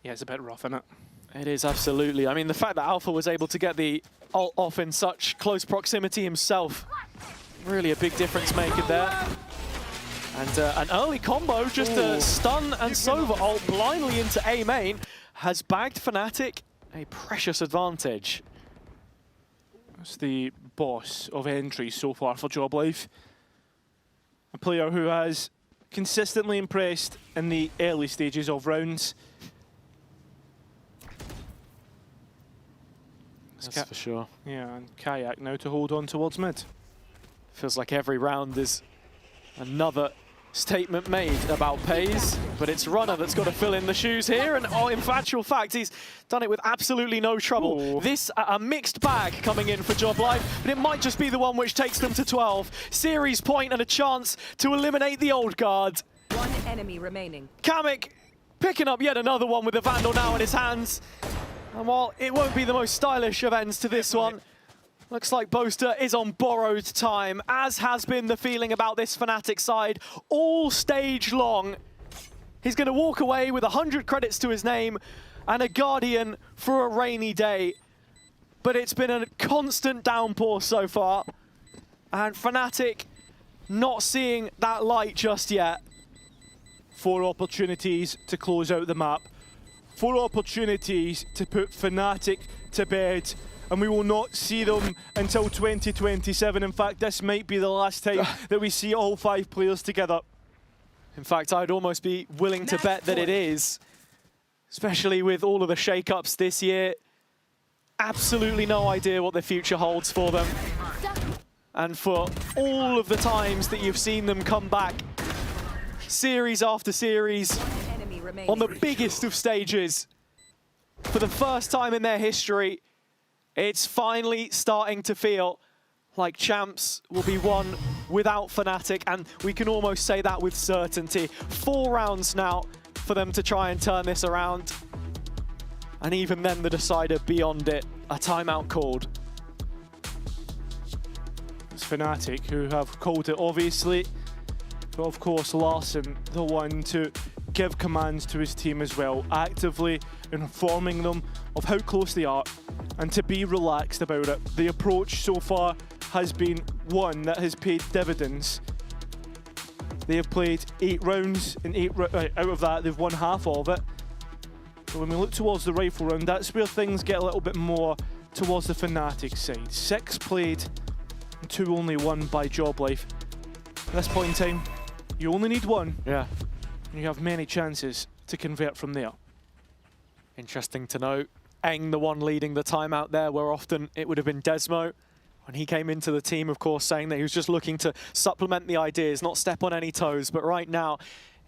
Yeah, it's a bit rough, isn't it? It is, absolutely. I mean, the fact that Alpha was able to get the ult off in such close proximity himself, really a big difference maker there. And an early combo, just a stun and Sova ult blindly into A main, has bagged Fnatic a precious advantage. That's the boss of entries so far for JobLife. A player who has consistently impressed in the early stages of rounds. That's for sure. Yeah, and Kayak now to hold on towards mid. Feels like every round is another statement made about Pays, but it's Runner that's got to fill in the shoes here, and in actual fact, he's done it with absolutely no trouble. Ooh. This, a mixed bag coming in for JobLife, but it might just be the one which takes them to 12. Series point and a chance to eliminate the old guard. One enemy remaining. Kamek picking up yet another one with the Vandal now in his hands. And while it won't be the most stylish of ends to this one, looks like Boaster is on borrowed time, as has been the feeling about this Fnatic side all stage long. He's going to walk away with 100 credits to his name and a Guardian for a rainy day. But it's been a constant downpour so far, and Fnatic not seeing that light just yet. 4 opportunities to close out the map. 4 opportunities to put Fnatic to bed, and we will not see them until 2027. In fact, this might be the last time that we see all 5 players together. In fact, I'd almost be willing to bet that it is, especially with all of the shake-ups this year. Absolutely no idea what the future holds for them. And for all of the times that you've seen them come back, series after series, on the biggest of stages, for the first time in their history, it's finally starting to feel like champs will be won without Fnatic, and we can almost say that with certainty. 4 rounds now for them to try and turn this around. And even then, the decider beyond it, a timeout called. It's Fnatic who have called it, obviously. But of course, Larson, the one to give commands to his team as well, actively informing them of how close they are and to be relaxed about it. The approach so far has been one that has paid dividends. They have played 8 rounds, and out of that, they've won half of it. But when we look towards the rifle round, that's where things get a little bit more towards the Fnatic side. 6 played, and 2 only won by JobLife. At this point in time, you only need 1. Yeah. And you have many chances to convert from there. Interesting to note, Eng, the one leading the timeout there, where often it would have been Desmo. When he came into the team, of course, saying that he was just looking to supplement the ideas, not step on any toes. But right now,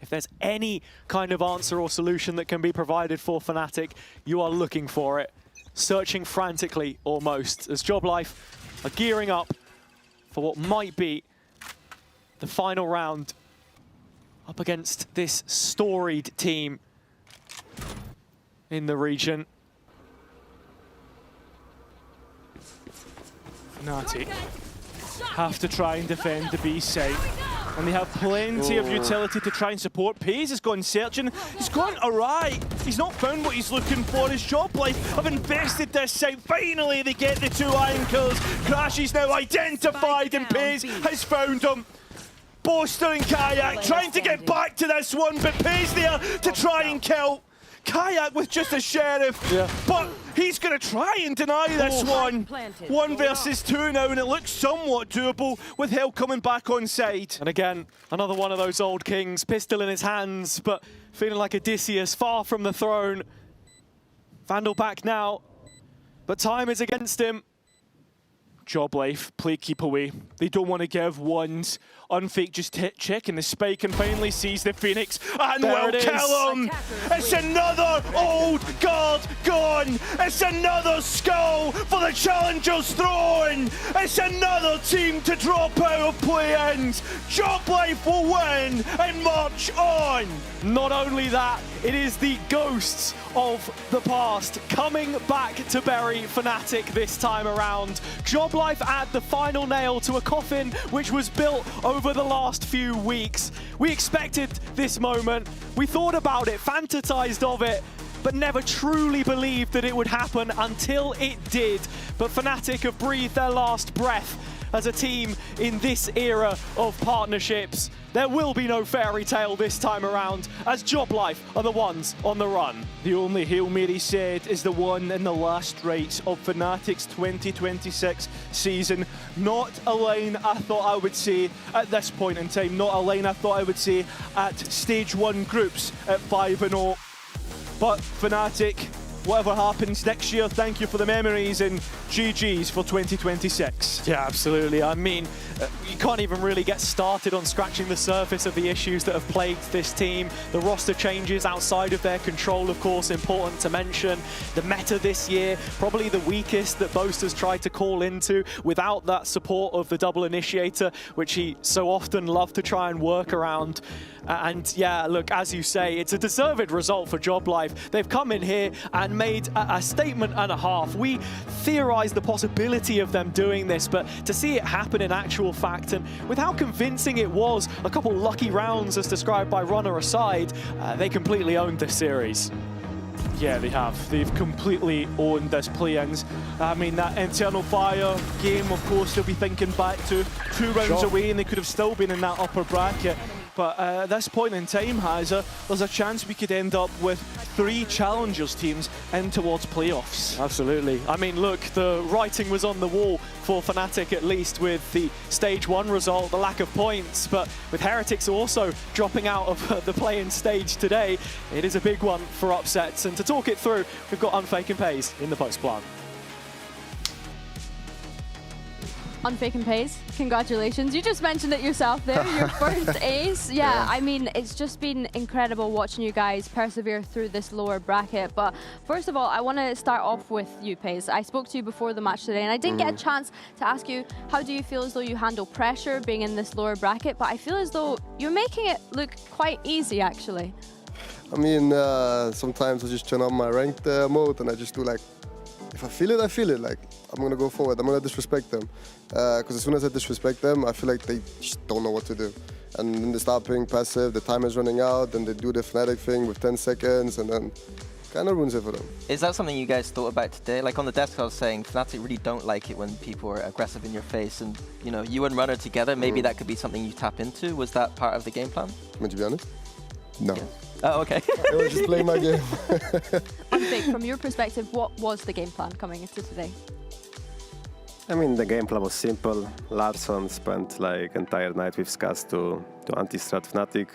if there's any kind of answer or solution that can be provided for Fnatic, you are looking for it. Searching frantically, almost, as JobLife are gearing up for what might be the final round up against this storied team in the region. Fnatic have to try and defend the B side, and they have plenty of utility to try and support. Pays has gone searching, he's gone awry, he's not found what he's looking for. His JobLife have invested this side. Finally they get the 2 iron kills. Crash is now identified and Pays has found him. Boaster and Kayak trying to get back to this one, but Pays there to try and kill. Kayak with just a sheriff, but he's going to try and deny this one. 1 versus 2 now, and it looks somewhat doable with Hell coming back on side. And again, another one of those old kings, pistol in his hands, but feeling like Odysseus, far from the throne. Vandal back now, but time is against him. JobLife play keep away. They don't want to give ones. Unfake just checking the spike and finally sees the Phoenix and will kill him. It's another old guard gone. It's another skull for the challenger's throne. It's another team to drop out of play-ins. Joblife will win and march on. Not only that, it is the ghosts of the past coming back to bury Fnatic this time around. Joblife add the final nail to a coffin which was built over the last few weeks. We expected this moment, we thought about it, fantasized of it, but never truly believed that it would happen until it did. But Fnatic have breathed their last breath as a team in this era of partnerships. There will be no fairy tale this time around, as Joblife are the ones on the run. The only Hail Mary said is the one in the last rites of Fnatic's 2026 season. Not a line I thought I would say at this point in time, not a line I thought I would say at Stage 1 groups at 5-0. But Fnatic, whatever happens next year, thank you for the memories and GG's for 2026. Yeah, absolutely. I mean, you can't even really get started on scratching the surface of the issues that have plagued this team. The roster changes outside of their control, of course, important to mention. The meta this year, probably the weakest that Boast has tried to call into without that support of the double initiator, which he so often loved to try and work around. And yeah, look, as you say, it's a deserved result for Joblife. They've come in here and made a statement and a half. We theorized the possibility of them doing this, but to see it happen in actual fact, and with how convincing it was, a couple lucky rounds as described by Runner aside, they completely owned this series. Yeah, they have. They've completely owned this play-ins. I mean, that internal fire game, of course, they'll be thinking back to 2 rounds away, and they could have still been in that upper bracket. But at this point in time, Heiser, there's a chance we could end up with 3 challengers teams in towards playoffs. Absolutely. I mean, look, the writing was on the wall for Fnatic, at least with the Stage 1 result, the lack of points. But with Heretics also dropping out of the play-in stage today, it is a big one for upsets. And to talk it through, we've got Unfake and Pays in the post-plan. Unfake and Pays, congratulations. You just mentioned it yourself there, your first ace. Yeah, I mean, it's just been incredible watching you guys persevere through this lower bracket. But first of all, I want to start off with you, Pays. I spoke to you before the match today, and I didn't get a chance to ask you, how do you feel as though you handle pressure being in this lower bracket? But I feel as though you're making it look quite easy, actually. I mean, sometimes I just turn on my ranked mode and I just do like, if I feel it, I feel it. Like, I'm going to go forward. I'm going to disrespect them. Because as soon as I disrespect them, I feel like they just don't know what to do. And then they start playing passive, the time is running out, and they do the Fnatic thing with 10 seconds, and then kind of ruins it for them. Is that something you guys thought about today? Like on the desk I was saying, Fnatic really don't like it when people are aggressive in your face, and you know, you and Runner together, maybe that could be something you tap into. Was that part of the game plan? I mean, to be honest, no. Yeah. Oh, okay. I was just playing my game. Unfake, from your perspective, what was the game plan coming into today? I mean, the game plan was simple. Larson spent like entire night with Skaz to anti-strat Fnatic.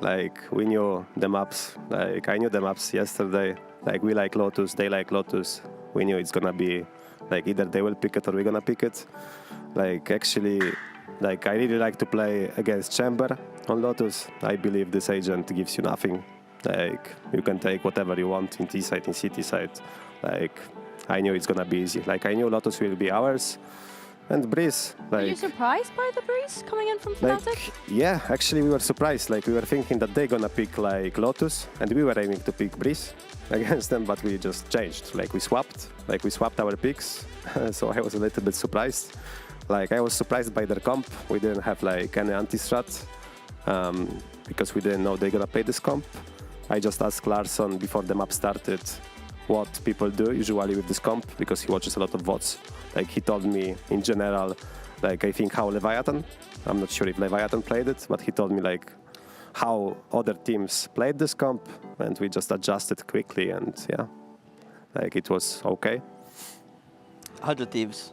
Like, we knew the maps. Like, I knew the maps yesterday. Like, we like Lotus, they like Lotus. We knew it's gonna be like either they will pick it or we're gonna pick it. Like, actually, like, I really like to play against Chamber on Lotus. I believe this agent gives you nothing. Like, you can take whatever you want in T side, in CT side. Like, I knew it's gonna be easy. Like, I knew Lotus will be ours. And Breeze, like... Were you surprised by the Breeze coming in from Fnatic? Like, yeah, actually we were surprised. Like, we were thinking that they're gonna pick like Lotus, and we were aiming to pick Breeze against them, but we just changed. Like, we swapped our picks. So I was a little bit surprised. Like, I was surprised by their comp. We didn't have like any anti-strat because we didn't know they're gonna play this comp. I just asked Larson before the map started what people do usually with this comp, because he watches a lot of VODs. Like, he told me in general, like, I think how Leviathan, I'm not sure if Leviathan played it, but he told me like how other teams played this comp, and we just adjusted quickly, and yeah, like, it was okay. 100 Thieves,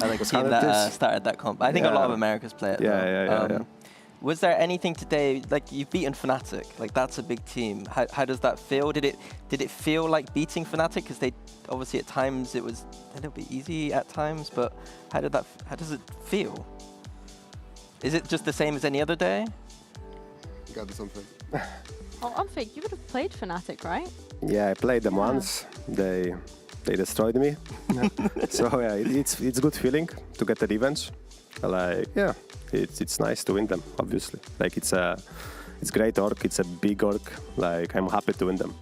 I like a team that started that comp. I think a lot of Americans play it. Yeah. Was there anything today, like, you've beaten Fnatic, like, that's a big team. How does that feel? Did it feel like beating Fnatic? Because they, obviously at times it was a little bit easy at times, but how does it feel? Is it just the same as any other day? gotta do something. Oh, Unfake, you would have played Fnatic, right? Yeah, I played them once. They destroyed me. So yeah, it's good feeling to get the revenge. Like yeah, it's nice to win them. Obviously, like it's great orc. It's a big orc. Like I'm happy to win them.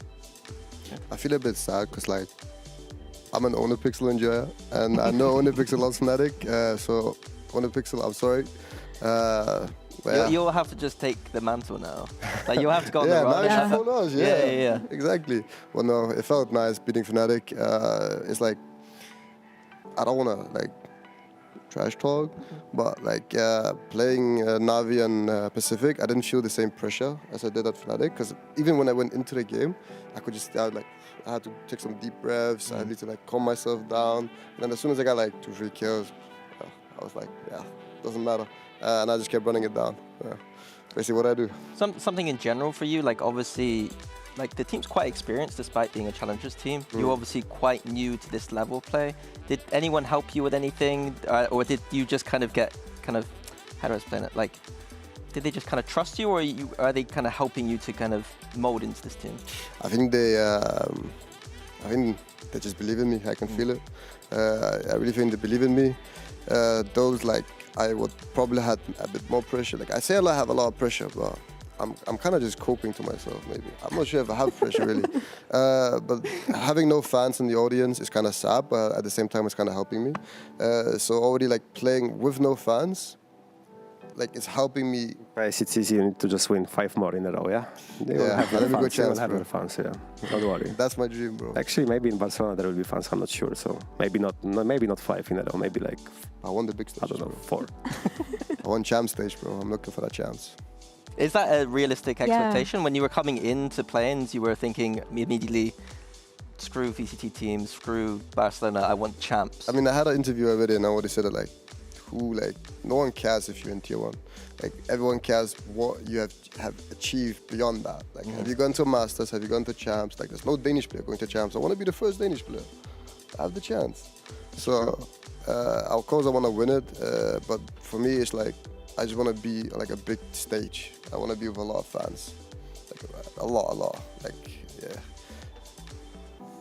I feel a bit sad because like I'm an Onlypixel enjoyer, and I know Onlypixel loves Fnatic. So Onlypixel, I'm sorry. Yeah. You'll have to just take the mantle now. Like you'll have to go on yeah, the run. now it's full us. Yeah. Exactly. Well, no, it felt nice beating Fnatic. It's like I don't want to like trash talk, but like playing Navi and Pacific, I didn't feel the same pressure as I did at Fnatic. Because even when I went into the game, I could just I had to take some deep breaths. I need to like calm myself down. And then as soon as I got like 2-3 kills, I was like, yeah, doesn't matter. And I just kept running it down. Yeah. Basically what I do. Something in general for you, like obviously, like the team's quite experienced despite being a challengers team. You're obviously quite new to this level play. Did anyone help you with anything, or did you just kind of get how do I explain it? Like, did they just kind of trust you, or are they kind of helping you to kind of mold into this team? I think they just believe in me. I can feel it. I really think they believe in me. Those like I would probably have a bit more pressure. Like I say, I have a lot of pressure, but I'm kind of just coping to myself. Maybe I'm not sure if I have pressure really. But having no fans in the audience is kind of sad, but at the same time, it's kind of helping me. So already like playing with no fans, like it's helping me. Guys, it's easy. You need to just win 5 more in a row, yeah? They will have let me go chance, have their fans, yeah. Don't worry. That's my dream, bro. Actually, maybe in Barcelona there will be fans. I'm not sure. So maybe not 5 in a row. Maybe like I want the big stage. I don't know, 4. I want Champs stage, bro. I'm looking for that chance. Is that a realistic expectation? When you were coming into play-ins, you were thinking immediately, screw VCT teams, screw Barcelona, I want champs. I mean, I had an interview already, and I already said it like, no one cares if you're in tier 1. Like, everyone cares what you have achieved beyond that. Like, have you gone to Masters? Have you gone to champs? Like, there's no Danish player going to champs. I want to be the first Danish player. I have the chance. So, of course, I want to win it. But for me, it's like, I just want to be like a big stage. I want to be with a lot of fans, like a lot. Like yeah,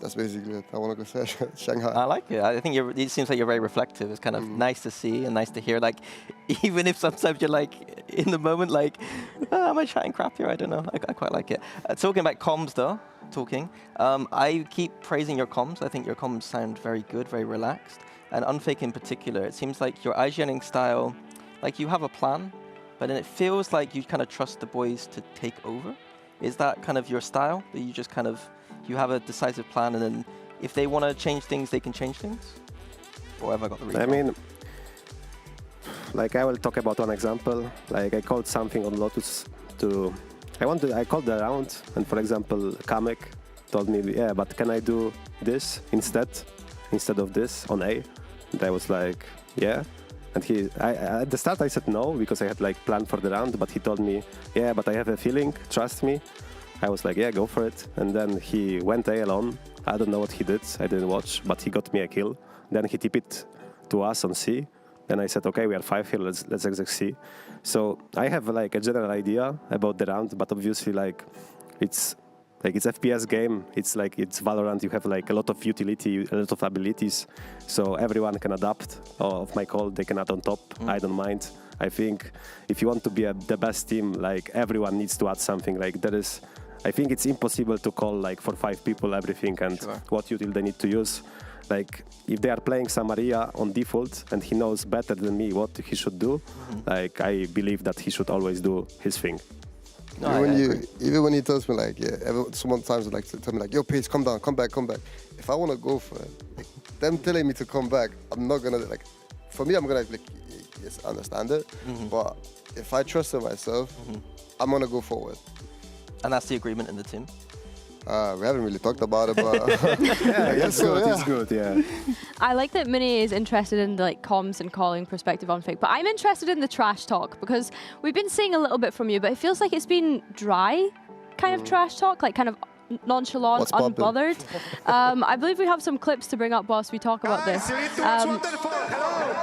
that's basically it. I want to go to Shanghai. I like it. I think it seems like you're very reflective. It's kind of nice to see and nice to hear. Like even if sometimes you're like in the moment, like am I chatting crap here? I don't know. I quite like it. Talking about comms though, I keep praising your comms. I think your comms sound very good, very relaxed. And Unfake in particular, it seems like your IGNing style. Like you have a plan, but then it feels like you kind of trust the boys to take over. Is that kind of your style? That you just kind of, you have a decisive plan and then if they want to change things, they can change things? Or have I got the read? I mean, like I will talk about one example. Like I called something on Lotus I called the round and for example, Kamek told me, yeah, but can I do this instead of this on A? And I was like, yeah. And at the start I said no because I had like planned for the round, but he told me, yeah, but I have a feeling, trust me. I was like, yeah, go for it. And then he went A alone. I don't know what he did, I didn't watch, but he got me a kill. Then he tipped it to us on C. Then I said, okay, we are 5 here, let's exec C. So I have like a general idea about the round, but obviously like it's FPS game. It's Valorant. You have like a lot of utility, a lot of abilities. So everyone can adapt of my call. They can add on top. I don't mind. I think if you want to be the best team, like everyone needs to add something. Like I think it's impossible to call like for 5 people everything and what util they need to use. Like if they are playing Samaria on default and he knows better than me what he should do, like I believe that he should always do his thing. No, even when he tells me like, yeah, sometimes like to tell me like, yo, Pace, come down, come back. If I want to go for it, like, them telling me to come back, I'm not gonna like. For me, I'm gonna like, yes, understand it. But if I trust in myself, I'm gonna go forward. And that's the agreement in the team. We haven't really talked about it, but it's good, yeah. I like that Mini is interested in the like comms and calling perspective on Fake, but I'm interested in the trash talk because we've been seeing a little bit from you, but it feels like it's been dry kind of trash talk, like kind of nonchalant, unbothered. I believe we have some clips to bring up whilst we talk about this. Hello.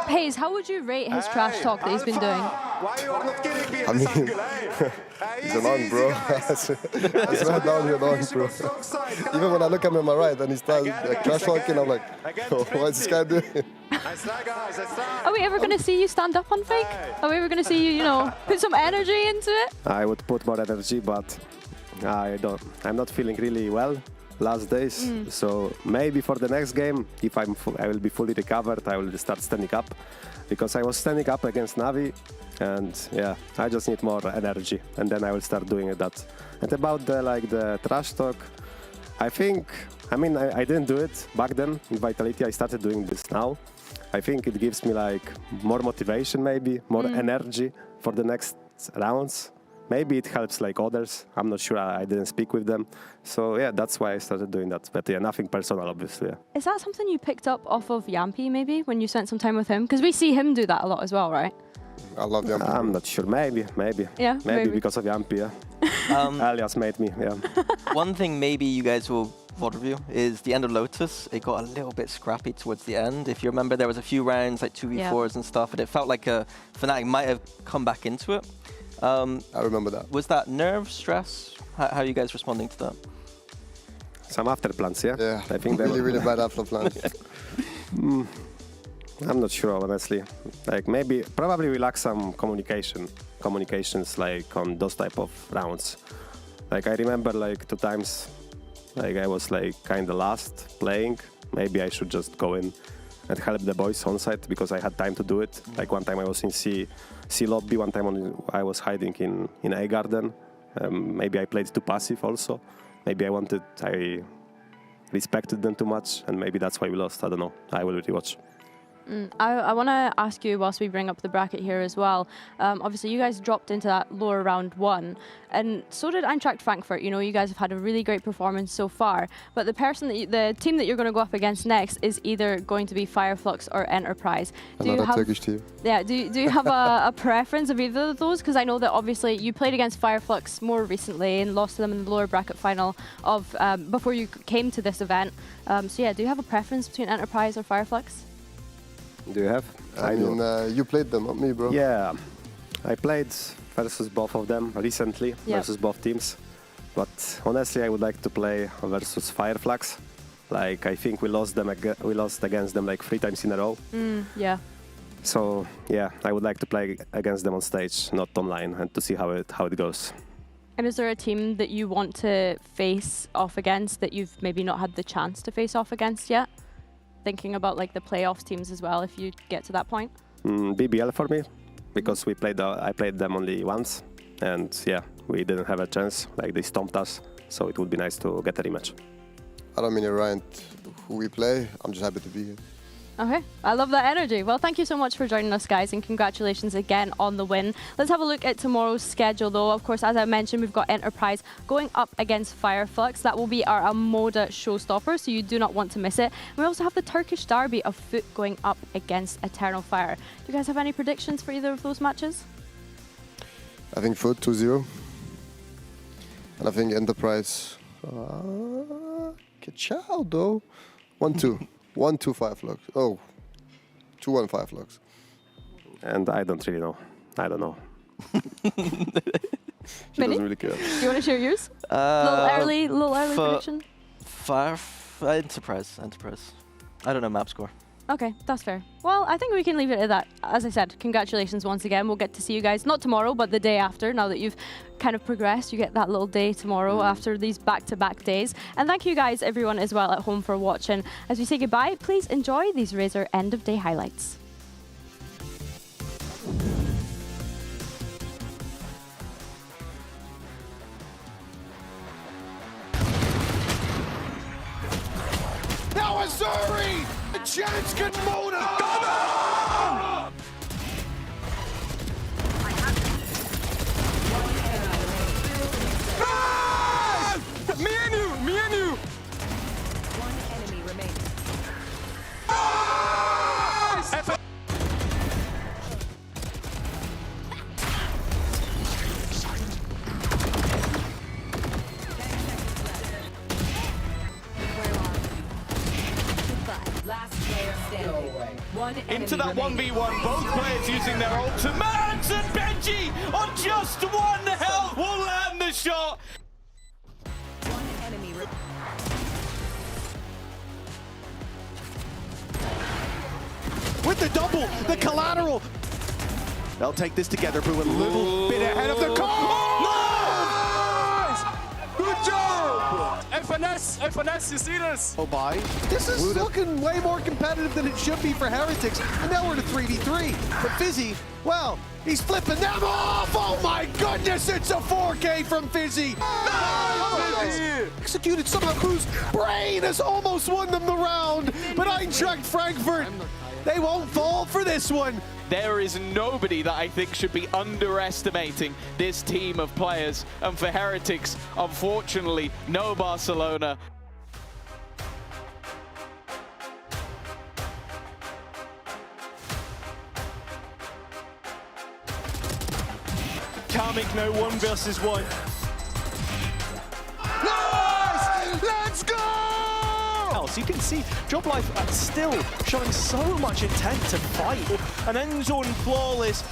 Hayes, how would you rate his trash talk that he's been doing? Why you are not killing me I in this mean, angle, eh? he's annoying, bro. I swear down, you're annoying, bro. Even when I look at him on my right and he starts like, trash talking, I'm like, oh, what is this guy doing? Are we ever going to see you stand up on Fake? Are we ever going to see you, you know, put some energy into it? I would put more energy, but I'm not feeling really well last days. So maybe for the next game, if I will be fully recovered, I will start standing up, because I was standing up against Navi, and yeah, I just need more energy, and then I will start doing that. And about the trash talk, I didn't do it back then in Vitality. I started doing this now. I think it gives me like more motivation, maybe more energy for the next rounds. Maybe it helps like others. I'm not sure. I didn't speak with them. So yeah, that's why I started doing that. But yeah, nothing personal, obviously. Yeah. Is that something you picked up off of Yampy, maybe, when you spent some time with him? Because we see him do that a lot as well, right? I love Yampy. I'm not sure. Maybe. Yeah, maybe because of Yampy, yeah. Alias made me, yeah. One thing maybe you guys will review is the end of Lotus. It got a little bit scrappy towards the end. If you remember, there was a few rounds, like 2v4s and stuff, and it felt like Fnatic might have come back into it. I remember that. Was that nerve, stress? How are you guys responding to that? Some after plans, yeah? Yeah, I think really bad after plans. I'm not sure, honestly. Like probably we lack some communications like on those type of rounds. Like I remember like 2 times, like I was like kind of last playing. Maybe I should just go in and help the boys on site, because I had time to do it. Like one time I was in C lobby, one time I was hiding in A garden. Maybe I played too passive also. Maybe I respected them too much, and maybe that's why we lost. I don't know. I will rewatch. I want to ask you, whilst we bring up the bracket here as well, obviously you guys dropped into that lower round 1, and so did Eintracht Frankfurt. You know, you guys have had a really great performance so far, but the team that you're going to go up against next is either going to be Fireflux or Enterprise. Another Turkish team. Yeah, do you have a preference of either of those? Because I know that obviously you played against Fireflux more recently and lost to them in the lower bracket final of before you came to this event. So yeah, do you have a preference between Enterprise or Fireflux? Do you have? I mean, you played them, not me, bro. Yeah, I played versus both of them recently, versus both teams. But honestly, I would like to play versus Fireflux. Like, I think we lost against them like 3 times in a row. Yeah. So yeah, I would like to play against them on stage, not online, and to see how it goes. And is there a team that you want to face off against that you've maybe not had the chance to face off against yet? Thinking about like the playoffs teams as well, if you get to that point. BBL for me, because I played them only once, and yeah, we didn't have a chance. Like they stomped us, so it would be nice to get a rematch. I don't mean around who we play. I'm just happy to be here. Okay, I love that energy. Well, thank you so much for joining us, guys, and congratulations again on the win. Let's have a look at tomorrow's schedule, though. Of course, as I mentioned, we've got Enterprise going up against Fireflux. That will be our Amoda showstopper, so you do not want to miss it. We also have the Turkish derby of Foot going up against Eternal Fire. Do you guys have any predictions for either of those matches? I think Foot 2-0. And I think Enterprise... Ciao, though. 1-2. 1-2 Fireflux. Oh, 2-1 Fireflux. And I don't really know. I don't know. She doesn't really care. Do you want to share yours? Little early prediction? Enterprise. I don't know map score. Okay, that's fair. Well, I think we can leave it at that. As I said, congratulations once again. We'll get to see you guys, not tomorrow, but the day after. Now that you've kind of progressed, you get that little day tomorrow after these back-to-back days. And thank you guys, everyone as well at home, for watching. As we say goodbye, please enjoy these Razor end-of-day highlights. Now Azuri! The chance can Mona! Ah! Me and you! One enemy remaining. Last player standing. into that 1v1. Both players using their ultimates, and Benji on just 1 health will land the shot. One enemy With the double, the collateral. They'll take this together, Boo, a little bit ahead of the call. Nice! Good job! FNS, you see this? Oh my. This is looking way more competitive than it should be for Heretics. And now we're in a 3v3. But Fizzy, well, he's flipping them off. Oh my goodness, it's a 4K from Fizzy. Nice! Executed somehow. Boo's brain has almost won them the round. But Eintracht Frankfurt, they won't fall for this one. There is nobody that I think should be underestimating this team of players. And for Heretics, unfortunately, no Barcelona. Karmic no 1 versus 1. Nice! Let's go! So you can see Job Life still showing so much intent to fight. An end zone flawless.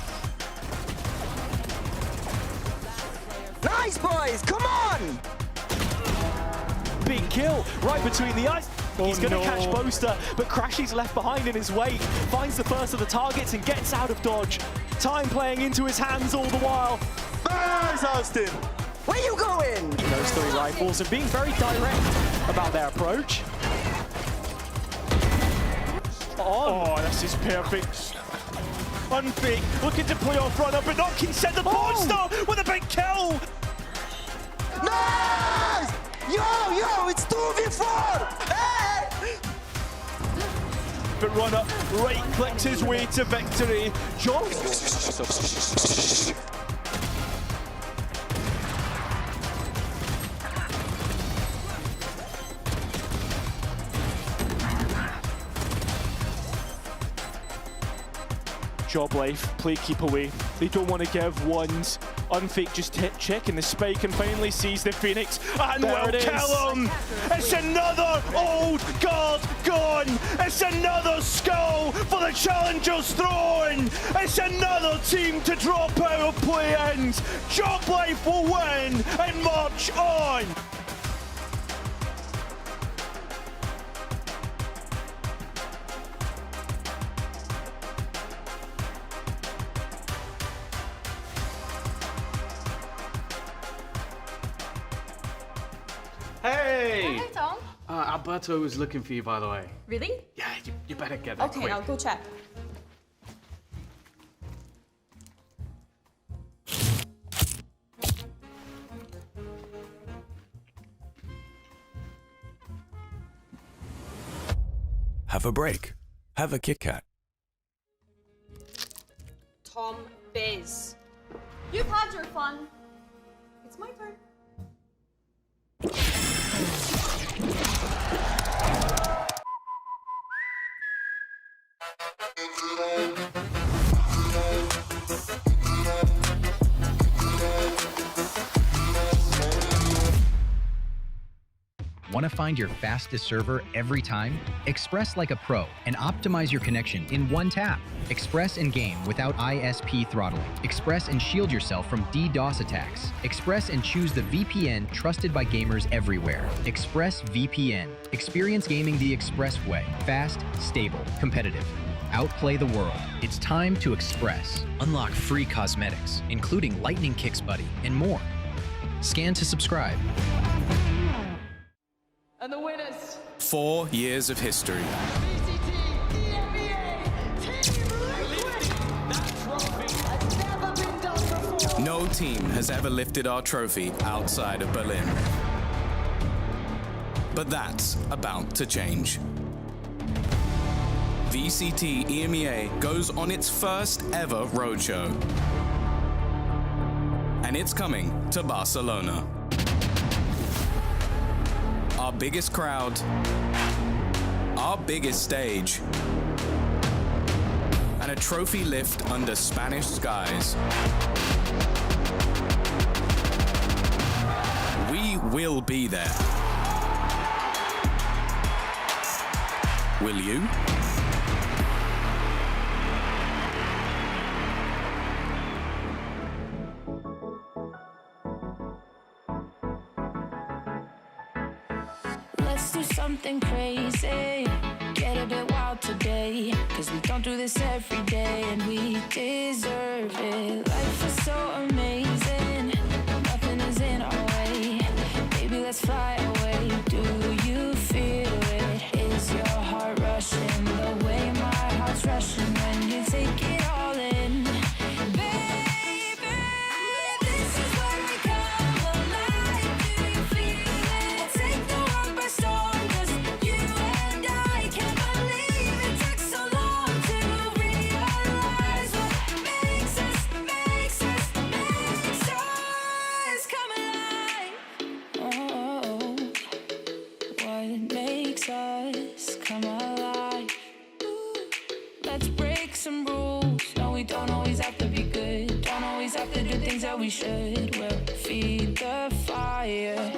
Nice, boys! Come on! Big kill right between the eyes. He's going to catch Boaster, but Crashy's left behind in his wake. Finds the first of the targets and gets out of dodge. Time playing into his hands all the while. Nice, Austin! Where you going? Those 3 rifles and being very direct about their approach. Oh, this is perfect. Unfake, looking to play off runner, but not consent. The Monster with a big kill. Nice! Yo, it's 2v4! Hey! But runner right clicks his way to victory. John. Job Life, play keep away. They don't want to give ones. Unfake just hit check and the spike and finally sees the Phoenix and will kill him. It's another old guard gone. It's another skull for the Challenger's throne. It's another team to drop out of play-ins. Job Life will win and march on. Hey! Hey, Tom. Alberto was looking for you, by the way. Really? Yeah, you better get there Okay, quick. I'll go check. Have a break. Have a Kit Kat. Tom Biz. You've had your fun. It's my turn. Want to find your fastest server every time? Express like a pro and optimize your connection in one tap. Express in game without ISP throttling. Express and shield yourself from DDoS attacks. Express and choose the VPN trusted by gamers everywhere. Express VPN. Experience gaming the Express way. Fast, stable, competitive. Outplay the world. It's time to Express. Unlock free cosmetics, including Lightning Kicks Buddy and more. Scan to subscribe. And the winners. 4 years of history. VCT EMEA Team Liquid. That trophy has never been done before. No team has ever lifted our trophy outside of Berlin. But that's about to change. VCT EMEA goes on its first ever roadshow. And it's coming to Barcelona. Our biggest crowd, our biggest stage, and a trophy lift under Spanish skies. We will be there. Will you? let's do something crazy. Get a bit wild today, cause we don't do this every day, and we deserve it. Life is so amazing, nothing is in our way. Baby, let's fly away. Do you feel it? Is your heart rushing the way my heart's rushing when you take it all in? Baby, this is where we come alive. Do you feel it? We'll take the world by storm, just you and I. Can't believe it took so long to realize what makes us come alive. Oh, what makes us come alive? Ooh, let's break some rules. No, we don't always have to be good. Don't always have to do things that we should. We'll feed the fire.